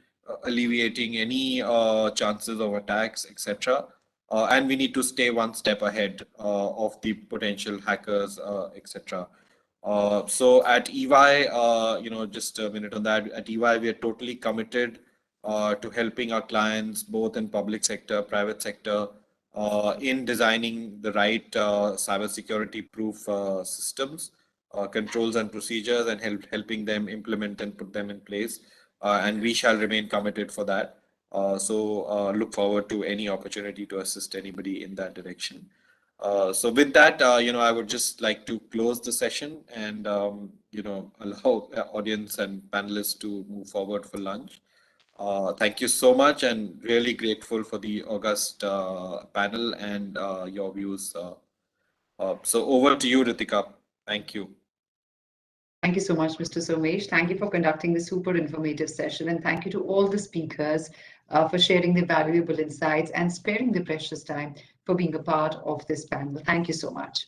alleviating any chances of attacks, etc. And we need to stay one step ahead of the potential hackers, etc. So at EY, just a minute on that. At EY, we are totally committed to helping our clients, both in public sector, private sector, in designing the right cybersecurity-proof systems, controls and procedures, and helping them implement and put them in place. And we shall remain committed for that. So look forward to any opportunity to assist anybody in that direction. So with that, I would just like to close the session and, allow audience and panelists to move forward for lunch. Thank you so much, and really grateful for the august panel and your views. So over to you, Ritika. Thank you. Thank you so much, Mr. Somesh. Thank you for conducting this super informative session, and thank you to all the speakers for sharing their valuable insights and sparing their precious time for being a part of this panel. Thank you so much.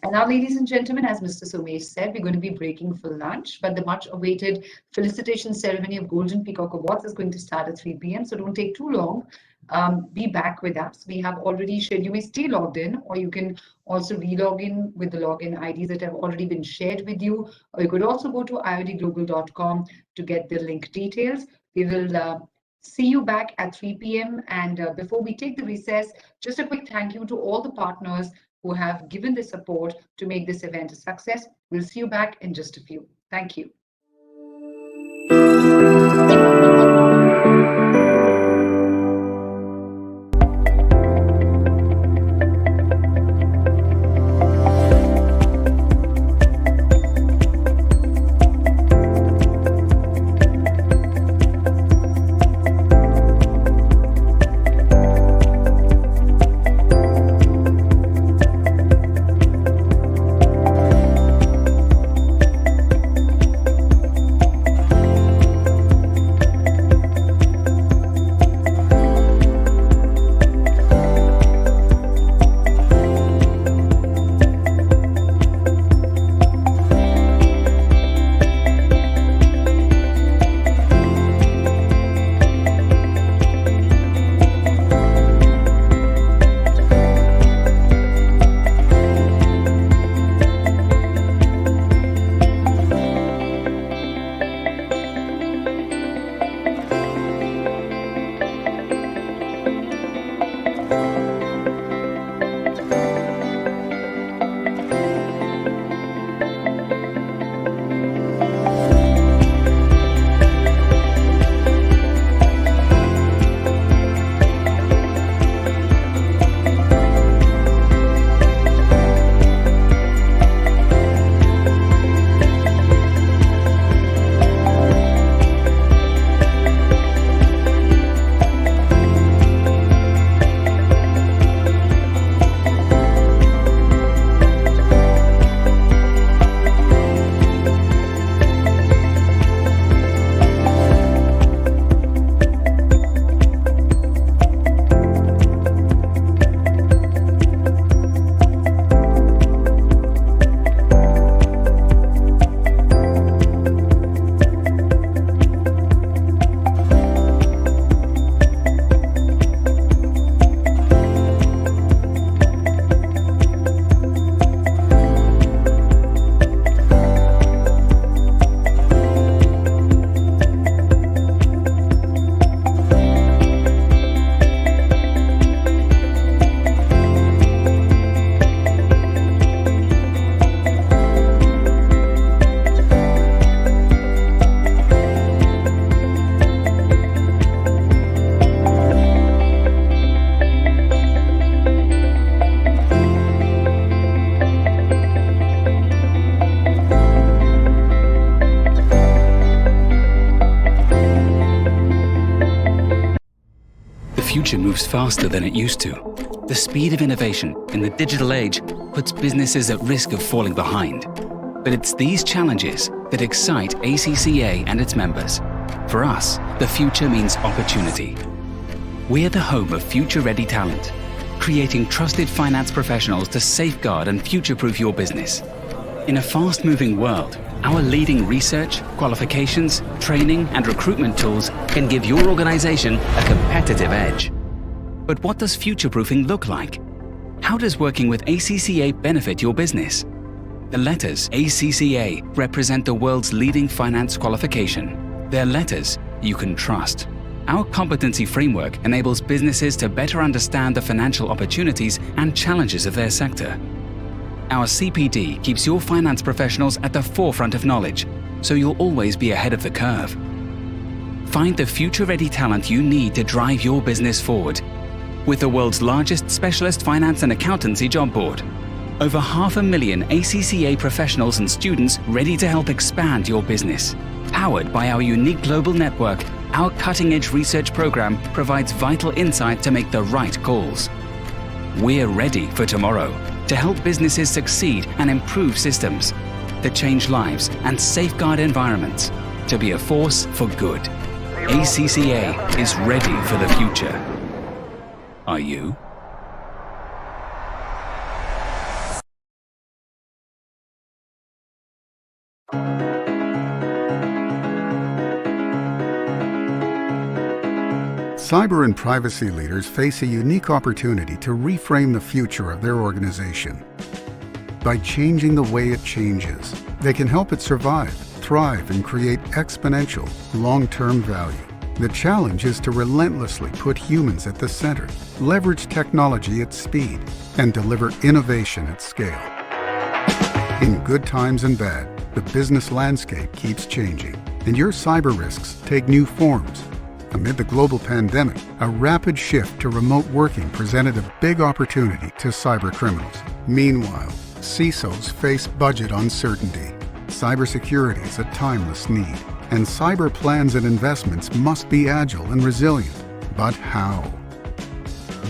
And now, ladies and gentlemen, as Mr. Somesh said, we're going to be breaking for lunch, but the much awaited felicitation ceremony of Golden Peacock Awards is going to start at 3 p.m. So don't take too long. Be back with us. We have already shared, you may stay logged in, or you can also re-log in with the login IDs that have already been shared with you. Or you could also go to iodglobal.com to get the link details. We will see you back at 3 p.m. And before we take the recess, just a quick thank you to all the partners who have given the support to make this event a success. We'll see you back in just a few. Thank you. future moves faster than it used to. The speed of innovation in the digital age puts businesses at risk of falling behind. But it's these challenges that excite ACCA and its members. For us, the future means opportunity. We're the home of future-ready talent, creating trusted finance professionals to safeguard and future-proof your business. In a fast-moving world, our leading research, qualifications, training, and recruitment tools can give your organization a competitive edge. But what does future-proofing look like? How does working with ACCA benefit your business? The letters ACCA represent the world's leading finance qualification. They're letters you can trust. Our competency framework enables businesses to better understand the financial opportunities and challenges of their sector. Our CPD keeps your finance professionals at the forefront of knowledge, so you'll always be ahead of the curve. Find the future-ready talent you need to drive your business forward. With the world's largest specialist finance and accountancy job board, over 500,000 ACCA professionals and students ready to help expand your business. Powered by our unique global network, our cutting-edge research program provides vital insight to make the right calls. We're ready for tomorrow to help businesses succeed and improve systems, to change lives and safeguard environments, to be a force for good. ACCA is ready for the future. Are you? Cyber and privacy leaders face a unique opportunity to reframe the future of their organization. By changing the way it changes, they can help it survive, thrive, and create exponential, long-term value. The challenge is to relentlessly put humans at the center, leverage technology at speed, and deliver innovation at scale. In good times and bad, the business landscape keeps changing, and your cyber risks take new forms. Amid the global pandemic, a rapid shift to remote working presented a big opportunity to cyber criminals. Meanwhile, CISOs face budget uncertainty. Cybersecurity is a timeless need, and cyber plans and investments must be agile and resilient. But how?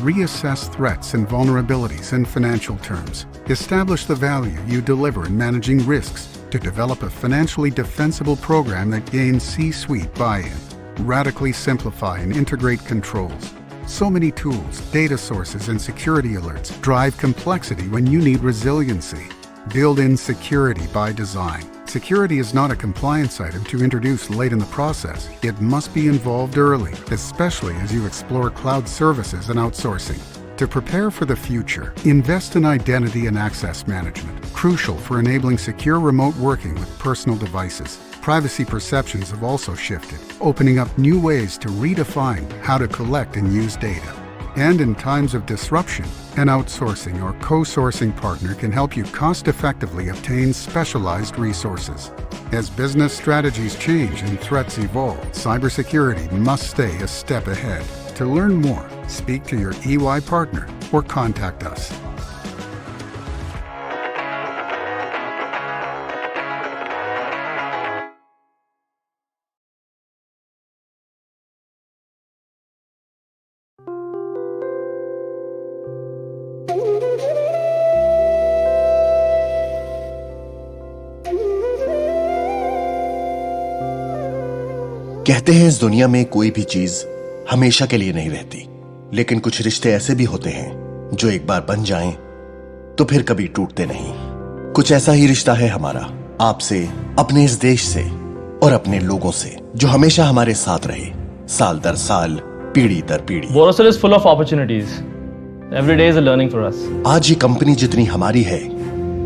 Reassess threats and vulnerabilities in financial terms. Establish the value you deliver in managing risks to develop a financially defensible program that gains C-suite buy-in. Radically simplify and integrate controls. So many tools, data sources, and security alerts drive complexity when you need resiliency. Build in security by design. Security is not a compliance item to introduce late in the process. It must be involved early, especially as you explore cloud services and outsourcing. To prepare for the future, invest in identity and access management, crucial for enabling secure remote working with personal devices. Privacy perceptions have also shifted, opening up new ways to redefine how to collect and use data. And in times of disruption, an outsourcing or co-sourcing partner can help you cost-effectively obtain specialized resources. As business strategies change and threats evolve, cybersecurity must stay a step ahead. To learn more, speak to your EY partner or contact us. कहते हैं इस दुनिया में कोई भी चीज हमेशा के लिए नहीं रहती, लेकिन कुछ रिश्ते ऐसे भी होते हैं जो एक बार बन जाएं तो फिर कभी टूटते नहीं। कुछ ऐसा ही रिश्ता है हमारा आपसे, अपने इस देश से और अपने लोगों से जो हमेशा हमारे साथ रहे, साल दर साल, पीढ़ी दर पीढ़ी। Borosil is full of opportunities. Every day is a learning for us. आज ये कंपनी जितनी हमारी है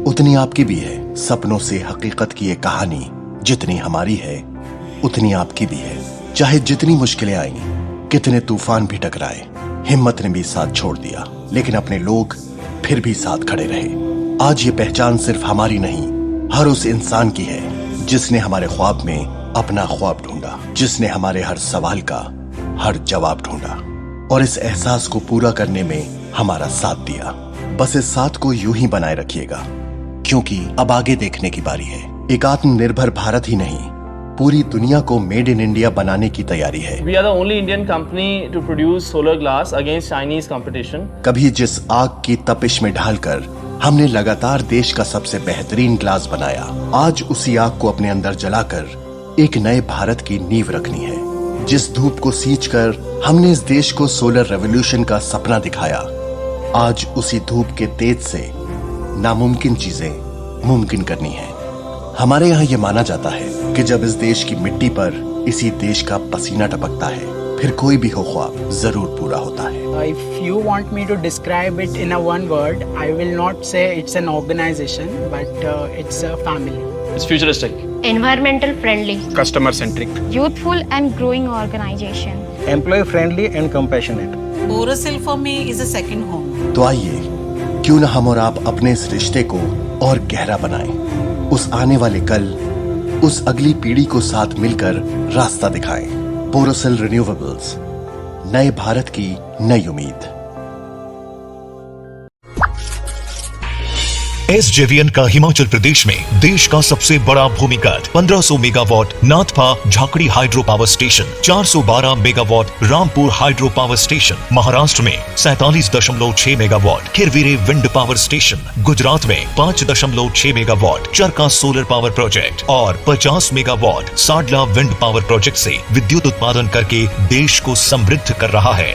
उतनी आपकी भी है। सपनों से हकीकत की ये कहानी जितनी हमारी है उतनी आपकी भी है। चाहे जितनी मुश्किलें आई, कितने तूफान भी टकराए, हिम्मत ने भी साथ छोड़ दिया, लेकिन अपने लोग फिर भी साथ खड़े रहे। आज ये पहचान सिर्फ हमारी नहीं, हर उस इंसान की है जिसने हमारे ख्वाब में अपना ख्वाब ढूंढा, जिसने हमारे हर सवाल का हर जवाब ढूंढा और इस एहसास को पूरा करने में हमारा साथ दिया। बस इस साथ को यूं ही बनाए रखिएगा, क्योंकि अब आगे देखने की बारी है। एक आत्मनिर्भर भारत ही नहीं, पूरी दुनिया को मेड इन इंडिया बनाने की तैयारी है। We are the only Indian company to produce solar glass against Chinese competition. कभी जिस आग की तपिश में ढालकर हमने लगातार देश का सबसे बेहतरीन ग्लास बनाया, आज उसी आग को अपने अंदर जलाकर एक नए भारत की नींव रखनी है। जिस धूप को सींचकर हमने इस देश को सोलर रेवोल्यूशन का सपना दिखाया, आज उसी धूप के तेज से नामुमकिन चीजें मुमकिन करनी है। हमारे यहाँ ये माना जाता है कि जब इस देश की मिट्टी पर इसी देश का पसीना टपकता है, फिर कोई भी हो ख्वाब जरूर पूरा होता है। If you want me to describe it in a one word, I will not say it's an organization, but it's a family. It's futuristic. Environmental friendly. Customer centric. Youthful and growing organization. Employee friendly and compassionate. Borosil for me is a second home. तो आइए, क्यों न हम और आप अपने इस रिश्ते को और गहरा बनाएं, उस आने वाले कल, उस अगली पीढ़ी को साथ मिलकर रास्ता दिखाएं। बोरोसिल रिन्यूएबल्स, नए भारत की नई उम्मीद। SJVN का हिमाचल प्रदेश में देश का सबसे बड़ा भूमिगत 1500 megawatt Nathpa Jhakri hydro power station, 412 megawatt Rampur hydro power station, Maharashtra में 47.6 megawatt Khirvire wind power station, Gujarat में 5.6 megawatt Charka solar power project और 50 megawatt Sadla wind power project से विद्युत उत्पादन करके देश को समृद्ध कर रहा है।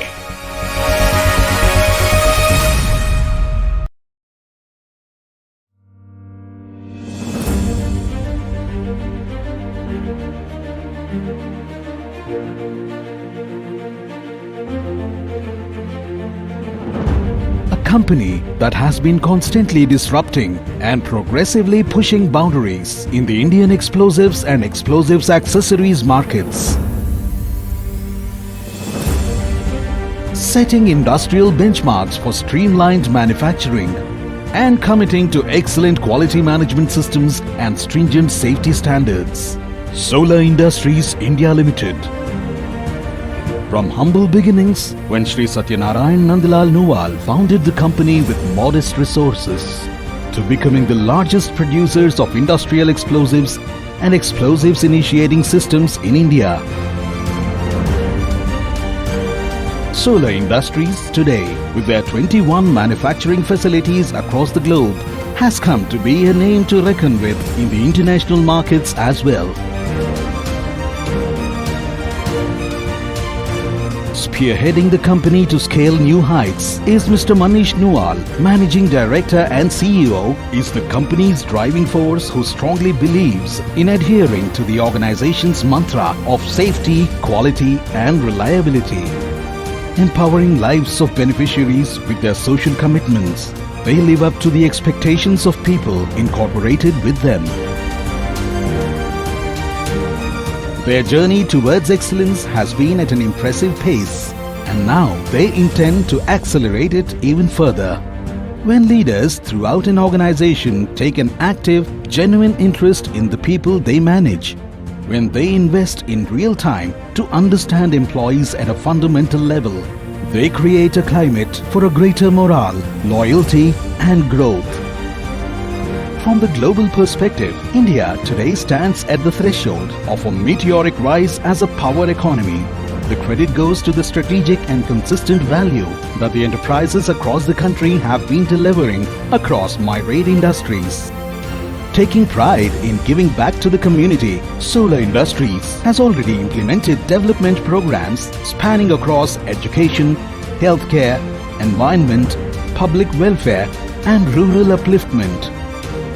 A company that has been constantly disrupting and progressively pushing boundaries in the Indian explosives and explosives accessories markets. Setting industrial benchmarks for streamlined manufacturing and committing to excellent quality management systems and stringent safety standards. Solar Industries India Limited. From humble beginnings, when Sri Satyanarayan Nandalal Nuwal founded the company with modest resources, to becoming the largest producers of industrial explosives and explosives initiating systems in India. Solar Industries today, with their 21 manufacturing facilities across the globe, has come to be a name to reckon with in the international markets as well. Spearheading the company to scale new heights is Mr. Manish Nuwal, Managing Director and CEO, is the company's driving force who strongly believes in adhering to the organization's mantra of safety, quality and reliability. Empowering lives of beneficiaries with their social commitments, they live up to the expectations of people incorporated with them. Their journey towards excellence has been at an impressive pace, and now they intend to accelerate it even further. When leaders throughout an organization take an active, genuine interest in the people they manage, when they invest in real time to understand employees at a fundamental level, they create a climate for a greater morale, loyalty and growth. From the global perspective, India today stands at the threshold of a meteoric rise as a power economy. The credit goes to the strategic and consistent value that the enterprises across the country have been delivering across myriad industries. Taking pride in giving back to the community, Solar Industries has already implemented development programs spanning across education, healthcare, environment, public welfare and rural upliftment.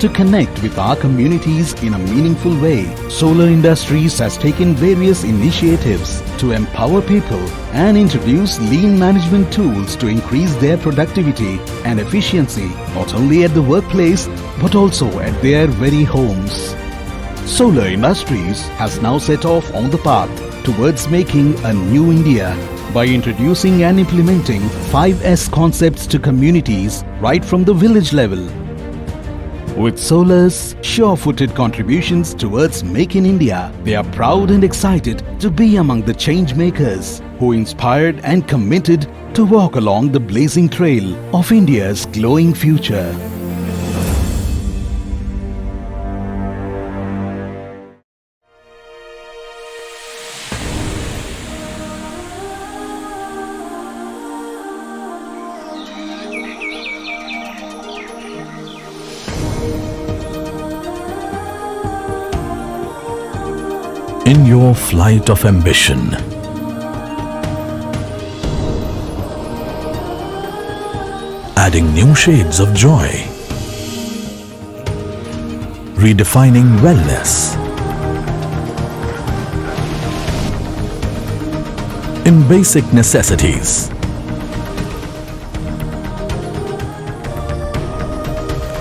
To connect with our communities in a meaningful way, Solar Industries has taken various initiatives to empower people and introduce lean management tools to increase their productivity and efficiency not only at the workplace but also at their very homes. Solar Industries has now set off on the path towards making a new India by introducing and implementing 5S concepts to communities right from the village level. With Solar's sure-footed contributions towards Make in India, they are proud and excited to be among the change makers who inspired and committed to walk along the blazing trail of India's glowing future. In your flight of ambition, adding new shades of joy, redefining wellness, in basic necessities,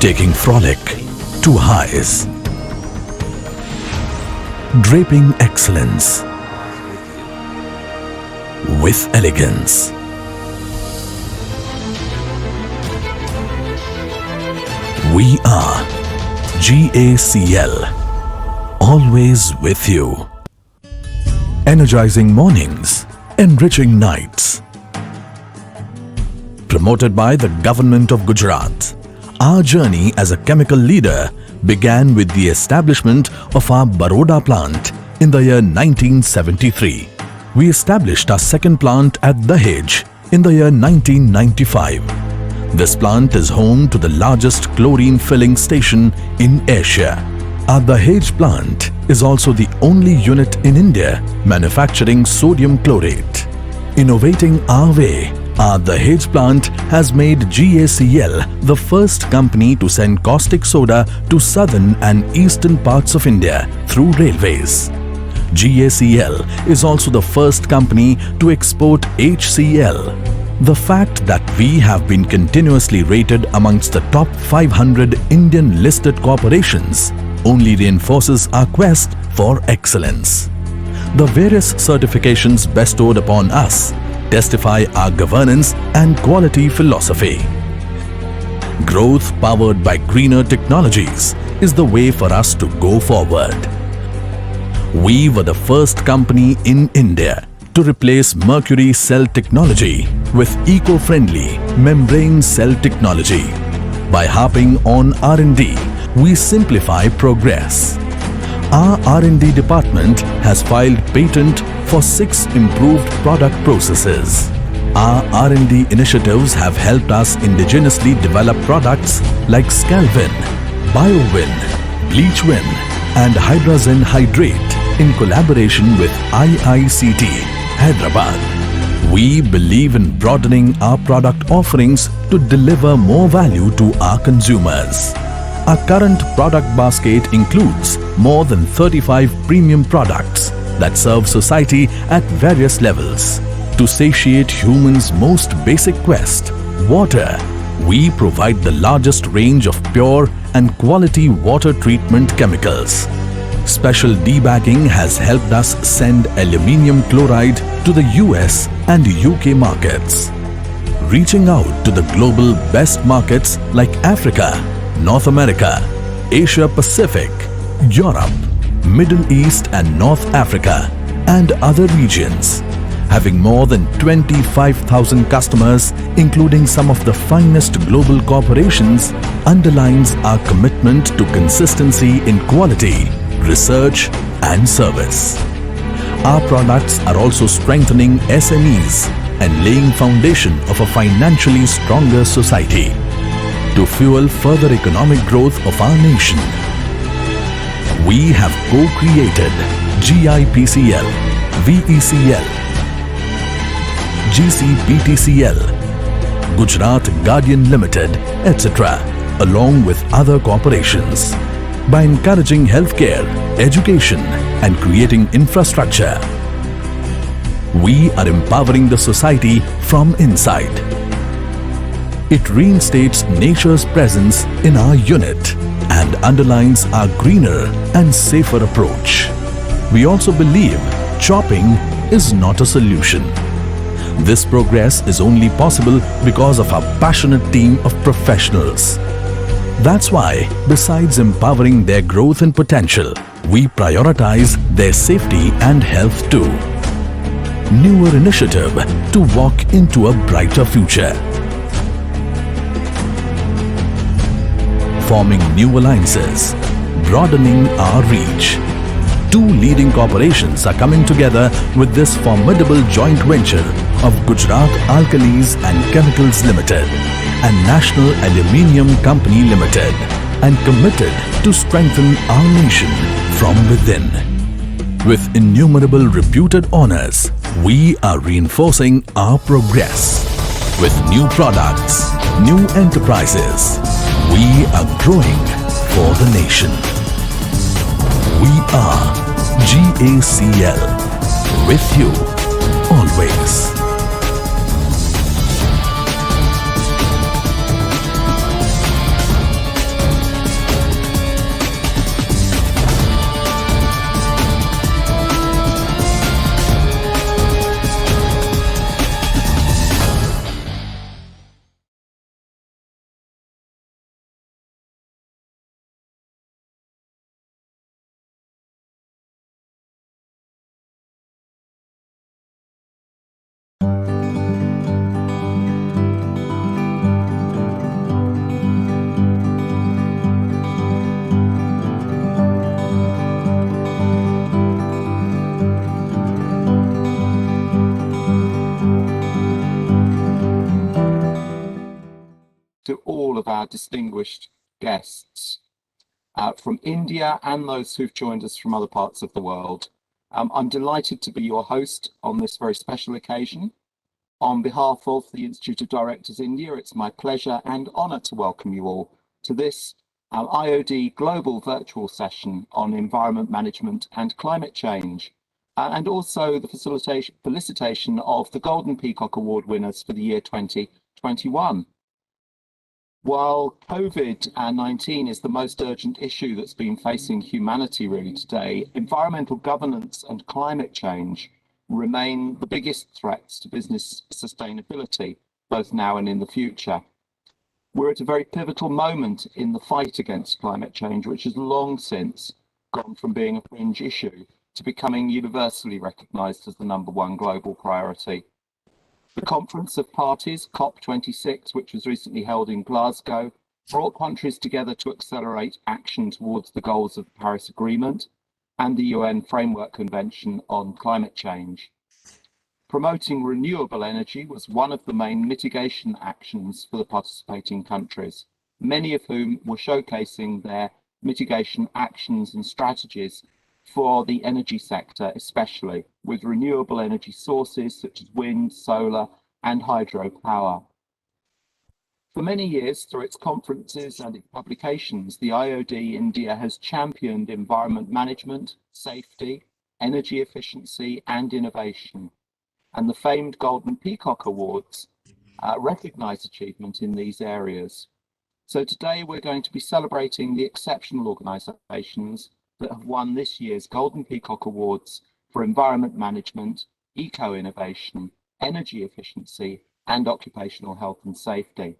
taking frolic to highs, draping excellence with elegance. We are GACL, always with you. Energizing mornings, enriching nights. Promoted by the Government of Gujarat, our journey as a chemical leader began with the establishment of our Baroda plant in the year 1973. We established our second plant at Dahej in the year 1995. This plant is home to the largest chlorine filling station in Asia. Our Dahej plant is also the only unit in India manufacturing sodium chlorate. Innovating our way, our Dahej plant has made GACL the first company to send caustic soda to southern and eastern parts of India through railways. GACL is also the first company to export HCl. The fact that we have been continuously rated amongst the top 500 Indian listed corporations only reinforces our quest for excellence. The various certifications bestowed upon us testify our governance and quality philosophy. Growth powered by greener technologies is the way for us to go forward. We were the first company in India to replace mercury cell technology with eco-friendly membrane cell technology. By harping on R&D, we simplify progress. Our R&D department has filed patent for 6 improved product processes. Our R&D initiatives have helped us indigenously develop products like Scalvin, BioWin, BleachWin and Hydrazine Hydrate in collaboration with IICT, Hyderabad. We believe in broadening our product offerings to deliver more value to our consumers. Our current product basket includes more than 35 premium products that serve society at various levels. To satiate humans' most basic quest, water, we provide the largest range of pure and quality water treatment chemicals. Special debagging has helped us send aluminium chloride to the US and UK markets. Reaching out to the global best markets like Africa, North America, Asia Pacific, Europe, Middle East and North Africa and other regions. Having more than 25,000 customers, including some of the finest global corporations, underlines our commitment to consistency in quality, research and service. Our products are also strengthening SMEs and laying foundation of a financially stronger society. To fuel further economic growth of our nation, we have co-created GIPCL, VECL, GCPTCL, Gujarat Guardian Limited, etc., along with other corporations. By encouraging healthcare, education and creating infrastructure, we are empowering the society from inside. It reinstates nature's presence in our unit and underlines our greener and safer approach. We also believe chopping is not a solution. This progress is only possible because of our passionate team of professionals. That's why, besides empowering their growth and potential, we prioritize their safety and health too. Newer initiative to walk into a brighter future. Forming new alliances, broadening our reach. 2 leading corporations are coming together with this formidable joint venture of Gujarat Alkalis and Chemicals Limited and National Aluminium Company Limited, and committed to strengthen our nation from within. With innumerable reputed honors, we are reinforcing our progress. With new products, new enterprises, we are growing for the nation. We are GACL, with you always. To all of our distinguished guests from India and those who've joined us from other parts of the world. I'm delighted to be your host on this very special occasion. On behalf of the Institute of Directors India, it's my pleasure and honour to welcome you all to this IOD Global Virtual Session on Environment Management and Climate Change, and also the felicitation of the Golden Peacock Award winners for the year 2021. While COVID-19 is the most urgent issue that's been facing humanity really today, environmental governance and climate change remain the biggest threats to business sustainability, both now and in the future. We're at a very pivotal moment in the fight against climate change, which has long since gone from being a fringe issue to becoming universally recognised as the #1 global priority. The Conference of Parties, COP26, which was recently held in Glasgow, brought countries together to accelerate action towards the goals of the Paris Agreement and the UN Framework Convention on Climate Change. Promoting renewable energy was one of the main mitigation actions for the participating countries, many of whom were showcasing their mitigation actions and strategies for the energy sector, especially with renewable energy sources such as wind, solar, and hydropower. For many years, through its conferences and its publications, the IOD India has championed environment management, safety, energy efficiency, and innovation. And the famed Golden Peacock Awards recognise achievement in these areas. So today we're going to be celebrating the exceptional organisations that have won this year's Golden Peacock Awards for environment management, eco-innovation, energy efficiency, and occupational health and safety.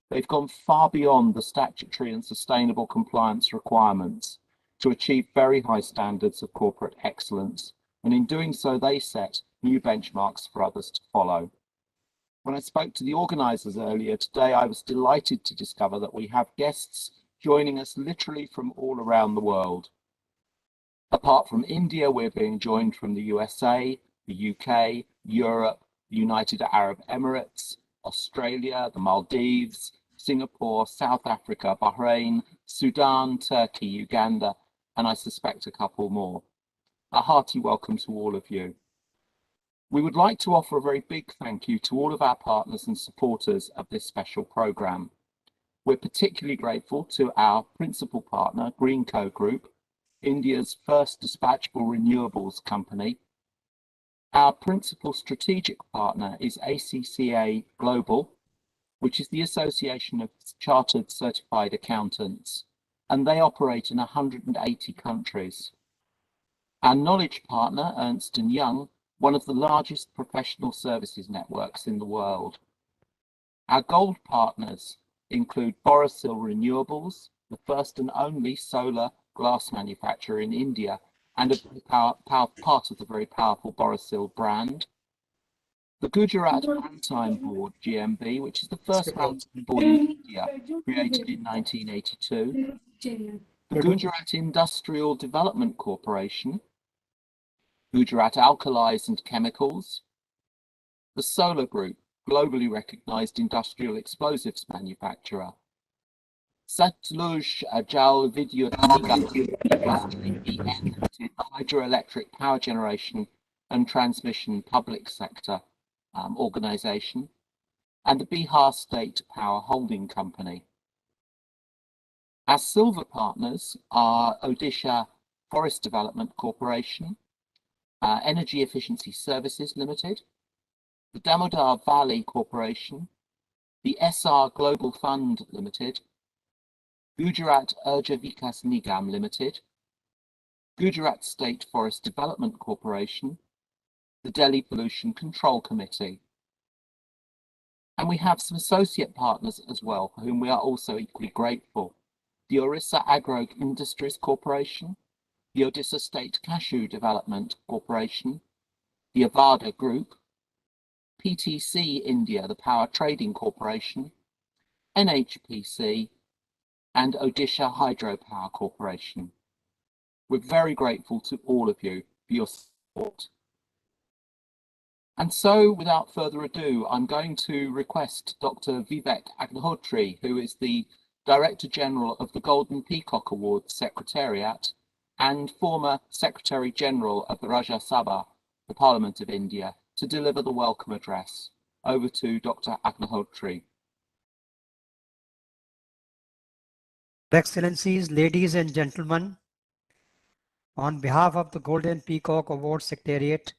They've gone far beyond the statutory and sustainable compliance requirements to achieve very high standards of corporate excellence, and in doing so they set new benchmarks for others to follow. When I spoke to the organisers earlier today, I was delighted to discover that we have guests joining us literally from all around the world. Apart from India, we're being joined from the USA, the UK, Europe, the United Arab Emirates, Australia, the Maldives, Singapore, South Africa, Bahrain, Sudan, Turkey, Uganda, and I suspect a couple more. A hearty welcome to all of you. We would like to offer a very big thank you to all of our partners and supporters of this special programme. We're particularly grateful to our principal partner, Greenco Group, India's first dispatchable renewables company. Our principal strategic partner is ACCA Global, which is the Association of Chartered Certified Accountants, and they operate in 180 countries. Our knowledge partner, Ernst & Young, one of the largest professional services networks in the world. Our gold partners include Borosil Renewables, the first and only solar glass manufacturer in India, and a part of the very powerful Borosil brand. The Gujarat Maritime Board GmbH, which is the first maritime board in India, created in 1982. The Gujarat Industrial Development Corporation, Gujarat Alkalis and Chemicals, the Solar Group, globally recognized industrial explosives manufacturer, Satluj Jal Vidyut Nigam, SJVN, the hydroelectric power generation and transmission public sector organization, and the Bihar State Power Holding Company. Our silver partners are Odisha Forest Development Corporation, Energy Efficiency Services Limited, the Damodar Valley Corporation, the SR Global Fund Limited, Gujarat Urja Vikas Nigam Limited, Gujarat State Forest Development Corporation, the Delhi Pollution Control Committee. And we have some associate partners as well, for whom we are also equally grateful. The Orissa Agro Industries Corporation, the Odisha State Cashew Development Corporation, the Avada Group, PTC India, the Power Trading Corporation, NHPC, and Odisha Hydropower Corporation. We're very grateful to all of you for your support. And so, without further ado, I'm going to request Dr. Vivek Agnihotri, who is the Director General of the Golden Peacock Awards Secretariat and former Secretary General of the Rajya Sabha, the Parliament of India, to deliver the welcome address. Over to Dr. Agnihotri. Excellencies, ladies and gentlemen, On behalf of the Golden Peacock Award Secretariat,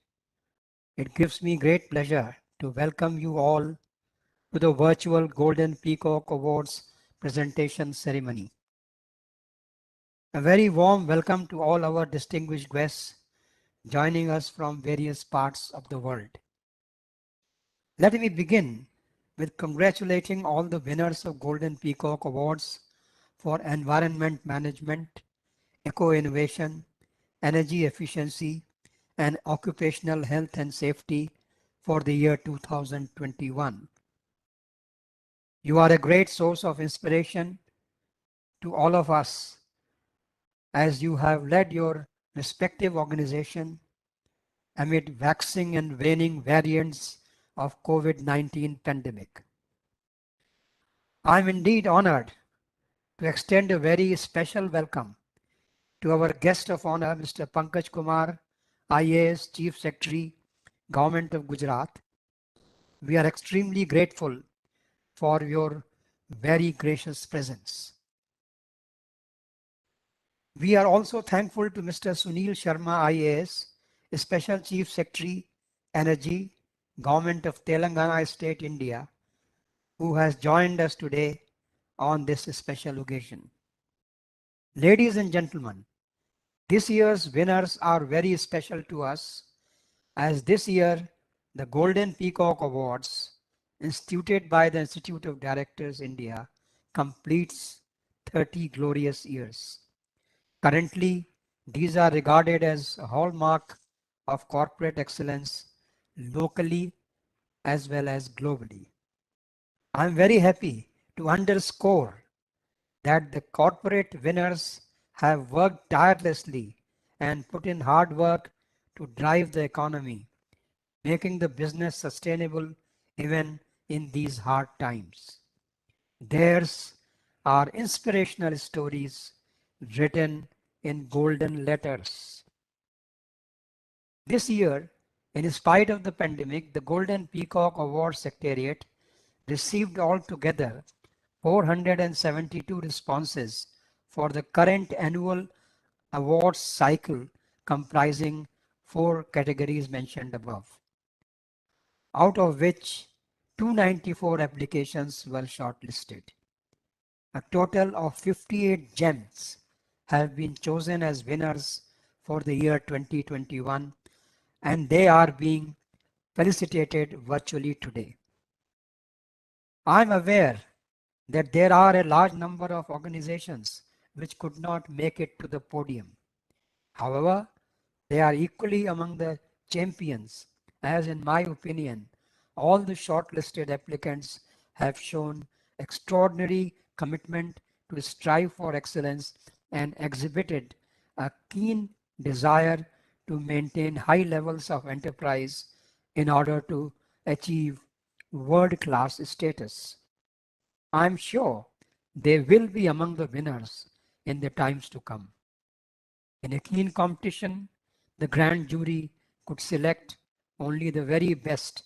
it gives me great pleasure to welcome you all to the virtual Golden Peacock Awards presentation ceremony. A very warm welcome to all our distinguished guests joining us from various parts of the world. Let me begin with congratulating all the winners of Golden Peacock Awards for environment management, eco-innovation, energy efficiency, and occupational health and safety for the year 2021. You are a great source of inspiration to all of us as you have led your respective organization amid waxing and waning variants of COVID-19 pandemic. I am indeed honored to extend a very special welcome to our guest of honor, Mr. Pankaj Kumar, IAS Chief Secretary, Government of Gujarat. We are extremely grateful for your very gracious presence. We are also thankful to Mr. Sunil Sharma, IAS, Special Chief Secretary, Energy, Government of Telangana State, India, who has joined us today on this special occasion. Ladies and gentlemen, this year's winners are very special to us, as this year the Golden Peacock Awards, instituted by the Institute of Directors India, completes 30 glorious years. Currently, these are regarded as a hallmark of corporate excellence locally as well as globally. I am very happy to underscore that the corporate winners have worked tirelessly and put in hard work to drive the economy, making the business sustainable even in these hard times. Theirs are inspirational stories written in golden letters. This year, in spite of the pandemic, the Golden Peacock Award Secretariat received altogether 472 responses for the current annual awards cycle, comprising 4 categories mentioned above, out of which 294 applications were shortlisted. A total of 58 gems have been chosen as winners for the year 2021, and they are being felicitated virtually today. I am aware that there are a large number of organizations which could not make it to the podium. However, they are equally among the champions, as in my opinion, all the shortlisted applicants have shown extraordinary commitment to strive for excellence and exhibited a keen desire to maintain high levels of enterprise in order to achieve world-class status. I am sure they will be among the winners in the times to come. In a keen competition, the grand jury could select only the very best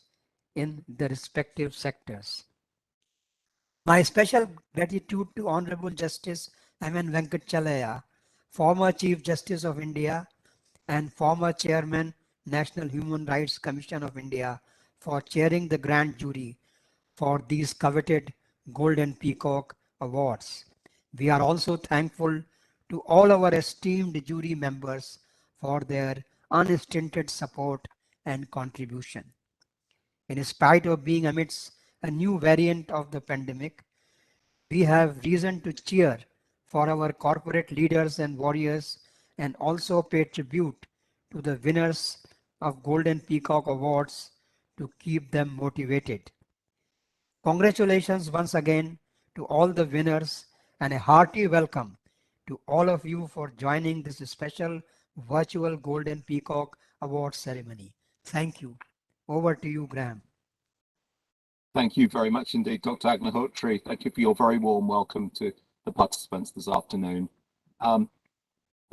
in the respective sectors. My special gratitude to Honorable Justice M.N. Venkatchalaya, former Chief Justice of India and former Chairman, National Human Rights Commission of India, for chairing the grand jury for these coveted Golden Peacock Awards. We are also thankful to all our esteemed jury members for their unstinted support and contribution. In spite of being amidst a new variant of the pandemic, we have reason to cheer for our corporate leaders and warriors, and also pay tribute to the winners of Golden Peacock Awards to keep them motivated. Congratulations once again to all the winners, and a hearty welcome to all of you for joining this special virtual Golden Peacock Award ceremony. Thank you. Over to you, Graham. Thank you very much indeed, Dr. Agnihotri. Thank you for your very warm welcome to the participants this afternoon.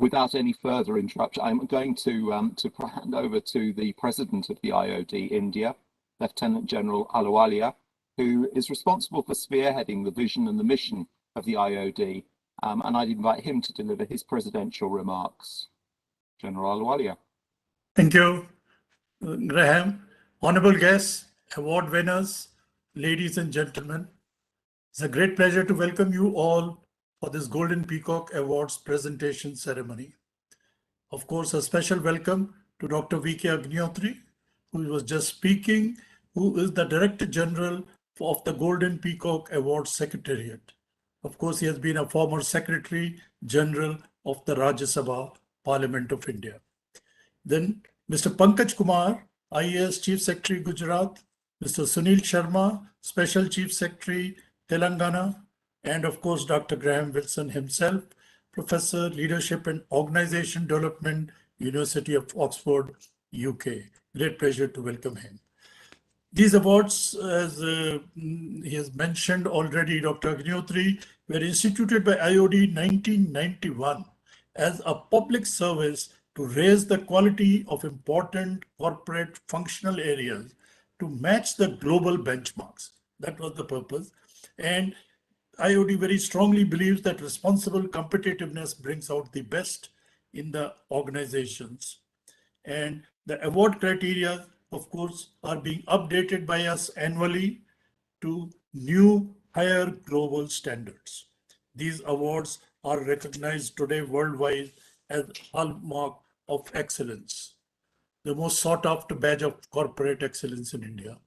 Without any further interruption, I'm going to hand over to the President of the IOD India, Lieutenant General Ahluwalia, who is responsible for spearheading the vision and the mission of the IOD, and I'd invite him to deliver his presidential remarks. General Ahluwalia. Thank you, Graham. Honorable guests, award winners, ladies and gentlemen, it's a great pleasure to welcome you all for this Golden Peacock Awards presentation ceremony. Of course, a special welcome to Dr. V.K. Agnihotri, who was just speaking, who is the Director General of the Golden Peacock Awards Secretariat. Of course, he has been a former Secretary General of the Rajya Sabha, Parliament of India. Then Mr. Pankaj Kumar, IAS Chief Secretary, Gujarat, Mr. Sunil Sharma, Special Chief Secretary, Telangana, and of course, Dr. Graham Wilson himself, Professor, Leadership and Organization Development, University of Oxford, UK. Great pleasure to welcome him. These awards, as he has mentioned already, Dr. Agnihotri, were instituted by IOD 1991 as a public service to raise the quality of important corporate functional areas to match the global benchmarks. That was the purpose. And IOD very strongly believes that responsible competitiveness brings out the best in the organizations. And the award criteria, of course, are being updated by us annually to new higher global standards. These awards are recognized today worldwide as hallmark of excellence, the most sought after badge of corporate excellence in India.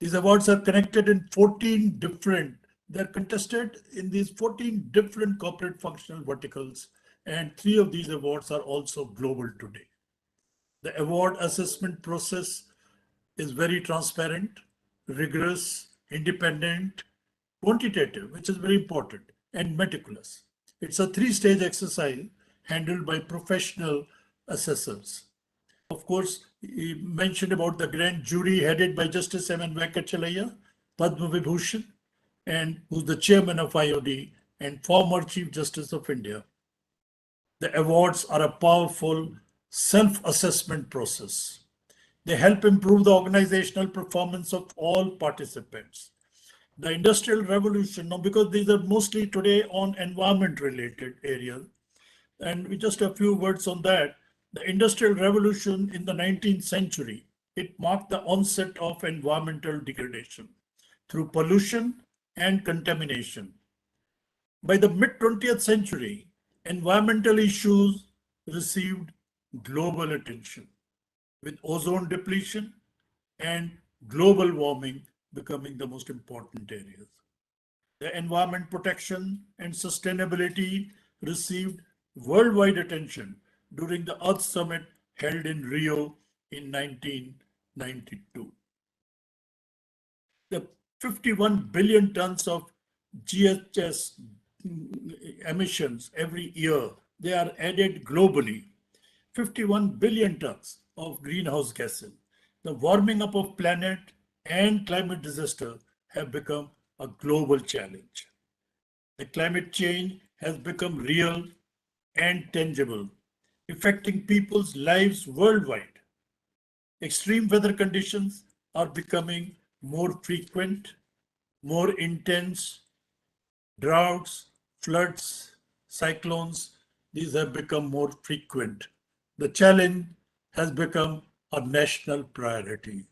These awards are connected in 14 different, they're contested in these 14 different corporate functional verticals, and 3 of these awards are also global today. The award assessment process is very transparent, rigorous, independent, quantitative, which is very important, and meticulous. It's a 3-stage exercise handled by professional assessors. Of course, he mentioned about the grand jury headed by Justice M.N. Venkatachalaya, Padma Vibhushan, and who's the chairman of IOD and former Chief Justice of India. The awards are a powerful self-assessment process. They help improve the organizational performance of all participants. The Industrial Revolution, now because these are mostly today on environment-related areas, and just a few words on that. The Industrial Revolution in the 19th century, it marked the onset of environmental degradation through pollution and contamination. By the mid-20th century, environmental issues received global attention, with ozone depletion and global warming becoming the most important areas. The environment protection and sustainability received worldwide attention during the Earth Summit held in Rio in 1992. The 51 billion tons of GHS emissions every year, they are added globally. 51 billion tons of greenhouse gases. The warming up of planet and climate disaster have become a global challenge. The climate change has become real and tangible, affecting people's lives worldwide. Extreme weather conditions are becoming more frequent, more intense. Droughts, floods, cyclones, these have become more frequent. The challenge has become a national priority,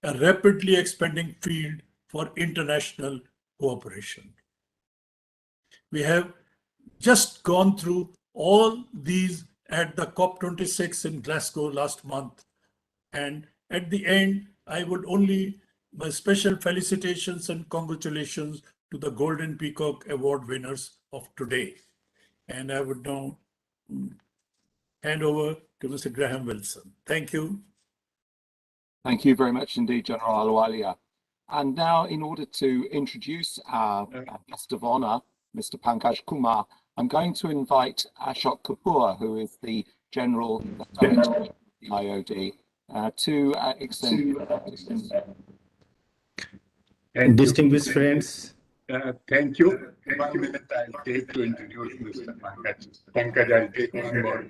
a rapidly expanding field for international cooperation. We have just gone through all these at the COP26 in Glasgow last month. And at the end, I would only, my special felicitations and congratulations to the Golden Peacock Award winners of today. And I would now hand over to Mr. Graham Wilson. Thank you. Thank you very much indeed, General Ahluwalia. And now, in order to introduce our guest of honor, Mr. Pankaj Kumar, I'm going to invite Ashok Kapoor, who is the General Director of the IOD, to extend. And distinguished friends, thank you. 1 minute I'll take to introduce Mr. Pankaj. Pankaj, I'll take 1 more.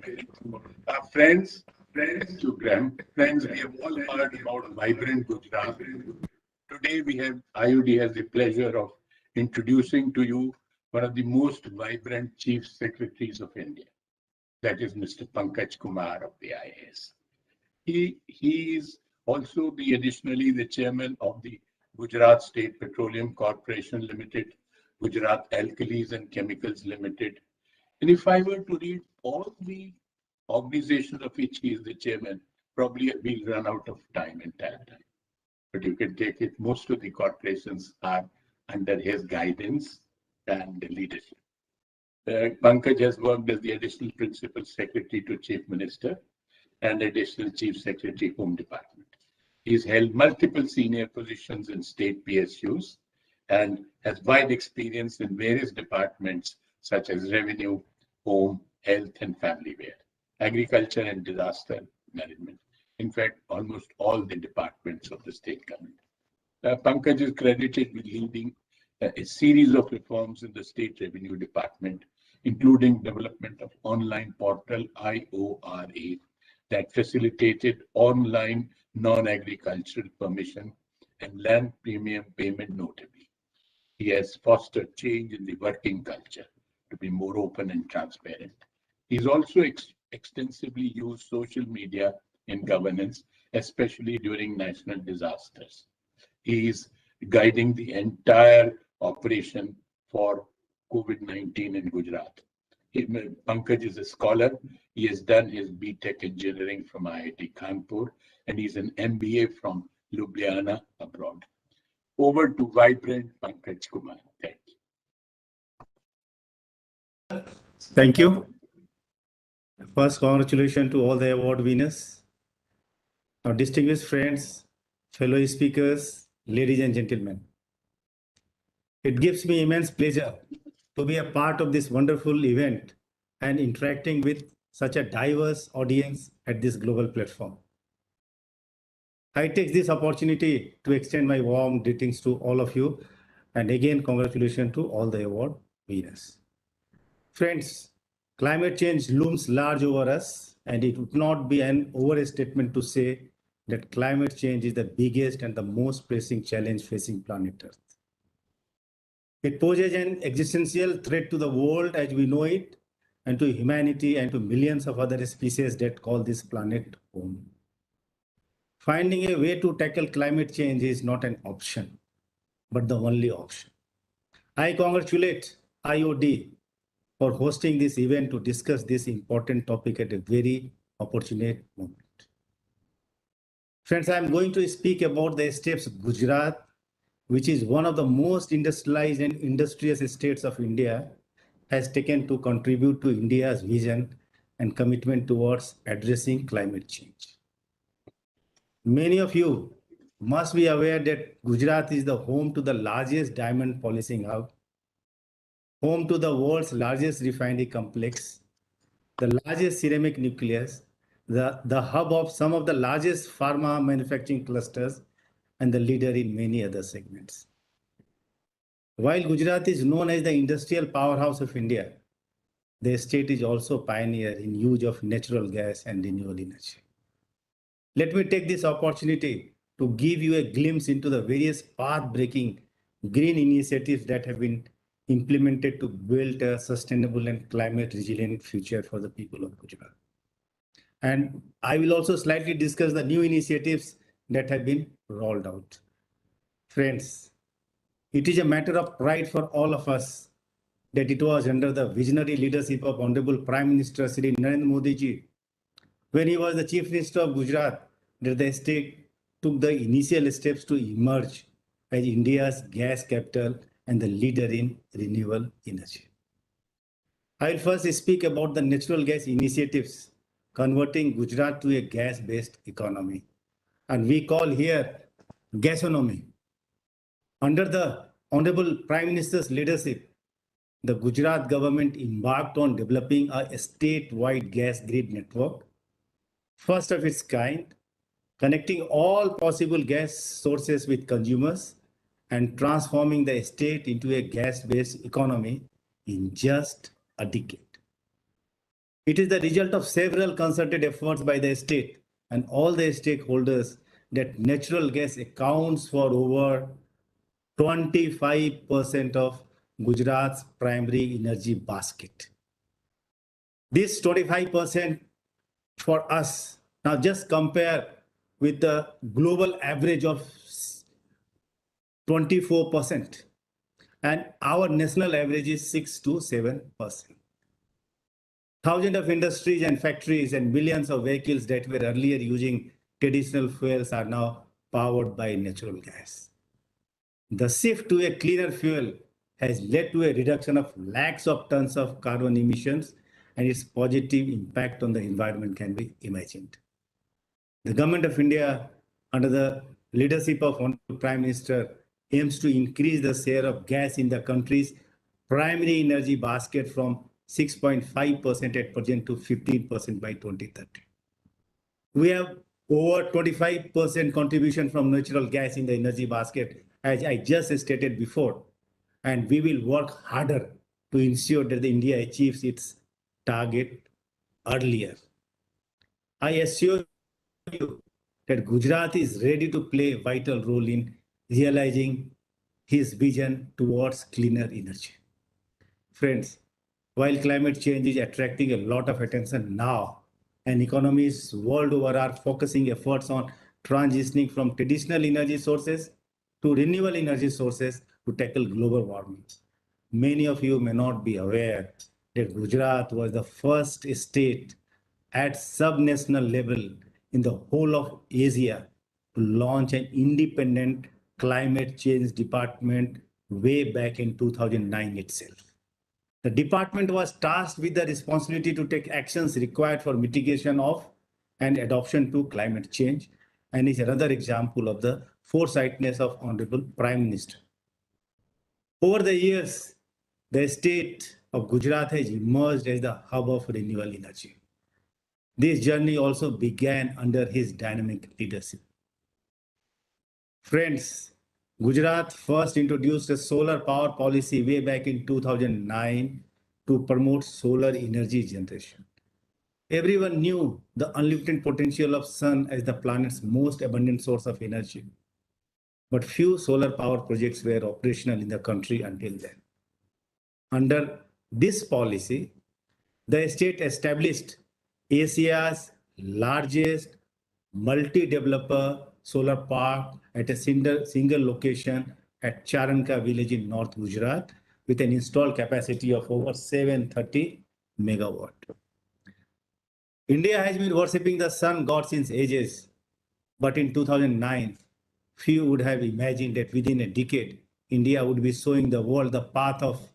Friends, thank you, Graham. Friends, we have all heard about vibrant Gujarat. Today we have, IOD has the pleasure of introducing to you one of the most vibrant Chief Secretaries of India. that is Mr. Pankaj Kumar of the IAS. He is also additionally the chairman of the Gujarat State Petroleum Corporation Limited, Gujarat Alkalis and Chemicals Limited. And if I were to read all the organizations of which he is the chairman, probably we'll run out of time, entire time. But you can take it, most of the corporations are under his guidance and leadership. Pankaj has worked as the additional principal secretary to Chief Minister and additional Chief Secretary, Home Department. He's held multiple senior positions in state PSUs and has wide experience in various departments such as revenue, home, health and family welfare, agriculture and disaster management. In fact, almost all the departments of the state government. Pankaj is credited with leading a series of reforms in the state revenue department, including development of online portal IORA that facilitated online non-agricultural permission and land premium payment notably. He has fostered change in the working culture to be more open and transparent. He's also extensively used social media in governance, especially during national disasters. He is guiding the entire operation for COVID-19 in Gujarat. Pankaj is a scholar. He has done his BTech engineering from IIT Kanpur and he's an MBA from Ljubljana abroad. Over to vibrant Pankaj Kumar. Thank you. Thank you. First, congratulations to all the award winners. Our distinguished friends, fellow speakers, ladies and gentlemen. It gives me immense pleasure to be a part of this wonderful event and interacting with such a diverse audience at this global platform. I take this opportunity to extend my warm greetings to all of you and again congratulations to all the award winners. Friends, climate change looms large over us and it would not be an overstatement to say that climate change is the biggest and the most pressing challenge facing planet Earth. It poses an existential threat to the world as we know it, and to humanity and to millions of other species that call this planet home. Finding a way to tackle climate change is not an option, but the only option. I congratulate IOD for hosting this event to discuss this important topic at a very opportune moment. Friends, I am going to speak about the steps Gujarat, which is one of the most industrialized and industrious states of India, has taken to contribute to India's vision and commitment towards addressing climate change. Many of you must be aware that Gujarat is the home to the largest diamond polishing hub, home to the world's largest refinery complex, the largest ceramic nucleus, the hub of some of the largest pharma manufacturing clusters, and the leader in many other segments. While Gujarat is known as the industrial powerhouse of India, the state is also pioneer in use of natural gas and renewable energy. Let me take this opportunity to give you a glimpse into the various path-breaking green initiatives that have been implemented to build a sustainable and climate-resilient future for the people of Gujarat. And I will also slightly discuss the new initiatives that have been rolled out. Friends, it is a matter of pride for all of us that it was under the visionary leadership of Honorable Prime Minister Shri Narendra Modi ji, when he was the Chief Minister of Gujarat, that the state took the initial steps to emerge as India's gas capital and the leader in renewable energy. I will first speak about the natural gas initiatives converting Gujarat to a gas-based economy. And we call here gasonomy. Under the Honorable Prime Minister's leadership, the Gujarat government embarked on developing a statewide gas grid network, first of its kind, connecting all possible gas sources with consumers and transforming the state into a gas-based economy in just a decade. It is the result of several concerted efforts by the state and all the stakeholders that natural gas accounts for over 25% of Gujarat's primary energy basket. This 25% for us, now just compare with the global average of 24%, and our national average is 6 to 7%. Thousands of industries and factories and millions of vehicles that were earlier using traditional fuels are now powered by natural gas. The shift to a cleaner fuel has led to a reduction of lakhs of tons of carbon emissions, and its positive impact on the environment can be imagined. The Government of India, under the leadership of Honorable Prime Minister, aims to increase the share of gas in the country's primary energy basket from 6.5% at present to 15% by 2030. We have over 25% contribution from natural gas in the energy basket, as I just stated before, and we will work harder to ensure that India achieves its target earlier. I assure you that Gujarat is ready to play a vital role in realizing his vision towards cleaner energy. Friends, while climate change is attracting a lot of attention now, and economies world over are focusing efforts on transitioning from traditional energy sources to renewable energy sources to tackle global warming. Many of you may not be aware that Gujarat was the first state at subnational level in the whole of Asia to launch an independent climate change department way back in 2009 itself. The department was tasked with the responsibility to take actions required for mitigation of and adoption to climate change, and is another example of the foresightness of Honorable Prime Minister. Over the years, the state of Gujarat has emerged as the hub of renewable energy. This journey also began under his dynamic leadership. Friends, Gujarat first introduced a solar power policy way back in 2009 to promote solar energy generation. Everyone knew the unlimited potential of sun as the planet's most abundant source of energy. But few solar power projects were operational in the country until then. Under this policy, the state established Asia's largest multi-developer solar park at a single location at Charanka village in North Gujarat with an installed capacity of over 730 megawatt. India has been worshipping the sun god since ages, but in 2009, few would have imagined that within a decade, India would be showing the world the path of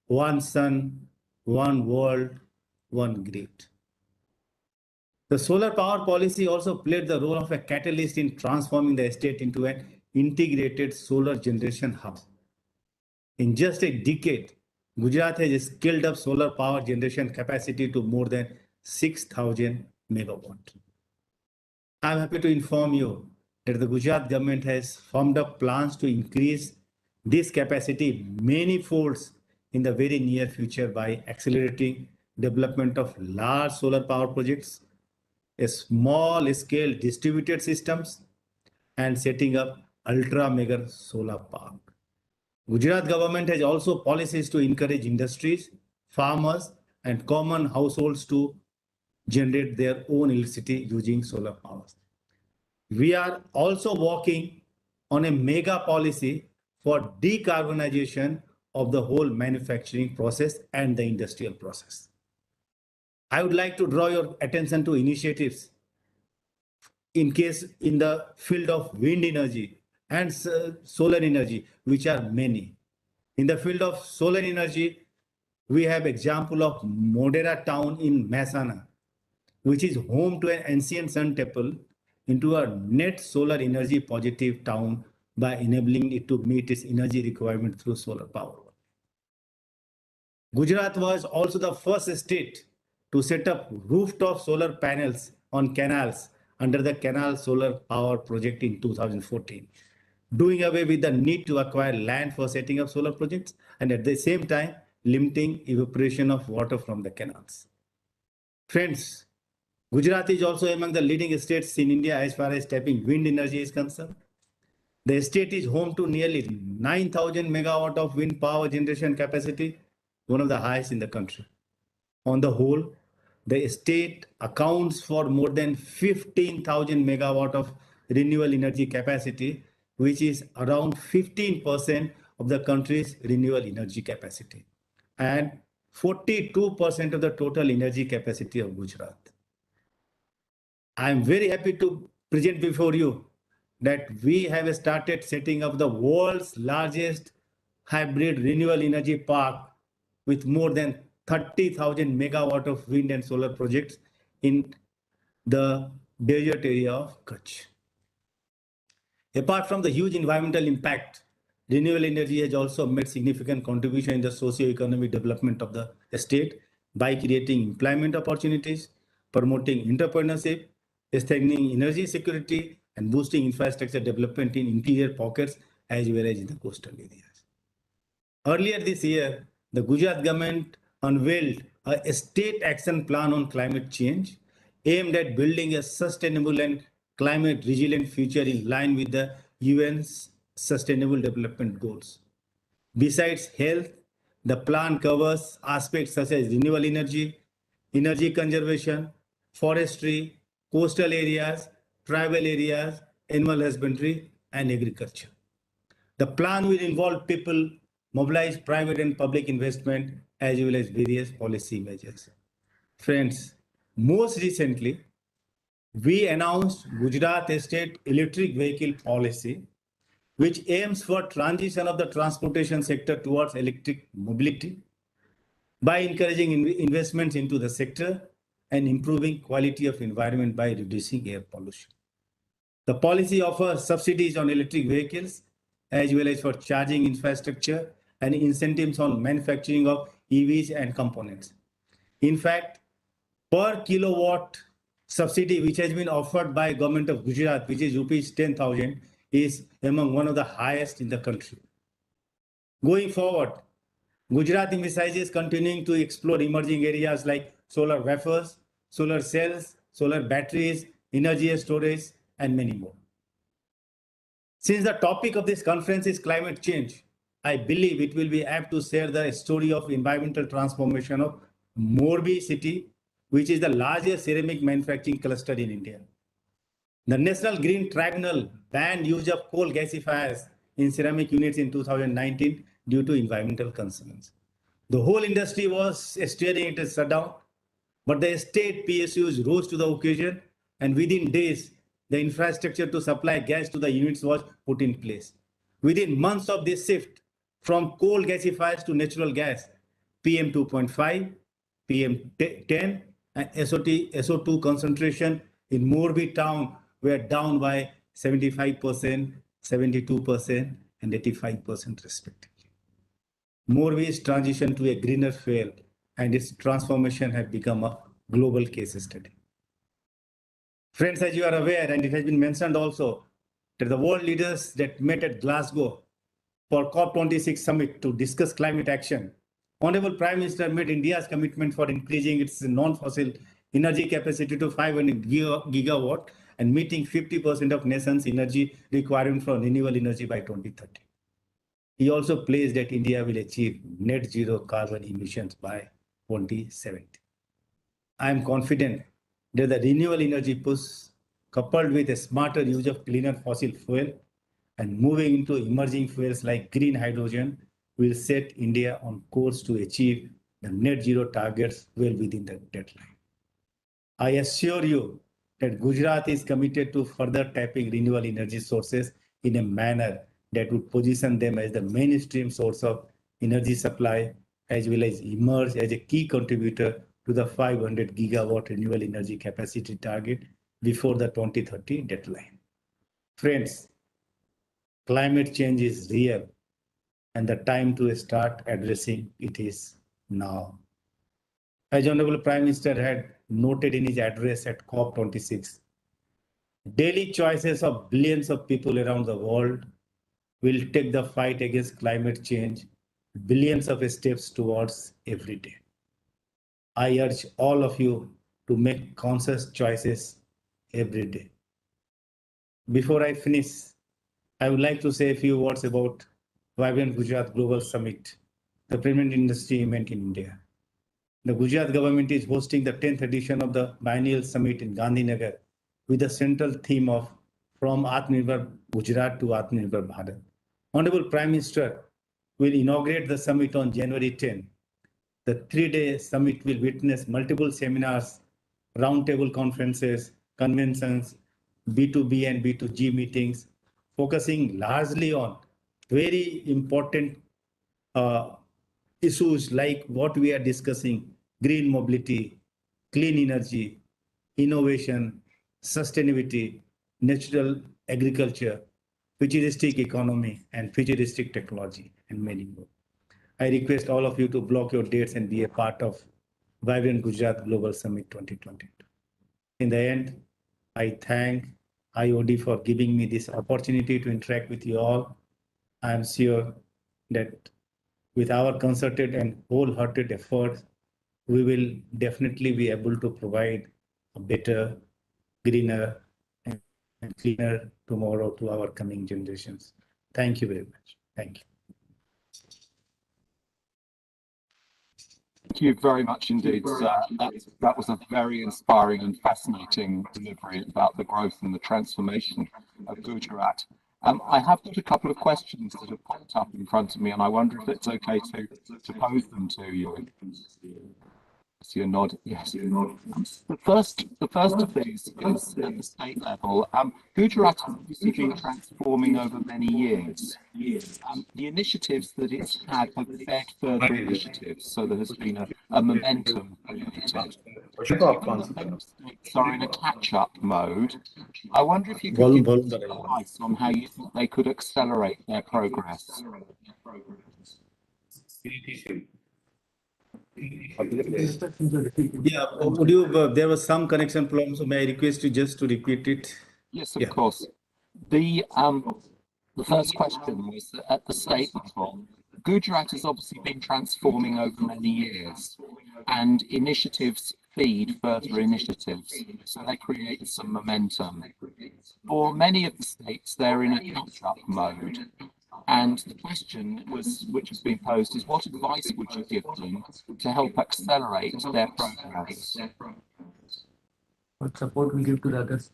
one sun, one world, one grid. The solar power policy also played the role of a catalyst in transforming the state into an integrated solar generation hub. In just a decade, Gujarat has scaled up solar power generation capacity to more than 6,000 megawatt. I'm happy to inform you that the Gujarat government has formed up plans to increase this capacity many folds in the very near future by accelerating development of large solar power projects, a small scale distributed systems, and setting up ultra mega solar park. Gujarat government has also policies to encourage industries, farmers, and common households to generate their own electricity using solar power. We are also working on a mega policy for decarbonization of the whole manufacturing process and the industrial process. I would like to draw your attention to initiatives in the field of wind energy and solar energy, which are many. In the field of solar energy, we have example of Modera town in Mehsana, which is home to an ancient sun temple, into a net solar energy positive town by enabling it to meet its energy requirement through solar power. Gujarat was also the first state to set up rooftop solar panels on canals under the Canal Solar Power Project in 2014, doing away with the need to acquire land for setting up solar projects and at the same time limiting evaporation of water from the canals. Friends, Gujarat is also among the leading states in India as far as tapping wind energy is concerned. The state is home to nearly 9,000 megawatt of wind power generation capacity, one of the highest in the country. On the whole, the state accounts for more than 15,000 megawatt of renewable energy capacity, which is around 15% of the country's renewable energy capacity and 42% of the total energy capacity of Gujarat. I am very happy to present before you that we have started setting up the world's largest hybrid renewable energy park with more than 30,000 megawatt of wind and solar projects in the desert area of Kutch. Apart from the huge environmental impact, renewable energy has also made significant contribution in the socio-economic development of the state by creating employment opportunities, promoting entrepreneurship, strengthening energy security, and boosting infrastructure development in interior pockets as well as in the coastal areas. Earlier this year, the Gujarat government unveiled a state action plan on climate change aimed at building a sustainable and climate resilient future in line with the UN's Sustainable Development Goals. Besides health, the plan covers aspects such as renewable energy, energy conservation, forestry, coastal areas, tribal areas, animal husbandry, and agriculture. The plan will involve people, mobilize private and public investment, as well as various policy measures. Friends, most recently, we announced Gujarat State Electric Vehicle Policy, which aims for transition of the transportation sector towards electric mobility by encouraging investments into the sector and improving quality of environment by reducing air pollution. The policy offers subsidies on electric vehicles as well as for charging infrastructure and incentives on manufacturing of EVs and components. In fact, per kilowatt subsidy which has been offered by government of Gujarat, which is rupees 10,000, is among one of the highest in the country. Going forward, Gujarat emphasizes continuing to explore emerging areas like solar wafers, solar cells, solar batteries, energy storage, and many more. Since the topic of this conference is climate change, I believe it will be apt to share the story of environmental transformation of Morbi city, which is the largest ceramic manufacturing cluster in India. The National Green Tribunal banned use of coal gasifiers in ceramic units in 2019 due to environmental concerns. The whole industry was steering it as shutdown, but the state PSUs rose to the occasion, and within days, the infrastructure to supply gas to the units was put in place. Within months of this shift from coal gasifiers to natural gas, PM 2.5, PM 10, and SO2 concentration in Morbi town were down by 75%, 72%, and 85% respectively. Morbi's transition to a greener fuel and its transformation have become a global case study. Friends, as you are aware, and it has been mentioned also, that the world leaders that met at Glasgow for COP26 summit to discuss climate action, Honorable Prime Minister made India's commitment for increasing its non-fossil energy capacity to 500 gigawatt and meeting 50% of nation's energy requirement for renewable energy by 2030. He also pledged that India will achieve net zero carbon emissions by 2070. I am confident that the renewable energy push, coupled with a smarter use of cleaner fossil fuel and moving into emerging fuels like green hydrogen, will set India on course to achieve the net zero targets well within the deadline. I assure you that Gujarat is committed to further tapping renewable energy sources in a manner that would position them as the mainstream source of energy supply, as well as emerge as a key contributor to the 500 gigawatt renewable energy capacity target before the 2030 deadline. Friends, climate change is real, and the time to start addressing it is now. As Honorable Prime Minister had noted in his address at COP26, daily choices of billions of people around the world will take the fight against climate change billions of steps towards every day. I urge all of you to make conscious choices every day. Before I finish, I would like to say a few words about Vibrant Gujarat Global Summit, the payment industry event in India. the Gujarat government is hosting the 10th edition of the biennial summit in Gandhinagar with the central theme of From Atmanirbhar Gujarat to Atmanirbhar Bharat. Honorable Prime Minister will inaugurate the summit on January 10. The three-day summit will witness multiple seminars, roundtable conferences, conventions, B2B and B2G meetings, focusing largely on very important issues like what we are discussing: green mobility, clean energy, innovation, sustainability, natural agriculture, futuristic economy, and futuristic technology, and many more. I request all of you to block your dates and be a part of Vibrant Gujarat Global Summit 2022. In the end, I thank IOD for giving me this opportunity to interact with you all. I am sure that with our concerted and wholehearted efforts, we will definitely be able to provide a better, greener, and cleaner tomorrow to our coming generations. Thank you very much. Thank you. Thank you very much indeed, sir. That was a very inspiring and fascinating delivery about the growth and the transformation of Gujarat. I have got a couple of questions that have popped up in front of me, and I wonder if it's okay to pose them to you. So you nod. Yes. The first of these is at the state level. Gujarat has obviously been transforming over many years. The initiatives that it's had have fed further initiatives, so there has been a momentum created. States are in a catch-up mode. I wonder if you could give us advice on how you think they could accelerate their progress. Yeah, would you, there was some connection problem, so may I request you just to repeat it? Yes, of course. The first question was that at the state level, Gujarat has obviously been transforming over many years, and initiatives feed further initiatives, so they create some momentum. For many of the states, they're in a catch-up mode. And the question which has been posed is, what advice would you give them to help accelerate their progress? What support will give to the others?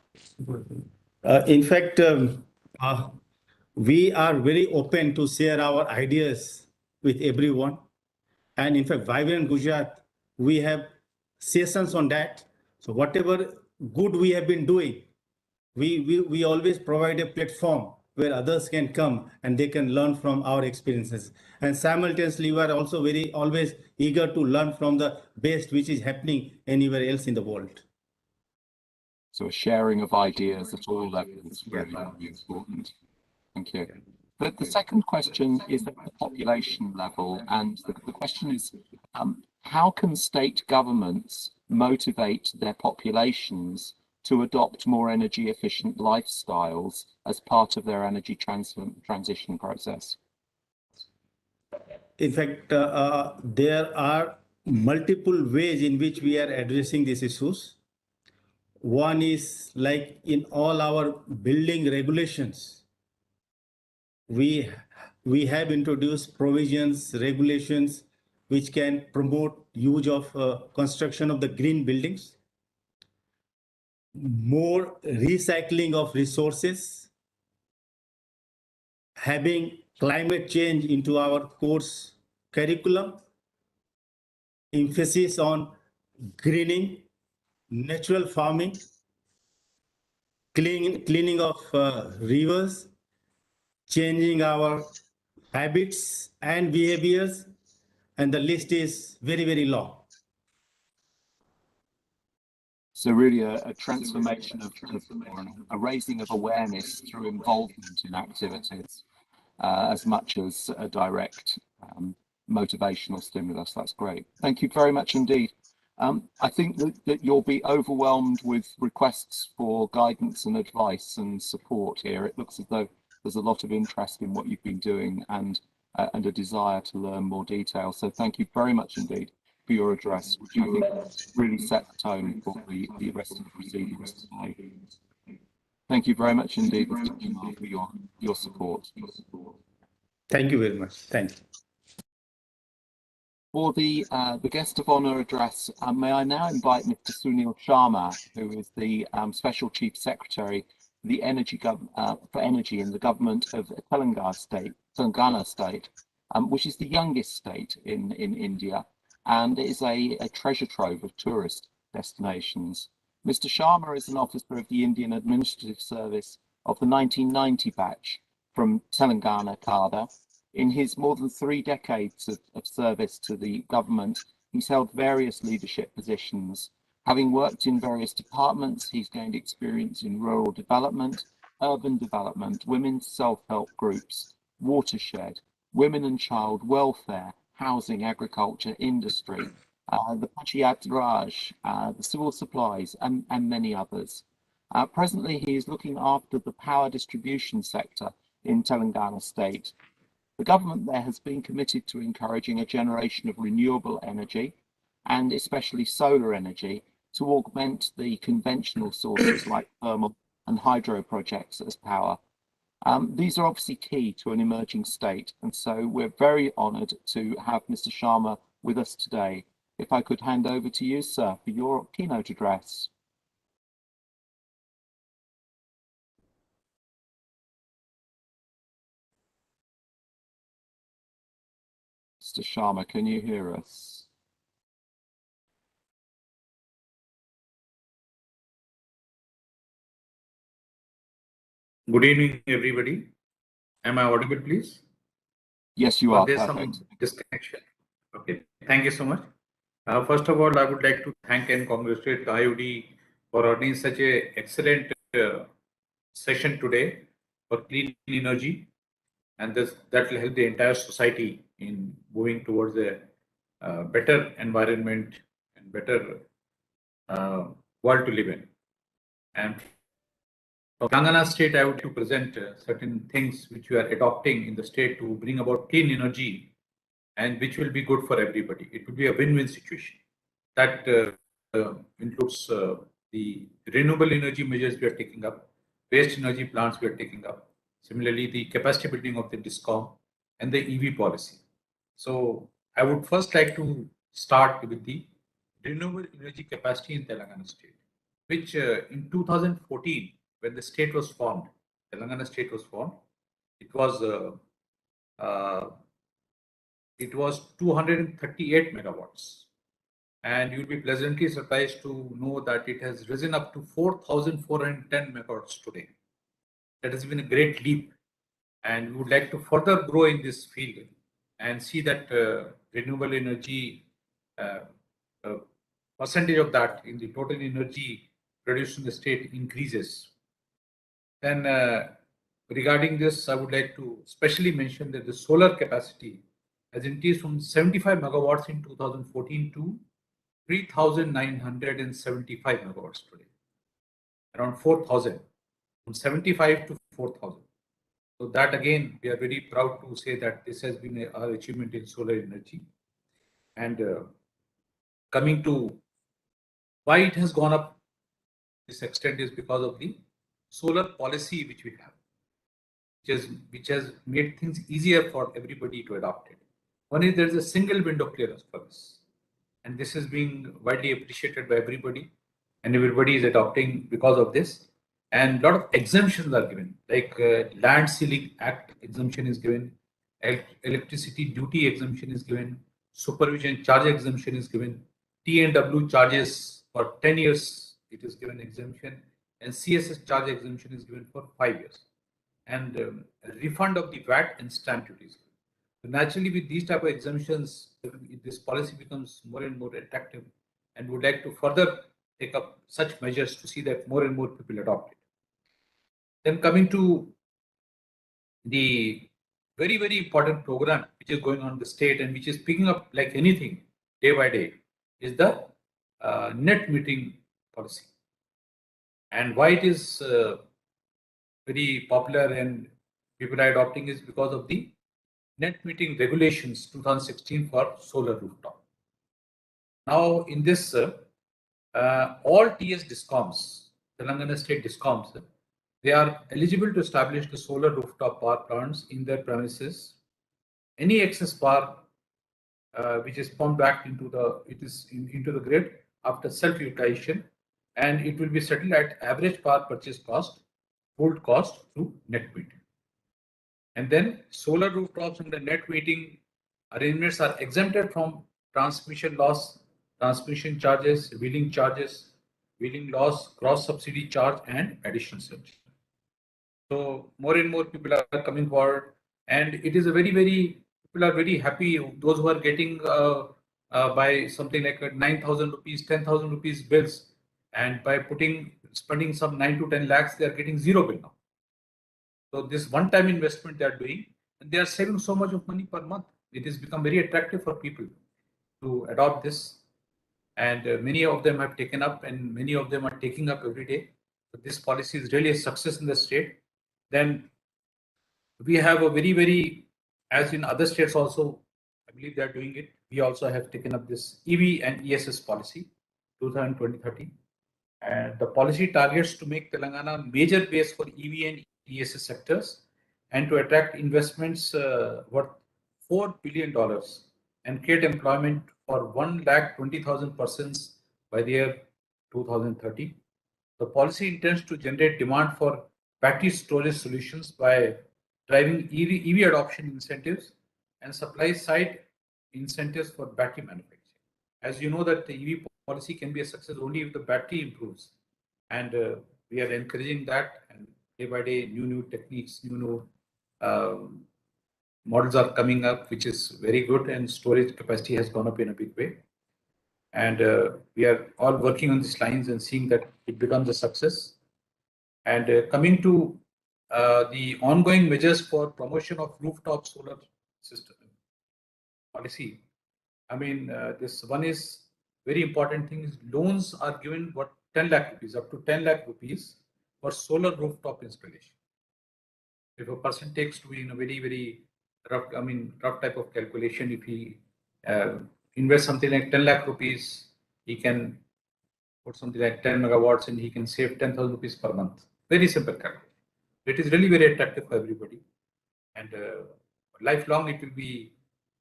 In fact, we are very open to share our ideas with everyone. And in fact, Vibrant Gujarat, we have sessions on that. So whatever good we have been doing, we always provide a platform where others can come and they can learn from our experiences. And simultaneously, we are also always eager to learn from the best which is happening anywhere else in the world. So a sharing of ideas at all levels is really, really important. Thank you. But the second question is at the population level, and the question is, how can state governments motivate their populations to adopt more energy efficient lifestyles as part of their energy transition process? In fact, there are multiple ways in which we are addressing these issues. One is like in all our building regulations, we have introduced provisions, regulations, which can promote use of construction of the green buildings, more recycling of resources, having climate change into our course curriculum, emphasis on greening, natural farming, cleaning of rivers, changing our habits and behaviors, and the list is very, very long. So really a transformation of a raising of awareness through involvement in activities as much as a direct motivational stimulus. That's great. Thank you very much indeed. I think that you'll be overwhelmed with requests for guidance and advice and support here. It looks as though there's a lot of interest in what you've been doing and a desire to learn more detail. So thank you very much indeed for your address, which I think really set the tone for the rest of the proceedings today. Thank you very much indeed, Mr. Kumar, for your support. Thank you very much. Thank you. For the guest of honour address, may I now invite Mr. Sunil Sharma, who is the Special Chief Secretary for the for Energy in the government of Telangana State, which is the youngest state in India and is a treasure trove of tourist destinations. Mr. Sharma is an officer of the Indian Administrative Service of the 1990 batch from Telangana Cadre. In his more than 3 decades of service to the government, he's held various leadership positions. Having worked in various departments, he's gained experience in rural development, urban development, women's self-help groups, watershed, women and child welfare, housing, agriculture, industry, the Panchayat Raj, the civil supplies, and many others. Presently, he is looking after the power distribution sector in Telangana state. The government there has been committed to encouraging a generation of renewable energy, and especially solar energy, to augment the conventional sources like thermal and hydro projects as power. These are obviously key to an emerging state, and so we're very honoured to have Mr. Sharma with us today. If I could hand over to you, sir, for your keynote address. Mr. Sharma, can you hear us? Good evening, everybody. Am I audible, please? Yes, you or are. there's Perfect. some disconnection. Okay, thank you so much. First of all, I would like to thank and congratulate IOD for running such an excellent session today for clean energy, and that will help the entire society in moving towards a better environment and better world to live in. And for Telangana state, I would like to present certain things which we are adopting in the state to bring about clean energy and which will be good for everybody. It will be a win-win situation. That includes the renewable energy measures we are taking up, waste energy plants we are taking up, similarly the capacity building of the DISCOM and the EV policy. So I would first like to start with the renewable energy capacity in Telangana state, which in 2014, when the state was formed, Telangana state was formed, it was 238 megawatts. And you'll be pleasantly surprised to know that it has risen up to 4,410 megawatts today. That has been a great leap. And we would like to further grow in this field and see that renewable energy percentage of that in the total energy produced in the state increases. Then regarding this, I would like to specially mention that the solar capacity has increased from 75 megawatts in 2014 to 3,975 megawatts today, around 4,000, from 75 to 4,000. So that again, we are very proud to say that this has been our achievement in solar energy. And coming to why it has gone up to this extent is because of the solar policy which we have, which has made things easier for everybody to adopt it. One is there is a single window clearance policy, and this is being widely appreciated by everybody, and everybody is adopting because of this. And a lot of exemptions are given, like Land Ceiling Act exemption is given, electricity duty exemption is given, supervision charge exemption is given, T&W charges for 10 years it is given exemption, and CSS charge exemption is given for 5 years, and a refund of the VAT and stamp duties. So naturally, with these type of exemptions, this policy becomes more and more attractive, and would like to further take up such measures to see that more and more people adopt it. Then coming to the very, very important program which is going on in the state and which is picking up like anything day by day is the net metering policy. And why it is very popular and people are adopting is because of the net metering regulations 2016 for solar rooftop. Now in this, all TS DISCOMs, Telangana state DISCOMs, they are eligible to establish the solar rooftop power plants in their premises. Any excess power which is pumped back into the grid after self-utilization, and it will be settled at average power purchase cost, pooled cost through net metering. And then solar rooftops and the net metering arrangements are exempted from transmission loss, transmission charges, wheeling loss, cross subsidy charge, and additional surcharge. So more and more people are coming forward, and it is a people are very happy. Those who are getting by something like 9,000 rupees, 10,000 rupees bills, and by spending some 9 to 10 lakhs, they are getting zero bill now. So this one-time investment they are doing, and they are saving so much of money per month. It has become very attractive for people to adopt this, and many of them have taken up, and many of them are taking up every day. So this policy is really a success in the state. Then we have a as in other states also, I believe they are doing it. We also have taken up this EV and ESS policy, 2020-30. And the policy targets to make Telangana major base for EV and ESS sectors and to attract investments worth $4 billion and create employment for 120,000 persons by the year 2030. The policy intends to generate demand for battery storage solutions by driving EV adoption incentives and supply side incentives for battery manufacturing. As you know that the EV policy can be a success only if the battery improves, and we are encouraging that, and day by day new techniques, new models are coming up, which is very good, and storage capacity has gone up in a big way. And we are all working on these lines and seeing that it becomes a success. And coming to the ongoing measures for promotion of rooftop solar system policy, I mean, this one is very important thing is loans are given 10 lakh rupees, up to 10 lakh rupees for solar rooftop installation. If a person takes to in a very rough type of calculation, if he invest something like 10 lakh rupees, he can put something like 10 megawatts and he can save 10,000 rupees per month. Very simple calculation. It is really very attractive for everybody, and lifelong it will be.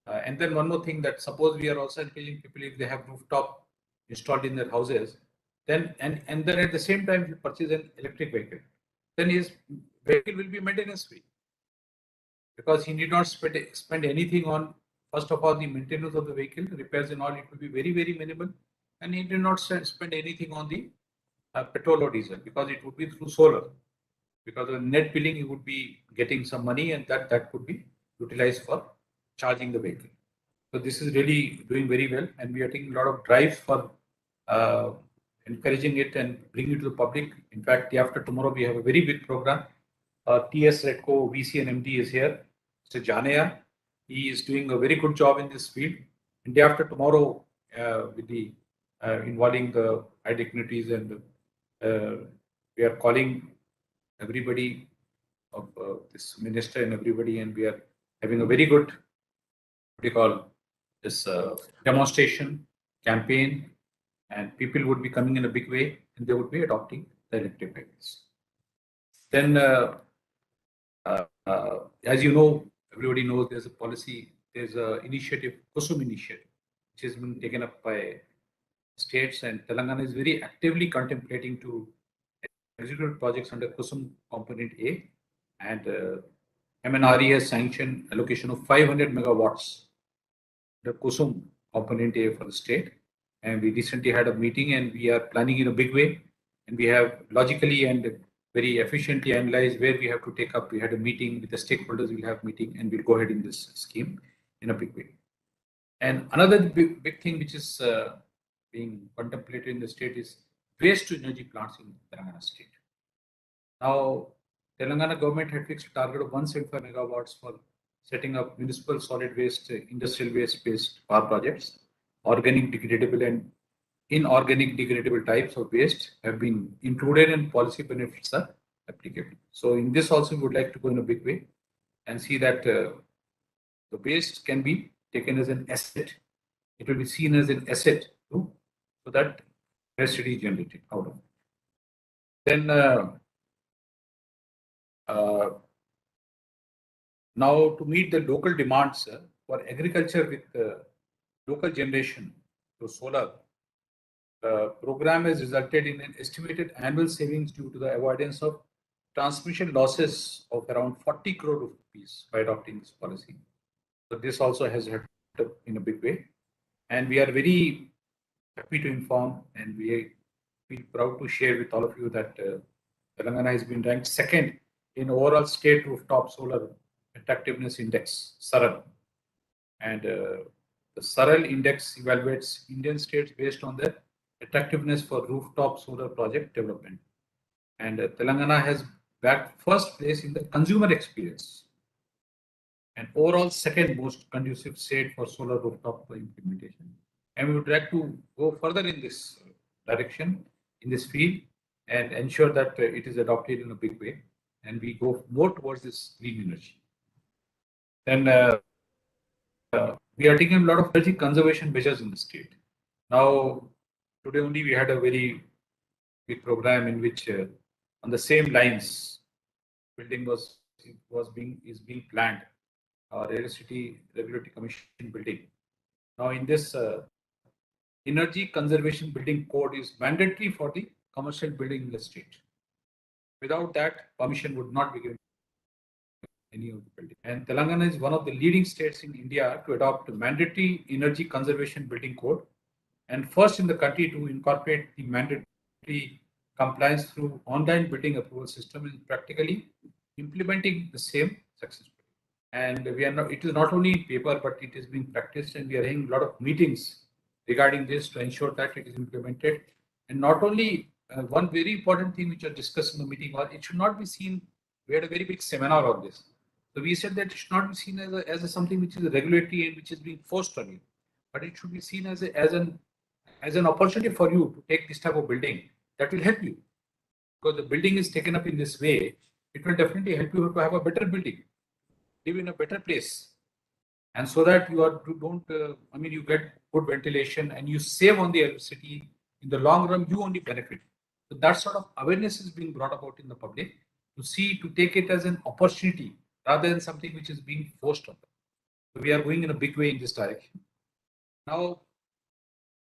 And then one more thing, that suppose we are also encouraging people, if they have rooftop installed in their houses, then and then at the same time you purchase an electric vehicle, then his vehicle will be maintenance free, because he need not spend anything on, first of all, the maintenance of the vehicle, repairs and all. It will be very minimal, and he did not spend anything on the petrol or diesel, because it would be through solar. Because of net billing, he would be getting some money, and that could be utilized for charging the vehicle. So this is really doing very well, and we are taking a lot of drives for encouraging it and bringing it to the public. In fact, day after tomorrow, we have a very big program. TS Redco VC and MD is here. Mr. Janaya, he is doing a very good job in this field. And day after tomorrow, with the involving the high dignitaries, and we are calling everybody of this minister and everybody, and we are having a very good, what do you call this, demonstration campaign, and people would be coming in a big way, and they would be adopting the electric vehicles. Then, as you know, everybody knows there's a policy, there's an initiative, Kusum initiative, which has been taken up by states, and Telangana is very actively contemplating to execute projects under Kusum Component A, and MNRE has sanctioned allocation of 500 megawatts, the Kusum Component A for the state. And we recently had a meeting, and we are planning in a big way, and we have logically and very efficiently analyzed where we have to take up. We had a meeting with the stakeholders, we'll have meeting, and we'll go ahead in this scheme in a big way. And another big thing which is being contemplated in the state is waste to energy plants in Telangana state. Now, Telangana government had fixed a target of 175 megawatts for setting up municipal solid waste, industrial waste-based power projects. Organic, degradable, and inorganic degradable types of waste have been included, and policy benefits are applicable. So in this also, we would like to go in a big way and see that the waste can be taken as an asset. It will be seen as an asset too, so that electricity is generated out of it. Then now, to meet the local demands for agriculture with local generation to solar, the program has resulted in an estimated annual savings due to the avoidance of transmission losses of around 40 crore rupees by adopting this policy. So this also has helped in a big way. And we are very happy to inform, and we feel proud to share with all of you that Telangana has been ranked second in overall state rooftop solar attractiveness index, SARAL. And the SARAL index evaluates Indian states based on their attractiveness for rooftop solar project development. And Telangana has bagged first place in the consumer experience and overall second most conducive state for solar rooftop implementation. And we would like to go further in this direction, in this field, and ensure that it is adopted in a big way, and we go more towards this green energy. Then we are taking a lot of energy conservation measures in the state. Now, today only we had a very big program in which, on the same lines, building is being planned. Our Electricity Regulatory Commission building. Now, in this energy conservation building code is mandatory for the commercial building in the state. Without that, permission would not be given to any of the building. And Telangana is one of the leading states in India to adopt a mandatory energy conservation building code, and first in the country to incorporate the mandatory compliance through online building approval system and practically implementing the same successfully. And we are not, it is not only in paper, but it is being practiced, and we are having a lot of meetings regarding this to ensure that it is implemented. And not only one very important thing which are discussed in the meeting, or it should not be seen, we had a very big seminar on this. So we said that it should not be seen as something which is regulatory and which is being forced on you, but it should be seen as an opportunity for you to take this type of building that will help you. Because the building is taken up in this way, it will definitely help you to have a better building, live in a better place, and so that you get good ventilation and you save on the electricity. In the long run, you only benefit. So that sort of awareness is being brought about in the public to take it as an opportunity rather than something which is being forced on them. So we are going in a big way in this direction. Now,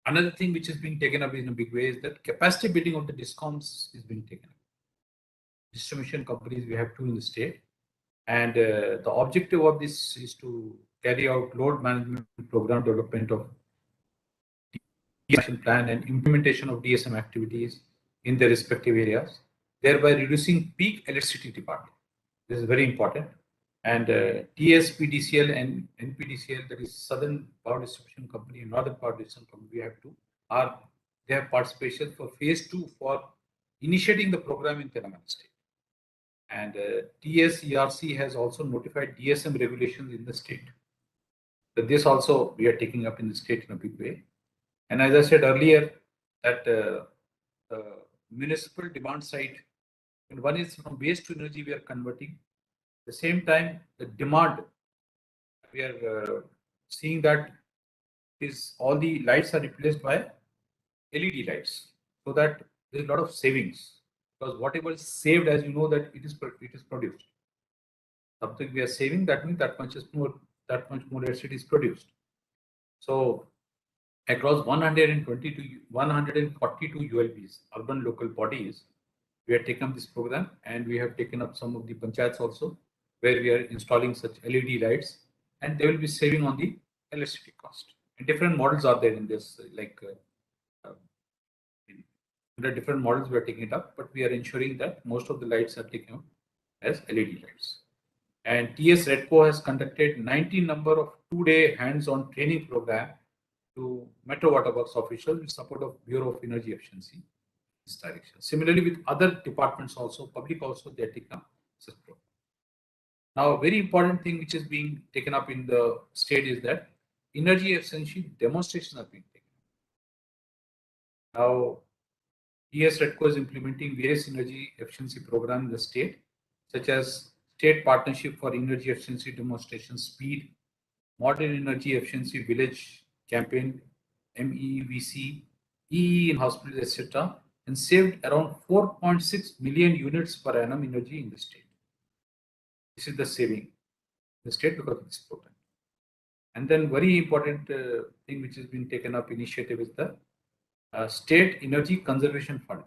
another thing which is being taken up in a big way is that capacity building of the DISCOMs is being taken up. Distribution companies, we have 2 in the state. And the objective of this is to carry out load management program development of DSM plan and implementation of DSM activities in their respective areas, thereby reducing peak electricity department. This is very important. And TSPDCL and NPDCL, that is Southern Power Distribution Company and Northern Power Distribution Company, we have they have participation for phase 2 for initiating the program in Telangana state. And TSERC has also notified DSM regulations in the state. So this also we are taking up in the state in a big way. And as I said earlier, that the municipal demand side, and one is from waste to energy we are converting. At the same time, the demand, we are seeing that is all the lights are replaced by LED lights, so that there is a lot of savings. Because whatever is saved, as you know, that it is produced. Something we are saving, that means that much more electricity is produced. So across 142 ULBs, urban local bodies, we have taken up this program, and we have taken up some of the panchayats also, where we are installing such LED lights, and they will be saving on the electricity cost. And different models are there in this, there are different models we are taking it up, but we are ensuring that most of the lights are taken up as LED lights. And TS Redco has conducted 19 number of 2-day hands-on training program to Metro Water Works officials with support of Bureau of Energy Efficiency in this direction. Similarly, with other departments also, public also, they are taking up such program. Now, a very important thing which is being taken up in the state is that energy efficiency demonstrations are being taken up. Now, TS Redco is implementing various energy efficiency programs in the state, such as State Partnership for Energy Efficiency Demonstration Speed, Modern Energy Efficiency Village Campaign, MEVC, EE in hospitals, etc., and saved around 4.6 million units per annum energy in the state. This is the saving in the state because of this program. And then very important thing which has been taken up initiative is the State Energy Conservation Fund.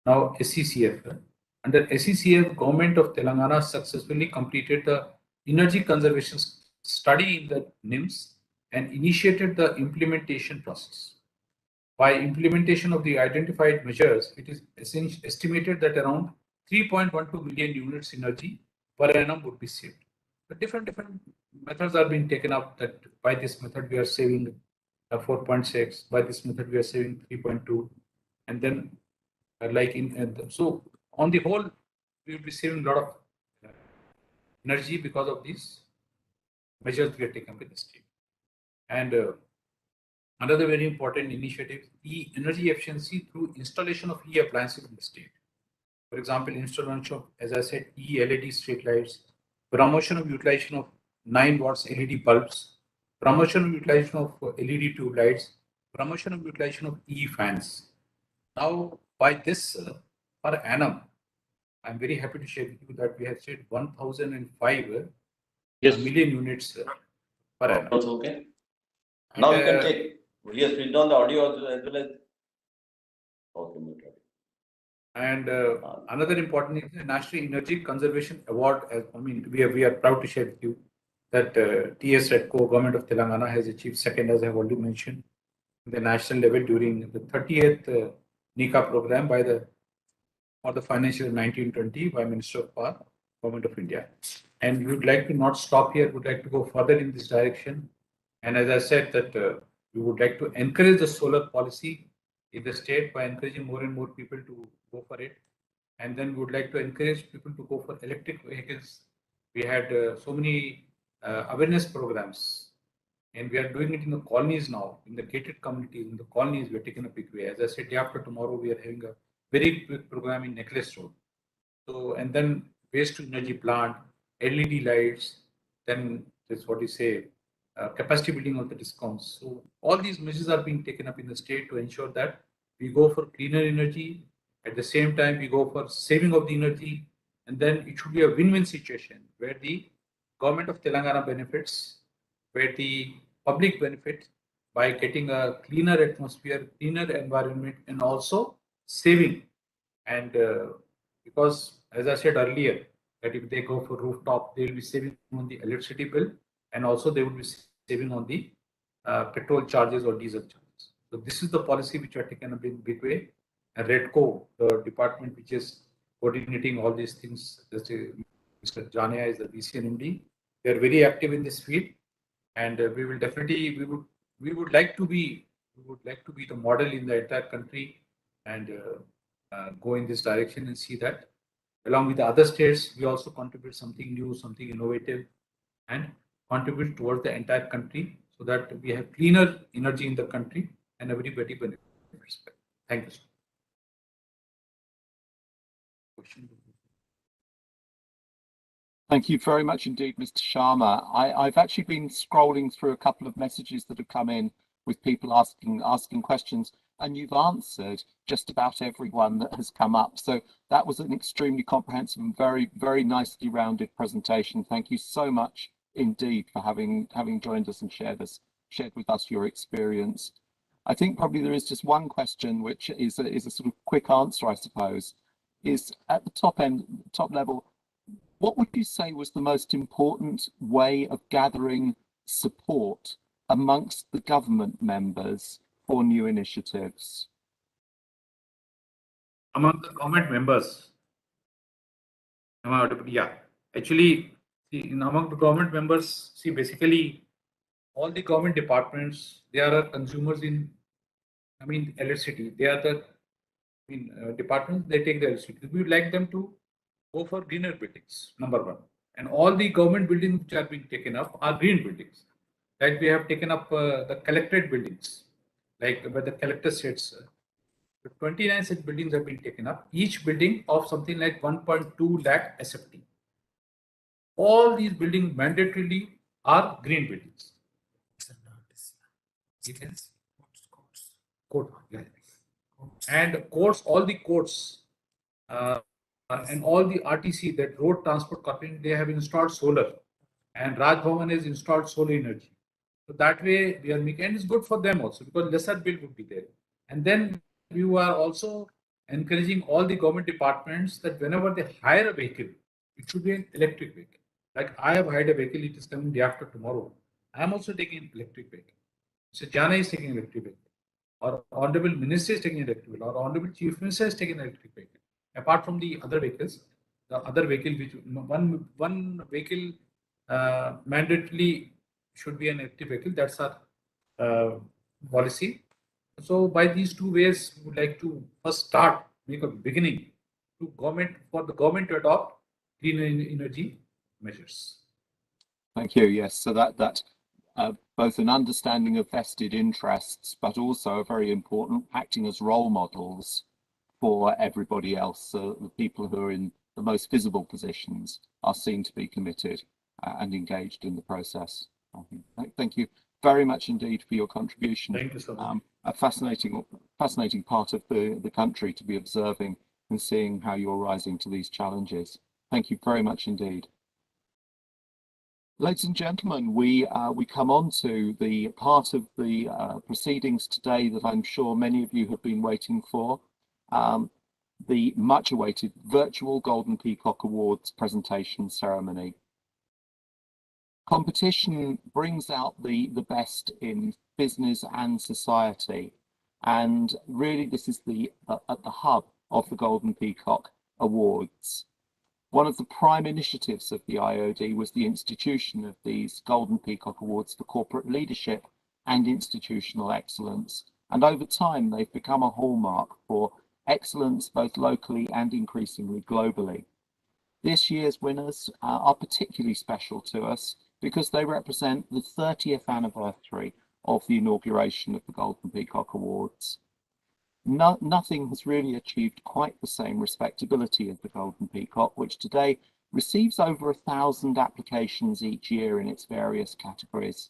Now SECF. Under SECF, Government of Telangana successfully completed the energy conservation study in the NIMS and initiated the implementation process. By implementation of the identified measures, it is estimated that around 3.12 million units energy per annum would be saved. But different methods are being taken up. That by this method we are saving 4.6. By this method we are saving 3.2, and then so on the whole we will be saving a lot of energy because of these measures we are taking with the state. And another very important initiative, energy efficiency through installation of appliances in the state. For example, installation of, as I said, LED street lights, promotion of utilization of 9 watts LED bulbs, promotion of utilization of LED tube lights, promotion of utilization of fans. Now, by this per annum, I'm very happy to share with you that we have said 1,005 million units per annum. Also, okay. And, now you can take. Yes, switch on the audio as well as. Okay. And another important is the National Energy Conservation Award. We are proud to share with you that TS Redco, Government of Telangana, has achieved second, as I have already mentioned, the national level during the 30th NICA program for the financial year 1920 by Minister of Power, Government of India. And we would like to not stop here, we would like to go further in this direction. And as I said that we would like to encourage the solar policy in the state by encouraging more and more people to go for it. And then we would like to encourage people to go for electric vehicles. We had so many awareness programs, and we are doing it in the colonies now, in the gated communities, in the colonies. We are taking a big way. As I said, day after tomorrow, we are having a very big program in Necklace Road. So, and then waste to energy plant, LED lights, then this what you say, capacity building of the discounts. So all these measures are being taken up in the state to ensure that we go for cleaner energy. At the same time, we go for saving of the energy, and then it should be a win-win situation where the Government of Telangana benefits, where the public benefits by getting a cleaner atmosphere, cleaner environment, and also saving. And because, as I said earlier, that if they go for rooftop, they will be saving on the electricity bill, and also they will be saving on the petrol charges or diesel charges. So this is the policy which are taken up in a big way. And Redco, the department which is coordinating all these things, Mr. Jania is the VCNMD. They are very active in this field, and we will definitely we would like to be the model in the entire country, and go in this direction and see that along with the other states we also contribute something new, something innovative, and contribute towards the entire country so that we have cleaner energy in the country and everybody benefits. Thank you, sir. Thank you very much indeed, Mr. Sharma. I've actually been scrolling through a couple of messages that have come in with people asking questions, and you've answered just about everyone that has come up. So that was an extremely comprehensive and very, very nicely rounded presentation. Thank you so much indeed for having joined us and shared with us your experience. I think probably there is just one question, which is a sort of quick answer, I suppose, is at the top level, what would you say was the most important way of gathering support amongst the government members for new initiatives? Among the government members, yeah, actually, among the government members, see, basically, all the government departments, they are consumers in, electricity. They are the departments, they take the electricity. We would like them to go for greener buildings, number one. And all the government buildings which are being taken up are green buildings. Like we have taken up the collectorate buildings, like where the collector sits. 29 such buildings have been taken up, each building of something like 1.2 lakh SFT. All these buildings mandatorily are green buildings. Court, yeah. And courts, all the courts and all the RTC, that road transport corporation, they have installed solar, and Raj Bhavan has installed solar energy. So that way we are making, and it's good for them also because lesser bill would be there. And then we are also encouraging all the government departments that whenever they hire a vehicle, it should be an electric vehicle. Like I have hired a vehicle, it is coming day after tomorrow. I am also taking an electric vehicle. So Jana is taking an electric vehicle. Or Honorable Minister is taking an electric vehicle. Or Honorable Chief Minister is taking an electric vehicle. Apart from the other vehicles, the other vehicle, which one vehicle mandatorily should be an electric vehicle. That's our policy. So by these two ways, we would like to first make a beginning for the government to adopt clean energy measures. Thank you. Yes, so that both an understanding of vested interests, but also very important, acting as role models for everybody else. So the people who are in the most visible positions are seen to be committed and engaged in the process. Thank you very much indeed for your contribution. Thank you so much. A fascinating part of the country to be observing and seeing how you're rising to these challenges. Thank you very much indeed. Ladies and gentlemen, we come on to the part of the proceedings today that I'm sure many of you have been waiting for, the much awaited virtual Golden Peacock Awards presentation ceremony. Competition brings out the best in business and society, and really this is at the hub of the Golden Peacock Awards. One of the prime initiatives of the IOD was the institution of these Golden Peacock Awards for corporate leadership and institutional excellence, and over time they've become a hallmark for excellence both locally and increasingly globally. This year's winners are particularly special to us because they represent the 30th anniversary of the inauguration of the Golden Peacock Awards. Nothing has really achieved quite the same respectability as the Golden Peacock, which today receives over 1,000 applications each year in its various categories.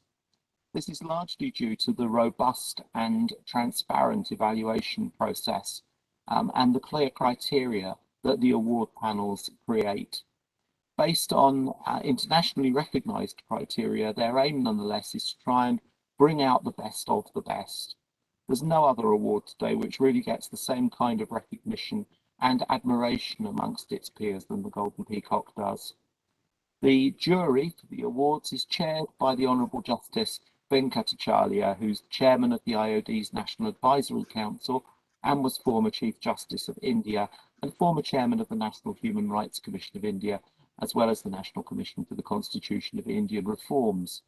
This is largely due to the robust and transparent evaluation process and the clear criteria that the award panels create. Based on internationally recognized criteria, their aim nonetheless is to try and bring out the best of the best. There's no other award today which really gets the same kind of recognition and admiration amongst its peers than the Golden Peacock does. The jury for the awards is chaired by the Honourable Justice Venkatacharya, who's chairman of the IOD's National Advisory Council and was former Chief Justice of India and former chairman of the National Human Rights Commission of India, as well as the National Commission for the Constitution of Indian Reforms.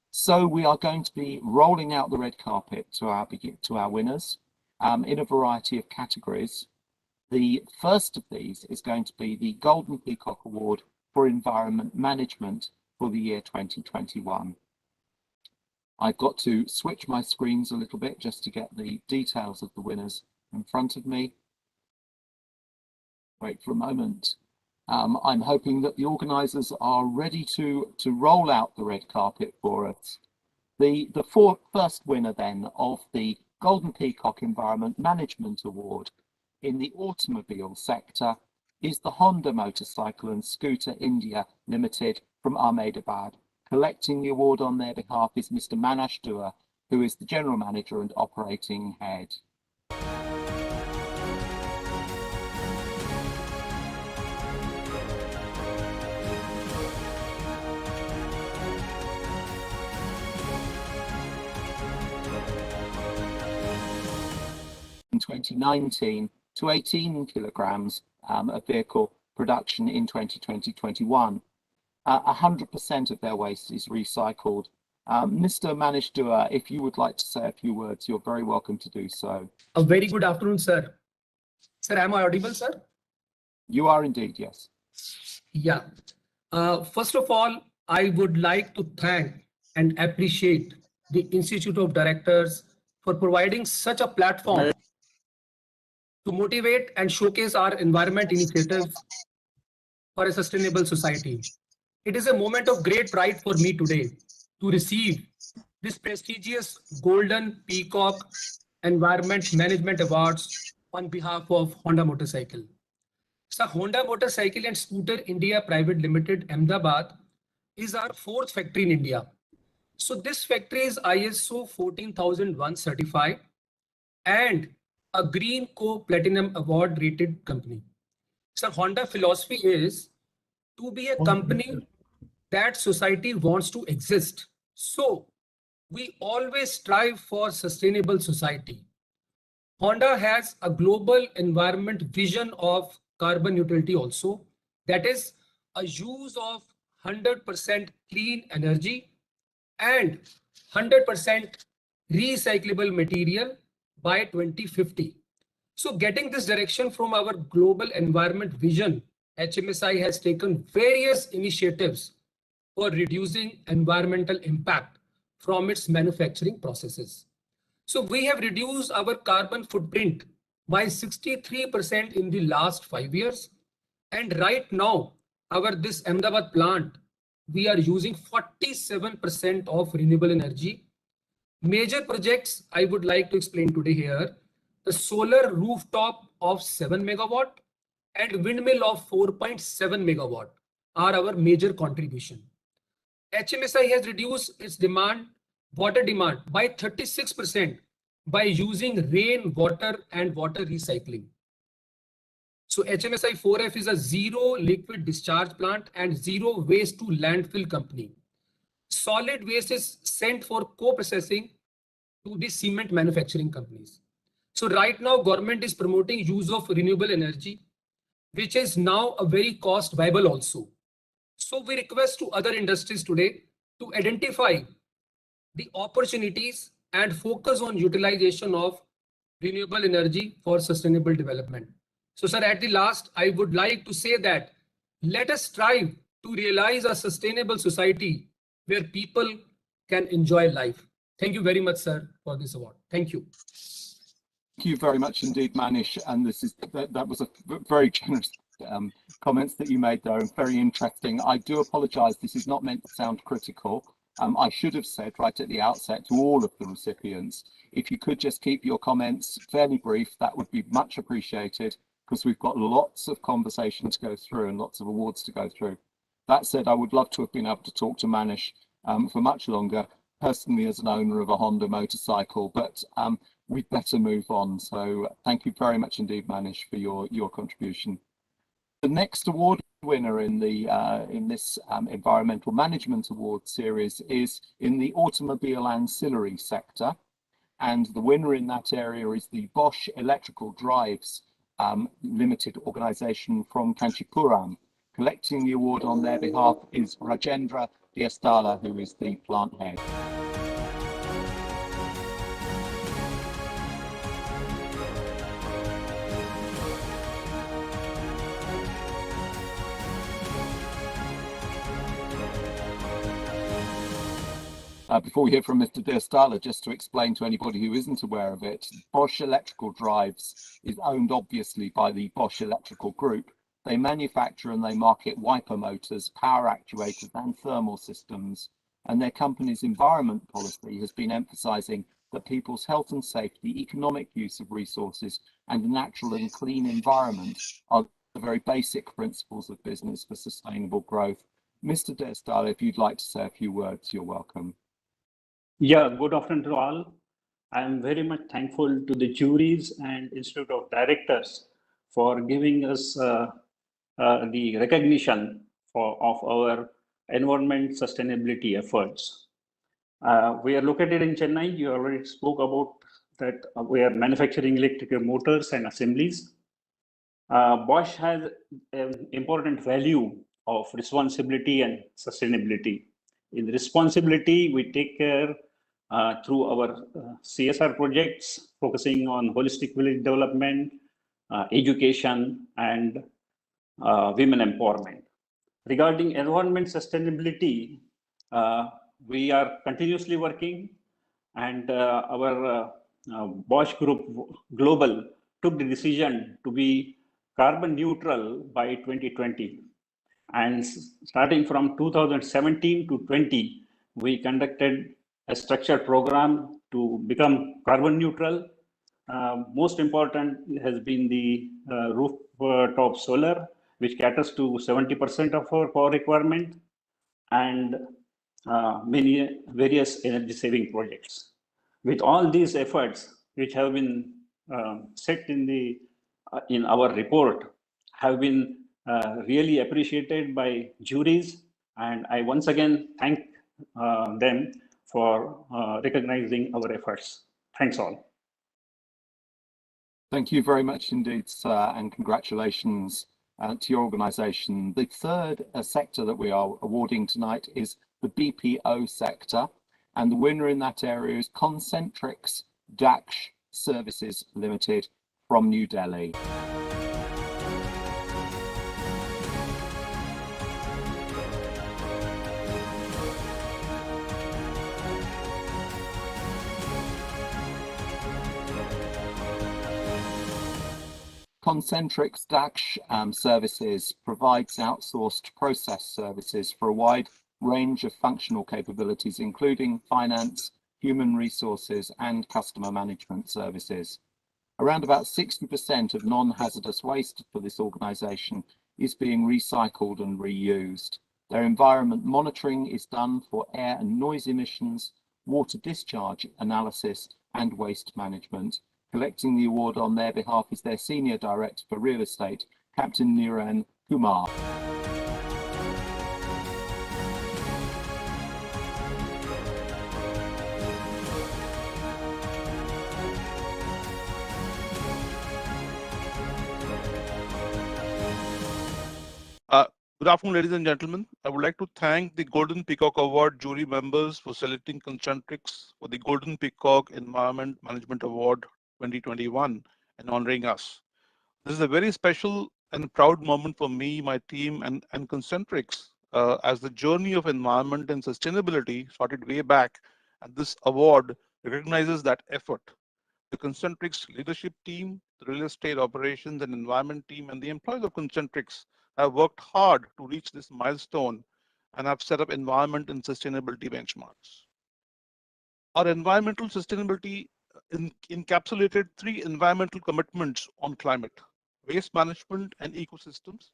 So we are going to be rolling out the red carpet to our winners in a variety of categories. The first of these is going to be the Golden Peacock Award for Environment Management for the year 2021. I've got to switch my screens a little bit just to get the details of the winners in front of me. Wait for a moment. I'm hoping that the organisers are ready to roll out the red carpet for us. The first winner then of the Golden Peacock Environment Management Award in the automobile sector is the Honda Motorcycle and Scooter India Limited from Ahmedabad. Collecting the award on their behalf is Mr. Manash Dua, who is the General Manager and Operating Head. In 2019 to 18 kilograms of vehicle production in 2020-21. 100% of their waste is recycled. Mr. Manish Dua, if you would like to say a few words, you're very welcome to do so. A very good afternoon, sir. Sir, am I audible, sir? You are indeed, yes. Yeah. First of all, I would like to thank and appreciate the Institute of Directors for providing such a platform to motivate and showcase our environment initiatives for a sustainable society. It is a moment of great pride for me today to receive this prestigious Golden Peacock Environment Management Awards on behalf of Honda Motorcycle. So Honda Motorcycle and Scooter India Private Limited, Ahmedabad, is our fourth factory in India. So this factory is ISO 14001 certified and a Green Co Platinum Award rated company. So Honda philosophy is to be a company that society wants to exist. So we always strive for sustainable society. Honda has a global environment vision of carbon neutrality also. That is a use of 100% clean energy and 100% recyclable material by 2050. So getting this direction from our global environment vision, HMSI has taken various initiatives for reducing environmental impact from its manufacturing processes. So we have reduced our carbon footprint by 63% in the last 5 years. And right now, this Ahmedabad plant, we are using 47% of renewable energy. Major projects I would like to explain today here: the solar rooftop of 7 megawatt and windmill of 4.7 megawatt are our major contribution. HMSI has reduced its water demand by 36% by using rain water and water recycling. So HMSI 4F is a zero liquid discharge plant and zero waste to landfill company. Solid waste is sent for co-processing to the cement manufacturing companies. So right now government is promoting use of renewable energy, which is now a very cost viable also. So we request to other industries today to identify the opportunities and focus on utilization of renewable energy for sustainable development. So sir, at the last, I would like to say that let us strive to realize a sustainable society where people can enjoy life. Thank you very much, sir, for this award. Thank you. Thank you very much indeed, Manish. And that was a very generous comments that you made there, and very interesting. I do apologise. This is not meant to sound critical. I should have said right at the outset to all of the recipients, if you could just keep your comments fairly brief, that would be much appreciated, because we've got lots of conversation to go through and lots of awards to go through. That said, I would love to have been able to talk to Manish for much longer, personally as an owner of a Honda motorcycle, but we'd better move on. So thank you very much indeed, Manish, for your contribution. The next award winner in this Environmental Management Award series is in the automobile ancillary sector, and the winner in that area is the Bosch Electrical Drives Limited organisation from Kanchipuram. Collecting the award on their behalf is Rajendra Diastala, who is the plant head. Before we hear from Mr. Diastala, just to explain to anybody who isn't aware of it, Bosch Electrical Drives is owned obviously by the Bosch Electrical Group. They manufacture and they market wiper motors, power actuators and thermal systems, and their company's environment policy has been emphasising that people's health and safety, economic use of resources and a natural and clean environment are the very basic principles of business for sustainable growth. Mr. Diastala, if you'd like to say a few words, you're welcome. Yeah, good afternoon to all. I am very much thankful to the juries and Institute of Directors for giving us the recognition of our environment sustainability efforts. We are located in Chennai. You already spoke about that. We are manufacturing electrical motors and assemblies. Bosch has an important value of responsibility and sustainability. In responsibility, we take care through our CSR projects, focusing on holistic village development, education, and women empowerment. Regarding environment sustainability, we are continuously working, and our Bosch Group Global took the decision to be carbon neutral by 2020. And starting from 2017 to 20, we conducted a structured program to become carbon neutral. Most important has been the rooftop solar, which caters to 70% of our power requirement. And many various energy saving projects. With all these efforts, which have been set in our report, have been really appreciated by juries, and I once again thank them for recognizing our efforts. Thanks all. Thank you very much indeed, sir, and congratulations to your organisation. The third sector that we are awarding tonight is the BPO sector, and the winner in that area is Concentrix Dash Services Limited from New Delhi. Concentrix Dash Services provides outsourced process services for a wide range of functional capabilities, including finance, human resources, and customer management services. Around about 60% of non-hazardous waste for this organisation is being recycled and reused. Their environment monitoring is done for air and noise emissions, water discharge analysis, and waste management. Collecting the award on their behalf is their Senior Director for Real Estate, Captain Niran Kumar. Good afternoon, ladies and gentlemen. I would like to thank the Golden Peacock Award jury members for selecting Concentrix for the Golden Peacock Environment Management Award 2021 and honoring us. This is a very special and proud moment for me, my team, and Concentrix, as the journey of environment and sustainability started way back, and this award recognizes that effort. The Concentrix leadership team, the real estate operations and environment team, and the employees of Concentrix have worked hard to reach this milestone and have set up environment and sustainability benchmarks. Our environmental sustainability encapsulated 3 environmental commitments on climate, waste management and ecosystems,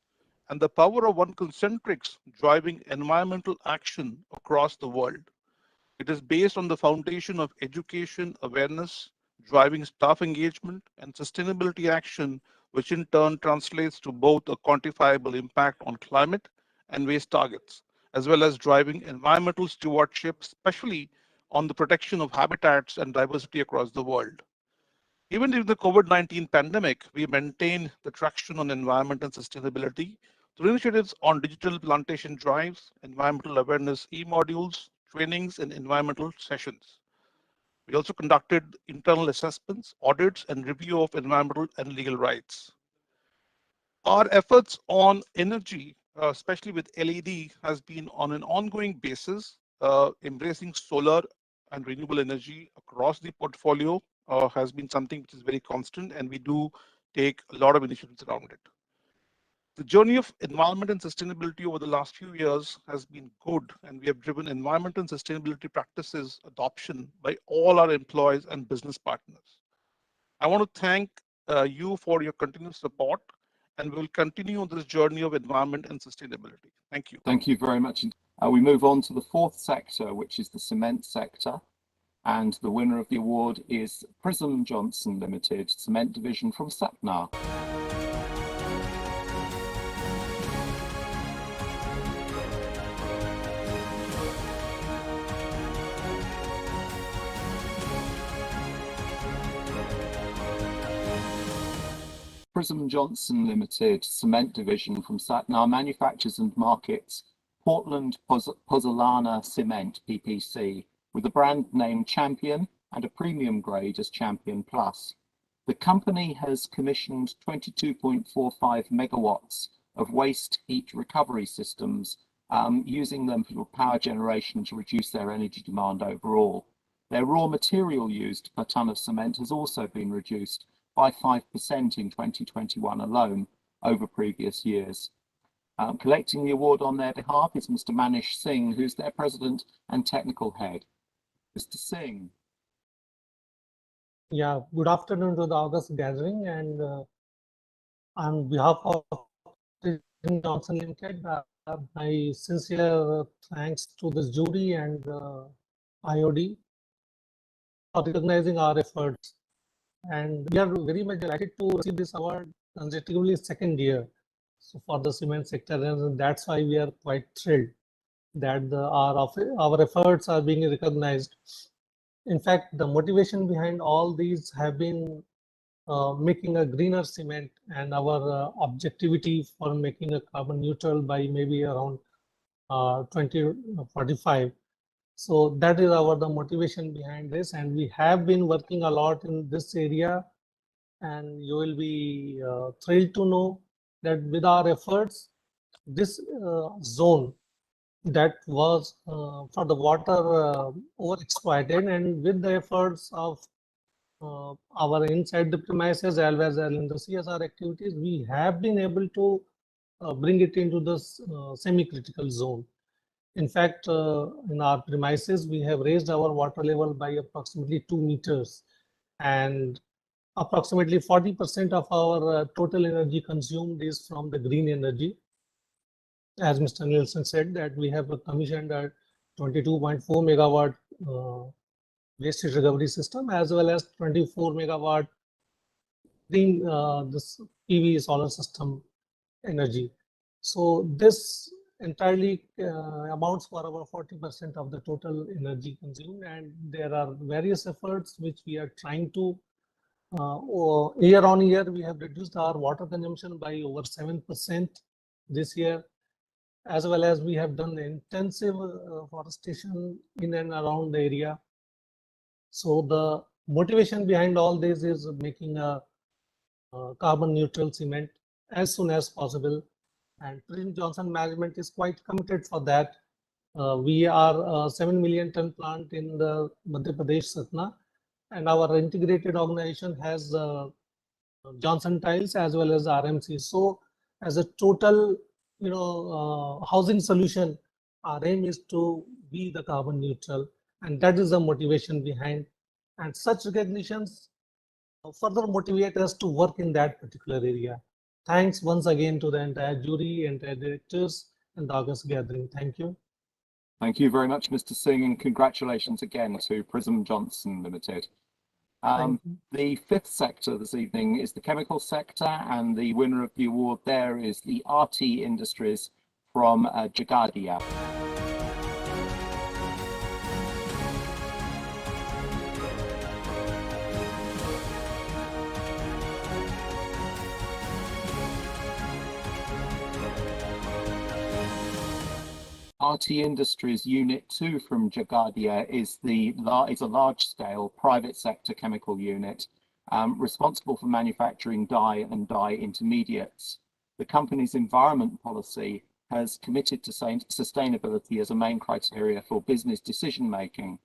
and the power of one Concentrix driving environmental action across the world. It is based on the foundation of education, awareness, driving staff engagement, and sustainability action, which in turn translates to both a quantifiable impact on climate and waste targets, as well as driving environmental stewardship, especially on the protection of habitats and diversity across the world. Even during the COVID-19 pandemic, we maintained the traction on environment and sustainability through initiatives on digital plantation drives, environmental awareness e-modules, trainings, and environmental sessions. We also conducted internal assessments, audits, and review of environmental and legal rights. Our efforts on energy, especially with LED, has been on an ongoing basis, embracing solar and renewable energy across the portfolio has been something which is very constant, and we do take a lot of initiatives around it. The journey of environment and sustainability over the last few years has been good, and we have driven environment and sustainability practices adoption by all our employees and business partners. I want to thank you for your continued support, and we will continue on this journey of environment and sustainability. Thank you. Thank you very much. We move on to the 4th sector, which is the cement sector. And the winner of the award is Prism Johnson Limited, cement division from Satna. Prism Johnson Limited, cement division from Satna, manufactures and markets Portland Pozzolana Cement, PPC, with the brand name Champion and a premium grade as Champion Plus. The company has commissioned 22.45 megawatts of waste heat recovery systems, using them for power generation to reduce their energy demand overall. Their raw material used per tonne of cement has also been reduced by 5% in 2021 alone over previous years. Collecting the award on their behalf is Mr. Manish Singh, who's their president and technical head. Mr. Singh. Yeah, good afternoon to the August gathering, and on behalf of Johnson Limited, My sincere thanks to this jury and IOD for recognizing our efforts. And we are very much delighted to receive this award consecutively second year for the cement sector. And that's why we are quite thrilled that our efforts are being recognized. In fact, the motivation behind all these have been making a greener cement and our objectivity for making a carbon neutral by maybe around 2045. So that is the motivation behind this, and we have been working a lot in this area, and you will be thrilled to know that with our efforts, this zone that was for the water overexploited, and with the efforts of our inside the premises as well as in the CSR activities, we have been able to bring it into this semi-critical zone. In fact, in our premises, we have raised our water level by approximately 2 meters, and approximately 40% of our total energy consumed is from the green energy. As Mr. Nielsen said, that we have commissioned a 22.4 megawatt waste heat recovery system, as well as 24 megawatt green this PV solar system energy. So this entirely amounts for about 40% of the total energy consumed, and there are various efforts which we are trying to year on year. We have reduced our water consumption by over 7% this year, as well as we have done intensive forestation in and around the area. So the motivation behind all this is making a carbon neutral cement as soon as possible. And President Johnson management is quite committed for that. We are a 7 million ton plant in the Madhya Pradesh, Satna, and our integrated organization has Johnson Tiles as well as RMC. So as a total, housing solution, our aim is to be the carbon neutral, and that is the motivation behind. And such recognitions further motivate us to work in that particular area. Thanks once again to the entire jury, entire directors, and the August gathering. Thank you. Thank you very much, Mr. Singh, and congratulations again to Prism Johnson Limited. The fifth sector this evening is the chemical sector, and the winner of the award there is the RT Industries from Jagadia. RT Industries Unit 2 from Jagadia is a large-scale private sector chemical unit responsible for manufacturing dye and dye intermediates. The company's environment policy has committed to sustainability as a main criteria for business decision-making.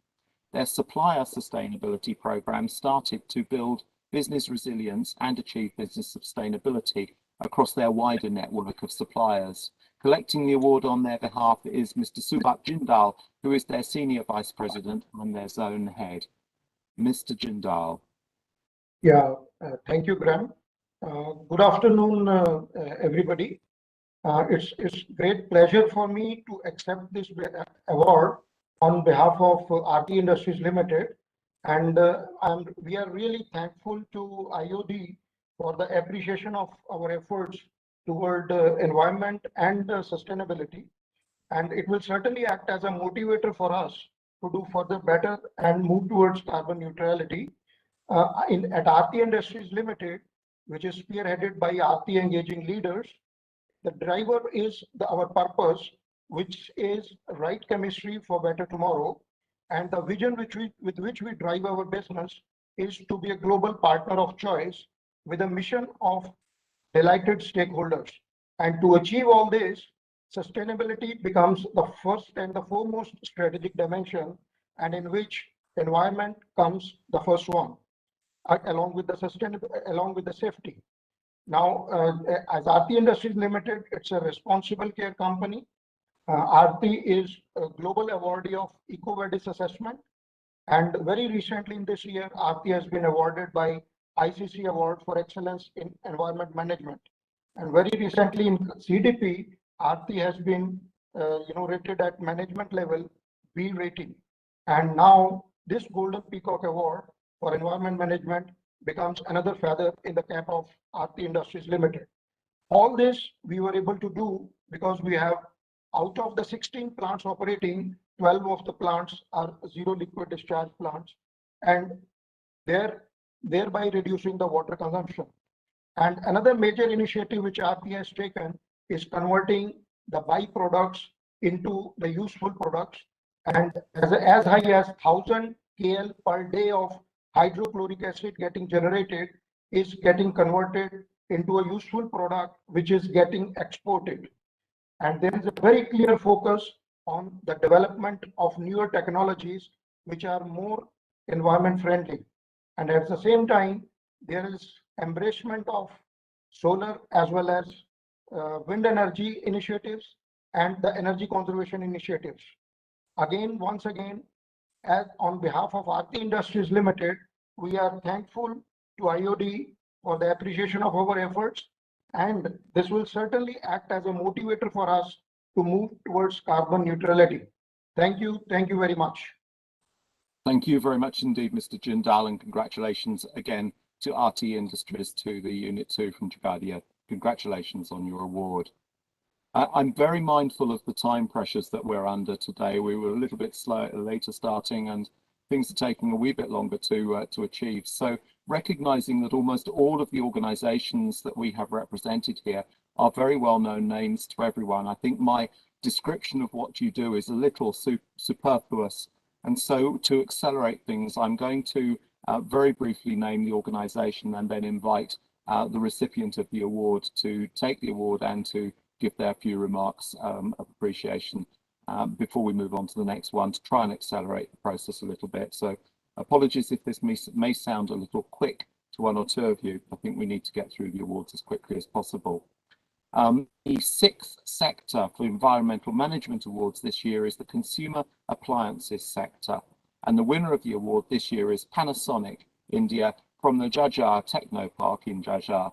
Their supplier sustainability program started to build business resilience and achieve business sustainability across their wider network of suppliers. Collecting the award on their behalf is Mr. Subhat Jindal, who is their Senior Vice President and their Zone Head. Mr. Jindal. Yeah, thank you, Graham. Good afternoon, everybody. It's great pleasure for me to accept this award on behalf of RT Industries Limited, and we are really thankful to IOD for the appreciation of our efforts toward environment and sustainability, and it will certainly act as a motivator for us to do further better and move towards carbon neutrality. At RT Industries Limited, which is spearheaded by RT engaging leaders, the driver is our purpose, which is right chemistry for better tomorrow, and the vision with which we drive our business is to be a global partner of choice with a mission of delighted stakeholders. And to achieve all this, sustainability becomes the first and the foremost strategic dimension, and in which environment comes the first one, along with the safety. Now, as RT Industries Limited, it's a responsible care company. RT is a global awardee of EcoVadis assessment, and very recently in this year, RT has been awarded by ICC Award for Excellence in Environment Management. And very recently in CDP, Aarti has been, rated at management level B rating. And now this Golden Peacock Award for environment management becomes another feather in the cap of Aarti Industries Limited. All this we were able to do because we have, out of the 16 plants operating, 12 of the plants are zero liquid discharge plants, and thereby reducing the water consumption. And another major initiative which Aarti has taken is converting the byproducts into the useful products. And as high as 1000 KL per day of hydrochloric acid getting generated is getting converted into a useful product which is getting exported. And there is a very clear focus on the development of newer technologies which are more environment friendly. And at the same time, there is embracement of solar as well as wind energy initiatives and the energy conservation initiatives. Once again, as on behalf of Aarti Industries Limited, we are thankful to IOD for the appreciation of our efforts, and this will certainly act as a motivator for us to move towards carbon neutrality. Thank you very much. Thank you very much indeed, Mr. Jindal, and congratulations again to Aarti Industries, to the Unit 2 from Jagadia. Congratulations on your award. I'm very mindful of the time pressures that we're under today. We were a little bit later starting, and things are taking a wee bit longer to achieve. So recognizing that almost all of the organizations that we have represented here are very well-known names to everyone, I think my description of what you do is a little superfluous. And so to accelerate things, I'm going to very briefly name the organization and then invite the recipient of the award to take the award and to give their few remarks of appreciation before we move on to the next one, to try and accelerate the process a little bit. So apologies if this may sound a little quick to one or two of you. I think we need to get through the awards as quickly as possible. The sixth sector for environmental management awards this year is the consumer appliances sector. And the winner of the award this year is Panasonic India from the Jajjar Techno Park in Jajjar.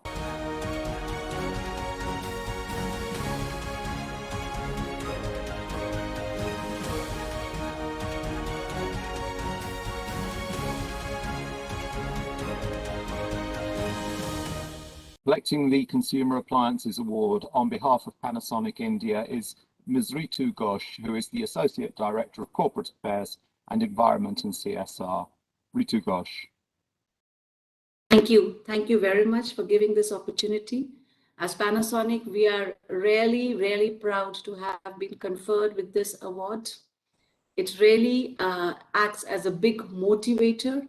Collecting the Consumer Appliances Award on behalf of Panasonic India is Ms. Ritu Ghosh, who is the Associate Director of Corporate Affairs and Environment and CSR. Ritu Ghosh. Thank you. Thank you very much for giving this opportunity. As Panasonic, we are really proud to have been conferred with this award. It really acts as a big motivator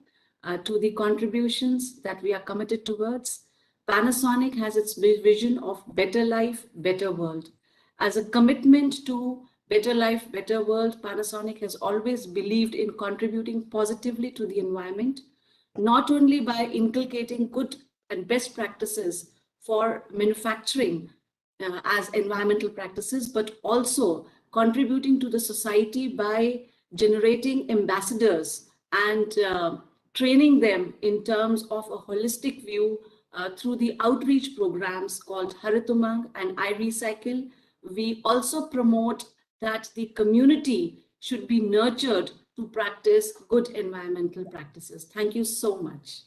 to the contributions that we are committed towards. Panasonic has its vision of better life, better world. As a commitment to better life, better world, Panasonic has always believed in contributing positively to the environment, not only by inculcating good and best practices for manufacturing as environmental practices, but also contributing to the society by generating ambassadors and training them in terms of a holistic view through the outreach programs called Haritumang and I Recycle. We also promote that the community should be nurtured to practice good environmental practices. Thank you so much.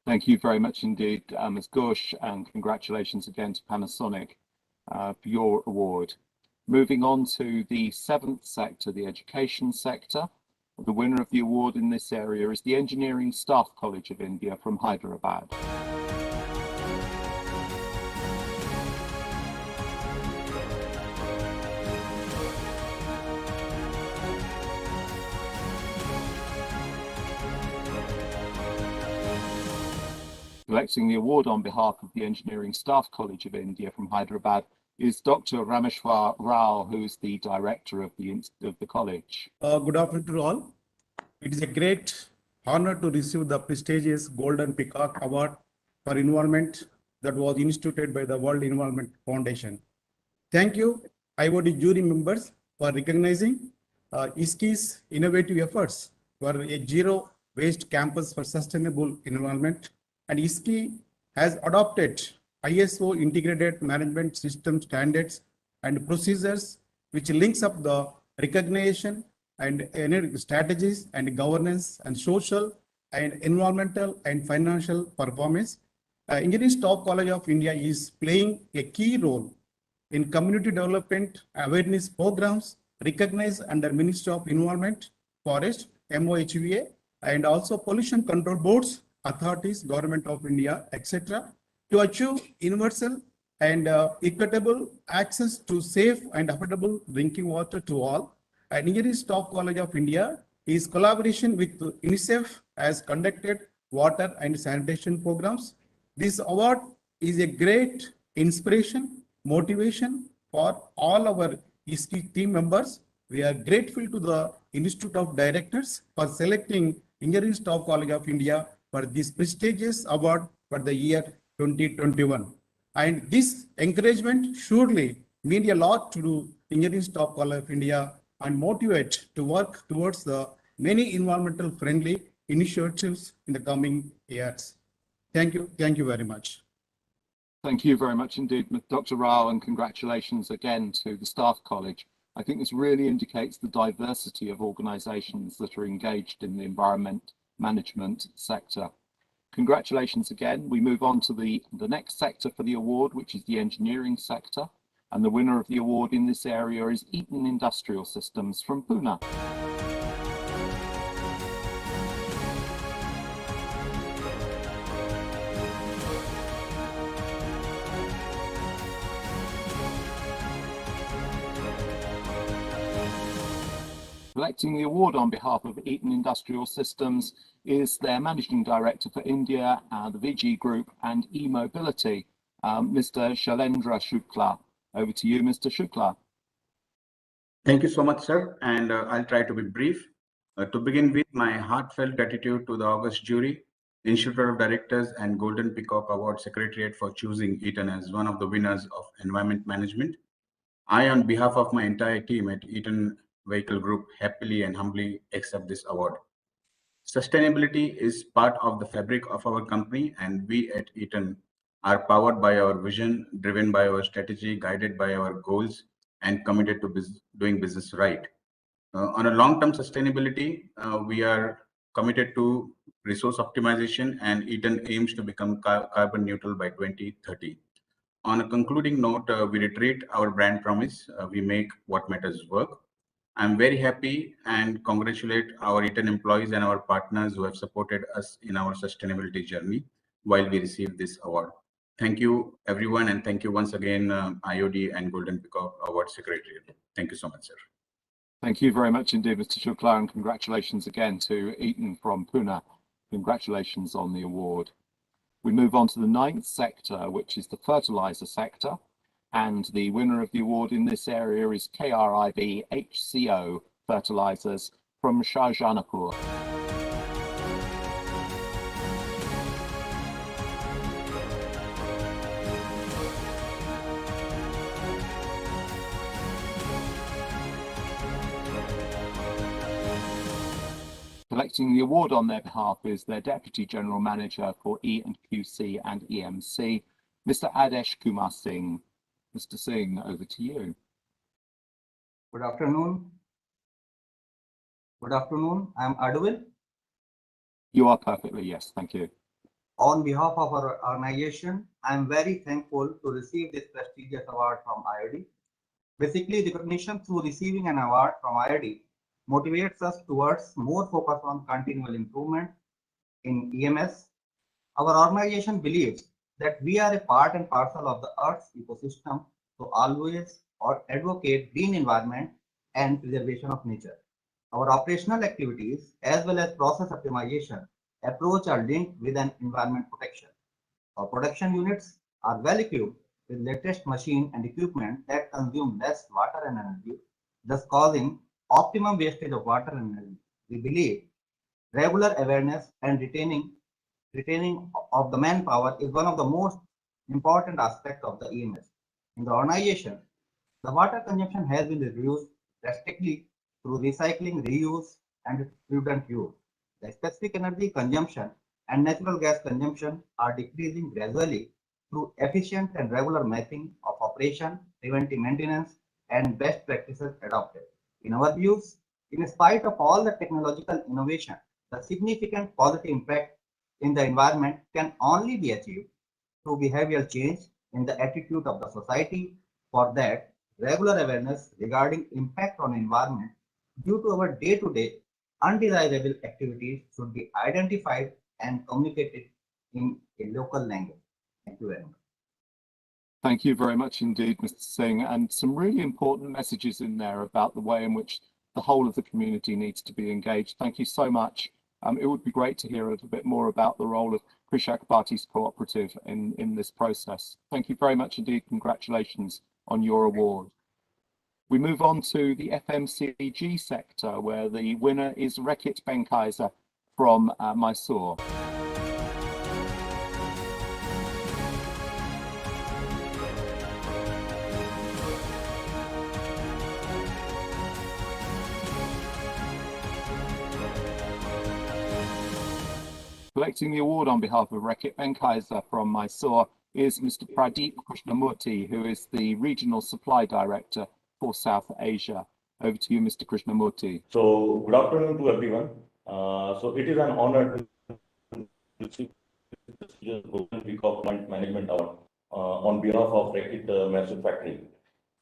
Thank you very much indeed, Ms. Ghosh, and congratulations again to Panasonic for your award. Moving on to the seventh sector, the education sector. The winner of the award in this area is the Engineering Staff College of India from Hyderabad. Collecting the award on behalf of the Engineering Staff College of India from Hyderabad is Dr. Rameshwar Rao, who is the director of the college. Good afternoon to all. It is a great honor to receive the prestigious Golden Peacock Award for Environment that was instituted by the World Environment Foundation. Thank you, IOD jury members, for recognizing ISKI's innovative efforts for a zero waste campus for sustainable environment. And ISKI has adopted ISO integrated management system standards and procedures, which links up the recognition and strategies and governance and social and environmental and financial performance. Engineering Staff College of India is playing a key role in community development awareness programs recognized under Ministry of Environment, Forest, MOHVA, and also pollution control boards, authorities, Government of India, etc., to achieve universal and equitable access to safe and affordable drinking water to all. And Engineering Staff College of India is collaboration with UNICEF has conducted water and sanitation programs. This award is a great inspiration, motivation for all our ISKI team members. We are grateful to the Institute of Directors for selecting Engineering Staff College of India for this prestigious award for the year 2021. And this encouragement surely means a lot to Engineering Staff College of India and motivate to work towards the many environmental friendly initiatives in the coming years. Thank you. Thank you very much. Thank you very much indeed, Dr. Rao, and congratulations again to the Staff College. I think this really indicates the diversity of organisations that are engaged in the environment management sector. Congratulations again. We move on to the next sector for the award, which is the engineering sector. And the winner of the award in this area is Eaton Industrial Systems from Pune. Collecting the award on behalf of Eaton Industrial Systems is their Managing Director for India, the VG Group and e-mobility, Mr. Shailendra Shukla. Over to you, Mr. Shukla. Thank you so much, sir. And I'll try to be brief. To begin with, my heartfelt gratitude to the August jury, Institute of Directors and Golden Peacock Award Secretariat for choosing Eaton as one of the winners of Environment Management. I, on behalf of my entire team at Eaton Vehicle Group, happily and humbly accept this award. Sustainability is part of the fabric of our company, and we at Eaton are powered by our vision, driven by our strategy, guided by our goals, and committed to doing business right. On a long-term sustainability, we are committed to resource optimization, and Eaton aims to become carbon neutral by 2030. On a concluding note, we reiterate our brand promise, we make what matters work. I'm very happy and congratulate our Eaton employees and our partners who have supported us in our sustainability journey while we receive this award. Thank you, everyone, and thank you once again, IOD and Golden Peacock Award Secretariat. Thank you so much, sir. Thank you very much indeed, Mr. Shukla, and congratulations again to Eaton from Pune. Congratulations on the award. We move on to the ninth sector, which is the fertilizer sector. And the winner of the award in this area is KRIB HCO Fertilizers from Shahjahanpur. Collecting the award on their behalf is their Deputy General Manager for E&QC and EMC, Mr. Adesh Kumar Singh. Mr. Singh, over to you. Good afternoon. Good afternoon. I'm audible. You are perfectly, yes. Thank you. On behalf of our organization, I'm very thankful to receive this prestigious award from IOD. Basically, recognition through receiving an award from IOD motivates us towards more focus on continual improvement in EMS. Our organization believes that we are a part and parcel of the Earth's ecosystem, to always advocate green environment and preservation of nature. Our operational activities as well as process optimization approach are linked with an environment protection. Our production units are well equipped with latest machine and equipment that consume less water and energy, thus causing optimum wastage of water and energy. We believe regular awareness and retaining of the manpower is one of the most important aspects of the EMS. In the organization, the water consumption has been reduced drastically through recycling, reuse, and prudent use. The specific energy consumption and natural gas consumption are decreasing gradually through efficient and regular mapping of operation, preventive maintenance, and best practices adopted. In our views, in spite of all the technological innovation, the significant positive impact in the environment can only be achieved through behavioral change in the attitude of the society. For that, regular awareness regarding impact on environment due to our day-to-day undesirable activities should be identified and communicated in a local language. Thank you very much. Thank you very much indeed, Mr. Singh, and some really important messages in there about the way in which the whole of the community needs to be engaged. Thank you so much. It would be great to hear a little bit more about the role of Krishak Bhatti's cooperative in this process. Thank you very much indeed. Congratulations on your award. We move on to the FMCG sector, where the winner is Rekit Benkaiser from Mysore. Collecting the award on behalf of Rekit Benkaiser from Mysore is Mr. Pradeep Krishnamurthy, who is the Regional Supply Director for South Asia. Over to you, Mr. Krishnamurthy. So, good afternoon to everyone. So, it is an honor to receive the Golden Peacock Plant Management Award on behalf of Rekit Mysore Factory.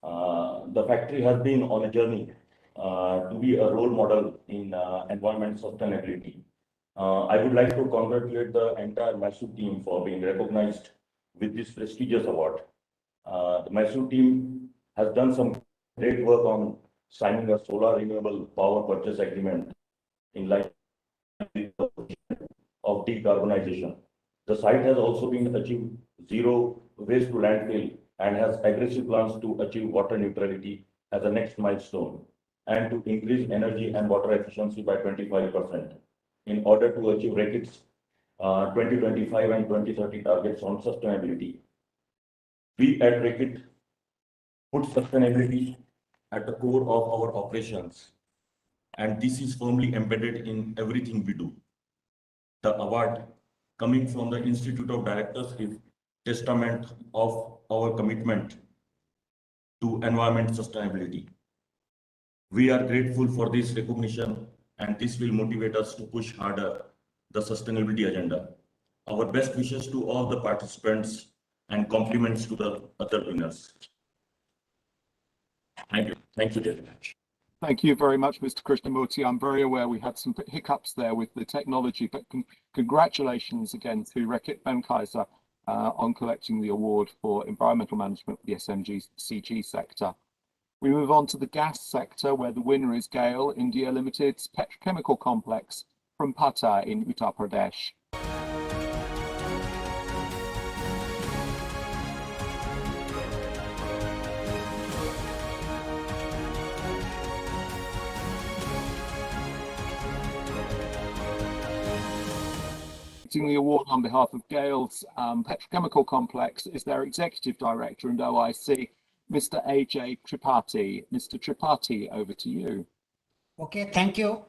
The factory has been on a journey to be a role model in environment sustainability. I would like to congratulate the entire Mysore team for being recognized with this prestigious award. The Mysore team has done some great work on signing a solar renewable power purchase agreement in line of decarbonization. The site has also been achieved zero waste to landfill and has aggressive plans to achieve water neutrality as a next milestone and to increase energy and water efficiency by 25% in order to achieve Rekit's 2025 and 2030 targets on sustainability. We at Rekit put sustainability at the core of our operations, and this is firmly embedded in everything we do. The award coming from the Institute of Directors is testament of our commitment to environment sustainability. We are grateful for this recognition, and this will motivate us to push harder the sustainability agenda. Our best wishes to all the participants and compliments to the other winners. Thank you. Thank you very much. Thank you very much, Mr. Krishnamurthy. I'm very aware we had some hiccups there with the technology, but congratulations again to Rekit Benkaiser on collecting the award for environmental management for the SMCG sector. We move on to the gas sector, where the winner is GAIL India Limited's petrochemical complex from Pata in Uttar Pradesh. The award on behalf of GAIL's petrochemical complex is their executive director and OIC, Mr. AJ Tripathi. Mr. Tripathi, over to you. Okay, thank you.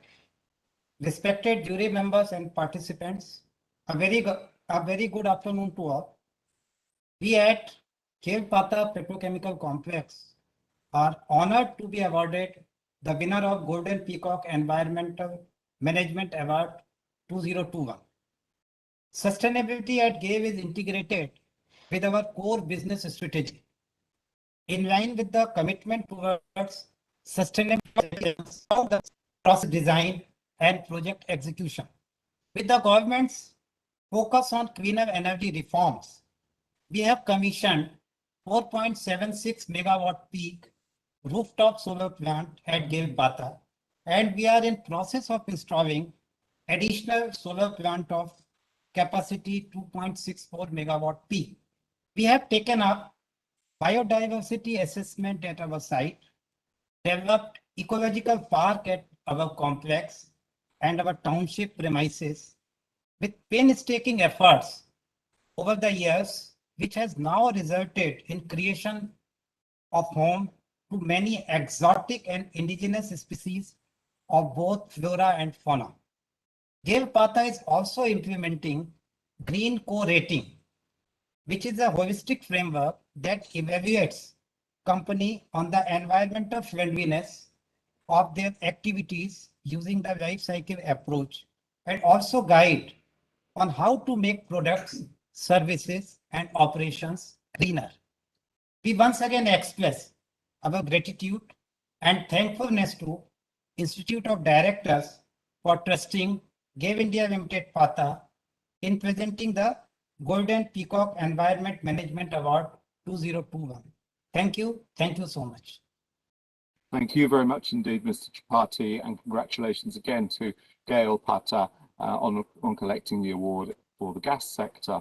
Respected jury members and participants, a very good afternoon to all. We at GAIL Pata Petrochemical Complex are honored to be awarded the winner of Golden Peacock Environmental Management Award 2021. Sustainability at GAIL is integrated with our core business strategy. In line with the commitment towards sustainability, process design and project execution. With the government's focus on cleaner energy reforms, we have commissioned 4.76 megawatt peak rooftop solar plant at GAIL Pata, and we are in process of installing additional solar plant of capacity 2.64 megawatt peak. We have taken up biodiversity assessment at our site, developed ecological park at our complex and our township premises with painstaking efforts over the years, which has now resulted in creation of home to many exotic and indigenous species of both flora and fauna. GAIL Pata is also implementing Green Co-rating which is a holistic framework that evaluates company on the environmental friendliness of their activities using the life cycle approach, and also guide on how to make products, services, and operations greener. We once again express our gratitude and thankfulness to Institute of Directors for trusting Gave India Limited PATA in presenting the Golden Peacock Environment Management Award 2021. Thank you so much. Thank you very much indeed, Mr. Tripathi, and congratulations again to Gail Pata on collecting the award for the gas sector.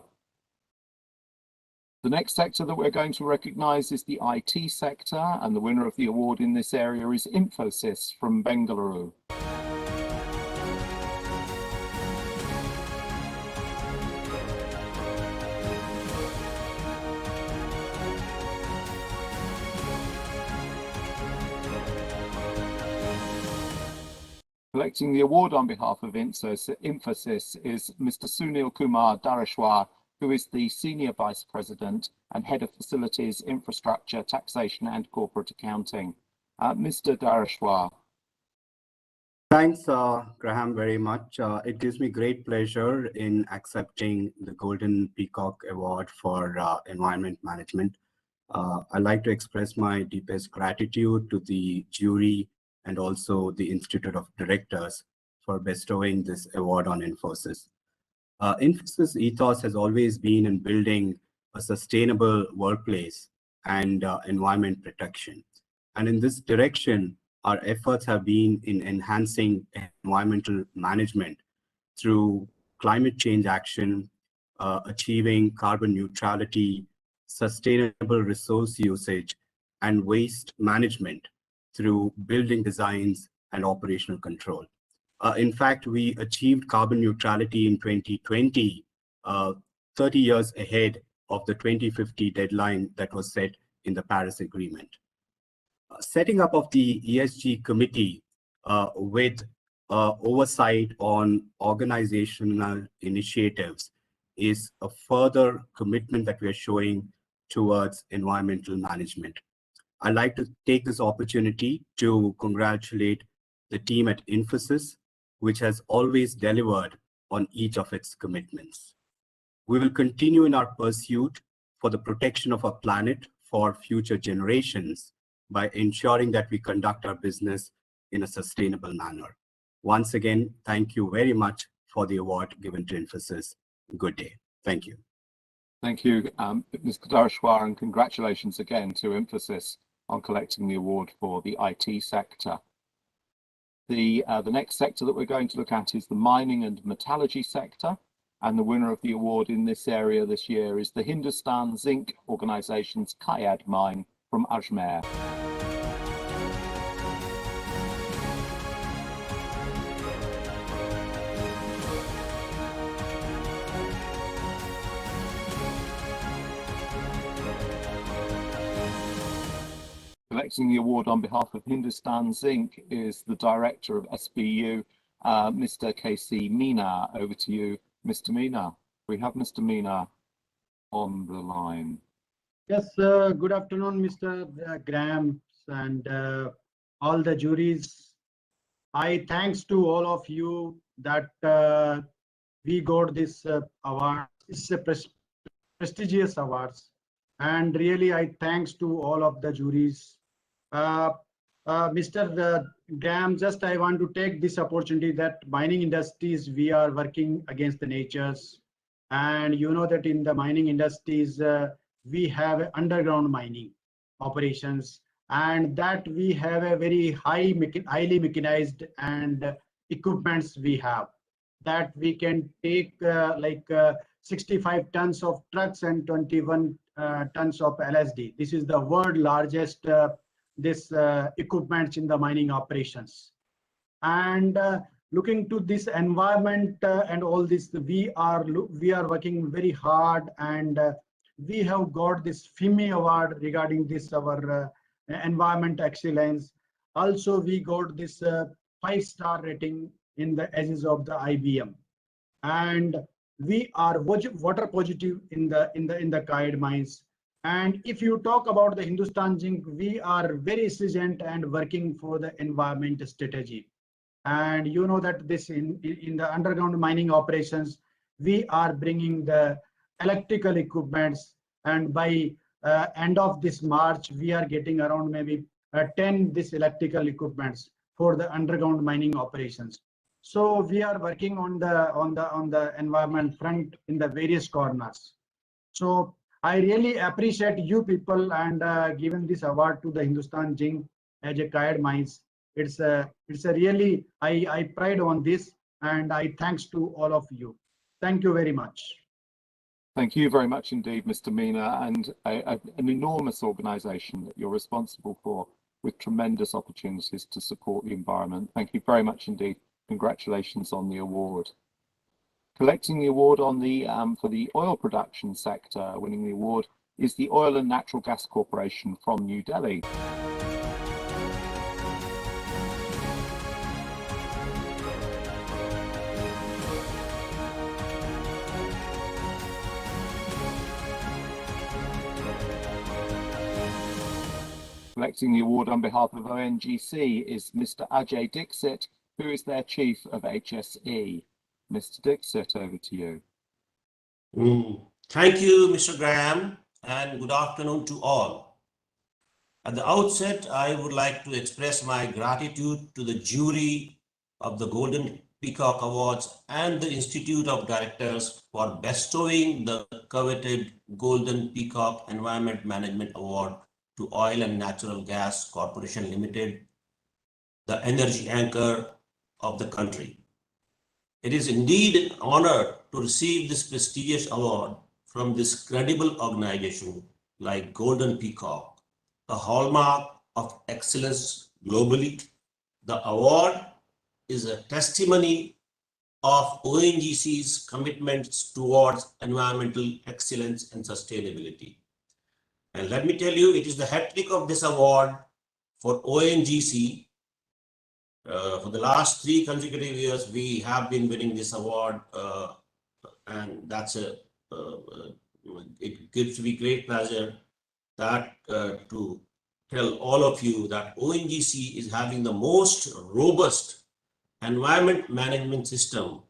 The next sector that we're going to recognise is the IT sector, and the winner of the award in this area is Infosys from Bengaluru. Collecting the award on behalf of Infosys is Mr. Sunil Kumar Dareshwar, who is the Senior Vice President and Head of Facilities, Infrastructure, Taxation and Corporate Accounting. Mr. Dareshwar. Thanks, Graham, very much. It gives me great pleasure in accepting the Golden Peacock Award for Environment Management. I'd like to express my deepest gratitude to the jury and also the Institute of Directors for bestowing this award on Infosys. Infosys ethos has always been in building a sustainable workplace and environment protection. And in this direction, our efforts have been in enhancing environmental management through climate change action, achieving carbon neutrality, sustainable resource usage, and waste management through building designs and operational control. In fact, we achieved carbon neutrality in 2020, 30 years ahead of the 2050 deadline that was set in the Paris Agreement. Setting up of the ESG committee with oversight on organizational initiatives is a further commitment that we are showing towards environmental management. I'd like to take this opportunity to congratulate the team at Infosys, which has always delivered on each of its commitments. We will continue in our pursuit for the protection of our planet for future generations by ensuring that we conduct our business in a sustainable manner. Once again, thank you very much for the award given to Infosys. Good day. Thank you. Thank you, Mr. Dareshwar, and congratulations again to Infosys on collecting the award for the IT sector. The next sector that we're going to look at is the mining and metallurgy sector, and the winner of the award in this area this year is the Hindustan Zinc Organisation's Kayad mine from Ajmer. Collecting the award on behalf of Hindustan Zinc is the Director of SBU, Mr. KC Meena. Over to you, Mr. Meena. We have Mr. Meena on the line. Yes, good afternoon, Mr. Graham and all the juries. I thanks to all of you that we got this award. It's a prestigious awards, and really I thanks to all of the juries. Mr. Graham, just I want to take this opportunity that mining industries, we are working against the natures, and you know that in the mining industries we have underground mining operations, and that we have a very highly mechanized and equipments we have that we can take 65 tons of trucks and 21 tons of LSD. This is the world largest equipment in the mining operations. And looking to this environment and all this, we are working very hard, and we have got this FIMI award regarding this our environment excellence. Also, we got this 5-star rating in the edges of the IBM. And we are water positive in the Kayad mines. And if you talk about the Hindustan Zinc, we are very seasoned and working for the environment strategy. And you know that this in the underground mining operations, we are bringing the electrical equipments, and by end of this March, we are getting around maybe 10 this electrical equipments for the underground mining operations. So we are working on the environment front in the various corners. So I really appreciate you people and giving this award to the Hindustan Zinc as a Kayad mines. It's a really, I pride on this, and I thanks to all of you. Thank you very much. Thank you very much indeed, Mr. Meena, and an enormous organisation that you're responsible for, with tremendous opportunities to support the environment. Thank you very much indeed. Congratulations on the award. Collecting the award on the for the oil production sector, winning the award, is the Oil and Natural Gas Corporation from New Delhi. Collecting the award on behalf of ONGC is Mr. Ajay Dixit, who is their Chief of HSE. Mr. Dixit, over to you. Thank you, Mr. Graham, and good afternoon to all. At the outset, I would like to express my gratitude to the jury of the Golden Peacock Awards and the Institute of Directors for bestowing the coveted Golden Peacock Environment Management Award to Oil and Natural Gas Corporation Limited, the energy anchor of the country. It is indeed an honor to receive this prestigious award from this credible organization like Golden Peacock, a hallmark of excellence globally. The award is a testimony of ONGC's commitments towards environmental excellence and sustainability. And let me tell you, it is the hat trick of this award for ONGC. For the last 3 consecutive years, we have been winning this award, and that's it gives me great pleasure that to tell all of you that ONGC is having the most robust environment management system.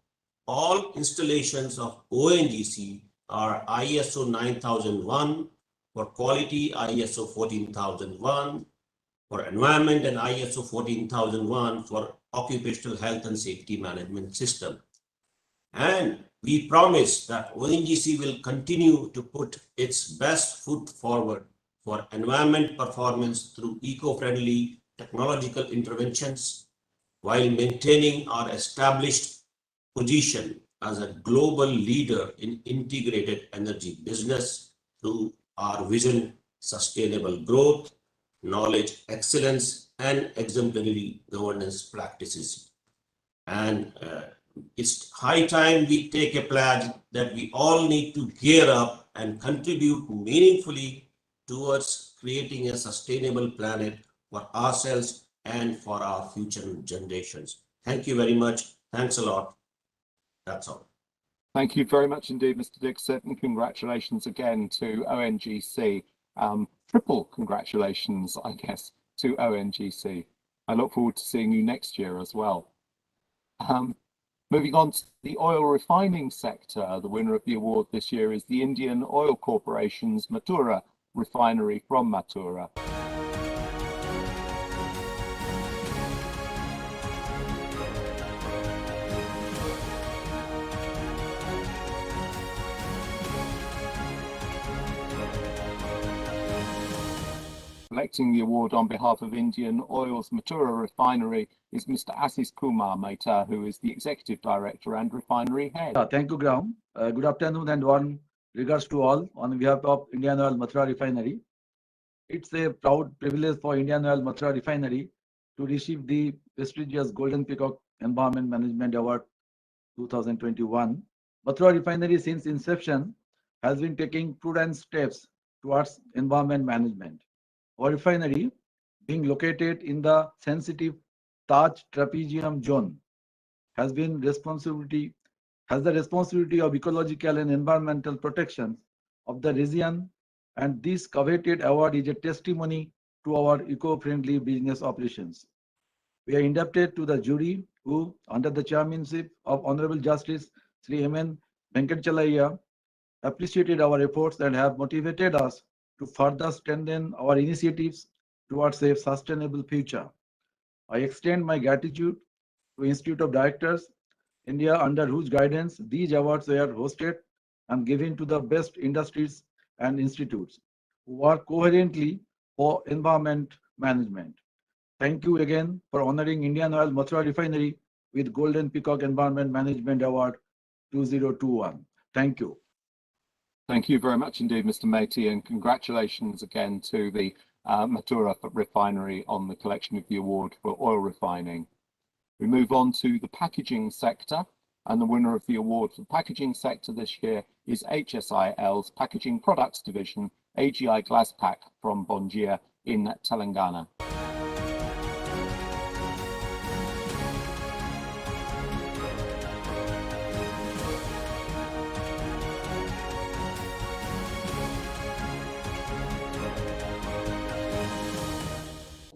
All installations of ONGC are ISO 9001, for quality ISO 14001, for environment, and ISO 14001 for occupational health and safety management system. And we promise that ONGC will continue to put its best foot forward for environment performance through eco-friendly technological interventions, while maintaining our established position as a global leader in integrated energy business through our vision, sustainable growth, knowledge excellence, and exemplary governance practices. And it's high time we take a pledge that we all need to gear up and contribute meaningfully towards creating a sustainable planet for ourselves and for our future generations. Thank you very much. Thanks a lot. That's all. Thank you very much indeed, Mr. Dixit, and congratulations again to ONGC. Triple congratulations, I guess, to ONGC. I look forward to seeing you next year as well. Moving on to the oil refining sector, the winner of the award this year is the Indian Oil Corporation's Mathura refinery from Mathura. Collecting the award on behalf of Indian Oil's Mathura refinery is Mr. Ashish Kumar Mehta, who is the Executive Director and Refinery Head. Thank you, Graham. Good afternoon and warm regards to all on behalf of Indian Oil Mathura Refinery. It's a proud privilege for Indian Oil Mathura Refinery to receive the prestigious Golden Peacock Environment Management Award 2021. Mathura Refinery, since inception, has been taking prudent steps towards environment management. Our refinery, being located in the sensitive Taj trapezium zone, has has the responsibility of ecological and environmental protection of the region, and this coveted award is a testimony to our eco-friendly business operations. We are indebted to the jury who, under the chairmanship of Honorable Justice Sri M.N. Venkatachalaya, appreciated our efforts and have motivated us to further strengthen our initiatives towards a sustainable future. I extend my gratitude to Institute of Directors, India, under whose guidance these awards were hosted and given to the best industries and institutes who work coherently for environment management. Thank you again for honoring Indian Oil Mathura Refinery with Golden Peacock Environment Management Award 2021. Thank you. Thank you very much indeed, Mr. Matey, and congratulations again to the Mathura Refinery on the collection of the award for oil refining. We move on to the packaging sector, and the winner of the award for the packaging sector this year is HSIL's Packaging Products Division, AGI Glasspack from Bonjia in Telangana.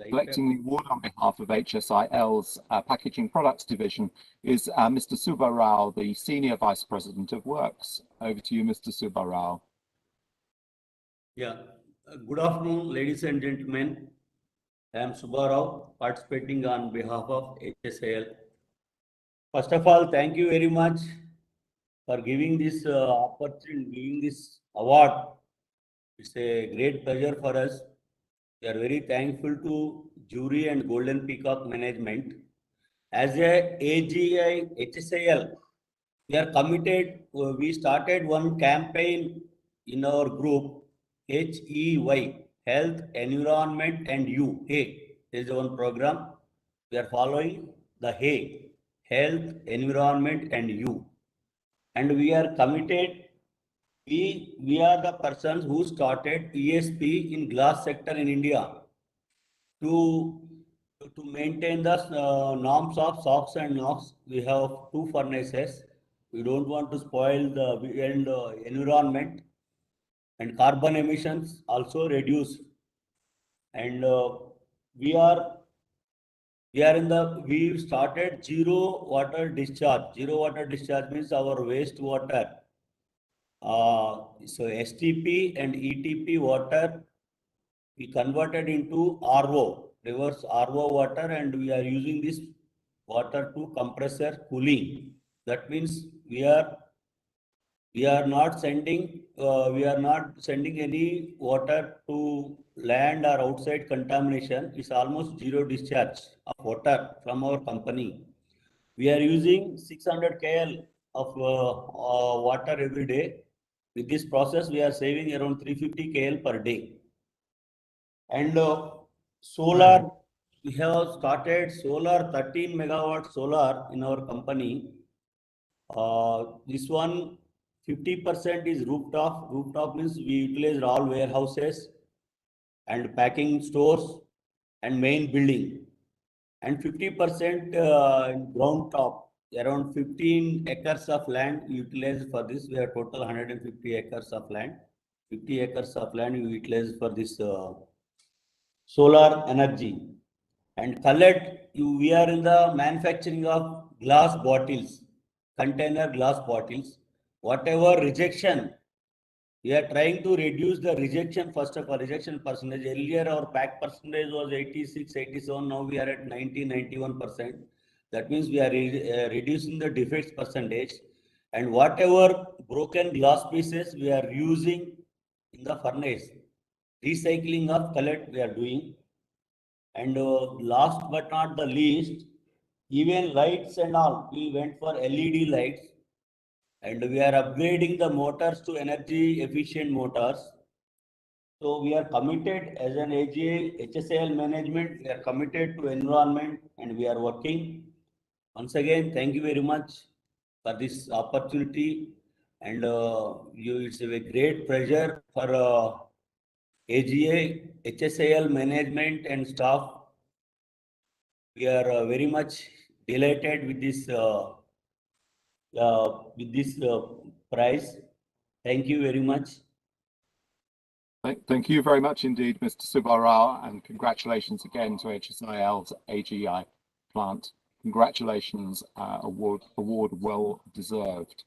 Collecting the award on behalf of HSIL's Packaging Products Division is Mr. Subba Rao, the Senior Vice President of Works. Over to you, Mr. Subba Rao. Yeah, good afternoon, ladies and gentlemen. I am Subba Rao, participating on behalf of HSIL. First of all, thank you very much for giving this opportunity, giving this award. It's a great pleasure for us. We are very thankful to jury and Golden Peacock management. As a AGI HSIL, we are committed. We started one campaign in our group, HEY, Health, Environment and You. Hey, there is one program. We are following the Hey, Health, Environment and You. And we are committed. We are the persons who started ESP in glass sector in India to maintain the norms of SOx and NOx. We have 2 furnaces. We don't want to spoil the environment, and carbon emissions also reduce. And we started zero water discharge. Zero water discharge means our wastewater. So STP and ETP water we converted into RO, reverse RO water, and we are using this water to compressor cooling. That means we are not sending any water to land or outside contamination. It's almost zero discharge of water from our company. We are using 600 KL of water every day. With this process, we are saving around 350 KL per day. And solar, we have started solar, 13 megawatt solar in our company. This one, 50% is rooftop. Rooftop means we utilize all warehouses and packing stores and main building. And 50% ground top, around 15 acres of land utilized for this. We have total 150 acres of land. 50 acres of land we utilize for this solar energy. And cullet, we are in the manufacturing of glass bottles, container glass bottles. Whatever rejection, we are trying to reduce the rejection, first of all, rejection percentage. Earlier, our pack percentage was 86, 87. Now we are at 90, 91%. That means we are reducing the defects percentage. And whatever broken glass pieces we are using in the furnace, recycling of cullet we are doing. And last but not the least, even lights and all, we went for LED lights. And we are upgrading the motors to energy efficient motors. So we are committed as an AGI, HSIL management, we are committed to environment and we are working. Once again, thank you very much for this opportunity. And it's a great pleasure for AGI, HSIL management and staff. We are very much delighted with this with this prize. Thank you very much. Thank you very much indeed, Mr. Subbarao, and congratulations again to HSIL's AGI plant. Congratulations, award well deserved.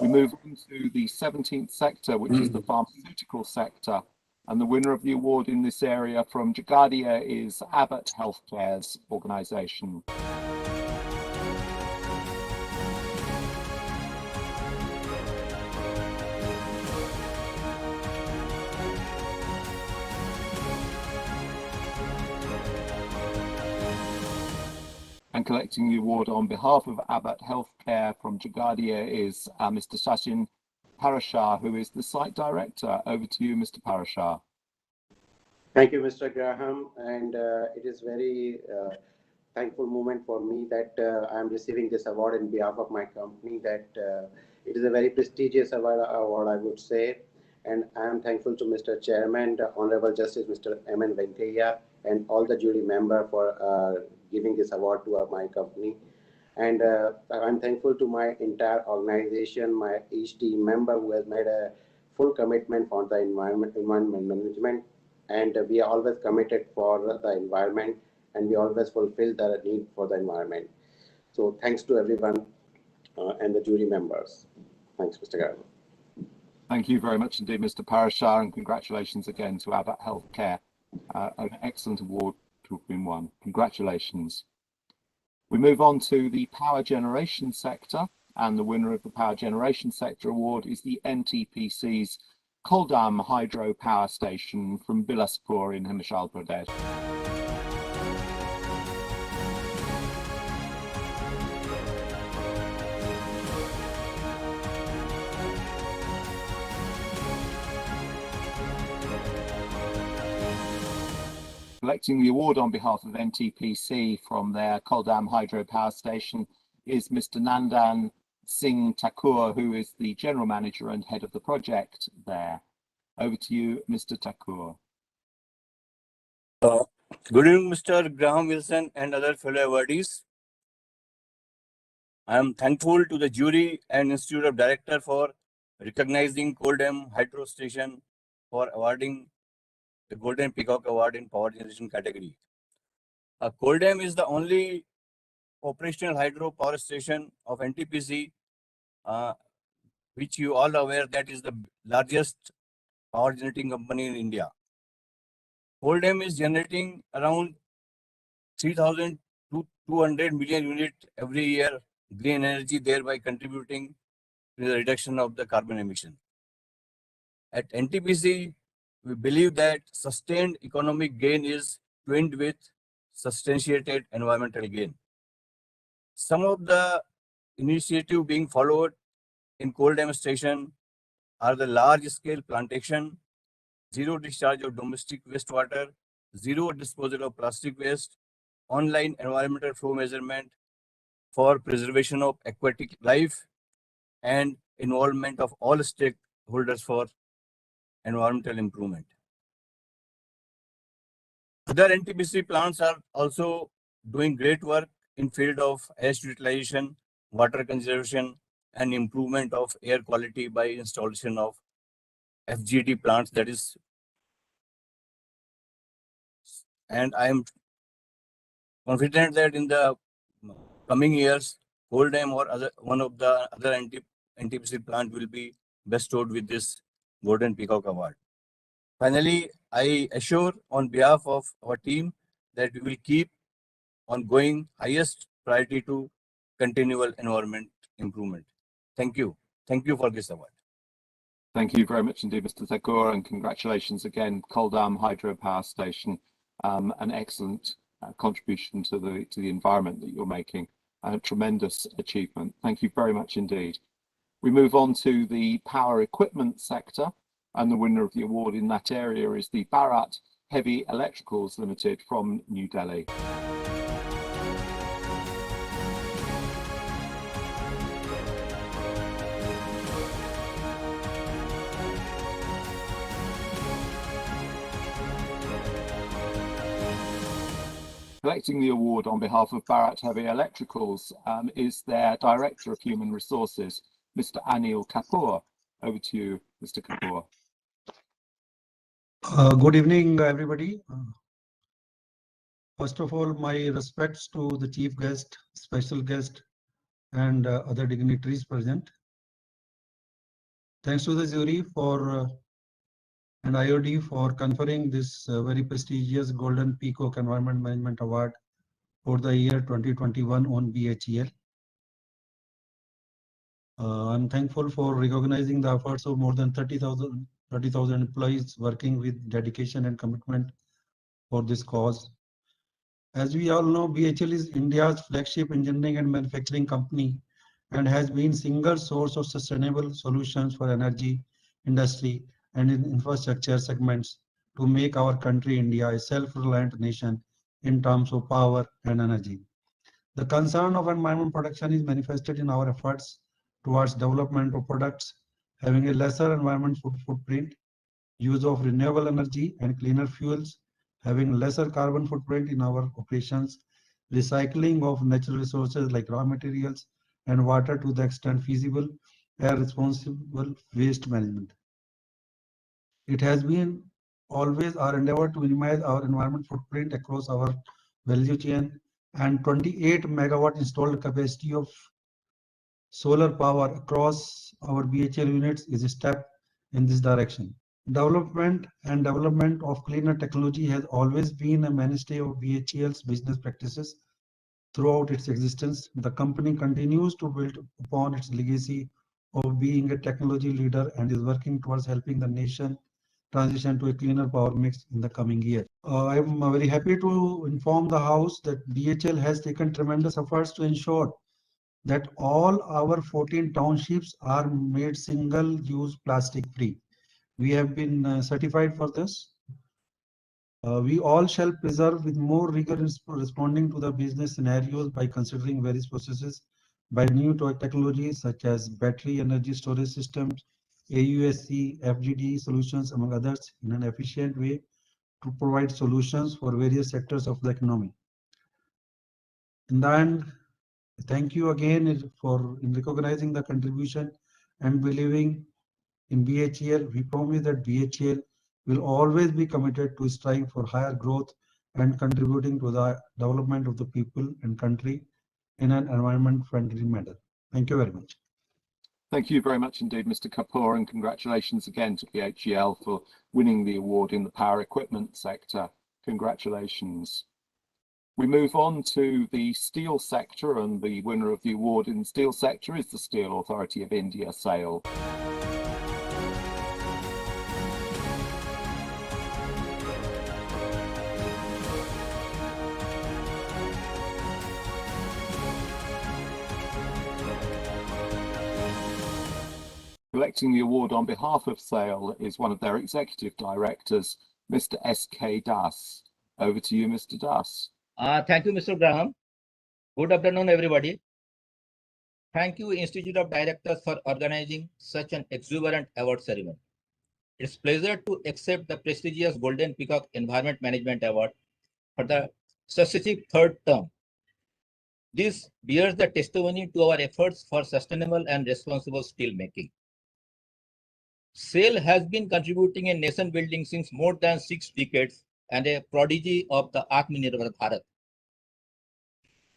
We move on to the 17th sector, which is the pharmaceutical sector. And the winner of the award in this area from Jagadia is Abbott Healthcare's organization. And collecting the award on behalf of Abbott Healthcare from Jagadia is Mr. Sachin Parashar, who is the site director. Over to you, Mr. Parashar. Thank you, Mr. Graham. And it is very thankful moment for me that I am receiving this award in behalf of my company. That it is a very prestigious award, I would say. And I am thankful to Mr. Chairman, the Honorable Justice Mr. M.N. Venkaiah, and all the jury member for giving this award to my company. And I'm thankful to my entire organization, each team member who has made a full commitment for the environment management. And we are always committed for the environment, and we always fulfill the need for the environment. So thanks to everyone and the jury members. Thanks, Mr. Garba. Thank you very much indeed, Mr. Parashar, and congratulations again to Abbott Healthcare. An excellent award to have been won. Congratulations. We move on to the power generation sector, and the winner of the power generation sector award is the NTPC's Koldam Hydro Power Station from Bilaspur in Himachal Pradesh. Collecting the award on behalf of NTPC from their Koldam Hydro Power Station is Mr. Nandan Singh Thakur, who is the General Manager and Head of the project there. Over to you, Mr. Thakur. Good evening, Mr. Graham Wilson and other fellow awardees. I am thankful to the jury and Institute of Directors for recognizing Koldam Hydro Station for awarding the Golden Peacock Award in Power Generation category. Koldam is the only operational hydro power station of NTPC, which you all are aware that is the largest power generating company in India. Koldam is generating around 3,200 million units every year green energy, thereby contributing to the reduction of the carbon emission. At NTPC, we believe that sustained economic gain is twinned with substantiated environmental gain. Some of the initiatives being followed in Koldam station are the large-scale plantation, zero discharge of domestic wastewater, zero disposal of plastic waste, online environmental flow measurement for preservation of aquatic life, and involvement of all stakeholders for environmental improvement. Other NTPC plants are also doing great work in field of waste utilization, water conservation, and improvement of air quality by installation of FGD plants, that is. And I am confident that in the coming years, Koldam or one of the other NTPC plant will be bestowed with this Golden Peacock Award. Finally, I assure on behalf of our team that we will keep on going highest priority to continual environment improvement. Thank you. Thank you for this award. Thank you very much indeed, Mr. Thakur, and congratulations again, Koldam Hydro Power Station. An excellent contribution to the environment that you're making. A tremendous achievement. Thank you very much indeed. We move on to the power equipment sector, and the winner of the award in that area is the Bharat Heavy Electricals Limited from New Delhi. Collecting the award on behalf of Bharat Heavy Electricals is their Director of Human Resources, Mr. Anil Kapoor. Over to you, Mr. Kapoor. Good evening, everybody. First of all, my respects to the chief guest, special guest, and other dignitaries present. Thanks to the jury for and IOD for conferring this very prestigious Golden Peacock Environment Management Award for the year 2021 on BHEL. I'm thankful for recognizing the efforts of more than 30,000 employees working with dedication and commitment for this cause. As we all know, BHEL is India's flagship engineering and manufacturing company and has been single source of sustainable solutions for energy, industry, and in infrastructure segments to make our country, India, a self-reliant nation in terms of power and energy. The concern of environment protection is manifested in our efforts towards development of products having a lesser environmental footprint, use of renewable energy and cleaner fuels, having lesser carbon footprint in our operations, recycling of natural resources like raw materials and water to the extent feasible, and responsible waste management. It has been always our endeavor to minimize our environment footprint across our value chain, and 28 megawatt installed capacity of solar power across our BHEL units is a step in this direction. Development of cleaner technology has always been a mainstay of BHEL's business practices throughout its existence. The company continues to build upon its legacy of being a technology leader and is working towards helping the nation transition to a cleaner power mix in the coming year. I am very happy to inform the House that BHEL has taken tremendous efforts to ensure that all our 14 townships are made single-use plastic-free. We have been certified for this. We all shall preserve with more rigor responding to the business scenarios by considering various processes by new technologies such as battery energy storage systems, AUSC, FGD solutions, among others, in an efficient way to provide solutions for various sectors of the economy. In the end, thank you again for recognizing the contribution and believing in BHEL. We promise that BHEL will always be committed to striving for higher growth and contributing to the development of the people and country in an environment-friendly manner. Thank you very much. Thank you very much indeed, Mr. Kapoor, and congratulations again to BHEL for winning the award in the power equipment sector. Congratulations. We move on to the steel sector, and the winner of the award in the steel sector is the Steel Authority of India, SAIL. Collecting the award on behalf of SAIL is one of their executive directors, Mr. S.K. Das. Over to you, Mr. Das. Thank you, Mr. Graham. Good afternoon, everybody. Thank you, Institute of Directors, for organizing such an exuberant award ceremony. It's a pleasure to accept the prestigious Golden Peacock Environment Management Award for the successive third term. This bears the testimony to our efforts for sustainable and responsible steel making. SAIL has been contributing in nation building since more than 6 decades and a prodigy of the Atmanirbhar Bharat.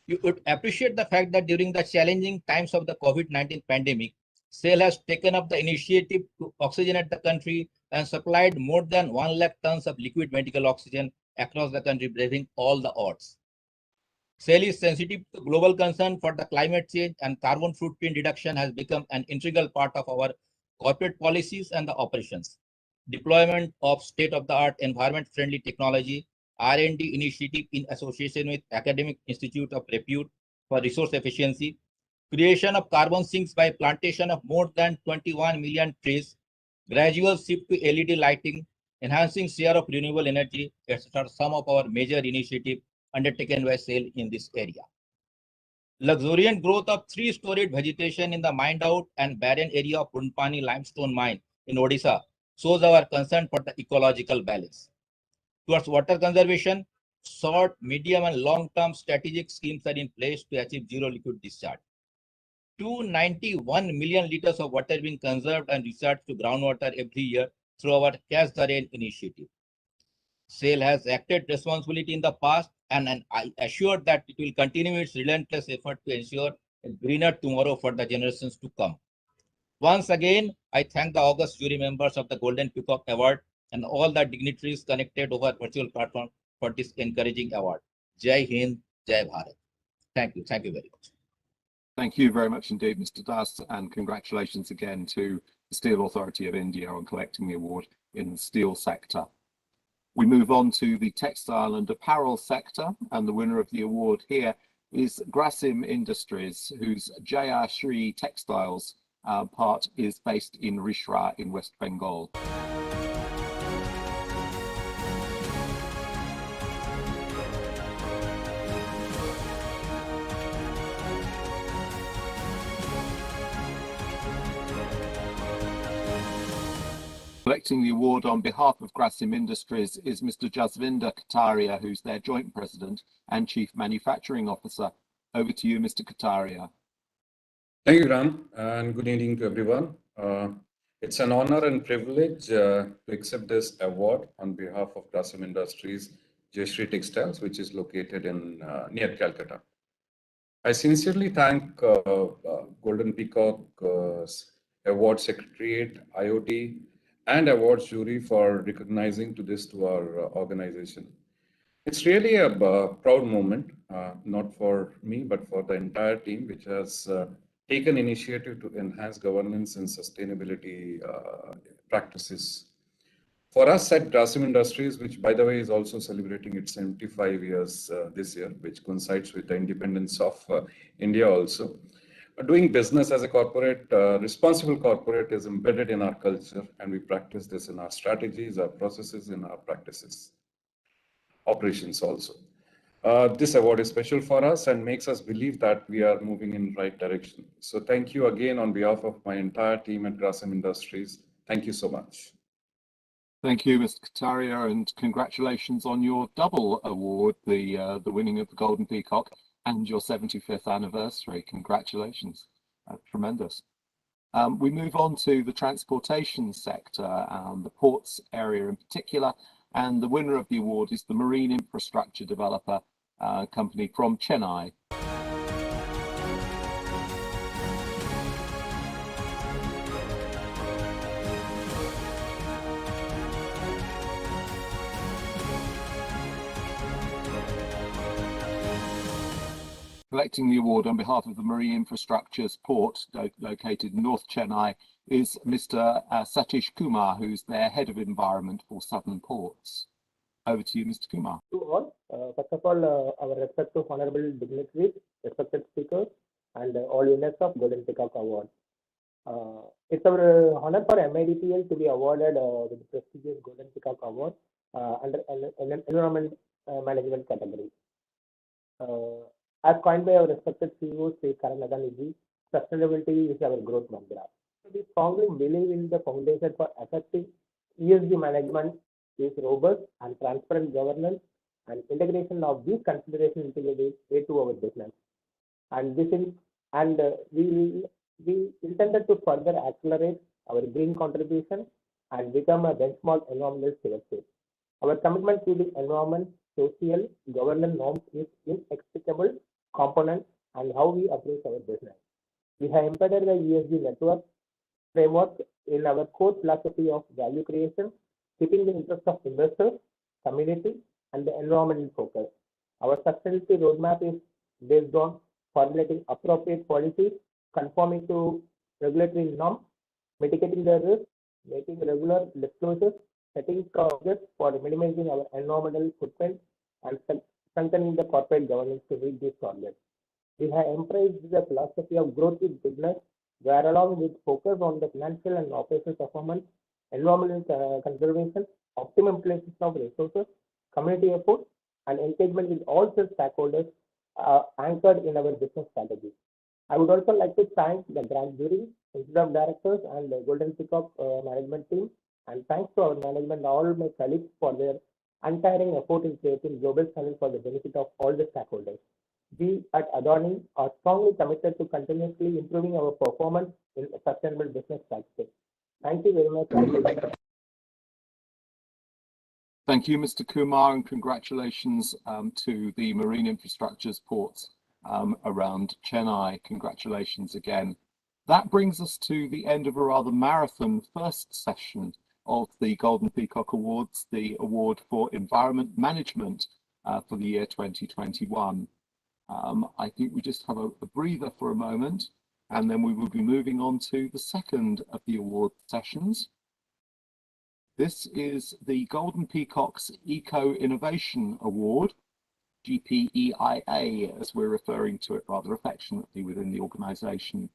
You would appreciate the fact that during the challenging times of the COVID-19 pandemic, SAIL has taken up the initiative to oxygenate the country and supplied more than 1 lakh tons of liquid medical oxygen across the country, braving all the odds. SAIL is sensitive to global concern for the climate change, and carbon footprint reduction has become an integral part of our corporate policies and the operations. Deployment of state-of-the-art environment-friendly technology, R&D initiative in association with academic institute of repute for resource efficiency, creation of carbon sinks by plantation of more than 21 million trees, gradual shift to LED lighting, enhancing share of renewable energy, etc. Some of our major initiatives undertaken by SAIL in this area. Luxuriant growth of 3-storied vegetation in the mined out and barren area of Punpani limestone mine in Odisha shows our concern for the ecological balance. Towards water conservation, Short, medium, and long-term strategic schemes are in place to achieve zero liquid discharge. 291 million liters of water being conserved and discharged to groundwater every year through our Catch the Rain initiative. SAIL has acted responsibly in the past, and I assure that it will continue its relentless effort to ensure a greener tomorrow for the generations to come. Once again, I thank the August jury members of the Golden Peacock Award and all the dignitaries connected over virtual platform for this encouraging award. Jai Hind, Jai Bharat. Thank you. Thank you very much. Thank you very much indeed, Mr. Das, and congratulations again to the Steel Authority of India on collecting the award in the steel sector. We move on to the textile and apparel sector, and the winner of the award here is Grasim Industries, whose Jaya Shri Textiles part is based in Rishra in West Bengal. Collecting the award on behalf of Grasim Industries is Mr. Jasvinder Kataria, who's their joint president and chief manufacturing officer. Over to you, Mr. Kataria. Thank you, Ram, and good evening to everyone. It's an honor and privilege to accept this award on behalf of Grasim Industries, Jayashree Textiles, which is located in near Calcutta. I sincerely thank Golden Peacock's Award Secretariat, IoT, and awards jury for recognizing to our organization. It's really a proud moment, not for me, but for the entire team, which has taken initiative to enhance governance and sustainability practices. For us at Grasim Industries, which by the way is also celebrating its 75 years this year, which coincides with the independence of India also. Doing business as a corporate, responsible corporate is embedded in our culture, and we practice this in our strategies, our processes, in our practices, operations also. This award is special for us and makes us believe that we are moving in the right direction. So thank you again on behalf of my entire team at Grasim Industries. Thank you so much. Thank you, Mr. Kataria, and congratulations on your double award, the winning of the Golden Peacock and your 75th anniversary. Congratulations. Tremendous. We move on to the transportation sector, the ports area in particular, and the winner of the award is the marine infrastructure developer company from Chennai. Collecting the award on behalf of the Marine Infrastructure's port, located in North Chennai, is Mr. Satish Kumar, who's their Head of Environment for Southern Ports. Over to you, Mr. Kumar. To all, first of all, our respective honorable dignitaries, respected speakers, and all winners of Golden Peacock Award. It's our honor for MIDPL to be awarded with the prestigious Golden Peacock Award under an environment management category. As coined by our respected CEO, Sri Karanadhaniji, sustainability is our growth mantra. We strongly believe in the foundation for effective ESG management is robust and transparent governance and integration of these considerations into the way to our business. And this is, we intended to further accelerate our green contribution and become a benchmark environmental stewardship. Our commitment to the environment, social, governance norms is inextricable component and how we approach our business. We have embedded the ESG network framework in our core philosophy of value creation, keeping the interest of investors, community, and the environment in focus. Our sustainability roadmap is based on formulating appropriate policies, conforming to regulatory norms, mitigating the risk, making regular disclosures, setting targets for minimizing our environmental footprint, and strengthening the corporate governance to meet these targets. We have embraced the philosophy of growth with business, where along with focus on the financial and operational performance, environmental conservation, optimum utilization of resources, community effort, and engagement with all such stakeholders anchored in our business strategy. I would also like to thank the grand jury, Board of Directors, and the Golden Peacock management team, and thanks to our management, all my colleagues for their untiring effort in creating global standards for the benefit of all the stakeholders. We at Adani are strongly committed to continuously improving our performance in sustainable business practices. Thank you very much. Thank you, Mr. Kumar, and congratulations to the marine infrastructures ports around Chennai. Congratulations again. That brings us to the end of a rather marathon first session of the Golden Peacock Awards, the award for environment management for the year 2021. I think we just have a breather for a moment, and then we will be moving on to the second of the award sessions. This is the Golden Peacock's Eco Innovation Award, GPEIA, as we're referring to it rather affectionately within the organisation.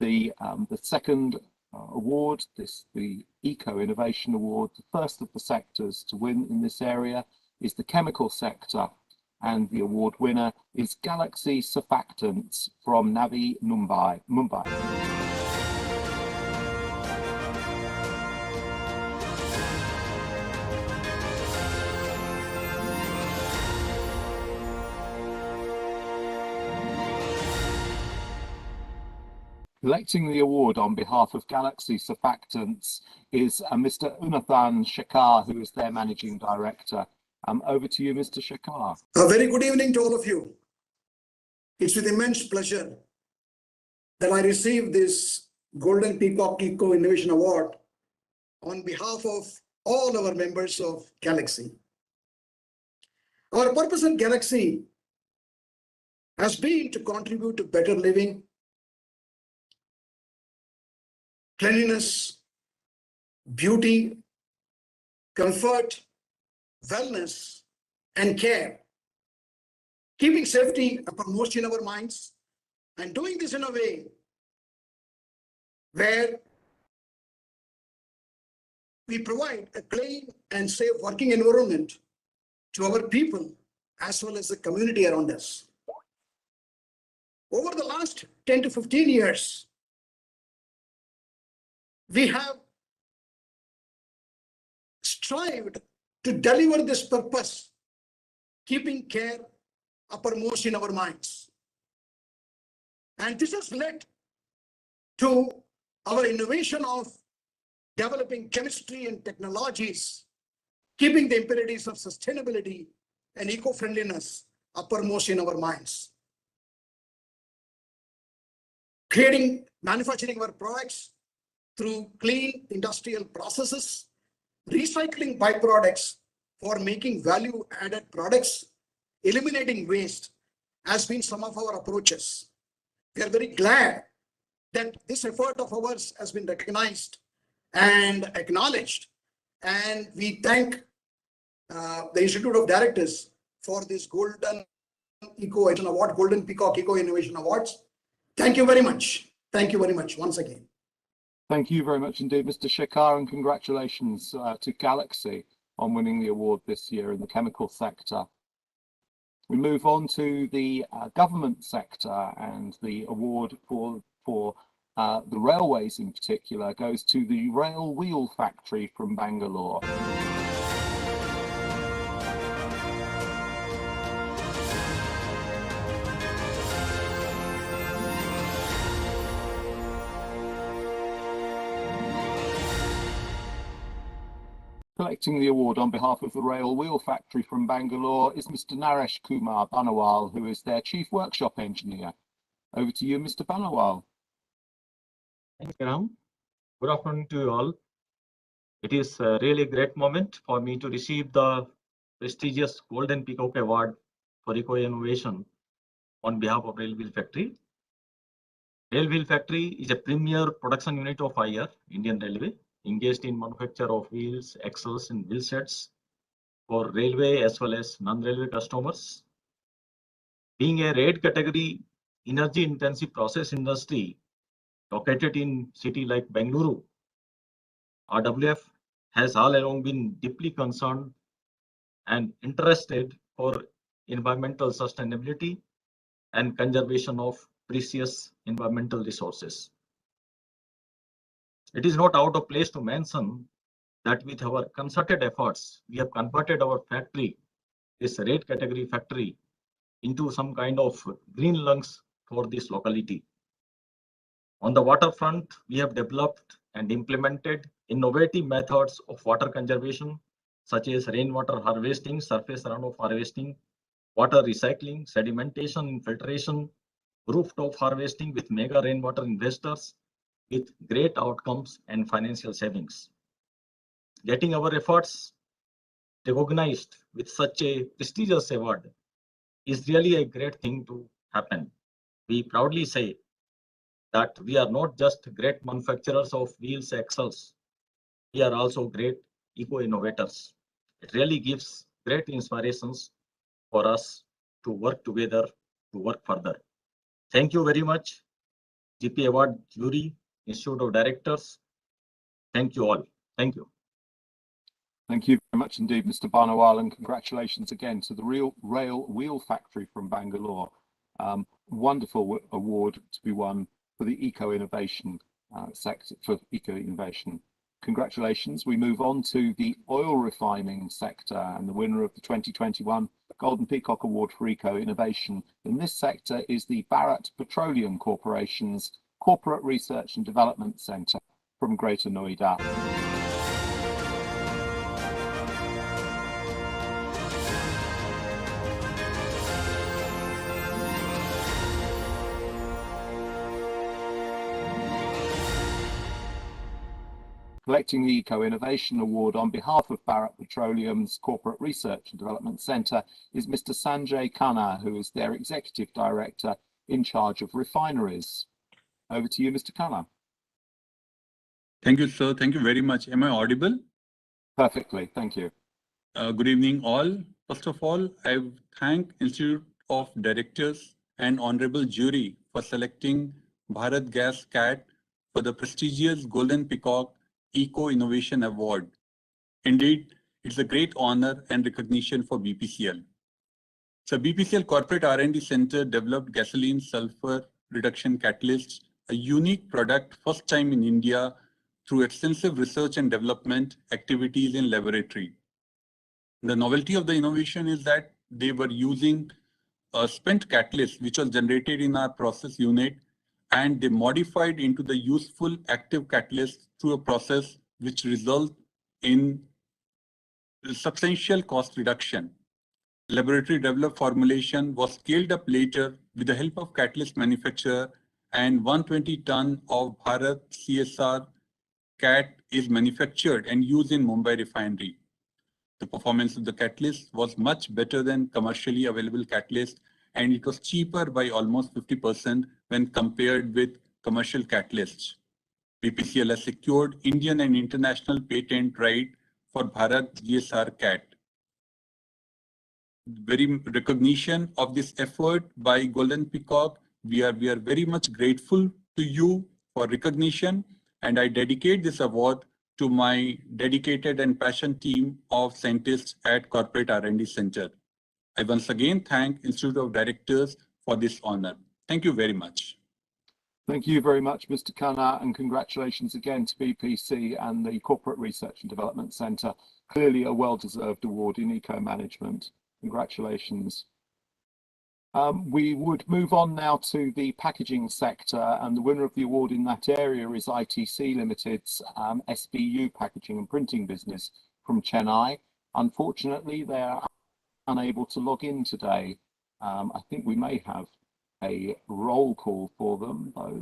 The second award, the Eco Innovation Award, the first of the sectors to win in this area is the chemical sector, and the award winner is Galaxy Surfactants from Navi Mumbai. Collecting the award on behalf of Galaxy Surfactants is Mr. Unathan Shekhar, who is their Managing Director. Over to you, Mr. Shekhar. A very good evening to all of you. It's with immense pleasure that I receive this Golden Peacock Eco Innovation Award on behalf of all our members of Galaxy. Our purpose at Galaxy has been to contribute to better living, cleanliness, beauty, comfort, wellness, and care, keeping safety uppermost in our minds, and doing this in a way where we provide a clean and safe working environment to our people as well as the community around us. Over the last 10 to 15 years, we have strived to deliver this purpose, keeping care uppermost in our minds. And this has led to our innovation of developing chemistry and technologies, keeping the imperatives of sustainability and eco-friendliness uppermost in our minds. Manufacturing our products through clean industrial processes, recycling byproducts for making value-added products, eliminating waste has been some of our approaches. We are very glad that this effort of ours has been recognized and acknowledged, and we thank the Institute of Directors for this Golden Eco Innovation Award, Golden Peacock Eco Innovation Awards. Thank you very much. Thank you very much once again. Thank you very much indeed, Mr. Shekhar, and congratulations to Galaxy on winning the award this year in the chemical sector. We move on to the government sector, and the award for the railways in particular goes to the Rail Wheel Factory from Bangalore. Collecting the award on behalf of the Rail Wheel Factory from Bangalore is Mr. Naresh Kumar Banawal, who is their Chief Workshop Engineer. Over to you, Mr. Banawal. Thank you, Ram. Good afternoon to you all. It is a really great moment for me to receive the prestigious Golden Peacock Award for Eco Innovation on behalf of Rail Wheel Factory. Rail Wheel Factory is a premier production unit of IR, Indian Railway, engaged in manufacture of wheels, axles, and wheel sets for railway as well as non-railway customers. Being a red category energy-intensive process industry located in city like Bengaluru, RWF has all along been deeply concerned and interested for environmental sustainability and conservation of precious environmental resources. It is not out of place to mention that with our concerted efforts, we have converted our factory, this red category factory, into some kind of green lungs for this locality. On the waterfront, we have developed and implemented innovative methods of water conservation, such as rainwater harvesting, surface runoff harvesting, water recycling, sedimentation, infiltration, rooftop harvesting with mega rainwater investors with great outcomes and financial savings. Getting our efforts recognized with such a prestigious award is really a great thing to happen. We proudly say that we are not just great manufacturers of wheels axles, we are also great eco-innovators. It really gives great inspirations for us to work together, to work further. Thank you very much, GP Award Jury, Institute of Directors. Thank you all. Thank you. Thank you very much indeed, Mr. Barnawal, and congratulations again to the Rail Wheel Factory from Bangalore. Wonderful award to be won for the eco-innovation sector, for eco-innovation. Congratulations. We move on to the oil refining sector, and the winner of the 2021 Golden Peacock Award for Eco-Innovation in this sector is the Bharat Petroleum Corporation's Corporate Research and Development Centre from Greater Noida. Collecting the Eco-Innovation Award on behalf of Bharat Petroleum's Corporate Research and Development Centre is Mr. Sanjay Khanna, who is their Executive Director in charge of refineries. Over to you, Mr. Khanna. Thank you, sir. Thank you very much. Am I audible? Perfectly. Thank you. Good evening, all. First of all, I thank Institute of Directors and Honorable Jury for selecting Bharat Gas CAT for the prestigious Golden Peacock Eco-Innovation Award. Indeed, it's a great honor and recognition for BPCL. So BPCL Corporate R&D Center developed gasoline sulfur reduction catalysts, a unique product first time in India through extensive research and development activities in laboratory. The novelty of the innovation is that they were using a spent catalyst which was generated in our process unit, and they modified into the useful active catalyst through a process which results in substantial cost reduction. Laboratory developed formulation was scaled up later with the help of catalyst manufacturer, and 120 ton of Bharat CSR CAT is manufactured and used in Mumbai refinery. The performance of the catalyst was much better than commercially available catalyst, and it was cheaper by almost 50% when compared with commercial catalysts. BPCL has secured Indian and international patent right for Bharat GSR CAT. Very recognition of this effort by Golden Peacock. We are very much grateful to you for recognition, and I dedicate this award to my dedicated and passionate team of scientists at Corporate R&D Center. I once again thank Institute of Directors for this honor. Thank you very much. Thank you very much, Mr. Khanna, and congratulations again to BPC and the Corporate Research and Development Centre. Clearly a well-deserved award in eco-management. Congratulations. We would move on now to the packaging sector, and the winner of the award in that area is ITC Limited's SBU packaging and printing business from Chennai. Unfortunately, they are unable to log in today. I think we may have a roll call for them, though.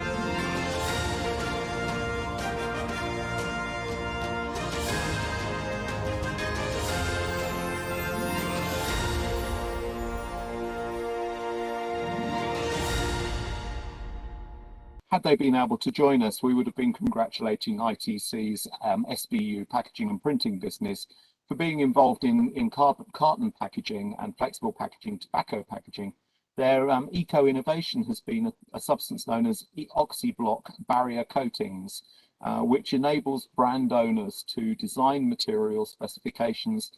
Had they been able to join us, we would have been congratulating ITC's SBU packaging and printing business for being involved in carton packaging and flexible packaging, tobacco packaging. Their eco-innovation has been a substance known as oxyblock barrier coatings, which enables brand owners to design material specifications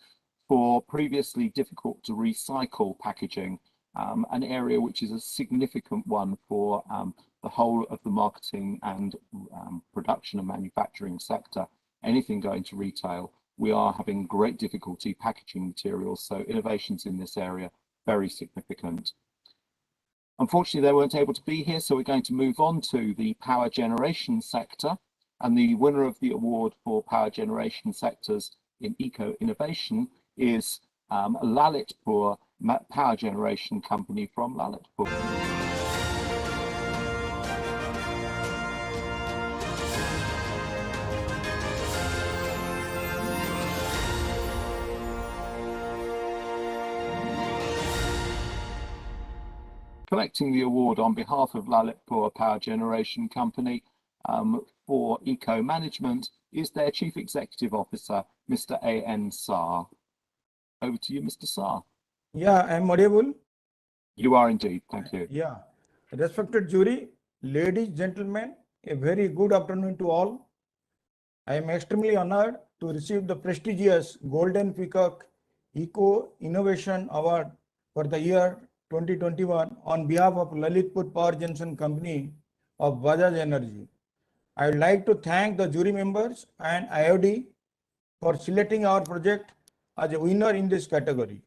for previously difficult to recycle packaging, an area which is a significant one for the whole of the marketing and production and manufacturing sector anything going to retail, we are having great difficulty packaging materials. So innovations in this area, very significant. Unfortunately, they weren't able to be here, so we're going to move on to the power generation sector. And the winner of the award for power generation sectors in eco-innovation is Lalitpur Power Generation Company from Lalitpur. Collecting the award on behalf of Lalitpur Power Generation Company for eco-management is their Chief Executive Officer, Mr. A.N. Saar. Over to you, Mr. Saar. Yeah, I'm audible. You are indeed, thank you. Yeah, respected jury, ladies, gentlemen, a very good afternoon to all. I am extremely honored to receive the prestigious Golden Peacock Eco Innovation Award for the year 2021 on behalf of Lalitpur Power Generation Company of Bajaj Energy. I would like to thank the jury members and IOD for selecting our project as a winner in this category.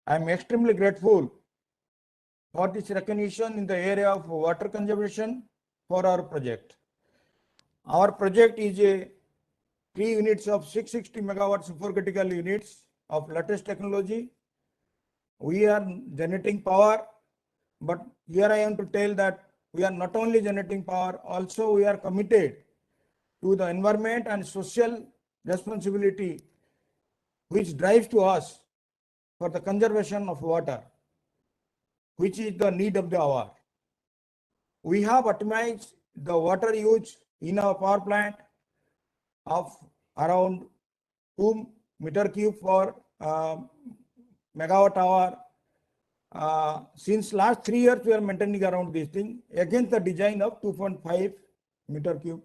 I am extremely grateful for this recognition in the area of water conservation for our project. Our project is a 3 units of 660 megawatts supercritical units of latest technology. We are generating power, but here I am to tell that we are not only generating power, also we are committed to the environment and social responsibility which drives to us for the conservation of water, which is the need of the hour. We have optimized the water use in our power plant of around 2 meter cube for megawatt hour. Since last 3 years, we are maintaining around this thing against the design of 2.5 meter cube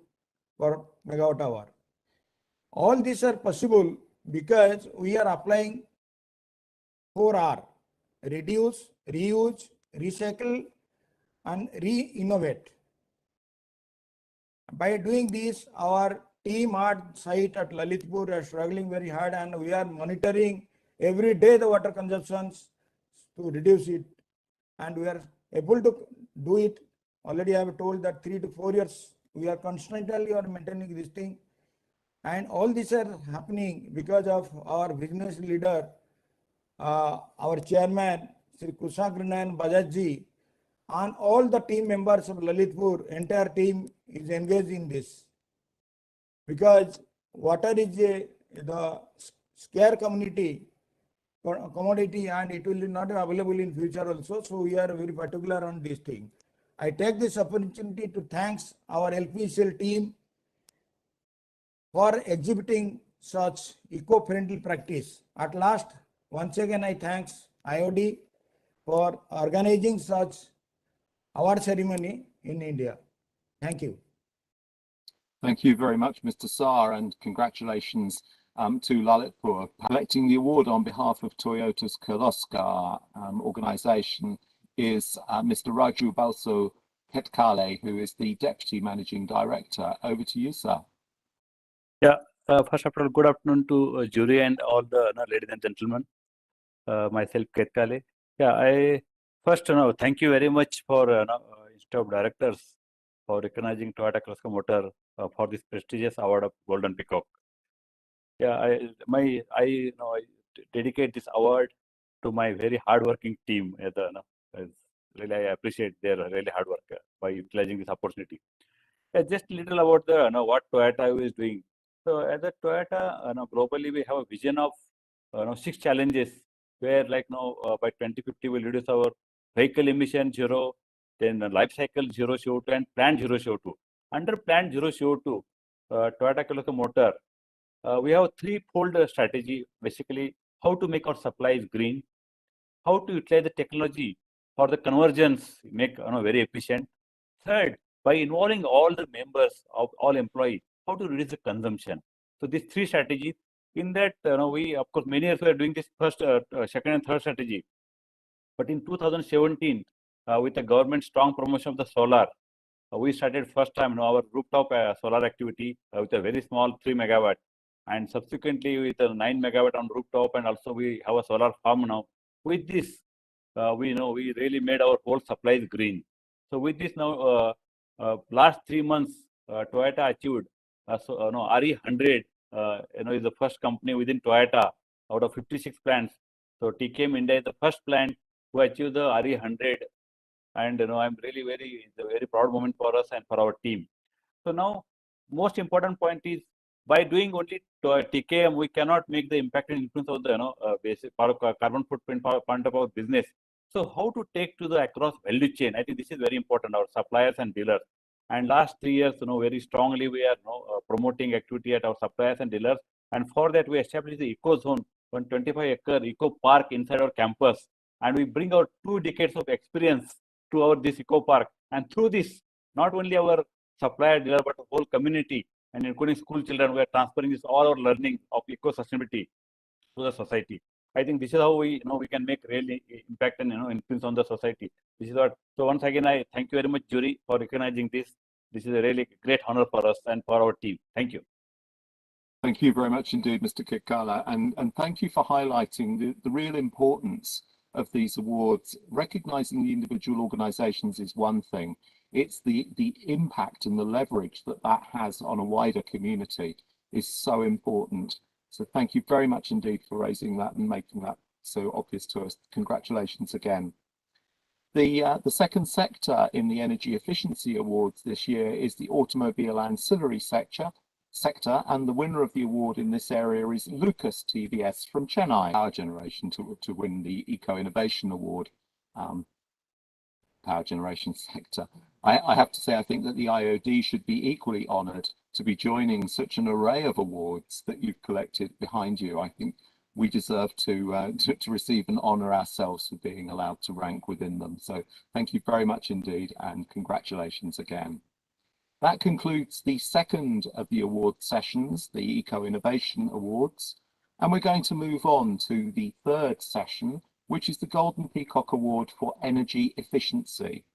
per megawatt hour. All these are possible because we are applying 4R: reduce, reuse, recycle, and re-innovate. By doing this, our team at site at Lalitpur are struggling very hard, and we are monitoring every day the water consumptions to reduce it, and we are able to do it. Already I have told that 3 to 4 years we are constantly maintaining this thing, and all these are happening because of our business leader, our chairman, Sri Kushagranayan Bajajji, and all the team members of Lalitpur, entire team is engaged in this. Because water is the scarce commodity, and it will not be available in future also. So we are very particular on this thing. I take this opportunity to thank our LPCL team for exhibiting such eco-friendly practice. At last, once again, I thanks IOD for organizing such award ceremony in India. Thank you. Thank you very much, Mr. Saar, and congratulations to Lalitpur. Collecting the award on behalf of Toyota's Kirloskar organization is Mr. Raju Balso Petkale, who is the Deputy Managing Director. Over to you, sir. Yeah, first of all, good afternoon to jury and all the ladies and gentlemen. Myself, Ketkale. Yeah, I first thank you very much for Institute of Directors for recognizing Toyota Kirloskar Motor for this prestigious award of Golden Peacock. Yeah, I dedicate this award to my very hardworking team. Really, I appreciate their really hard work by utilizing this opportunity. Just a little about the what Toyota is doing. So as a Toyota, globally we have a vision of 6 challenges where by 2050 we'll reduce our vehicle emission zero, then life cycle zero CO2 and plant zero CO2. Under plant zero CO2, Toyota Kirloskar Motor, we have a 3-fold strategy. Basically, how to make our supplies green, how to utilize the technology for the conversions, make very efficient. Third, by involving all the members of all employees, how to reduce the consumption. So these 3 strategies. In that, we of course many years we are doing this first, second, and third strategy. But in 2017, with the government strong promotion of the solar, we started first time our rooftop solar activity with a very small 3 megawatt, and subsequently with a 9 megawatt on rooftop, and also we have a solar farm now. With this, we really made our whole supplies green. So with this now, last 3 months, Toyota achieved RE100. Is the first company within Toyota out of 56 plants. So TKM India is the first plant who achieved the RE100, and I'm really it's a very proud moment for us and for our team. So now, most important point is, by doing only TKM, we cannot make the impact and influence of the basic carbon footprint point of our business. So how to take to the across value chain? I think this is very important. Our suppliers and dealers. And last 3 years, very strongly we are promoting activity at our suppliers and dealers. And for that, we established the eco zone, 125-acre eco park inside our campus, and we bring our 2 decades of experience to this eco park. And through this, not only our supplier, dealer, but the whole community, and including school children, we are transferring this all our learning of eco-sustainability to the society. I think this is how we can make really impact and influence on the society. This is what. So once again, I thank you very much, jury, for recognizing this. This is a really great honor for us and for our team. Thank you. Thank you very much indeed, Mr. Kitkala, and thank you for highlighting the real importance of these awards. Recognizing the individual organizations is one thing. It's the impact and the leverage that has on a wider community is so important. So thank you very much indeed for raising that and making that so obvious to us. Congratulations again. The second sector in the Energy Efficiency Awards this year is the automobile ancillary sector, and the winner of the award in this area is Lucas TVS from Chennai, power generation, to win the Eco Innovation Award. Power generation sector. I have to say, I think that the IOD should be equally honoured to be joining such an array of awards that you've collected behind you. I think we deserve to receive an honour ourselves for being allowed to rank within them. So thank you very much indeed, and congratulations again. That concludes the second of the award sessions, the Eco Innovation Awards, and we're going to move on to the third session, which is the Golden Peacock Award for Energy Efficiency.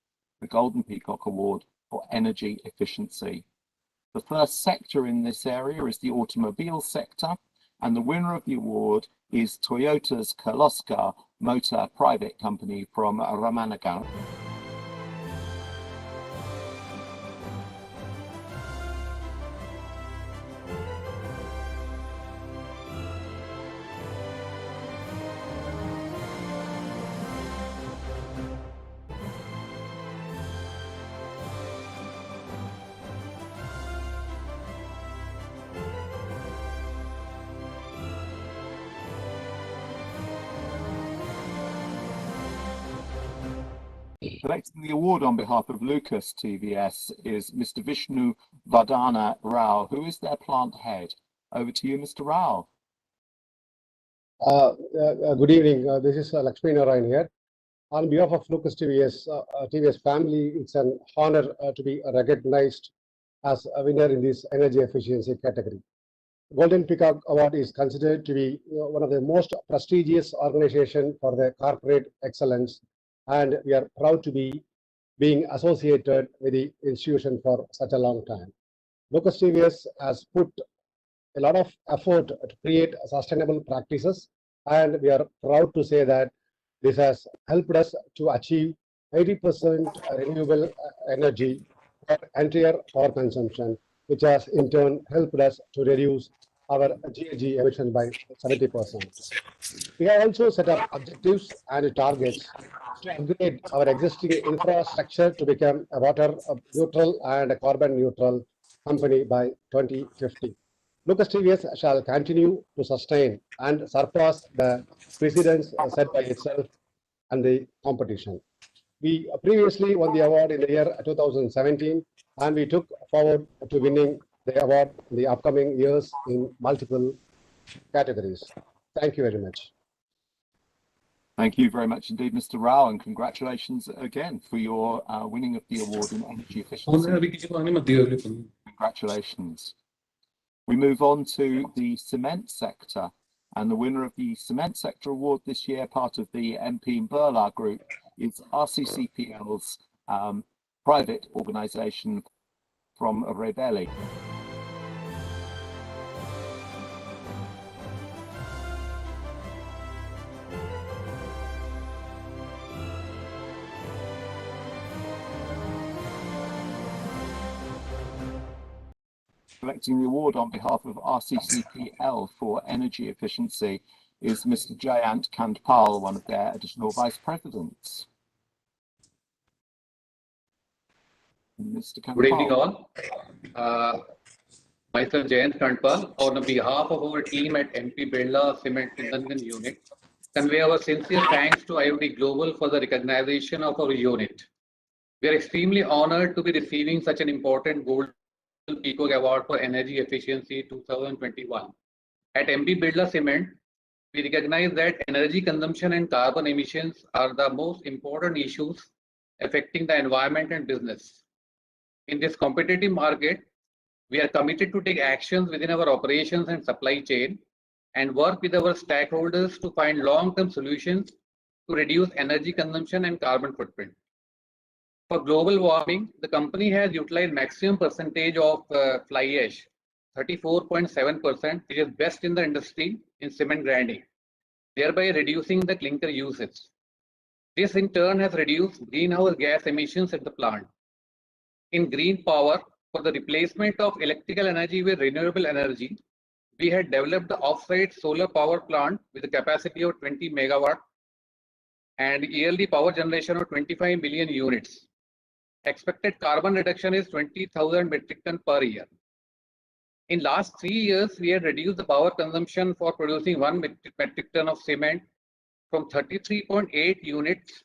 The Golden Peacock Award for Energy Efficiency. The first sector in this area is the automobile sector, and the winner of the award is Toyota's Kirloskar Motor Private Company from Ramanagan. Collecting the award on behalf of Lucas TVS is Mr. Vishnu Vardhana Rao, who is their plant head. Over to you, Mr. Rao. Good evening. This is Lakshmi Narayan here. On behalf of Lucas TVS family, it's an honor to be recognized as a winner in this energy efficiency category. Golden Peacock Award is considered to be one of the most prestigious organizations for the corporate excellence, and we are proud to be being associated with the institution for such a long time. Lucas TVS has put a lot of effort to create sustainable practices, and we are proud to say that this has helped us to achieve 80% renewable energy for entire power consumption, which has in turn helped us to reduce our GHG emissions by 70%. We have also set up objectives and targets to upgrade our existing infrastructure to become a water neutral and a carbon neutral company by 2050. Lucas TVS shall continue to sustain and surpass the precedents set by itself and the competition. We previously won the award in the year 2017, and we took forward to winning the award in the upcoming years in multiple categories. Thank you very much. Thank you very much indeed, Mr. Rao, and congratulations again for your winning of the award in energy efficiency. Congratulations. We move on to the cement sector, and the winner of the cement sector award this year, part of the MP Birla group, is RCCPL's private organization from Rebelli. Collecting the award on behalf of RCCPL for energy efficiency is Mr. Jayant Kandpal, one of their additional vice presidents. Mr. Kandpal. Good evening all. Myself Jayant Kandpal, on behalf of our team at MP Birla Cement Nangan unit, convey our sincere thanks to IoT Global for the recognition of our unit. We are extremely honored to be receiving such an important Gold Peacock Award for Energy Efficiency 2021. At MP Birla Cement, we recognize that energy consumption and carbon emissions are the most important issues affecting the environment and business. In this competitive market, we are committed to take actions within our operations and supply chain and work with our stakeholders to find long-term solutions to reduce energy consumption and carbon footprint. For global warming, the company has utilized maximum percentage of fly ash, 34.7%, which is best in the industry in cement grinding, thereby reducing the clinker usage. This in turn has reduced greenhouse gas emissions at the plant. In green power, for the replacement of electrical energy with renewable energy, we had developed the off-site solar power plant with a capacity of 20 megawatt and yearly power generation of 25 million units. Expected carbon reduction is 20,000 metric ton per year. In last 3 years, we had reduced the power consumption for producing 1 metric ton of cement from 33.8 units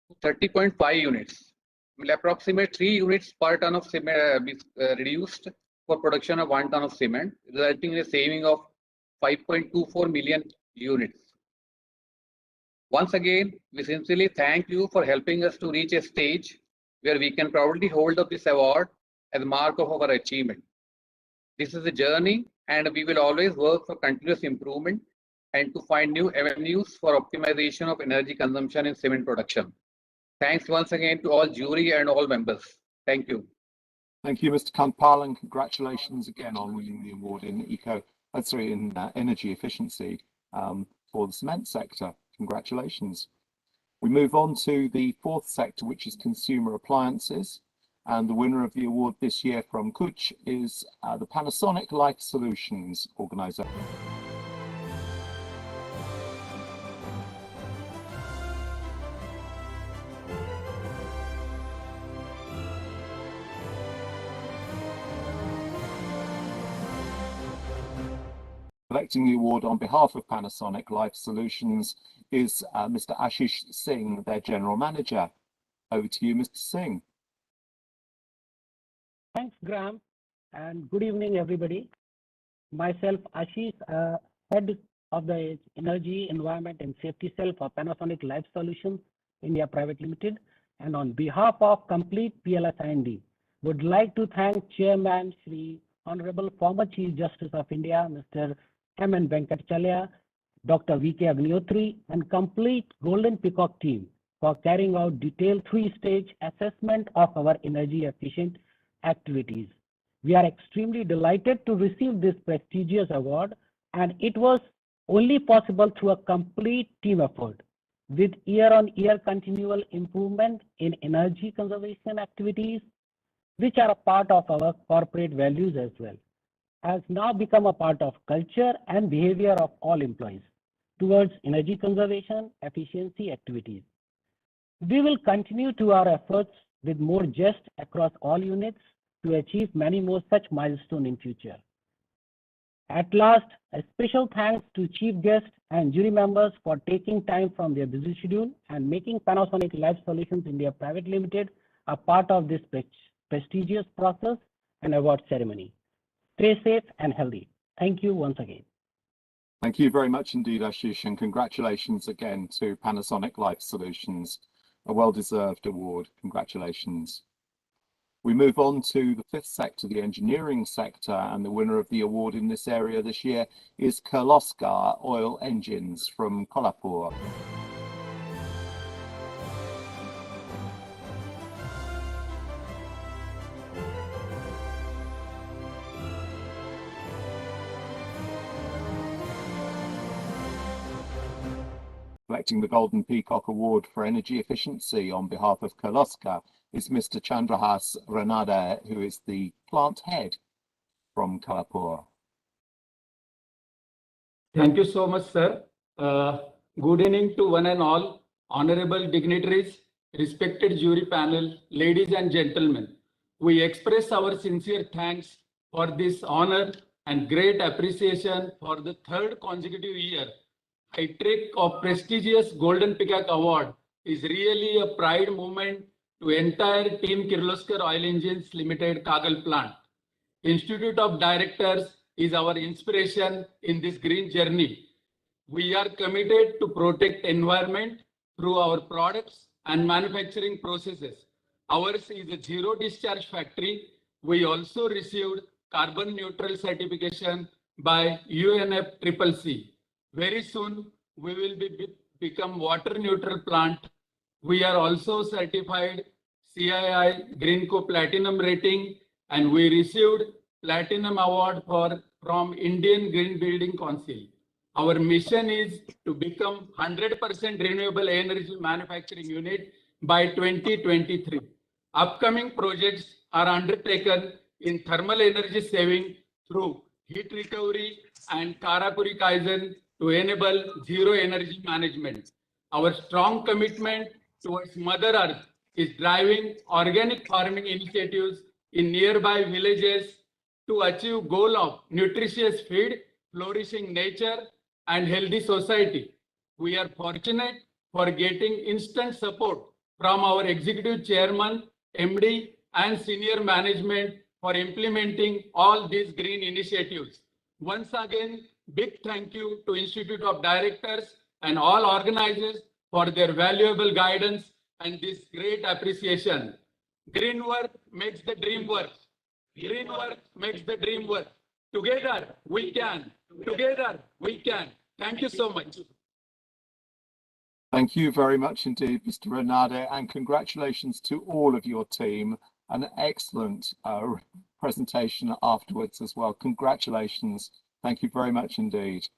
to 30.5 units. Will approximate 3 units per ton of cement reduced for production of 1 ton of cement, resulting in a saving of 5.24 million units. Once again, we sincerely thank you for helping us to reach a stage where we can proudly hold up this award as a mark of our achievement. This is a journey, and we will always work for continuous improvement and to find new avenues for optimization of energy consumption in cement production. Thanks once again to all jury and all members. Thank you. Thank you, Mr. Kandpal, and congratulations again on winning the award in energy efficiency for the cement sector. Congratulations. We move on to the fourth sector, which is consumer appliances. And the winner of the award this year from Kuch is the Panasonic Life Solutions organization. Collecting the award on behalf of Panasonic Life Solutions is Mr. Ashish Singh, their General Manager. Over to you, Mr. Singh. Thanks, Graham, and good evening, everybody. Myself, Ashish, Head of the Energy, Environment and Safety Cell for Panasonic Life Solutions India Private Limited, and on behalf of complete PLS-IND, would like to thank Chairman Shri Honorable former Chief Justice of India, Mr. M.N. Venkatachalya, Dr. V.K. Agnihotri, and complete Golden Peacock team for carrying out detailed 3-stage assessment of our energy efficient activities. We are extremely delighted to receive this prestigious award, and it was only possible through a complete team effort with year-on-year continual improvement in energy conservation activities, which are a part of our corporate values as well, has now become a part of culture and behavior of all employees towards energy conservation efficiency activities. We will continue to our efforts with more zest across all units to achieve many more such milestones in future. At last, a special thanks to Chief Guest and jury members for taking time from their busy schedule and making Panasonic Life Solutions India Private Limited a part of this prestigious process and award ceremony. Stay safe and healthy. Thank you once again. Thank you very much indeed, Ashish, and congratulations again to Panasonic Life Solutions. A well-deserved award. Congratulations. We move on to the fifth sector, the engineering sector, and the winner of the award in this area this year is Kirloskar Oil Engines from Kolhapur. Collecting the Golden Peacock Award for Energy Efficiency on behalf of Kirloskar is Mr. Chandrahas Ranade, who is the plant head from Kalapur. Thank you so much, sir. Good evening to one and all, honorable dignitaries, respected jury panel, ladies and gentlemen. We express our sincere thanks for this honor and great appreciation for the third consecutive year. Hat-trick of prestigious Golden Peacock Award is really a pride moment to entire team Kirloskar Oil Engines Limited Kagal plant. Institute of Directors is our inspiration in this green journey. We are committed to protect environment through our products and manufacturing processes. Ours is a zero discharge factory. We also received carbon neutral certification by UNFCCC. Very soon, we will become water neutral plant. We are also certified CII Greenco Platinum rating, and we received Platinum Award from Indian Green Building Council. Our mission is to become 100% renewable energy manufacturing unit by 2023. Upcoming projects are undertaken in thermal energy saving through heat recovery and Karakuri Kaizen to enable zero energy management. Our strong commitment towards Mother Earth is driving organic farming initiatives in nearby villages to achieve goal of nutritious feed, flourishing nature, and healthy society. We are fortunate for getting instant support from our executive chairman, MD, and senior management for implementing all these green initiatives. Once again, big thank you to Institute of Directors and all organizers for their valuable guidance and this great appreciation. Green work makes the dream work. Green work makes the dream work. Together we can. Together we can. Thank you so much. Thank you very much indeed, Mr. Ranade, and congratulations to all of your team. An excellent presentation afterwards as well. Congratulations. Thank you very much indeed.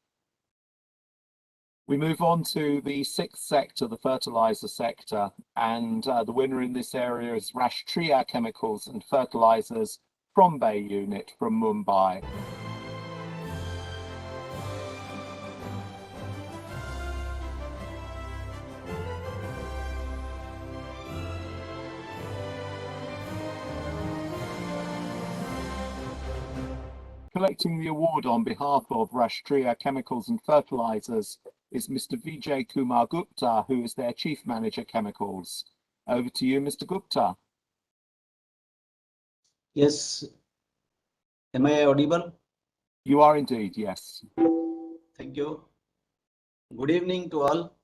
We move on to the sixth sector, the fertilizer sector, and the winner in this area is Rashtriya Chemicals and Fertilizers from Bay Unit from Mumbai. Collecting the award on behalf of Rashtriya Chemicals and Fertilizers is Mr. Vijay Kumar Gupta, who is their Chief Manager Chemicals. Over to you, Mr. Gupta. Yes. Am I audible? You are indeed, yes. Thank you. Good evening to all.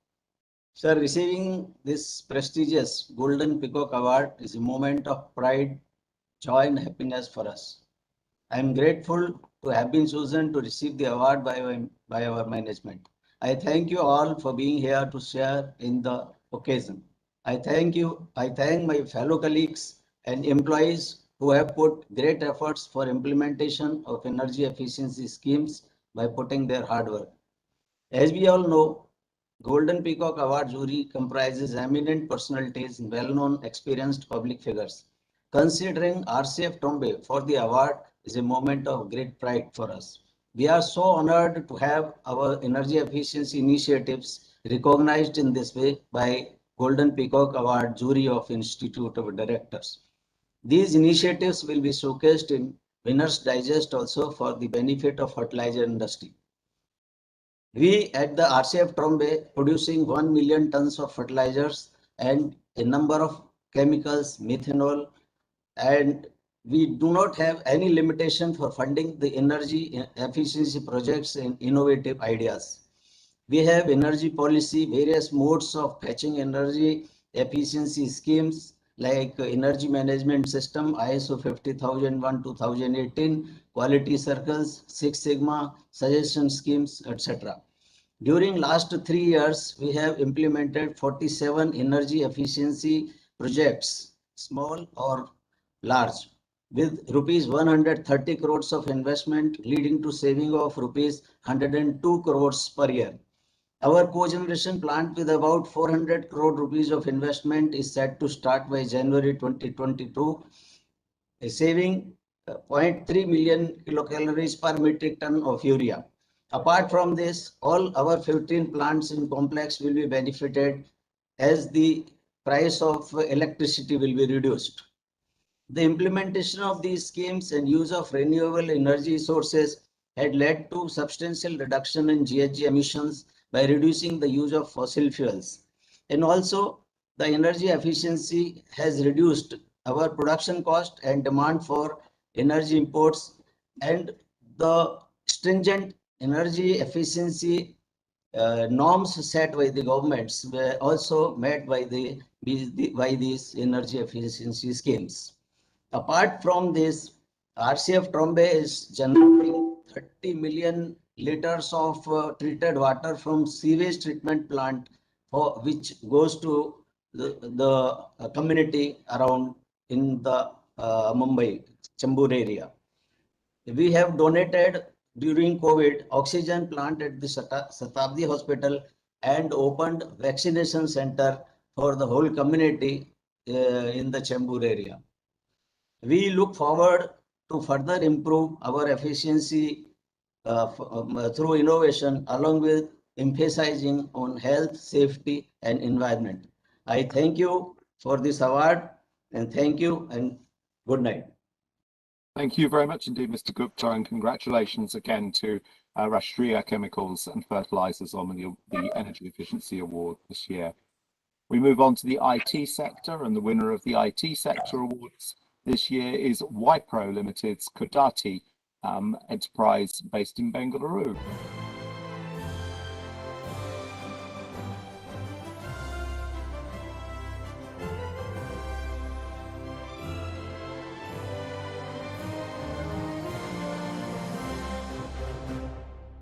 Sir, receiving this prestigious Golden Peacock Award is a moment of pride, joy, and happiness for us. I am grateful to have been chosen to receive the award by our management. I thank you all for being here to share in the occasion. I thank my fellow colleagues and employees who have put great efforts for implementation of energy efficiency schemes by putting their hard work. As we all know, Golden Peacock Award jury comprises eminent personalities and well-known experienced public figures. Considering RCF Tombe for the award is a moment of great pride for us. We are so honored to have our energy efficiency initiatives recognized in this way by Golden Peacock Award jury of Institute of Directors. These initiatives will be showcased in Winners Digest also for the benefit of fertilizer industry. We at the RCF Tombe producing 1 million tons of fertilizers and a number of chemicals, methanol, and we do not have any limitation for funding the energy efficiency projects and innovative ideas. We have energy policy, various modes of fetching energy efficiency schemes like energy management system, ISO 50001-2018, quality circles, Six Sigma, suggestion schemes, etc. During last 3 years, we have implemented 47 energy efficiency projects, small or large, with rupees 130 crores of investment leading to saving of rupees 102 crores per year. Our cogeneration plant with about 400 crore rupees of investment is set to start by January 2022, saving 0.3 million kilocalories per metric ton of urea. Apart from this, all our 15 plants in complex will be benefited as the price of electricity will be reduced. The implementation of these schemes and use of renewable energy sources had led to substantial reduction in GHG emissions by reducing the use of fossil fuels. And also, the energy efficiency has reduced our production cost and demand for energy imports, and the stringent energy efficiency norms set by the governments were also met by these energy efficiency schemes. Apart from this, RCF Trombe is generating 30 million liters of treated water from sewage treatment plant, which goes to the community around in the Mumbai, Chembur area. We have donated during COVID oxygen plant at the Satabdi Hospital and opened vaccination center for the whole community in the Chembur area. We look forward to further improve our efficiency through innovation, along with emphasizing on health, safety, and environment. I thank you for this award, and thank you and good night. Thank you very much indeed, Mr. Gupta, and congratulations again to Rashtriya Chemicals and Fertilizers on the Energy Efficiency Award this year. We move on to the IT sector, and the winner of the IT sector awards this year is Wipro Limited's Kodati enterprise based in Bengaluru.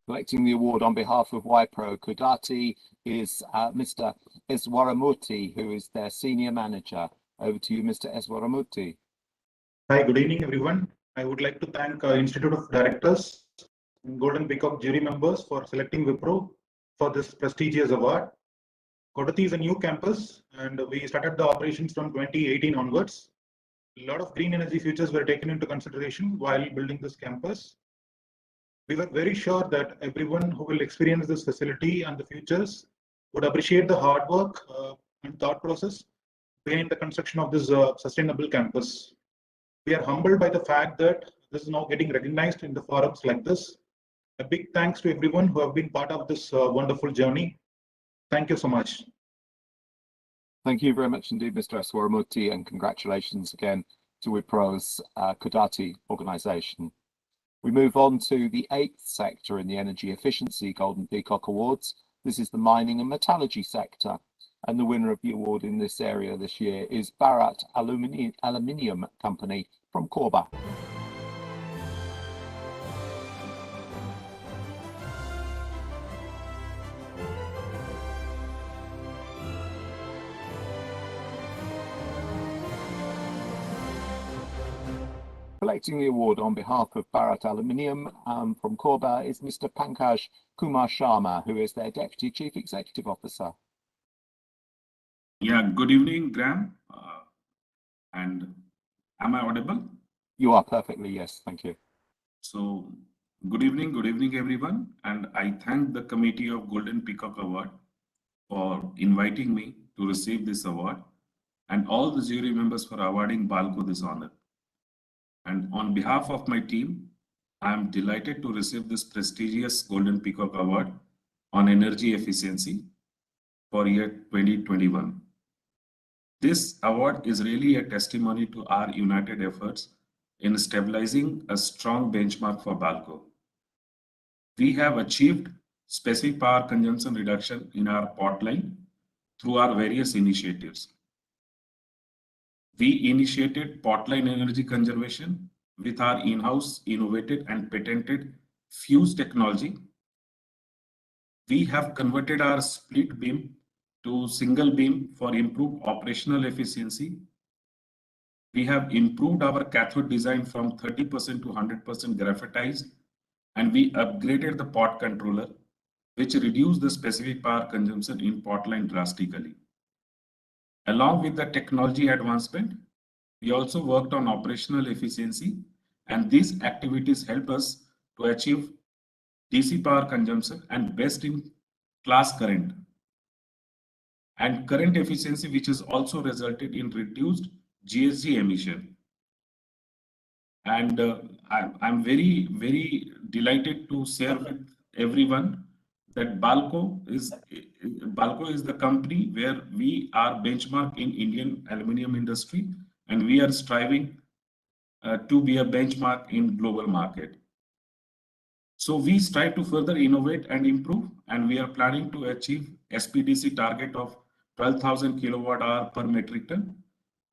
Collecting the award on behalf of Wipro Kodati is Mr. Eswaramurthy, who is their senior manager. Over to you, Mr. Eswaramurthy. Hi, good evening, everyone. I would like to thank Institute of Directors and Golden Peacock jury members for selecting Wipro for this prestigious award. Kodati is a new campus, and we started the operations from 2018 onwards. A lot of green energy features were taken into consideration while building this campus. We were very sure that everyone who will experience this facility and the futures would appreciate the hard work and thought process behind the construction of this sustainable campus. We are humbled by the fact that this is now getting recognized in the forums like this. A big thanks to everyone who have been part of this wonderful journey. Thank you so much. Thank you very much indeed, Mr. Eswaramurthy, and congratulations again to Wipro's Kodati organisation. We move on to the 8th sector in the Energy Efficiency Golden Peacock Awards. This is the mining and metallurgy sector, and the winner of the award in this area this year is Bharat Aluminium Company from Korba. Collecting the award on behalf of Bharat Aluminium from Korba is Mr. Pankaj Kumar Sharma, who is their Deputy Chief Executive Officer. Yeah, good evening, Graham. And am I audible? You are perfectly, yes, thank you. So, good evening, everyone. And I thank the Committee of Golden Peacock Award for inviting me to receive this award, and all the jury members for awarding Balco this honor. And on behalf of my team, I am delighted to receive this prestigious Golden Peacock Award on energy efficiency for year 2021. This award is really a testimony to our united efforts in stabilizing a strong benchmark for Balco. We have achieved specific power consumption reduction in our pot line through our various initiatives. We initiated potline energy conservation with our in-house innovated and patented fuse technology. We have converted our split beam to single beam for improved operational efficiency. We have improved our cathode design from 30% to 100% graphitized, and we upgraded the pot controller which reduce the specific power consumption in potline drastically. Along with the technology advancement, we also worked on operational efficiency, and these activities help us to achieve DC power consumption and best in class current and current efficiency, which has also resulted in reduced GHG emission. And I'm very, very delighted to share with everyone that Balco is the company where we are benchmark in Indian aluminum industry, and we are striving to be a benchmark in global market. So we strive to further innovate and improve, and we are planning to achieve SPDC target of 12,000 kilowatt hour per metric ton,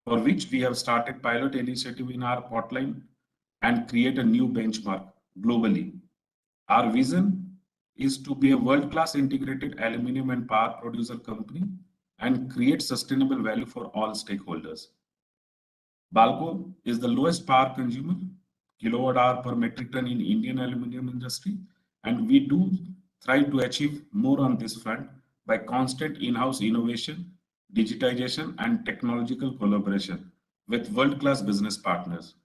for which we have started pilot initiative in our potline and create a new benchmark globally. Our vision is to be a world-class integrated aluminum and power producer company and create sustainable value for all stakeholders. Balco is the lowest power consumer kilowatt hour per metric ton in Indian aluminum industry, and we do try to achieve more on this front by constant in-house innovation, digitization, and technological collaboration with world-class business partners.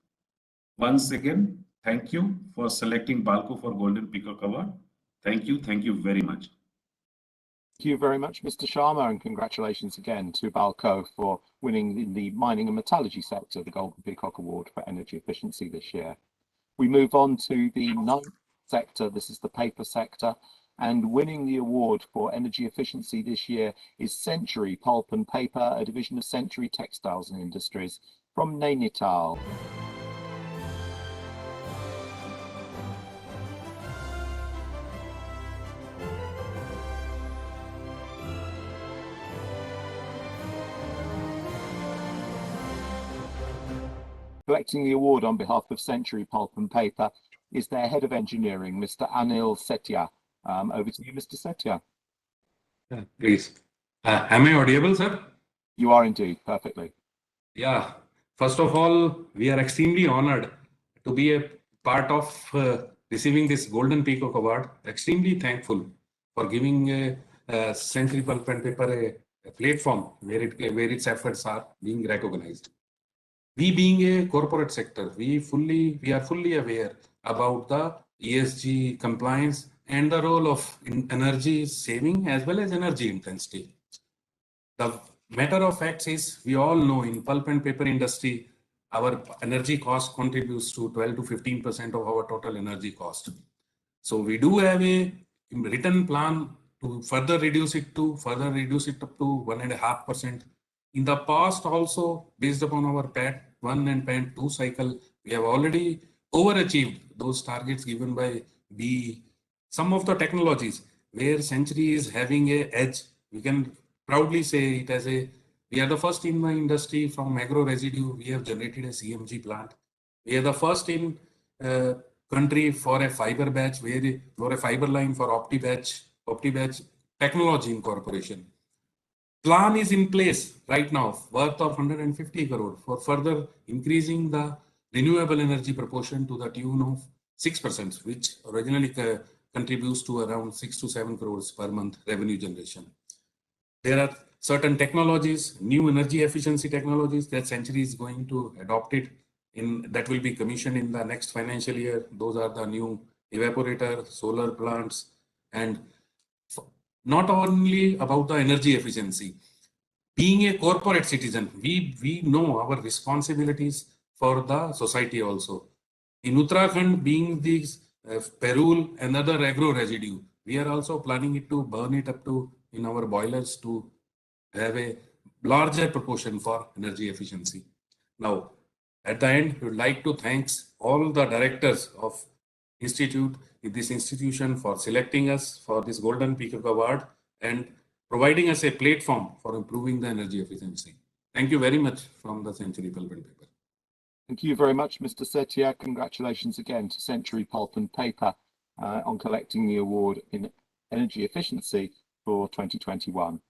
Once again, thank you for selecting Balco for Golden Peacock Award. Thank you very much. Thank you very much, Mr. Sharma, and congratulations again to Balco for winning in the mining and metallurgy sector the Golden Peacock Award for energy efficiency this year. We move on to the ninth sector. This is the paper sector, and winning the award for energy efficiency this year is Century Pulp and Paper, a division of Century Textiles and Industries from Nainital. Collecting the award on behalf of Century Pulp and Paper is their head of engineering, Mr. Anil Setia. Over to you, Mr. Setia. Please. Am I audible, sir? You are indeed, perfectly. Yeah. First of all, we are extremely honored to be a part of receiving this Golden Peacock Award. Extremely thankful for giving Century Pulp and Paper a platform where its efforts are being recognized. We being a corporate sector, we are fully aware about the ESG compliance and the role of energy saving as well as energy intensity. The matter of fact is, we all know in pulp and paper industry, our energy cost contributes to 12 to 15% of our total energy cost. So we do have a written plan to further reduce it up to 1.5%. In the past also, based upon our PAT 1 and PAT 2 cycle, we have already overachieved those targets given by some of the technologies where Century is having a edge. We can proudly say it as we are the first in the industry from agro residue. We have generated a CMG plant. We are the first in country for a fiber batch, for a fiber line for OptiBatch technology incorporation. Plan is in place right now, worth of 150 crore for further increasing the renewable energy proportion to the tune of 6%, which originally contributes to around 6 to 7 crores per month revenue generation. There are certain technologies, new energy efficiency technologies that Century is going to adopt it that will be commissioned in the next financial year. Those are the new evaporator, solar plants, and not only about the energy efficiency. Being a corporate citizen, we know our responsibilities for the society also. In Uttarakhand, being this perul and other agro residue, we are also planning it to burn it up to in our boilers to have a larger proportion for energy efficiency. Now, at the end, we would like to thank all the directors of this institution for selecting us for this Golden Peacock Award and providing us a platform for improving the energy efficiency. Thank you very much from the Century Pulp and Paper. Thank you very much, Mr. Setia. Congratulations again to Century Pulp and Paper on collecting the award in energy efficiency for 2021.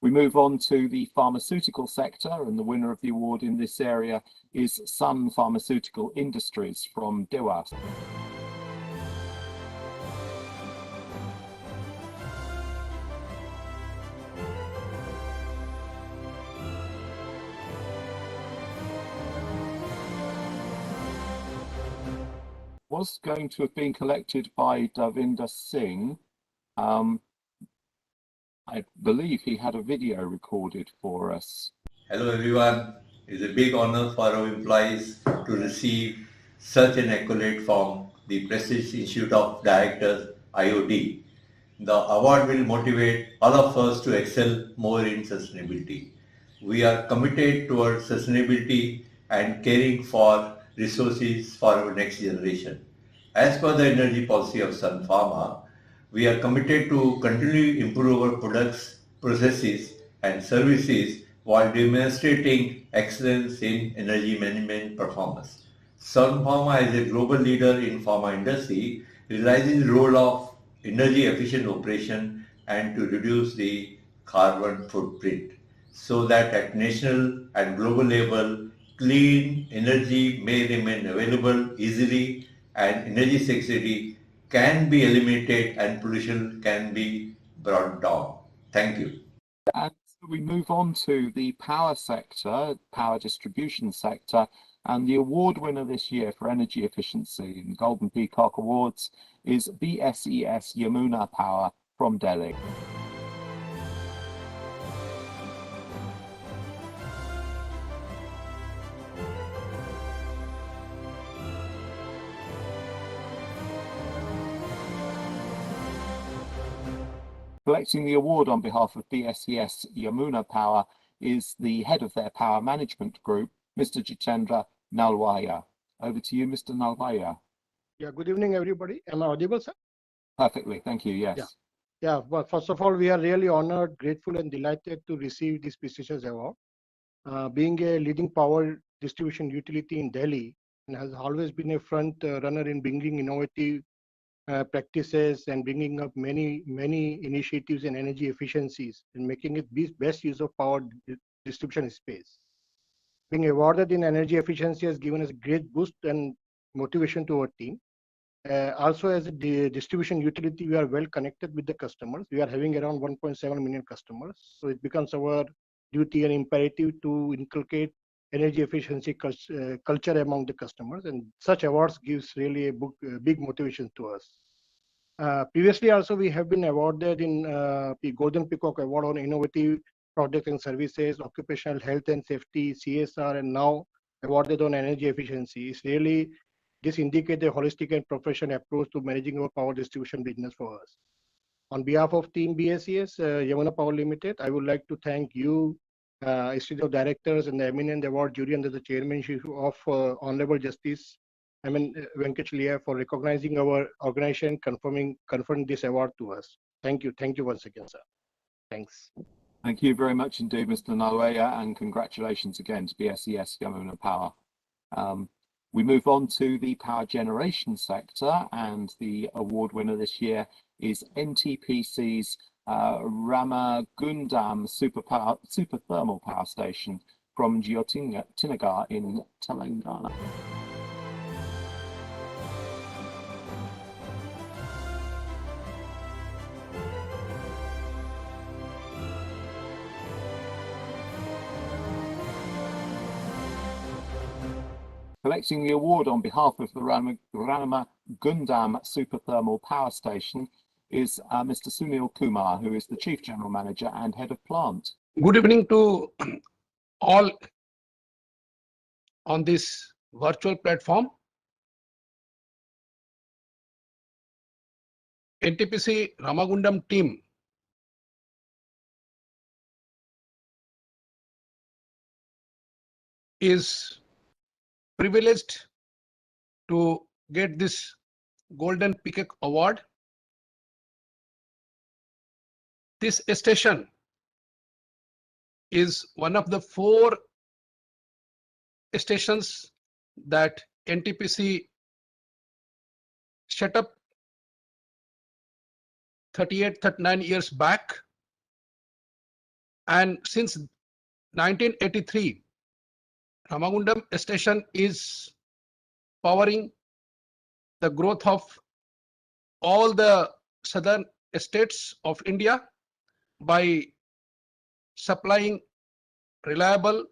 We move on to the pharmaceutical sector, and the winner of the award in this area is Sun Pharmaceutical Industries from Dewas. was going to have been collected by Davinder Singh. I believe he had a video recorded for us. Hello everyone. It's a big honor for our employees to receive such an accolade from the Prestige Institute of Directors, IOD. The award will motivate all of us to excel more in sustainability. We are committed towards sustainability and caring for resources for our next generation. As per the energy policy of Sun Pharma, we are committed to continue improve our products, processes and services while demonstrating excellence in energy management performance. Sun Pharma is a global leader in pharma industry, realizing the role of energy efficient operation and to reduce the carbon footprint so that at national and global level, clean energy may remain available easily and energy security can be eliminated and pollution can be brought down. Thank you. And so we move on to the power sector, power distribution sector, and the award winner this year for energy efficiency in Golden Peacock Awards is BSES Yamuna Power from Delhi. Collecting the award on behalf of BSES Yamuna Power is the head of their power management group, Mr. Jitendra Nalwaya. Over to you, Mr. Nalwaya. Yeah, good evening, everybody. Am I audible, sir? Perfectly, thank you, yes. Yeah, but first of all, we are really honored, grateful, and delighted to receive this prestigious award. Being a leading power distribution utility in Delhi, and has always been a front runner in bringing innovative practices and bringing up many initiatives in energy efficiencies and making it the best use of power distribution space. Being awarded in energy efficiency has given us a great boost and motivation to our team. Also, as a distribution utility, we are well connected with the customers. We are having around 1.7 million customers. So it becomes our duty and imperative to inculcate energy efficiency culture among the customers. And such awards gives really a big motivation to us. Previously, also, we have been awarded in the Golden Peacock Award on innovative products and services, occupational health and safety, CSR, and now awarded on energy efficiency. It's really, this indicates a holistic and professional approach to managing our power distribution business for us. On behalf of Team BSES, Yamuna Power Limited, I would like to thank you, Institute of Directors and the eminent award jury under the chairmanship of Honorable Justice Venkat Liya for recognizing our organization, conferring this award to us. Thank you. Thank you once again, sir. Thanks. Thank you very much indeed, Mr. Nalwaya, and congratulations again to BSES Yamuna Power. We move on to the power generation sector, and the award winner this year is NTPC's Ramagundam Super Thermal Power Station from Jyotinagar in Telangana. Collecting the award on behalf of the Ramagundam Super Thermal Power Station is Mr. Sunil Kumar, who is the Chief General Manager and Head of Plant. Good evening to all on this virtual platform. NTPC Ramagundam team is privileged to get this Golden Peacock Award. This station is one of the 4 stations that NTPC set up 39 years back, and since 1983 Ramagundam station is powering the growth of all the southern states of India by supplying reliable,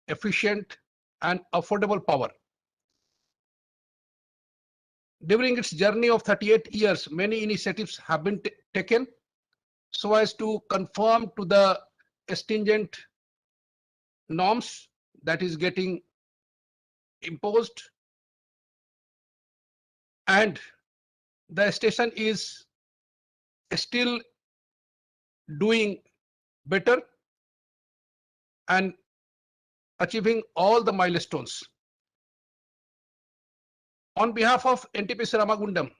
efficient, and affordable power. During its journey of 38 years, many initiatives have been taken so as to conform to the stringent norms that is getting imposed, and the station is still doing better and achieving all the milestones. On behalf of NTPC Ramagundam,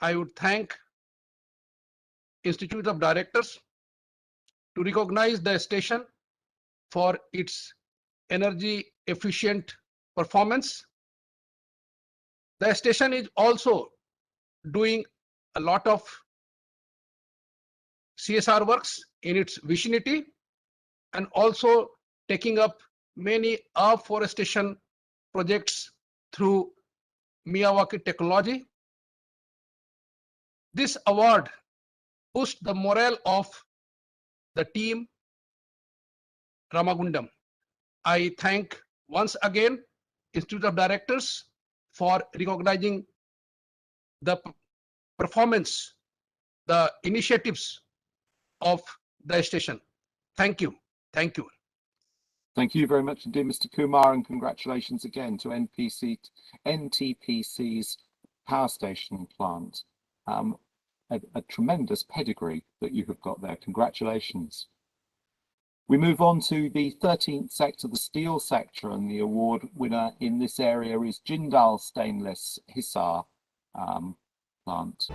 I would thank Institute of Directors to recognize the station for its energy efficient performance. The station is also doing a lot of CSR works in its vicinity and also taking up many afforestation projects through Miyawaki technology. This award boosts the morale of the team Ramagundam. I thank once again Institute of Directors for recognizing the performance, the initiatives of the station. Thank you. Thank you. Thank you very much indeed, Mr. Kumar, and congratulations again to NTPC's power station plant. A tremendous pedigree that you have got there. Congratulations. We move on to the 13th sector, the steel sector, and the award winner in this area is Jindal Stainless Hisar plant.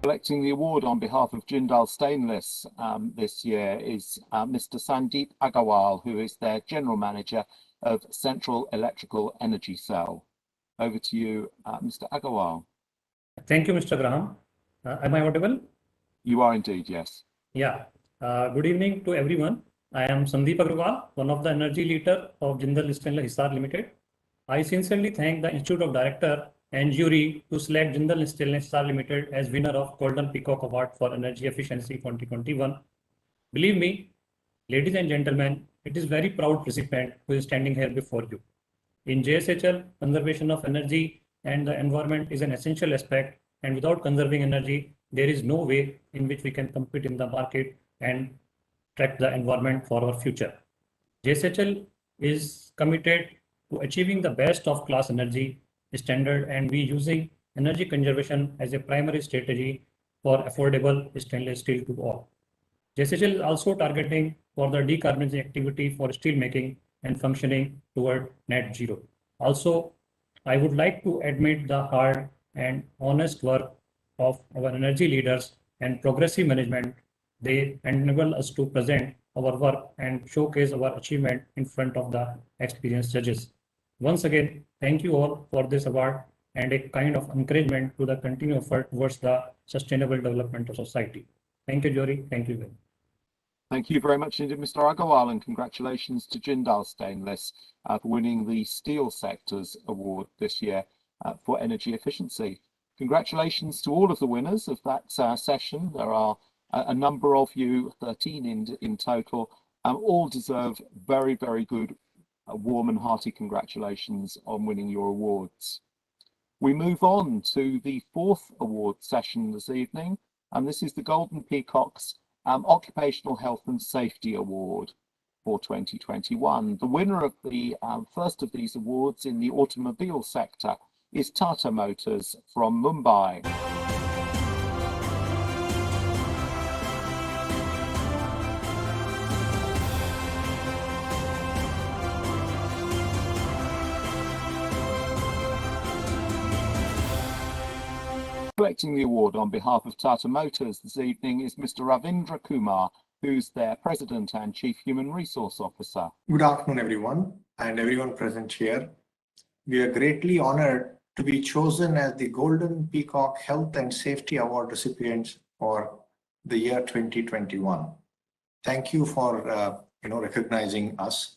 Collecting the award on behalf of Jindal Stainless this year is Mr. Sandeep Agarwal, who is their General Manager of Central Electrical Energy Cell. Over to you, Mr. Agarwal. Thank you, Mr. Graham. Am I audible? You are indeed, yes. Yeah. Good evening to everyone. I am Sandeep Agarwal, one of the energy leader of Jindal Stainless Hisar Limited. I sincerely thank the Institute of Directors and jury to select Jindal Stainless Hisar Limited as winner of Golden Peacock Award for Energy Efficiency 2021. Believe me, ladies and gentlemen, it is very proud recipient who is standing here before you. In JSHL, conservation of energy and the environment is an essential aspect, and without conserving energy, there is no way in which we can compete in the market and track the environment for our future. JSHL is committed to achieving the best of class energy standard, and we using energy conservation as a primary strategy for affordable stainless steel to all. JSHL is also targeting for the decarbonizing activity for steel making and functioning toward net zero. Also, I would like to admit the hard and honest work of our energy leaders and progressive management. They enable us to present our work and showcase our achievement in front of the experienced judges. Once again, thank you all for this award and a kind of encouragement to the continued effort towards the sustainable development of society. Thank you, jury. Thank you very much. Thank you very much indeed, Mr. Agarwal, and congratulations to Jindal Stainless for winning the Steel Sectors Award this year for energy efficiency. Congratulations to all of the winners of that session. There are a number of you, 13 in total, all deserve very, very good, warm and hearty congratulations on winning your awards. We move on to the 4th award session this evening, and this is the Golden Peacock's Occupational Health and Safety Award for 2021. The winner of the first of these awards in the automobile sector is Tata Motors from Mumbai. Collecting the award on behalf of Tata Motors this evening is Mr. Ravindra Kumar, who's their President and Chief Human Resource Officer. Good afternoon, everyone, and everyone present here. We are greatly honored to be chosen as the Golden Peacock Health and Safety Award recipients for the year 2021. Thank you for recognizing us.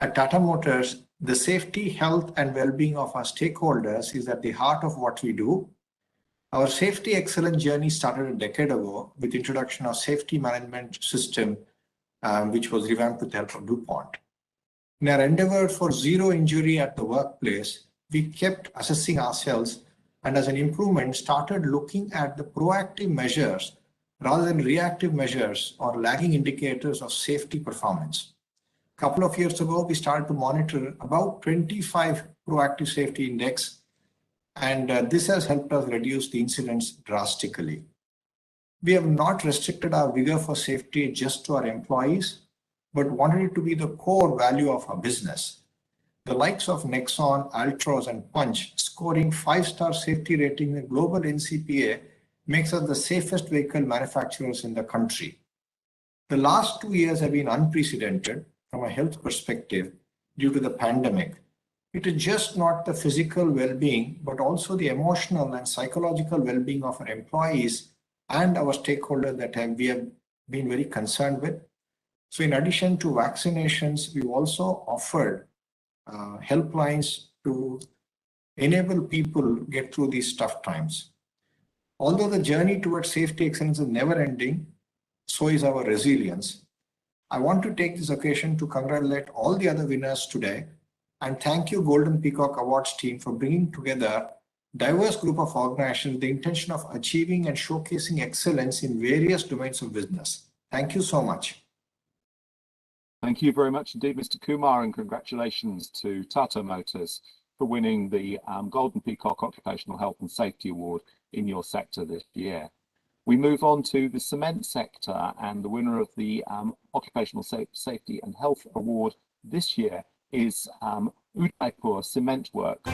At Tata Motors, the safety, health, and well-being of our stakeholders is at the heart of what we do. Our safety excellence journey started a decade ago with the introduction of safety management system, which was revamped with the help of DuPont. In our endeavor for zero injury at the workplace, we kept assessing ourselves and as an improvement started looking at the proactive measures rather than reactive measures or lagging indicators of safety performance. A couple of years ago, we started to monitor about 25 proactive safety index, and this has helped us reduce the incidents drastically. We have not restricted our vigor for safety just to our employees, but wanted it to be the core value of our business. The likes of Nexon, Altros, and Punch scoring 5-star safety rating in the global NCPA makes us the safest vehicle manufacturers in the country. The last 2 years have been unprecedented from a health perspective due to the pandemic. It is just not the physical well-being, but also the emotional and psychological well-being of our employees and our stakeholders that we have been very concerned with. So in addition to vaccinations, we've also offered helplines to enable people get through these tough times. Although the journey towards safety excellence is never ending, so is our resilience. I want to take this occasion to congratulate all the other winners today and thank you Golden Peacock Awards team for bringing together diverse group of organizations with the intention of achieving and showcasing excellence in various domains of business. Thank you so much. Thank you very much indeed, Mr. Kumar, and congratulations to Tata Motors for winning the Golden Peacock Occupational Health and Safety Award in your sector this year. We move on to the cement sector, and the winner of the Occupational Safety and Health Award this year is Udaipur Cement Works.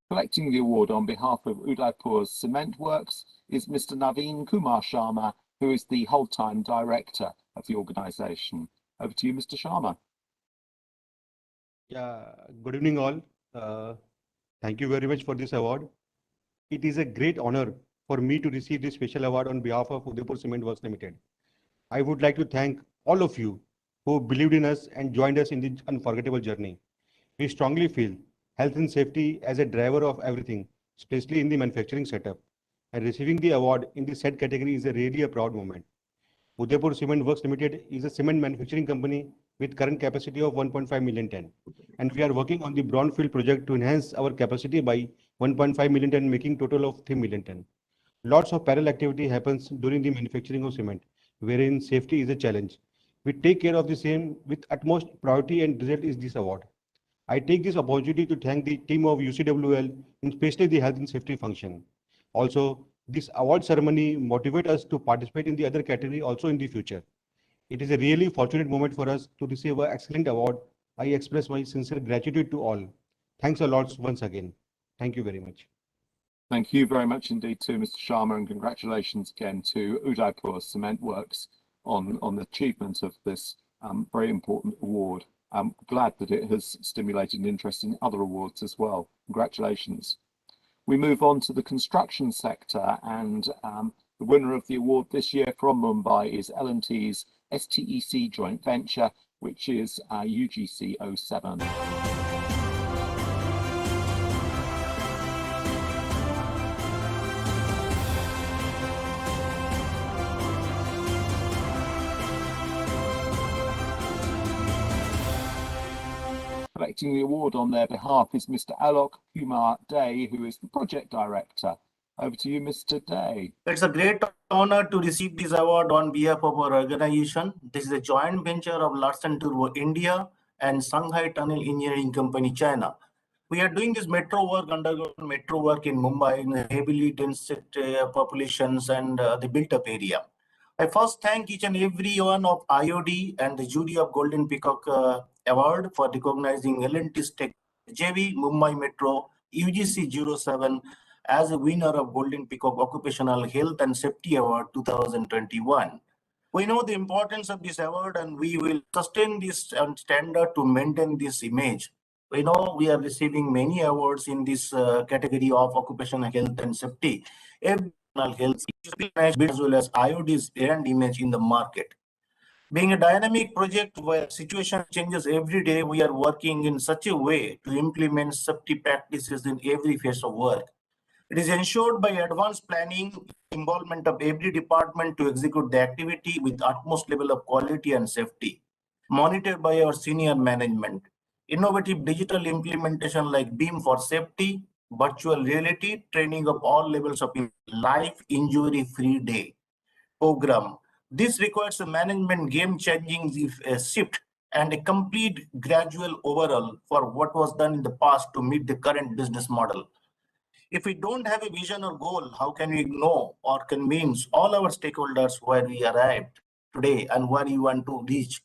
Collecting the award on behalf of Udaipur's Cement Works is Mr. Naveen Kumar Sharma, who is the whole-time director of the organisation. Over to you, Mr. Sharma. Yeah, good evening all. Thank you very much for this award. It is a great honor for me to receive this special award on behalf of Udaipur Cement Works Limited. I would like to thank all of you who believed in us and joined us in this unforgettable journey. We strongly feel health and safety as a driver of everything, especially in the manufacturing setup. And receiving the award in the said category is really a proud moment. Udaipur Cement Works Limited is a cement manufacturing company with current capacity of 1.5 million ton. And we are working on the brownfield project to enhance our capacity by 1.5 million ton, making total of 3 million ton. Lots of parallel activity happens during the manufacturing of cement, wherein safety is a challenge. We take care of the same with utmost priority, and result is this award. I take this opportunity to thank the team of UCWL, and especially the health and safety function. Also, this award ceremony motivates us to participate in the other category also in the future. It is a really fortunate moment for us to receive an excellent award. I express my sincere gratitude to all. Thanks a lot once again. Thank you very much. Thank you very much indeed to Mr. Sharma, and congratulations again to Udaipur Cement Works on the achievement of this very important award. I'm glad that it has stimulated an interest in other awards as well. Congratulations. We move on to the construction sector, and the winner of the award this year from Mumbai is L&T's STEC joint venture, which is UGC 07. Collecting the award on their behalf is Mr. Alok Kumar Day, who is the project director. Over to you, Mr. Day. It's a great honor to receive this award on behalf of our organization. This is a joint venture of Larsen Turbo India and Shanghai Tunnel Engineering Company, China. We are doing this metro work, underground metro work in Mumbai in heavily dense populations and the built-up area. I first thank each and every one of IOD and the jury of Golden Peacock Award for recognizing L&T's Tech JV Mumbai Metro UGC 07 as a winner of Golden Peacock Occupational Health and Safety Award 2021. We know the importance of this award and we will sustain this standard to maintain this image. We know we are receiving many awards in this category of occupational health and safety. Every health as well as IOD's brand image in the market. Being a dynamic project where situation changes every day, we are working in such a way to implement safety practices in every phase of work. It is ensured by advanced planning, involvement of every department to execute the activity with utmost level of quality and safety, monitored by our senior management. Innovative digital implementation like BEAM for safety, virtual reality, training of all levels of life injury-free day program. This requires a management game-changing shift and a complete gradual overhaul for what was done in the past to meet the current business model. If we don't have a vision or goal, how can we know or convince all our stakeholders where we arrived today and where you want to reach?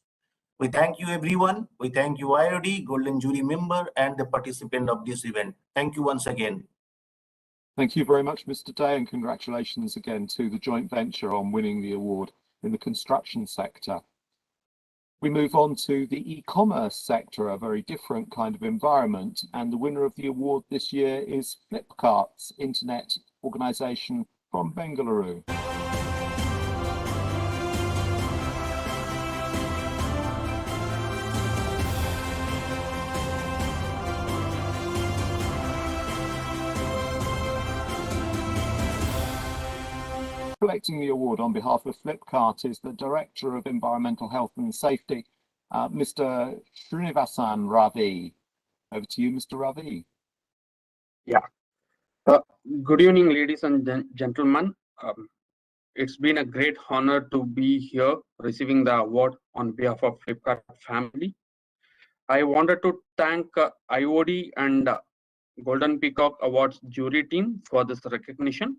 We thank you, everyone. We thank you, IOD, Golden Jury member, and the participant of this event. Thank you once again. Thank you very much, Mr. Day, and congratulations again to the joint venture on winning the award in the construction sector. We move on to the e-commerce sector, a very different kind of environment, and the winner of the award this year is Flipkart's internet organization from Bengaluru. Collecting the award on behalf of Flipkart is the Director of Environmental Health and Safety, Mr. Srinivasan Ravi. Over to you, Mr. Ravi. Yeah. Good evening, ladies and gentlemen. It's been a great honor to be here receiving the award on behalf of Flipkart family. I wanted to thank IOD and Golden Peacock Awards jury team for this recognition.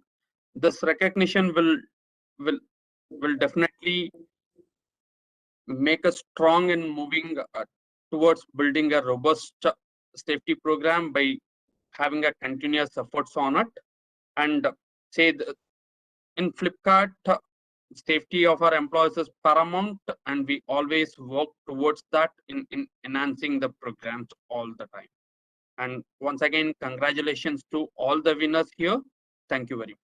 This recognition will definitely make us strong in moving towards building a robust safety program by having a continuous efforts on it. And say in Flipkart, safety of our employees is paramount, and we always work towards that in enhancing the programs all the time. And once again, congratulations to all the winners here. Thank you very much.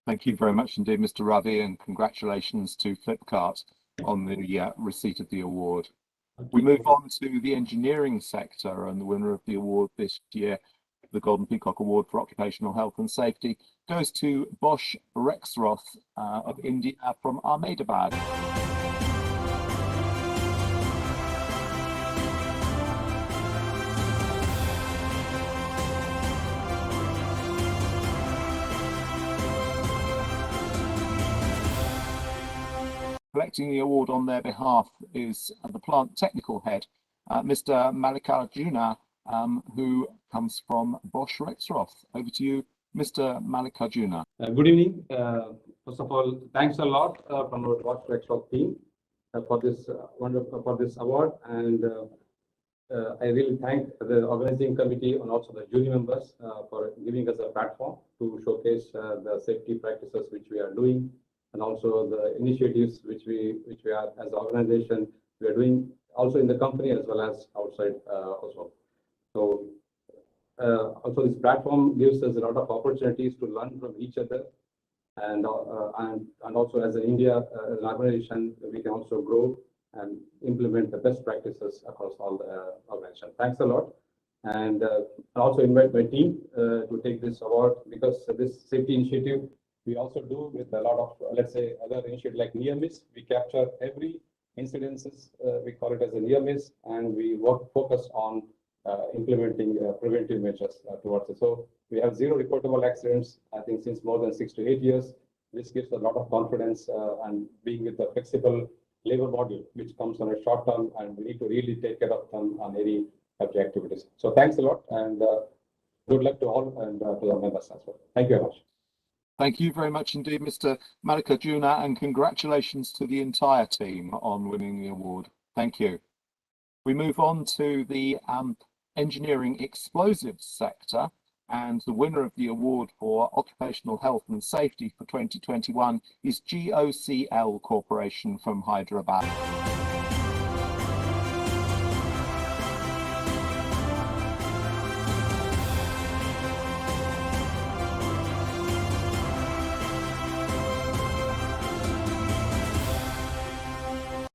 Thank you very much indeed, Mr. Ravi, and congratulations to Flipkart on the receipt of the award. We move on to the engineering sector, and the winner of the award this year, the Golden Peacock Award for Occupational Health and Safety, goes to Bosch Rexroth of India from Ahmedabad. Collecting the award on their behalf is the plant technical head, Mr. Mallikarjuna, who comes from Bosch Rexroth. Over to you, Mr. Mallikarjuna. Good evening. First of all, thanks a lot from our Bosch Rexroth team for this award, and I really thank the organizing committee and also the jury members for giving us a platform to showcase the safety practices which we are doing, and also the initiatives which we are as an organization we are doing also in the company as well as outside also. So also this platform gives us a lot of opportunities to learn from each other, and also as an India as an organization we can also grow and implement the best practices across all the organization. Thanks a lot, and I also invite my team to take this award, because this safety initiative we also do with a lot of, let's say, other initiatives like near miss. We capture every incidences, we call it as a near miss, and we focus on implementing preventive measures towards it. So we have zero reportable accidents, I think, since more than 6 to 8 years. This gives a lot of confidence, and being with the flexible labor model, which comes on a short term, and we need to really take care of them on any of the activities. So thanks a lot, and good luck to all, and to the members as well. Thank you very much. Thank you very much indeed, Mr. Mallikarjuna, and congratulations to the entire team on winning the award. Thank you. We move on to the engineering explosives sector, And the winner of the award for Occupational Health and Safety for 2021 is GOCL Corporation from Hyderabad.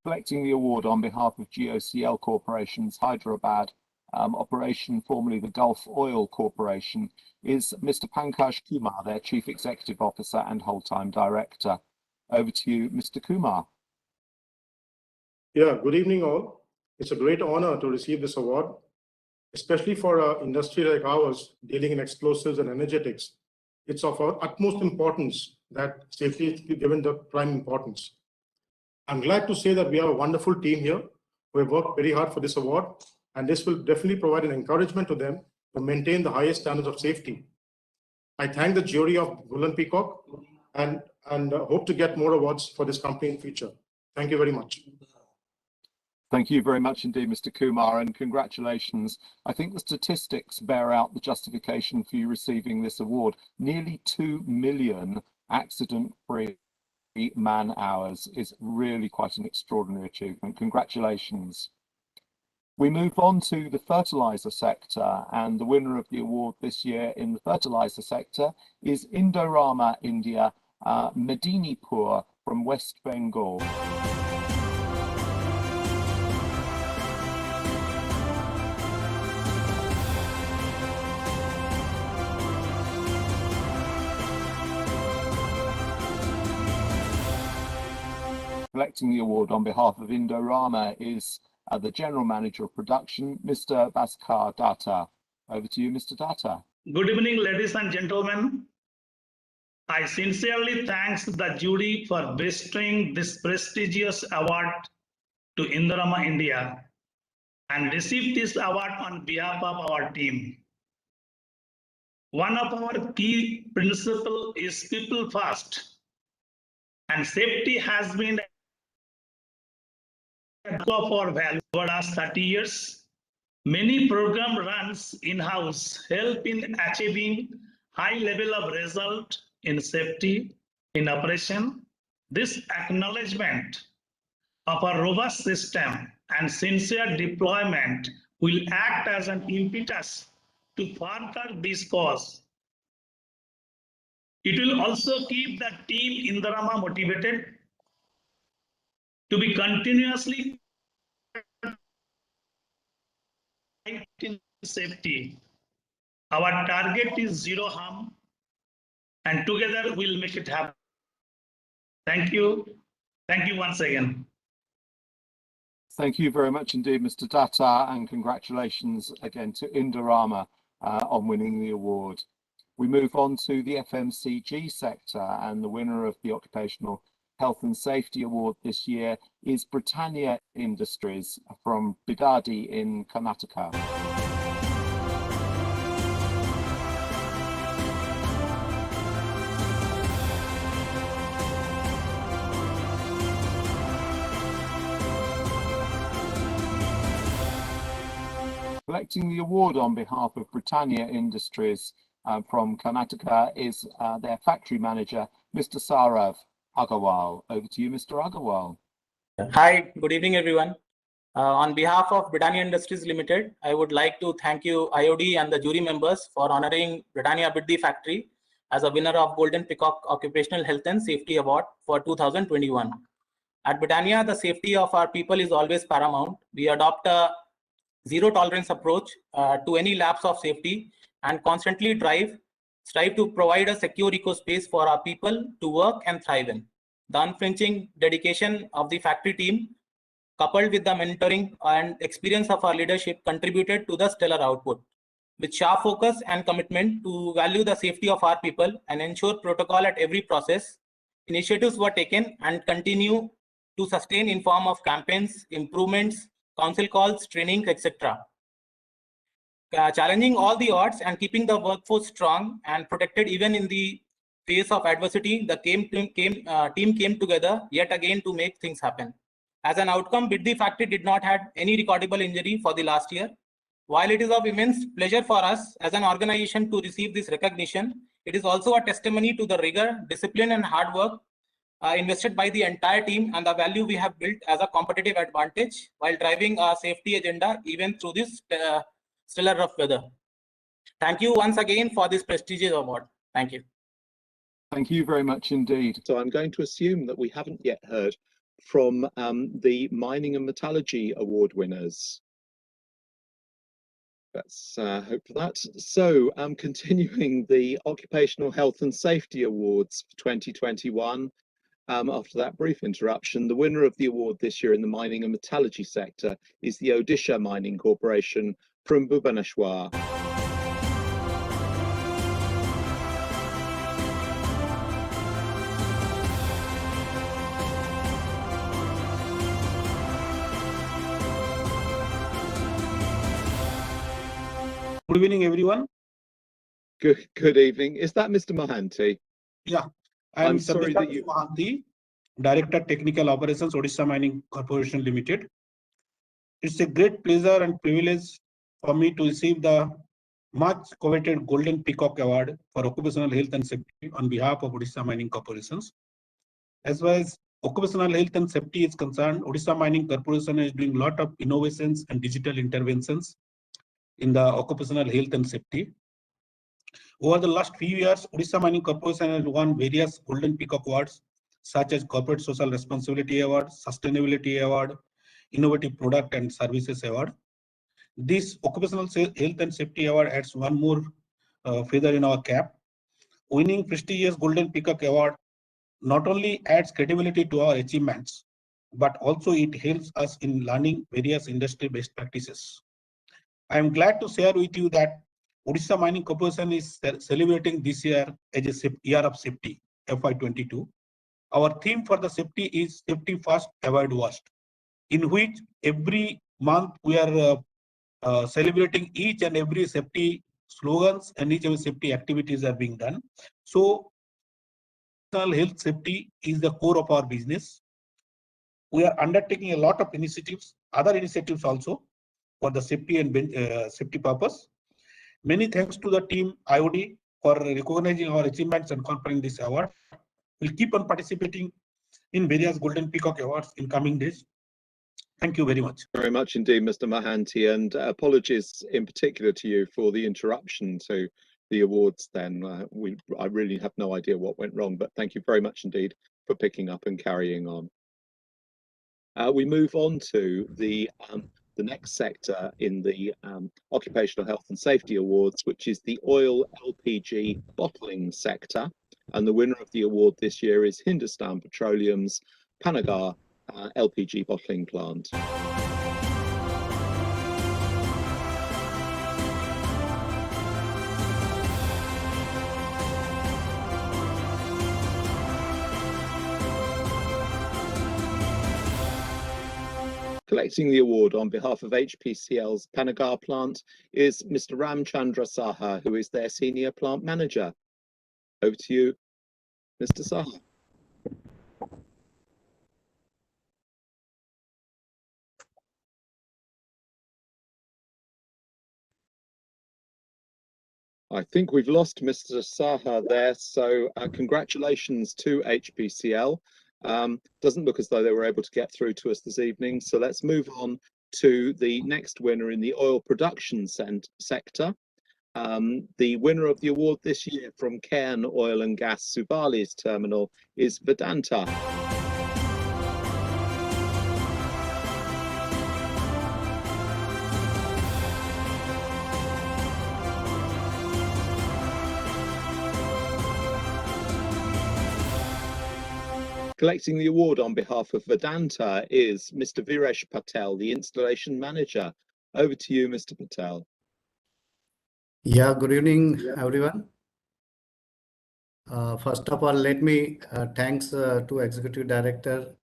Collecting the award on behalf of GOCL Corporation's Hyderabad operation, formerly the Gulf Oil Corporation, is Mr. Pankaj Kumar, their Chief Executive Officer and whole-time Director. Over to you, Mr. Kumar. Yeah, good evening all. It's a great honor to receive this award, especially for an industry like ours dealing in explosives and energetics. It's of utmost importance that safety is given the prime importance. I'm glad to say that we have a wonderful team here who have worked very hard for this award, and this will definitely provide an encouragement to them to maintain the highest standards of safety. I thank the jury of Golden Peacock and hope to get more awards for this company in future. Thank you very much. Thank you very much indeed, Mr. Kumar, and congratulations. I think the statistics bear out the justification for you receiving this award. Nearly 2 million accident-free man-hours is really quite an extraordinary achievement. Congratulations. We move on to the fertilizer sector, and the winner of the award this year in the fertilizer sector is Indorama India, Medinipur from West Bengal. Collecting the award on behalf of Indorama is the General Manager of Production, Mr. Bhaskar Datta. Over to you, Mr. Datta. Good evening, ladies and gentlemen. I sincerely thank the jury for bestowing this prestigious award to Indorama India and received this award on behalf of our team. One of our key principles is people first, and safety has been for value for the last 30 years. Many program runs in-house help in achieving high level of result in safety in operation. This acknowledgement of a robust system and sincere deployment will act as an impetus to further this cause. It will also keep the team Indorama motivated to be continuously in safety. Our target is zero harm, and together we'll make it happen. Thank you. Thank you once again. Thank you very much indeed, Mr. Datta, and congratulations again to Indorama on winning the award. We move on to the FMCG sector, and the winner of the Occupational Health and Safety Award this year is Britannia Industries from Bidadi in Karnataka. Collecting the award on behalf of Britannia Industries from Karnataka is their factory manager, Mr. Saurav Agarwal. Over to you, Mr. Agarwal. Hi, good evening, everyone. On behalf of Britannia Industries Limited, I would like to thank you, IOD and the jury members, for honoring Britannia Biddi Factory as a winner of Golden Peacock Occupational Health and Safety Award for 2021. At Britannia, the safety of our people is always paramount. We adopt a zero tolerance approach to any lapse of safety and constantly strive to provide a secure eco-space for our people to work and thrive in. The unflinching dedication of the factory team, coupled with the mentoring and experience of our leadership, contributed to the stellar output. With sharp focus and commitment to value the safety of our people and ensure protocol at every process, initiatives were taken and continue to sustain in form of campaigns, improvements, council calls, training, etc. Challenging all the odds and keeping the workforce strong and protected even in the face of adversity, the team came together yet again to make things happen. As an outcome, Biddi Factory did not have any recordable injury for the last year. While it is of immense pleasure for us as an organization to receive this recognition, it is also a testimony to the rigor, discipline, and hard work invested by the entire team and the value we have built as a competitive advantage while driving our safety agenda even through this stellar rough weather. Thank you once again for this prestigious award. Thank you. Thank you very much indeed. So I'm going to assume that we haven't yet heard from the Mining and Metallurgy Award winners. Let's hope for that. So continuing the Occupational Health and Safety Awards for 2021. After that brief interruption, the winner of the award this year in the mining and metallurgy sector is the Odisha Mining Corporation from Bhubaneswar. Good evening, everyone. Good evening. Is that Mr. Mohanty? Yeah, I'm sorry that you. Mohanty, Director Technical Operations, Odisha Mining Corporation Limited. It's a great pleasure and privilege for me to receive the much coveted Golden Peacock Award for Occupational Health and Safety on behalf of Odisha Mining Corporations. As far as occupational health and safety is concerned, Odisha Mining Corporation is doing a lot of innovations and digital interventions in the occupational health and safety. Over the last few years, Odisha Mining Corporation has won various Golden Peacock Awards, such as Corporate Social Responsibility Award, Sustainability Award, Innovative Product and Services Award. This Occupational Health and Safety Award adds one more feather in our cap. Winning prestigious Golden Peacock Award not only adds credibility to our achievements, but also it helps us in learning various industry best practices. I am glad to share with you that Odisha Mining Corporation is celebrating this year as a year of safety, FY22. Our theme for the safety is Safety First, Avoid Worst, in which every month we are celebrating each and every safety slogans and each and every safety activities are being done. So, health safety is the core of our business. We are undertaking a lot of initiatives, other initiatives also, for the safety and safety purpose. Many thanks to the team IOD for recognizing our achievements and conferring this award. We'll keep on participating in various Golden Peacock Awards in coming days. Thank you very much. Very much indeed, Mr. Mohanty, and apologies in particular to you for the interruption to the awards then. I really have no idea what went wrong, but thank you very much indeed for picking up and carrying on. We move on to the next sector in the Occupational Health and Safety Awards, which is the oil LPG bottling sector. And the winner of the award this year is Hindustan Petroleum's Panagar LPG bottling plant. Collecting the award on behalf of HPCL's Panagar plant is Mr. Ramchandra Saha, who is their Senior Plant Manager. Over to you, Mr. Saha. I think we've lost Mr. Saha there, so congratulations to HPCL. Doesn't look as though they were able to get through to us this evening, so let's move on to the next winner in the oil production sector. The winner of the award this year from Cairn Oil and Gas Suvali's terminal is Vedanta. Collecting the award on behalf of Vedanta is Mr. Viresh Patel, the installation manager. Over to you, Mr. Patel. Yeah, good evening, everyone. First of all, let me thanks to Executive Director,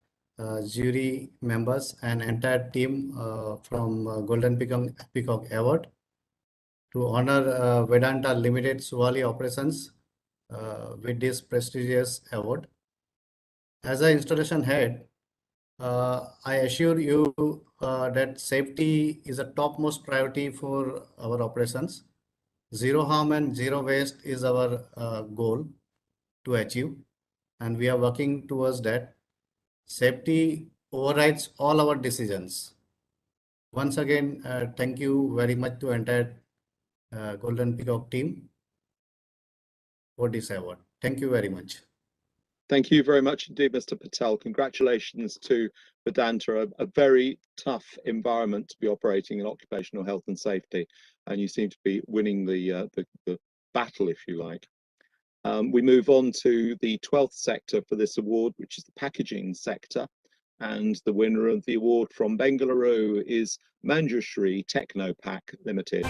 jury members, and entire team from Golden Peacock Award to honor Vedanta Limited Suvali Operations with this prestigious award. As an installation head, I assure you that safety is a topmost priority for our operations. Zero harm and zero waste is our goal to achieve, and we are working towards that. Safety overrides all our decisions. Once again, thank you very much to entire Golden Peacock team for this award. Thank you very much. Thank you very much indeed, Mr. Patel. Congratulations to Vedanta, a very tough environment to be operating in occupational health and safety, and you seem to be winning the battle, if you like. We move on to the 12th sector for this award, which is the packaging sector, and the winner of the award from Bengaluru is Manjushri Technopack Limited.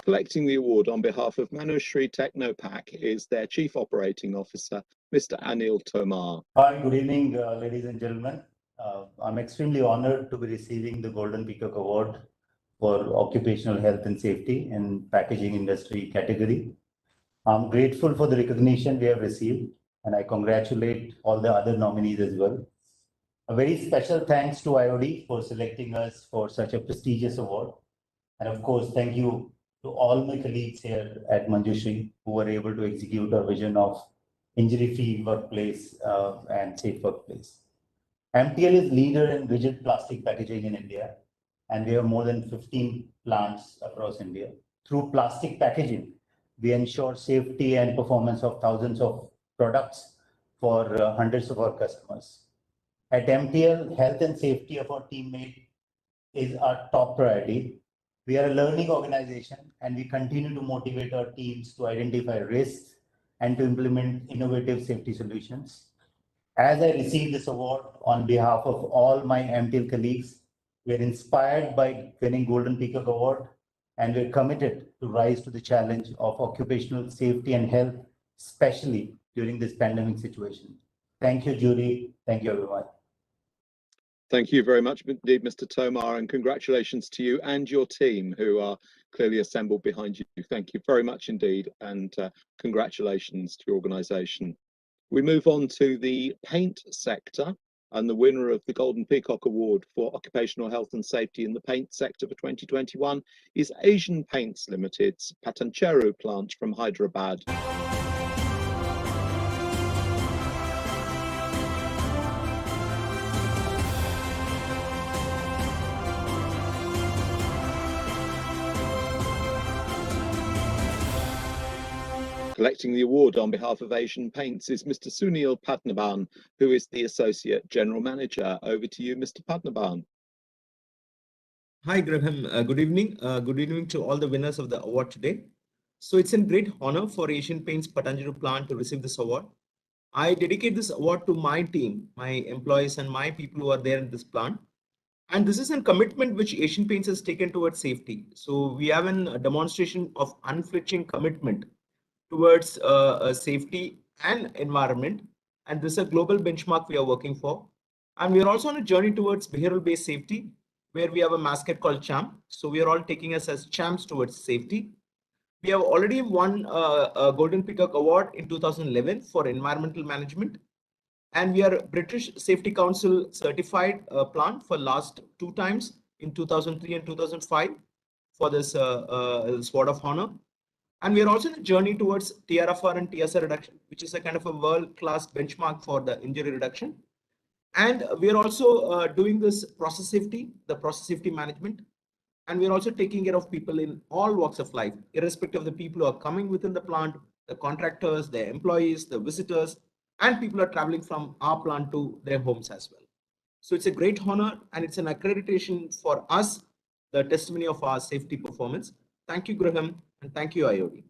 Collecting the award on behalf of Manjushri Technopack is their Chief Operating Officer, Mr. Anil Tomar. Hi, good evening, ladies and gentlemen. I'm extremely honored to be receiving the Golden Peacock Award for Occupational Health and Safety in Packaging Industry category. I'm grateful for the recognition we have received, and I congratulate all the other nominees as well. A very special thanks to IOD for selecting us for such a prestigious award. And of course, thank you to all my colleagues here at Manjushri who were able to execute our vision of injury-free workplace and safe workplace. MTL is leader in rigid plastic packaging in India, and we have more than 15 plants across India. Through plastic packaging, we ensure safety and performance of thousands of products for hundreds of our customers. At MTL, health and safety of our teammates is our top priority. We are a learning organization, and we continue to motivate our teams to identify risks and to implement innovative safety solutions. As I receive this award on behalf of all my MTL colleagues, we are inspired by winning Golden Peacock Award, and we're committed to rise to the challenge of occupational safety and health, especially during this pandemic situation. Thank you, jury. Thank you, everyone. Thank you very much indeed, Mr. Tomar, and congratulations to you and your team who are clearly assembled behind you. Thank you very much indeed, and congratulations to your organisation. We move on to the paint sector, and the winner of the Golden Peacock Award for Occupational Health and Safety in the paint sector for 2021 is Asian Paints Limited's Patancheru plant from Hyderabad. Collecting the award on behalf of Asian Paints is Mr. Sunil Padnaban, who is the Associate General Manager. Over to you, Mr. Padnaban. Hi, Graham. Good evening. Good evening to all the winners of the award today. So it's a great honor for Asian Paints Patancheru plant to receive this award. I dedicate this award to my team, my employees, and my people who are there in this plant. And this is a commitment which Asian Paints has taken towards safety. So we have a demonstration of unflinching commitment towards safety and environment, and this is a global benchmark we are working for. And we are also on a journey towards behavioral based safety, where we have a mascot called Champ. So we are all taking us as champs towards safety. We have already won a Golden Peacock Award in 2011 for environmental management, and we are British Safety Council certified plant for last 2 times in 2003 and 2005 for this Sword of Honor. And we are also in a journey towards TRFR and TSR reduction, which is a kind of a world-class benchmark for the injury reduction. And we are also doing this process safety, the process safety management. And we are also taking care of people in all walks of life, irrespective of the people who are coming within the plant, the contractors, the employees, the visitors, and people are traveling from our plant to their homes as well. So it's a great honor, and it's an accreditation for us, the testimony of our safety performance. Thank you, Graham, and thank you, IOD.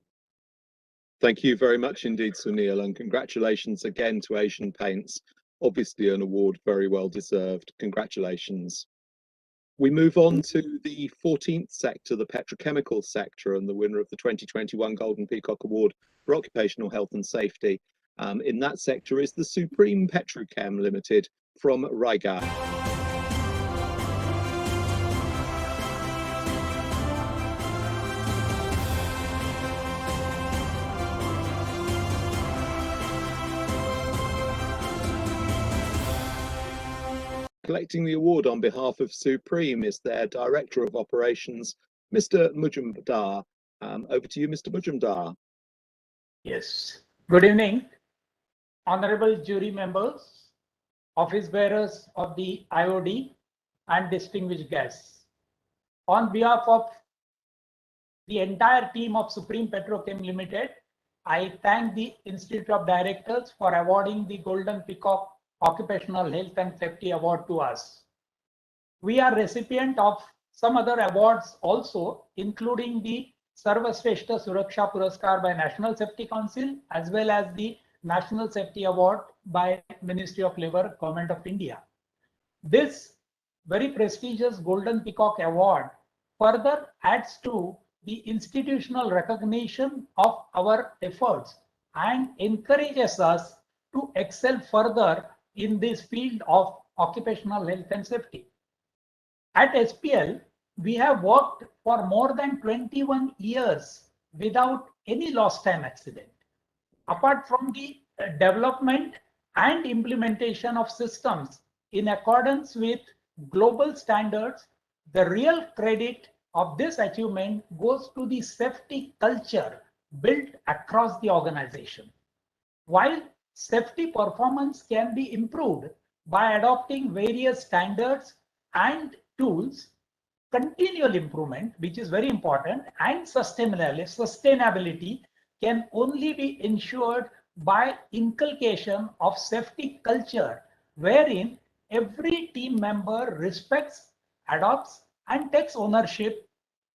Thank you very much indeed, Sunil, and congratulations again to Asian Paints. Obviously an award very well deserved. Congratulations. We move on to the 14th sector, the petrochemical sector, and the winner of the 2021 Golden Peacock Award for Occupational Health and Safety in that sector is the Supreme Petrochem Limited from Raigad. Collecting the award on behalf of Supreme is their Director of Operations, Mr. Mujumdar. Over to you, Mr. Mujumdar. Yes. Good evening, honorable jury members, office bearers of the IOD, and distinguished guests. On behalf of the entire team of Supreme Petrochem Limited, I thank the Institute of Directors for awarding the Golden Peacock Occupational Health and Safety Award to us. We are recipient of some other awards also, including the Sarvashreshta Suraksha Puraskar by National Safety Council, as well as the National Safety Award by Ministry of Labour, Government of India. This very prestigious Golden Peacock Award further adds to the institutional recognition of our efforts and encourages us to excel further in this field of occupational health and safety. At SPL, we have worked for more than 21 years without any lost time accident. Apart from the development and implementation of systems in accordance with global standards, the real credit of this achievement goes to the safety culture built across the organization. While safety performance can be improved by adopting various standards and tools, continual improvement, which is very important, and sustainability can only be ensured by inculcation of safety culture, wherein every team member respects, adopts, and takes ownership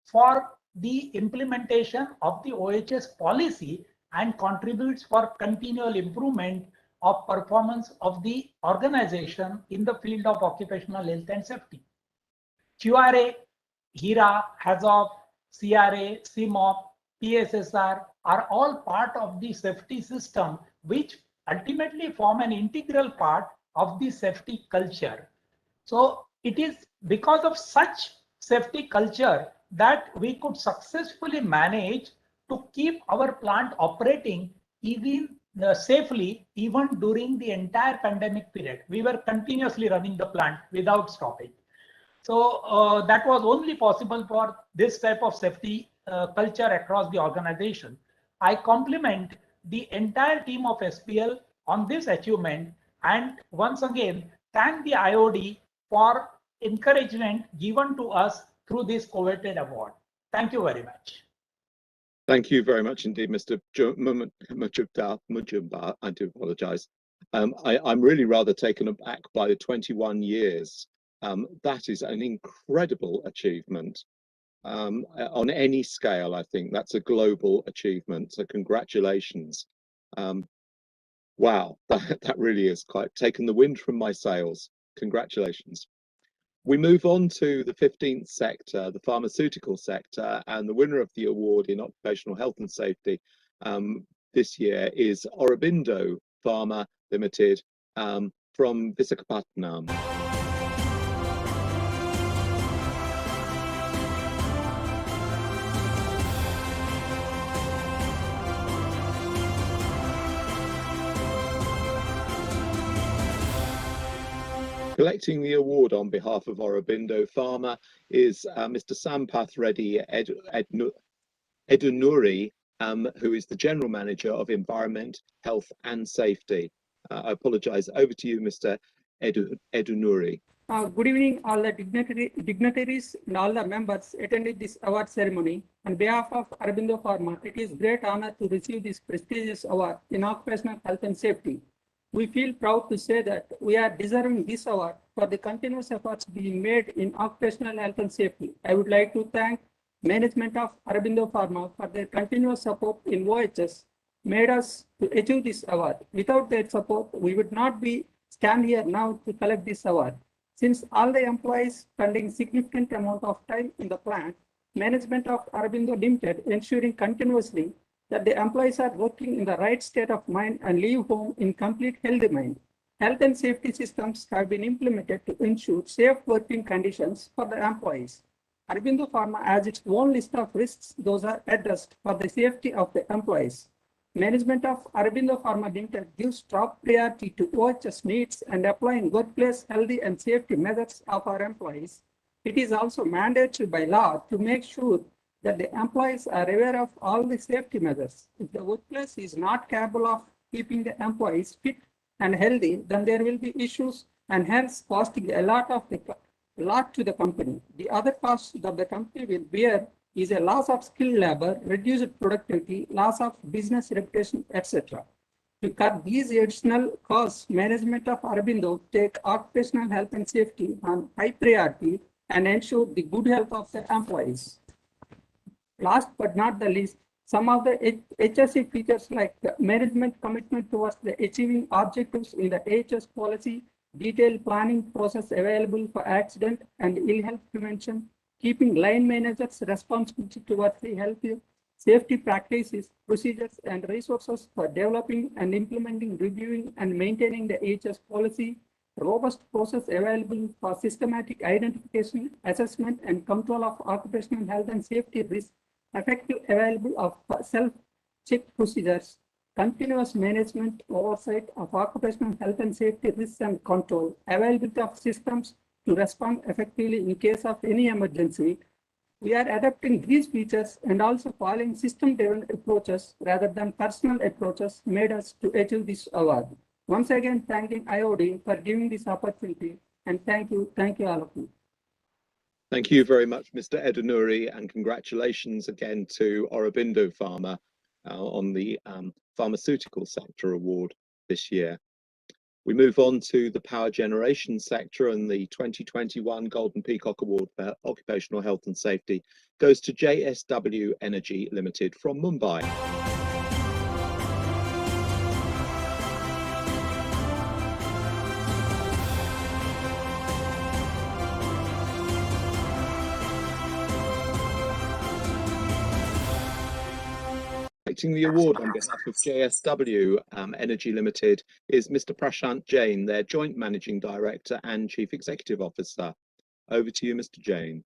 for the implementation of the OHS policy and contributes for continual improvement of performance of the organization in the field of occupational health and safety. QRA, HERA, HAZOP, CRA, CMOP, PSSR are all part of the safety system, which ultimately form an integral part of the safety culture. So it is because of such safety culture that we could successfully manage to keep our plant operating even safely, even during the entire pandemic period. We were continuously running the plant without stopping. So that was only possible for this type of safety culture across the organization. I compliment the entire team of SPL on this achievement, and once again thank the IOD for encouragement given to us through this coveted award. Thank you very much. Thank you very much indeed, Mr. Mujumdar. I do apologise. I'm really rather taken aback by the 21 years. That is an incredible achievement. On any scale, I think that's a global achievement. So congratulations. Wow, that really is quite taken the wind from my sails. Congratulations. We move on to the 15th sector, the pharmaceutical sector, and the winner of the award in occupational health and safety this year is Aurobindo Pharma Limited from Visakhapatnam. Collecting the award on behalf of Aurobindo Pharma is Mr. Sampath Reddy Edunuri, who is the General Manager of Environment, Health and Safety. I apologise. Over to you, Mr. Edunuri. Good evening, all the dignitaries and all the members attending this award ceremony. On behalf of Aurobindo Pharma, it is great honor to receive this prestigious award in occupational health and safety. We feel proud to say that we are deserving this award for the continuous efforts being made in occupational health and safety. I would like to thank management of Aurobindo Pharma for their continuous support in OHS made us to achieve this award. Without their support, we would not be stand here now to collect this award. Since all the employees spending significant amount of time in the plant, management of Aurobindo Limited ensuring continuously that the employees are working in the right state of mind and leave home in complete healthy mind. Health and safety systems have been implemented to ensure safe working conditions for the employees. Aurobindo Pharma has its own list of risks. Those are addressed for the safety of the employees. Management of Aurobindo Pharma Limited gives top priority to OHS needs and applying workplace healthy and safety measures of our employees. It is also mandatory by law to make sure that the employees are aware of all the safety measures. If the workplace is not capable of keeping the employees fit and healthy, then there will be issues and hence costing a lot to the company. The other cost that the company will bear is a loss of skilled labor, reduced productivity, loss of business reputation, etc. To cut these additional costs, management of Aurobindo take occupational health and safety on high priority and ensure the good health of the employees. Last but not the least, some of the HSE features like the management commitment towards the achieving objectives in the AHS policy, detailed planning process available for accident and ill health prevention, keeping line managers responsible towards the health, safety practices, procedures, and resources for developing and implementing, reviewing, and maintaining the AHS policy, robust process available for systematic identification, assessment, and control of occupational health and safety risks, effective available of self-check procedures, continuous management oversight of occupational health and safety risks and control, availability of systems to respond effectively in case of any emergency. We are adapting these features and also following system-driven approaches rather than personal approaches made us to achieve this award. Once again, thanking IOD for giving this opportunity, and thank you all of you. Thank you very much, Mr. Edunuri, and congratulations again to Aurobindo Pharma on the pharmaceutical sector award this year. We move on to the power generation sector, and the 2021 Golden Peacock Award for Occupational Health and Safety goes to JSW Energy Limited from Mumbai. Accepting the award on behalf of JSW Energy Limited is Mr. Prashant Jain, their Joint Managing Director and Chief Executive Officer. Over to you, Mr. Jain.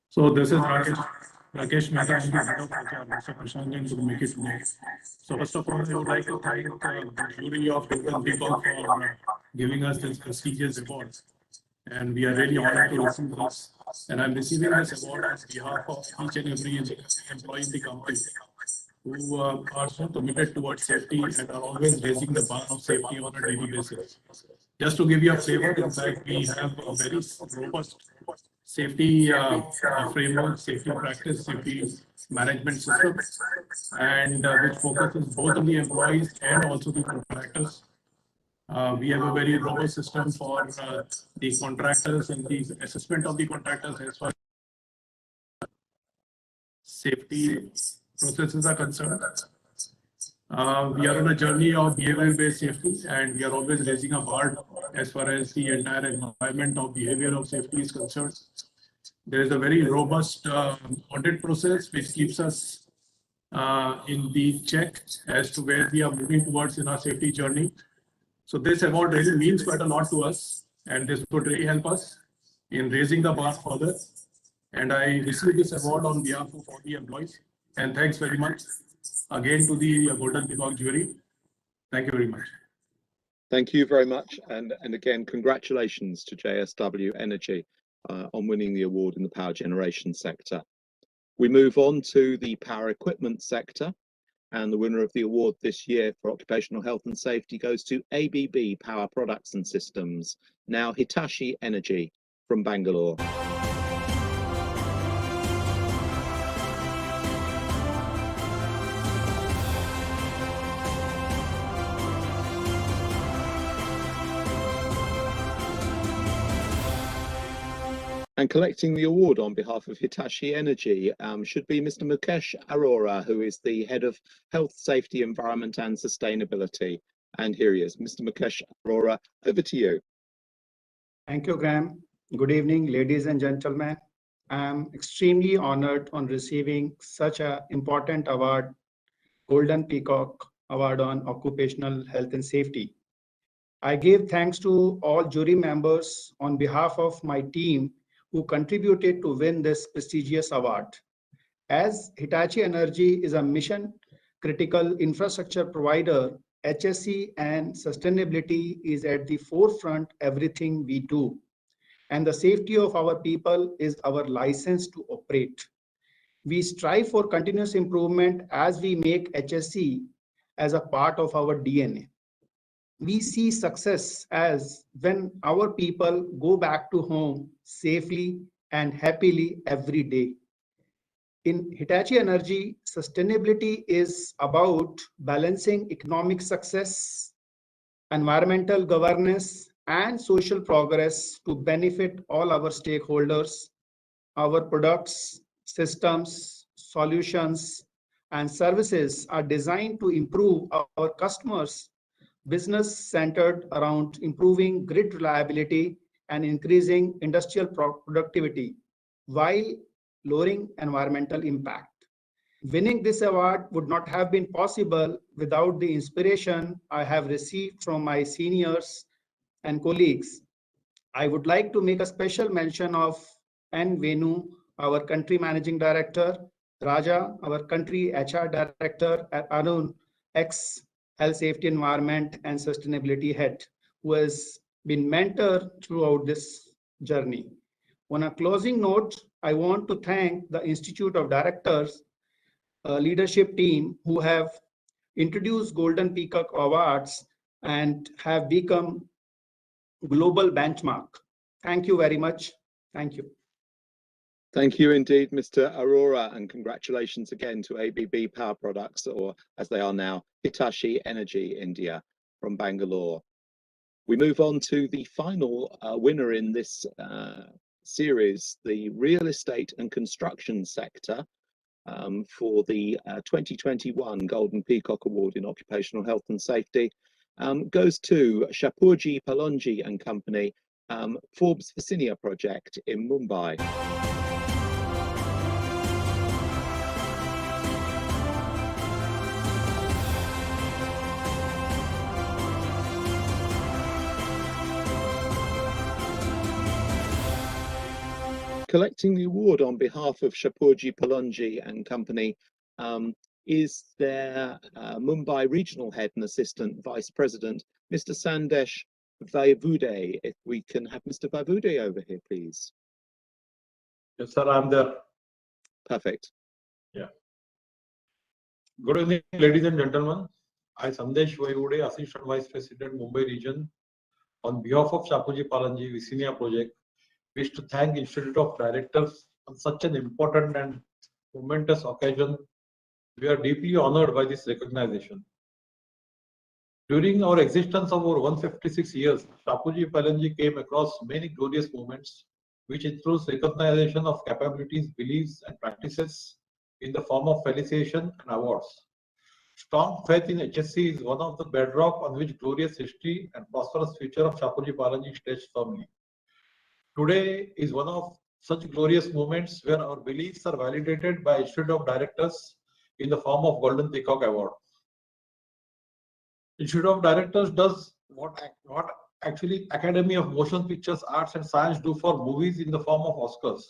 So this is Rakesh Mehta, Mr. Prashant Jain to make it today. So first of all, I would like to thank the jury of Golden Peacock for giving us this prestigious award. And we are really honored to receive this. And I'm receiving this award on behalf of each and every employee in the company who are so committed towards safety and are always raising the bar of safety on a daily basis. Just to give you a flavor, in fact, we have a very robust safety framework, safety practice, safety management system, and which focuses both on the employees and also the contractors. We have a very robust system for the contractors and the assessment of the contractors as far as safety processes are concerned. We are on a journey of behavior-based safety, and we are always raising a bar as far as the entire environment of behavior of safety is concerned. There is a very robust audit process which keeps us in the check as to where we are moving towards in our safety journey. So this award really means quite a lot to us, and this would really help us in raising the bar further. And I received this award on behalf of all the employees. And thanks very much again to the Golden Peacock jury. Thank you very much. Thank you very much. And again, congratulations to JSW Energy on winning the award in the power generation sector. We move on to the power equipment sector. And the winner of the award this year for occupational health and safety goes to ABB Power Products and Systems, now Hitachi Energy from Bangalore. And collecting the award on behalf of Hitachi Energy should be Mr. Mukesh Arora, who is the Head of Health, Safety, Environment and Sustainability. And here he is, Mr. Mukesh Arora, over to you. Thank you, Graham. Good evening, ladies and gentlemen. I'm extremely honored on receiving such an important award, Golden Peacock Award on Occupational Health and Safety. I give thanks to all jury members on behalf of my team who contributed to win this prestigious award. As Hitachi Energy is a mission critical infrastructure provider, HSE and sustainability is at the forefront everything we do. And the safety of our people is our license to operate. We strive for continuous improvement as we make HSE as a part of our DNA. We see success as when our people go back to home safely and happily every day. In Hitachi Energy, sustainability is about balancing economic success, environmental governance, and social progress to benefit all our stakeholders. Our products, systems, solutions, and services are designed to improve our customers' business centered around improving grid reliability and increasing industrial productivity while lowering environmental impact. Winning this award would not have been possible without the inspiration I have received from my seniors and colleagues. I would like to make a special mention of N. Venu, our country managing director, Raja, our country HR director, and Arun, ex health, safety, environment, and sustainability head, who has been mentor throughout this journey. On a closing note, I want to thank the Institute of Directors leadership team who have introduced Golden Peacock Awards and have become global benchmark. Thank you very much. Thank you. Thank you indeed, Mr. Arora, and congratulations again to ABB Power Products, or as they are now, Hitachi Energy India from Bangalore. We move on to the final winner in this series, the real estate and construction sector for the 2021 Golden Peacock Award in Occupational Health and Safety, goes to Shapurji Palonji and Company, Forbes Visinia project in Mumbai. Collecting the award on behalf of Shapurji Palonji and Company is their Mumbai Regional Head and Assistant Vice President, Mr. Sandesh Vaivude. If we can have Mr. Vaivude over here, please. Yes, sir, I'm there. Perfect. Yeah. Good evening, ladies and gentlemen. I, Sandesh Vaivude, Assistant Vice President, Mumbai Region, on behalf of Shapurji Palonji Visinia project, wish to thank Institute of Directors on such an important and momentous occasion. We are deeply honored by this recognition. During our existence of over 156 years, Shapurji Palonji came across many glorious moments, which includes recognition of capabilities, beliefs, and practices in the form of felicitation and awards. Strong faith in HSC is one of the bedrock on which glorious history and prosperous future of Shapurji Palonji stands firmly. Today is one of such glorious moments where our beliefs are validated by Institute of Directors in the form of Golden Peacock Award. Institute of Directors does what actually Academy of Motion Pictures, Arts and Science do for movies in the form of Oscars.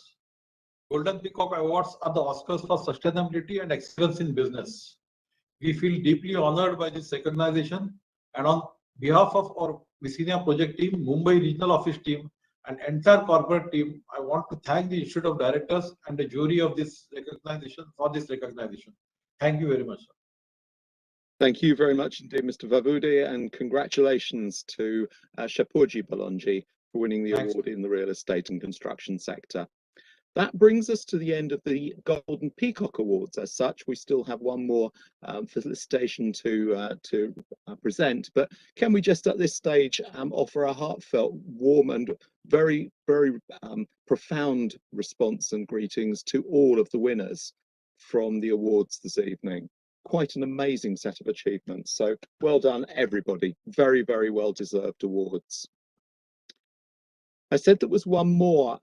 Golden Peacock Awards are the Oscars for sustainability and excellence in business. We feel deeply honored by this recognition, and on behalf of our Visinia project team, Mumbai Regional Office team, and entire corporate team, I want to thank the Institute of Directors and the jury of this recognition for this recognition. Thank you very much, sir. Thank you very much indeed, Mr. Vaivude, and congratulations to Shapurji Palonji for winning the award in the real estate and construction sector. That brings us to the end of the Golden Peacock Awards. As such, we still have one more felicitation to present, but can we just at this stage offer a heartfelt, warm and very, very profound response and greetings to all of the winners from the awards this evening. Quite an amazing set of achievements. So well done, everybody. Very, very well deserved awards. I said there was one more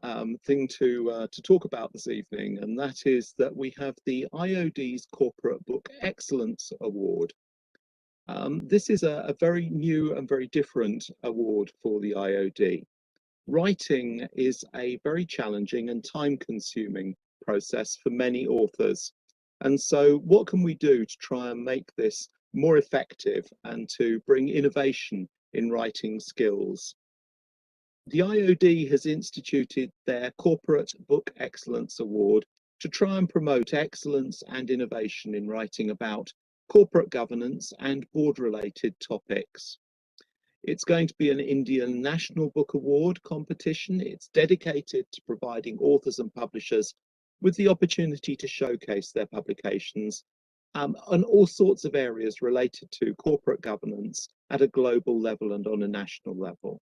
thing to talk about this evening, and that is that we have the IOD's Corporate Book Excellence Award. This is a very new and very different award for the IOD. Writing is a very challenging and time-consuming process for many authors. And so what can we do to try and make this more effective and to bring innovation in writing skills? The IOD has instituted their Corporate Book Excellence Award to try and promote excellence and innovation in writing about corporate governance and board-related topics. It's going to be an Indian National Book Award competition. It's dedicated to providing authors and publishers with the opportunity to showcase their publications on all sorts of areas related to corporate governance at a global level and on a national level.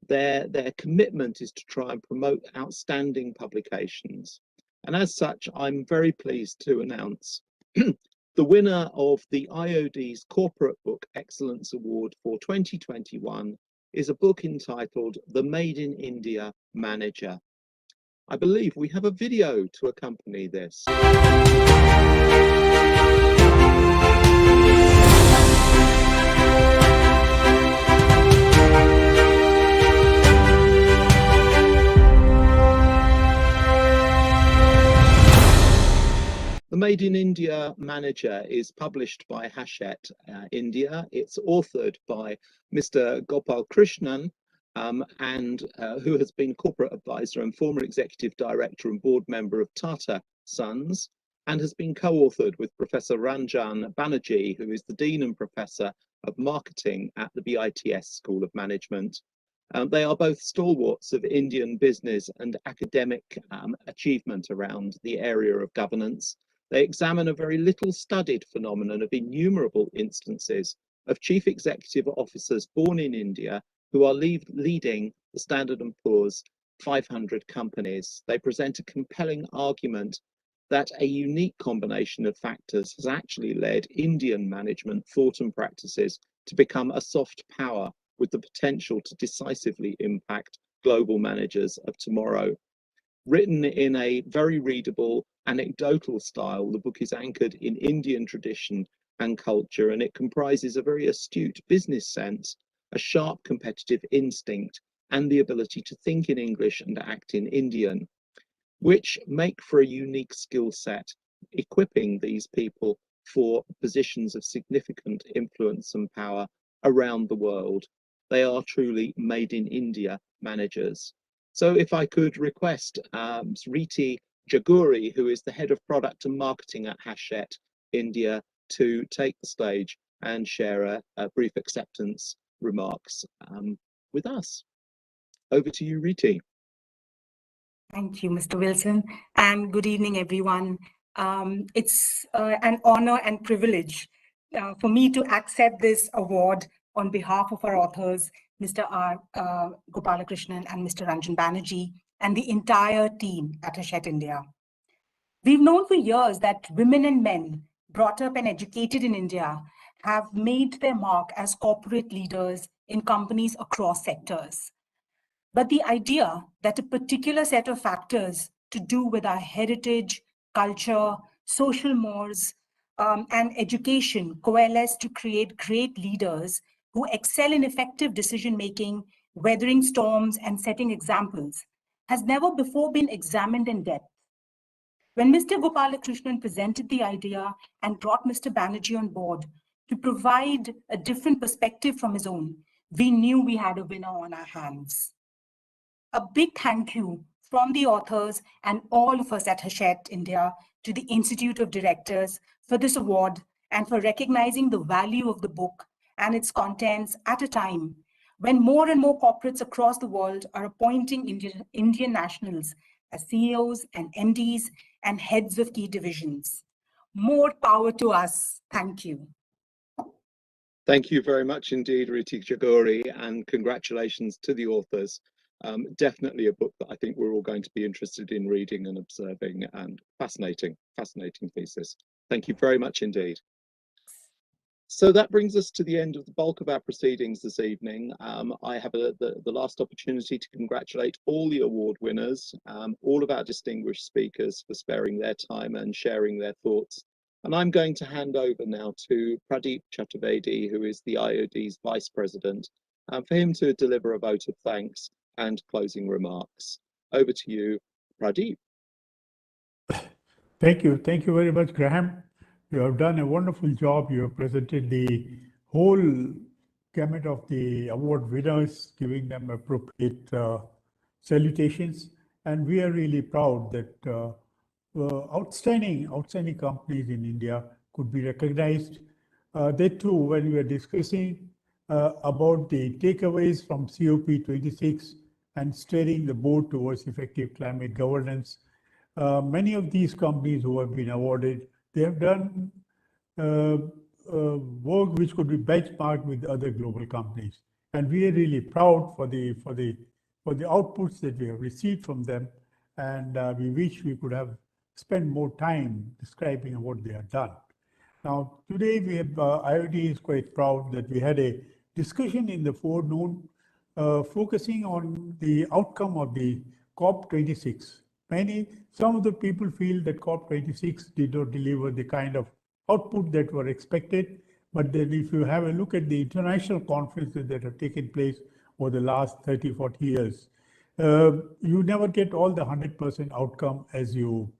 Their commitment is to try and promote outstanding publications. And as such, I'm very pleased to announce the winner of the IOD's Corporate Book Excellence Award for 2021 is a book entitled The Made in India Manager. I believe we have a video to accompany this. The Made in India Manager is published by Hachette India. It's authored by Mr. Gopal Krishnan, who has been corporate advisor and former executive director and board member of Tata Sons, and has been co-authored with Professor Ranjan Banerjee, who is the Dean and Professor of Marketing at the BITS School of Management. They are both stalwarts of Indian business and academic achievement around the area of governance. They examine a very little studied phenomenon of innumerable instances of chief executive officers born in India who are leading the Standard & Poor's 500 companies. They present a compelling argument that a unique combination of factors has actually led Indian management thought and practices to become a soft power with the potential to decisively impact global managers of tomorrow. Written in a very readable, anecdotal style, the book is anchored in Indian tradition and culture, and it comprises a very astute business sense, a sharp competitive instinct, and the ability to think in English and act in Indian, which make for a unique skill set, equipping these people for positions of significant influence and power around the world. They are truly made in India managers. So if I could request Sriti Jaguri, who is the head of product and marketing at Hachette India, to take the stage and share a brief acceptance remarks with us. Over to you, Riti. Thank you, Mr. Wilson, and good evening, everyone. It's an honor and privilege for me to accept this award on behalf of our authors, Mr. R. Gopalakrishnan and Mr. Ranjan Banerjee, and the entire team at Hachette India. We've known for years that women and men brought up and educated in India have made their mark as corporate leaders in companies across sectors. But the idea that a particular set of factors to do with our heritage, culture, social mores, and education coalesce to create great leaders who excel in effective decision-making, weathering storms, and setting examples has never before been examined in depth. When Mr. Gopalakrishnan presented the idea and brought Mr. Banerjee on board to provide a different perspective from his own, we knew we had a winner on our hands. A big thank you from the authors and all of us at Hachette India to the Institute of Directors for this award and for recognizing the value of the book and its contents at a time when more and more corporates across the world are appointing Indian nationals as CEOs and MDs and heads of key divisions. More power to us. Thank you. Thank you very much indeed, Riti Jaguri, and congratulations to the authors. Definitely a book that I think we're all going to be interested in reading and observing, and fascinating thesis. Thank you very much indeed. So that brings us to the end of the bulk of our proceedings this evening. I have the last opportunity to congratulate all the award winners, all of our distinguished speakers for sparing their time and sharing their thoughts. And I'm going to hand over now to Pradeep Chaturvedi, who is the IOD's Vice President, for him to deliver a vote of thanks and closing remarks. Over to you, Pradeep. Thank you. Thank you very much, Graham. You have done a wonderful job. You have presented the whole gamut of the award winners, giving them appropriate salutations. And we are really proud that outstanding companies in India could be recognized. They too, when we are discussing about the takeaways from COP26 and steering the board towards effective climate governance, many of these companies who have been awarded, they have done work which could be benchmarked with other global companies. And we are really proud for the outputs that we have received from them. And we wish we could have spent more time describing what they have done. Now, today we have, IoT is quite proud that we had a discussion in the forenoon focusing on the outcome of the COP26. Some of the people feel that COP26 did not deliver the kind of output that were expected. But then if you have a look at the international conferences that have taken place over the last 30, 40 years, you never get all the 100% outcome as you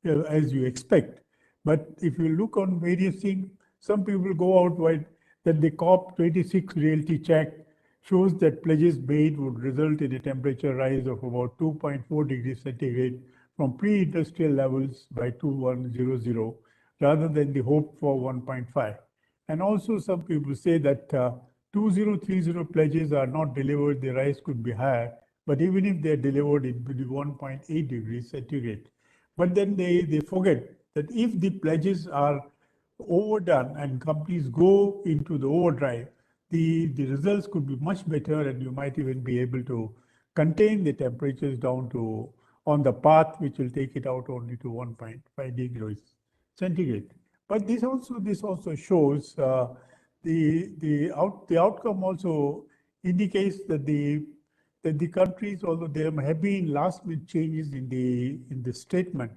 expect. But if you look on various things, some people go out with that the COP26 reality check shows that pledges made would result in a temperature rise of about 2.4 degrees centigrade from pre-industrial levels by 2100, rather than the hope for 1.5. And also some people say that 2030 pledges are not delivered, the rise could be higher, but even if they're delivered, it would be 1.8 degrees centigrade. But then they forget that if the pledges are overdone and companies go into the overdrive, the results could be much better, and you might even be able to contain the temperatures down to on the path which will take it out only to 1.5 degrees centigrade. But this also shows the outcome also indicates that the countries, although there have been last-minute changes in the statement,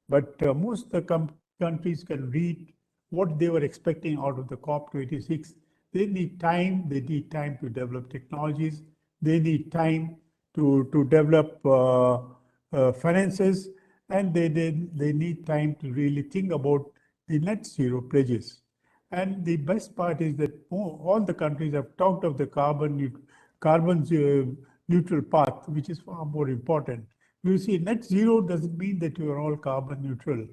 but most of the countries can read what they were expecting out of the COP26. They need time. They need time to develop technologies. They need time to develop finances, and they need time to really think about the net zero pledges. And the best part is that all the countries have talked of the carbon neutral path, which is far more important. You see, net zero doesn't mean that you are all carbon neutral.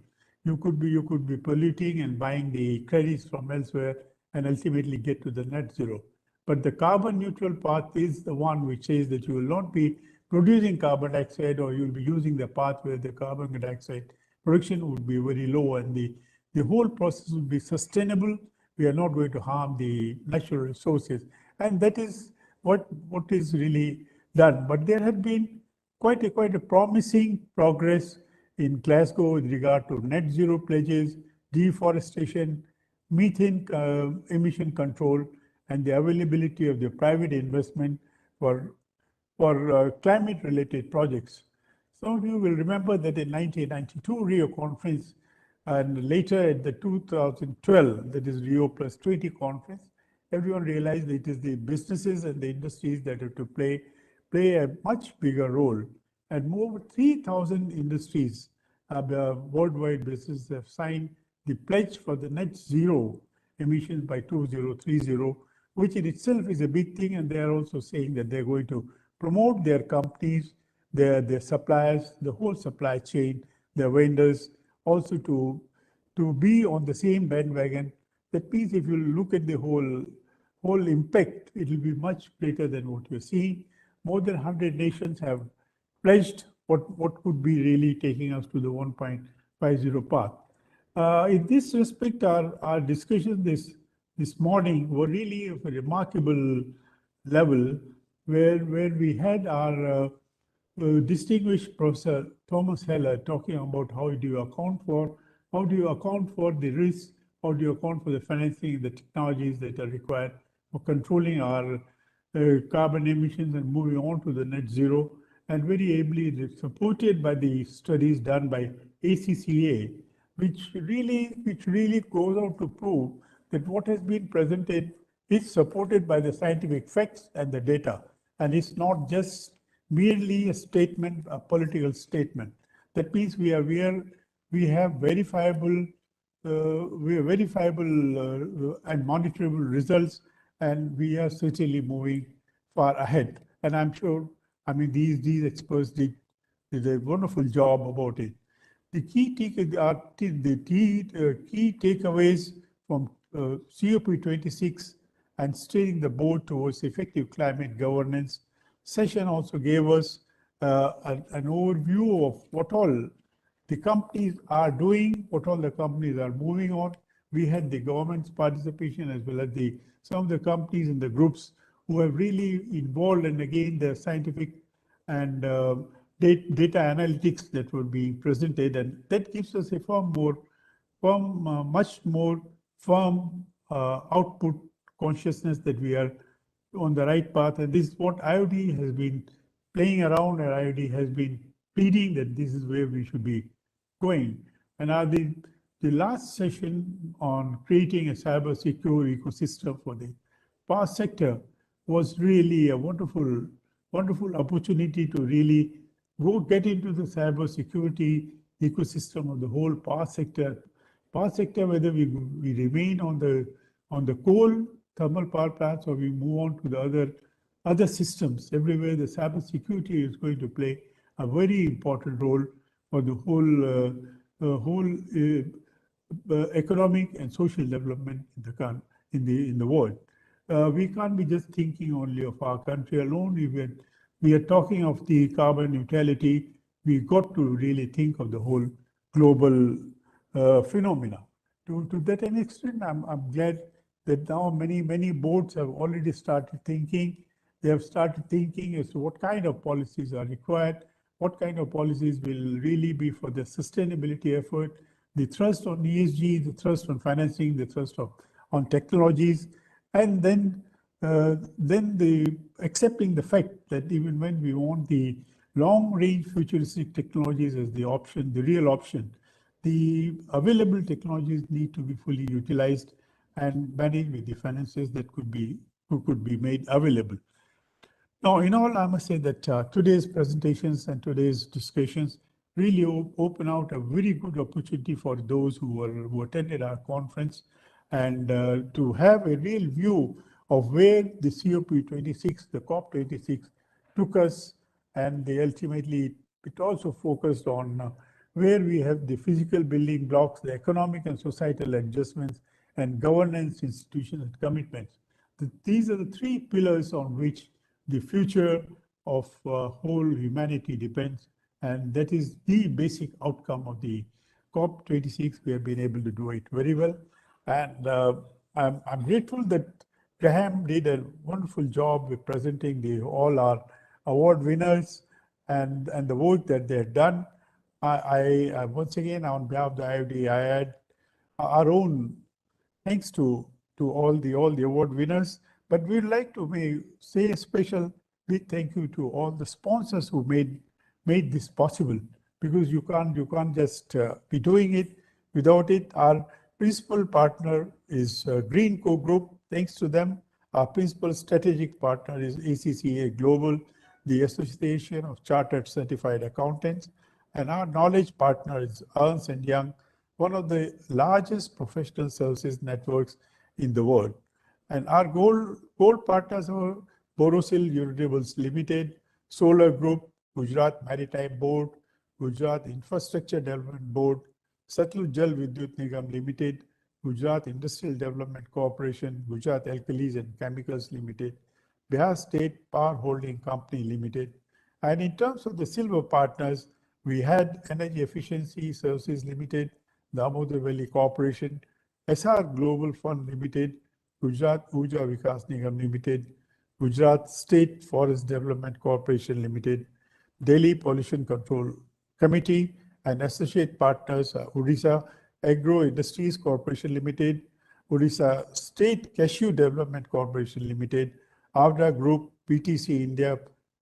You could be polluting and buying the credits from elsewhere and ultimately get to the net zero. But the carbon neutral path is the one which says that you will not be producing carbon dioxide, or you'll be using the path where the carbon dioxide production would be very low, and the whole process will be sustainable. We are not going to harm the natural resources. And that is what is really done. But there have been quite a promising progress in Glasgow with regard to net zero pledges, deforestation, methane emission control, and the availability of the private investment for climate-related projects. Some of you will remember that in 1992 Rio conference, and later at the 2012, that is Rio Plus 20 conference, everyone realized that it is the businesses and the industries that have to play a much bigger role. And more than 3,000 industries, worldwide businesses have signed the pledge for the net zero emissions by 2030, which in itself is a big thing. And they are also saying that they're going to promote their companies, their suppliers, the whole supply chain, their vendors, also to be on the same bandwagon. That means if you look at the whole impact, it will be much greater than what you're seeing. More than 100 nations have pledged what could be really taking us to the 1.50 path. In this respect, our discussion this morning were really of a remarkable level, where we had our distinguished Professor Thomas Heller talking about how do you account for the risks, how do you account for the financing, the technologies that are required for controlling our carbon emissions and moving on to the net zero, and very ably supported by the studies done by ACCA, which really goes out to prove that what has been presented is supported by the scientific facts and the data, and it's not just merely a statement, a political statement. That means we are we have verifiable and monitorable results, and we are certainly moving far ahead. And I'm sure, I mean, these experts did a wonderful job about it. The key takeaways from COP26 and steering the board towards effective climate governance session also gave us an overview of what all the companies are doing, what all the companies are moving on. We had the government's participation as well as some of the companies and the groups who have really involved, and again the scientific and data analytics that were being presented, and that gives us a much more firm output consciousness that we are on the right path. And this is what IOD has been playing around, and IOD has been pleading that this is where we should be going. And the last session on creating a cyber secure ecosystem for the power sector was really a wonderful opportunity to really get into the cyber security ecosystem of the whole power sector. Whether we remain on the coal thermal power plants or we move on to the other systems, everywhere the cyber security is going to play a very important role for the whole economic and social development in the world. We can't be just thinking only of our country alone. We are talking of the carbon neutrality. We got to really think of the whole global phenomena. To that extent, I'm glad that now many boards have already started thinking. They have started thinking as to what kind of policies are required, what kind of policies will really be for the sustainability effort, the thrust on ESG, the thrust on financing, the thrust on technologies, and then the accepting the fact that even when we want the long-range futuristic technologies as the option, the real option, the available technologies need to be fully utilized and managed with the finances that could be made available. Now, in all, I must say that today's presentations and today's discussions really open out a very good opportunity for those who attended our conference, and to have a real view of where the COP26, the COP26 took us, and ultimately it also focused on where we have the physical building blocks, the economic and societal adjustments, and governance, institutions, and commitments. These are the three pillars on which the future of whole humanity depends, and that is the basic outcome of the COP26. We have been able to do it very well, and I'm grateful that Graham did a wonderful job with presenting all our award winners and the work that they have done. I once again, on behalf of the IOD, I add our own thanks to all the award winners. But we'd like to say a special big thank you to all the sponsors who made this possible, because you can't just be doing it without it. Our principal partner is Greenco Group. Thanks to them. Our principal strategic partner is ACCA Global, the Association of Chartered Certified Accountants. And our knowledge partner is Ernst & Young, one of the largest professional services networks in the world. And our gold partners are Borosil Renewables Limited, Solar Group, Gujarat Maritime Board, Gujarat Infrastructure Development Board, Satluj Jal Vidyut Nigam Limited, Gujarat Industrial Development Corporation, Gujarat Alkalis and Chemicals Limited, Bihar State Power Holding Company Limited. And in terms of the silver partners, we had Energy Efficiency Services Limited, Damodar Valley Corporation, SR Global Fund Limited, Gujarat Urja Vikas Nigam Limited, Gujarat State Forest Development Corporation Limited, Delhi Pollution Control Committee, and associate partners Odisha Agro Industries Corporation Limited, Odisha State Cashew Development Corporation Limited, Avda Group, PTC India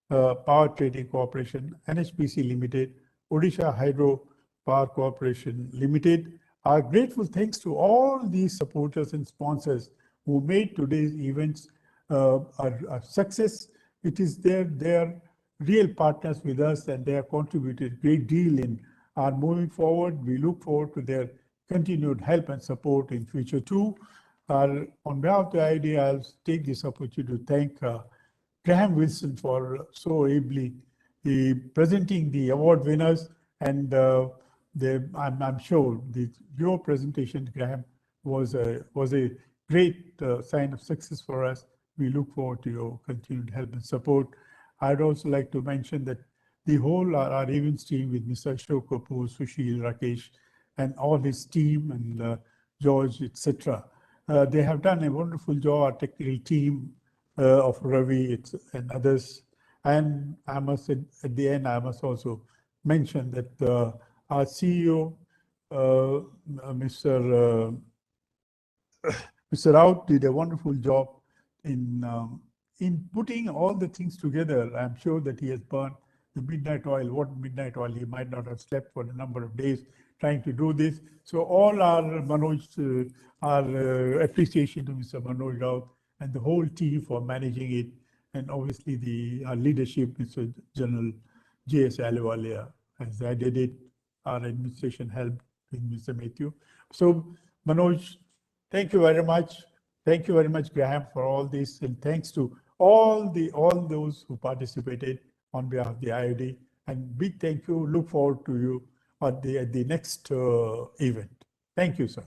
Power Trading Corporation, NHPC Limited, Odisha Hydro Power Corporation Limited. Our grateful thanks to all these supporters and sponsors who made today's events a success. It is their real partners with us, and they have contributed a great deal in are moving forward. We look forward to their continued help and support in future too. On behalf of the IOD, I'll take this opportunity to thank Graham Wilson for so ably presenting the award winners, and I'm sure your presentation, Graham, was a great sign of success for us. We look forward to your continued help and support. I'd also like to mention that the whole our events team with Mr. Ashok Kapoor, Sushil, Rakesh, and all his team, and George, etc. They have done a wonderful job. Our technical team of Ravi and others. And I must, at the end, I must also mention that our CEO, Mr. Raut, did a wonderful job in putting all the things together. I'm sure that he has burned the midnight oil. What midnight oil? He might not have slept for a number of days trying to do this. So all our Manoj, our appreciation to Mr. Manoj Raut and the whole team for managing it, and obviously our leadership, Mr. General J.S. Ahluwalia, as I did it. Our administration helped with Mr. Matthew. So Manoj, thank you very much. Thank you very much, Graham, for all this, and thanks to all those who participated on behalf of the IOD. And big thank you. Look forward to you at the next event. Thank you, sir.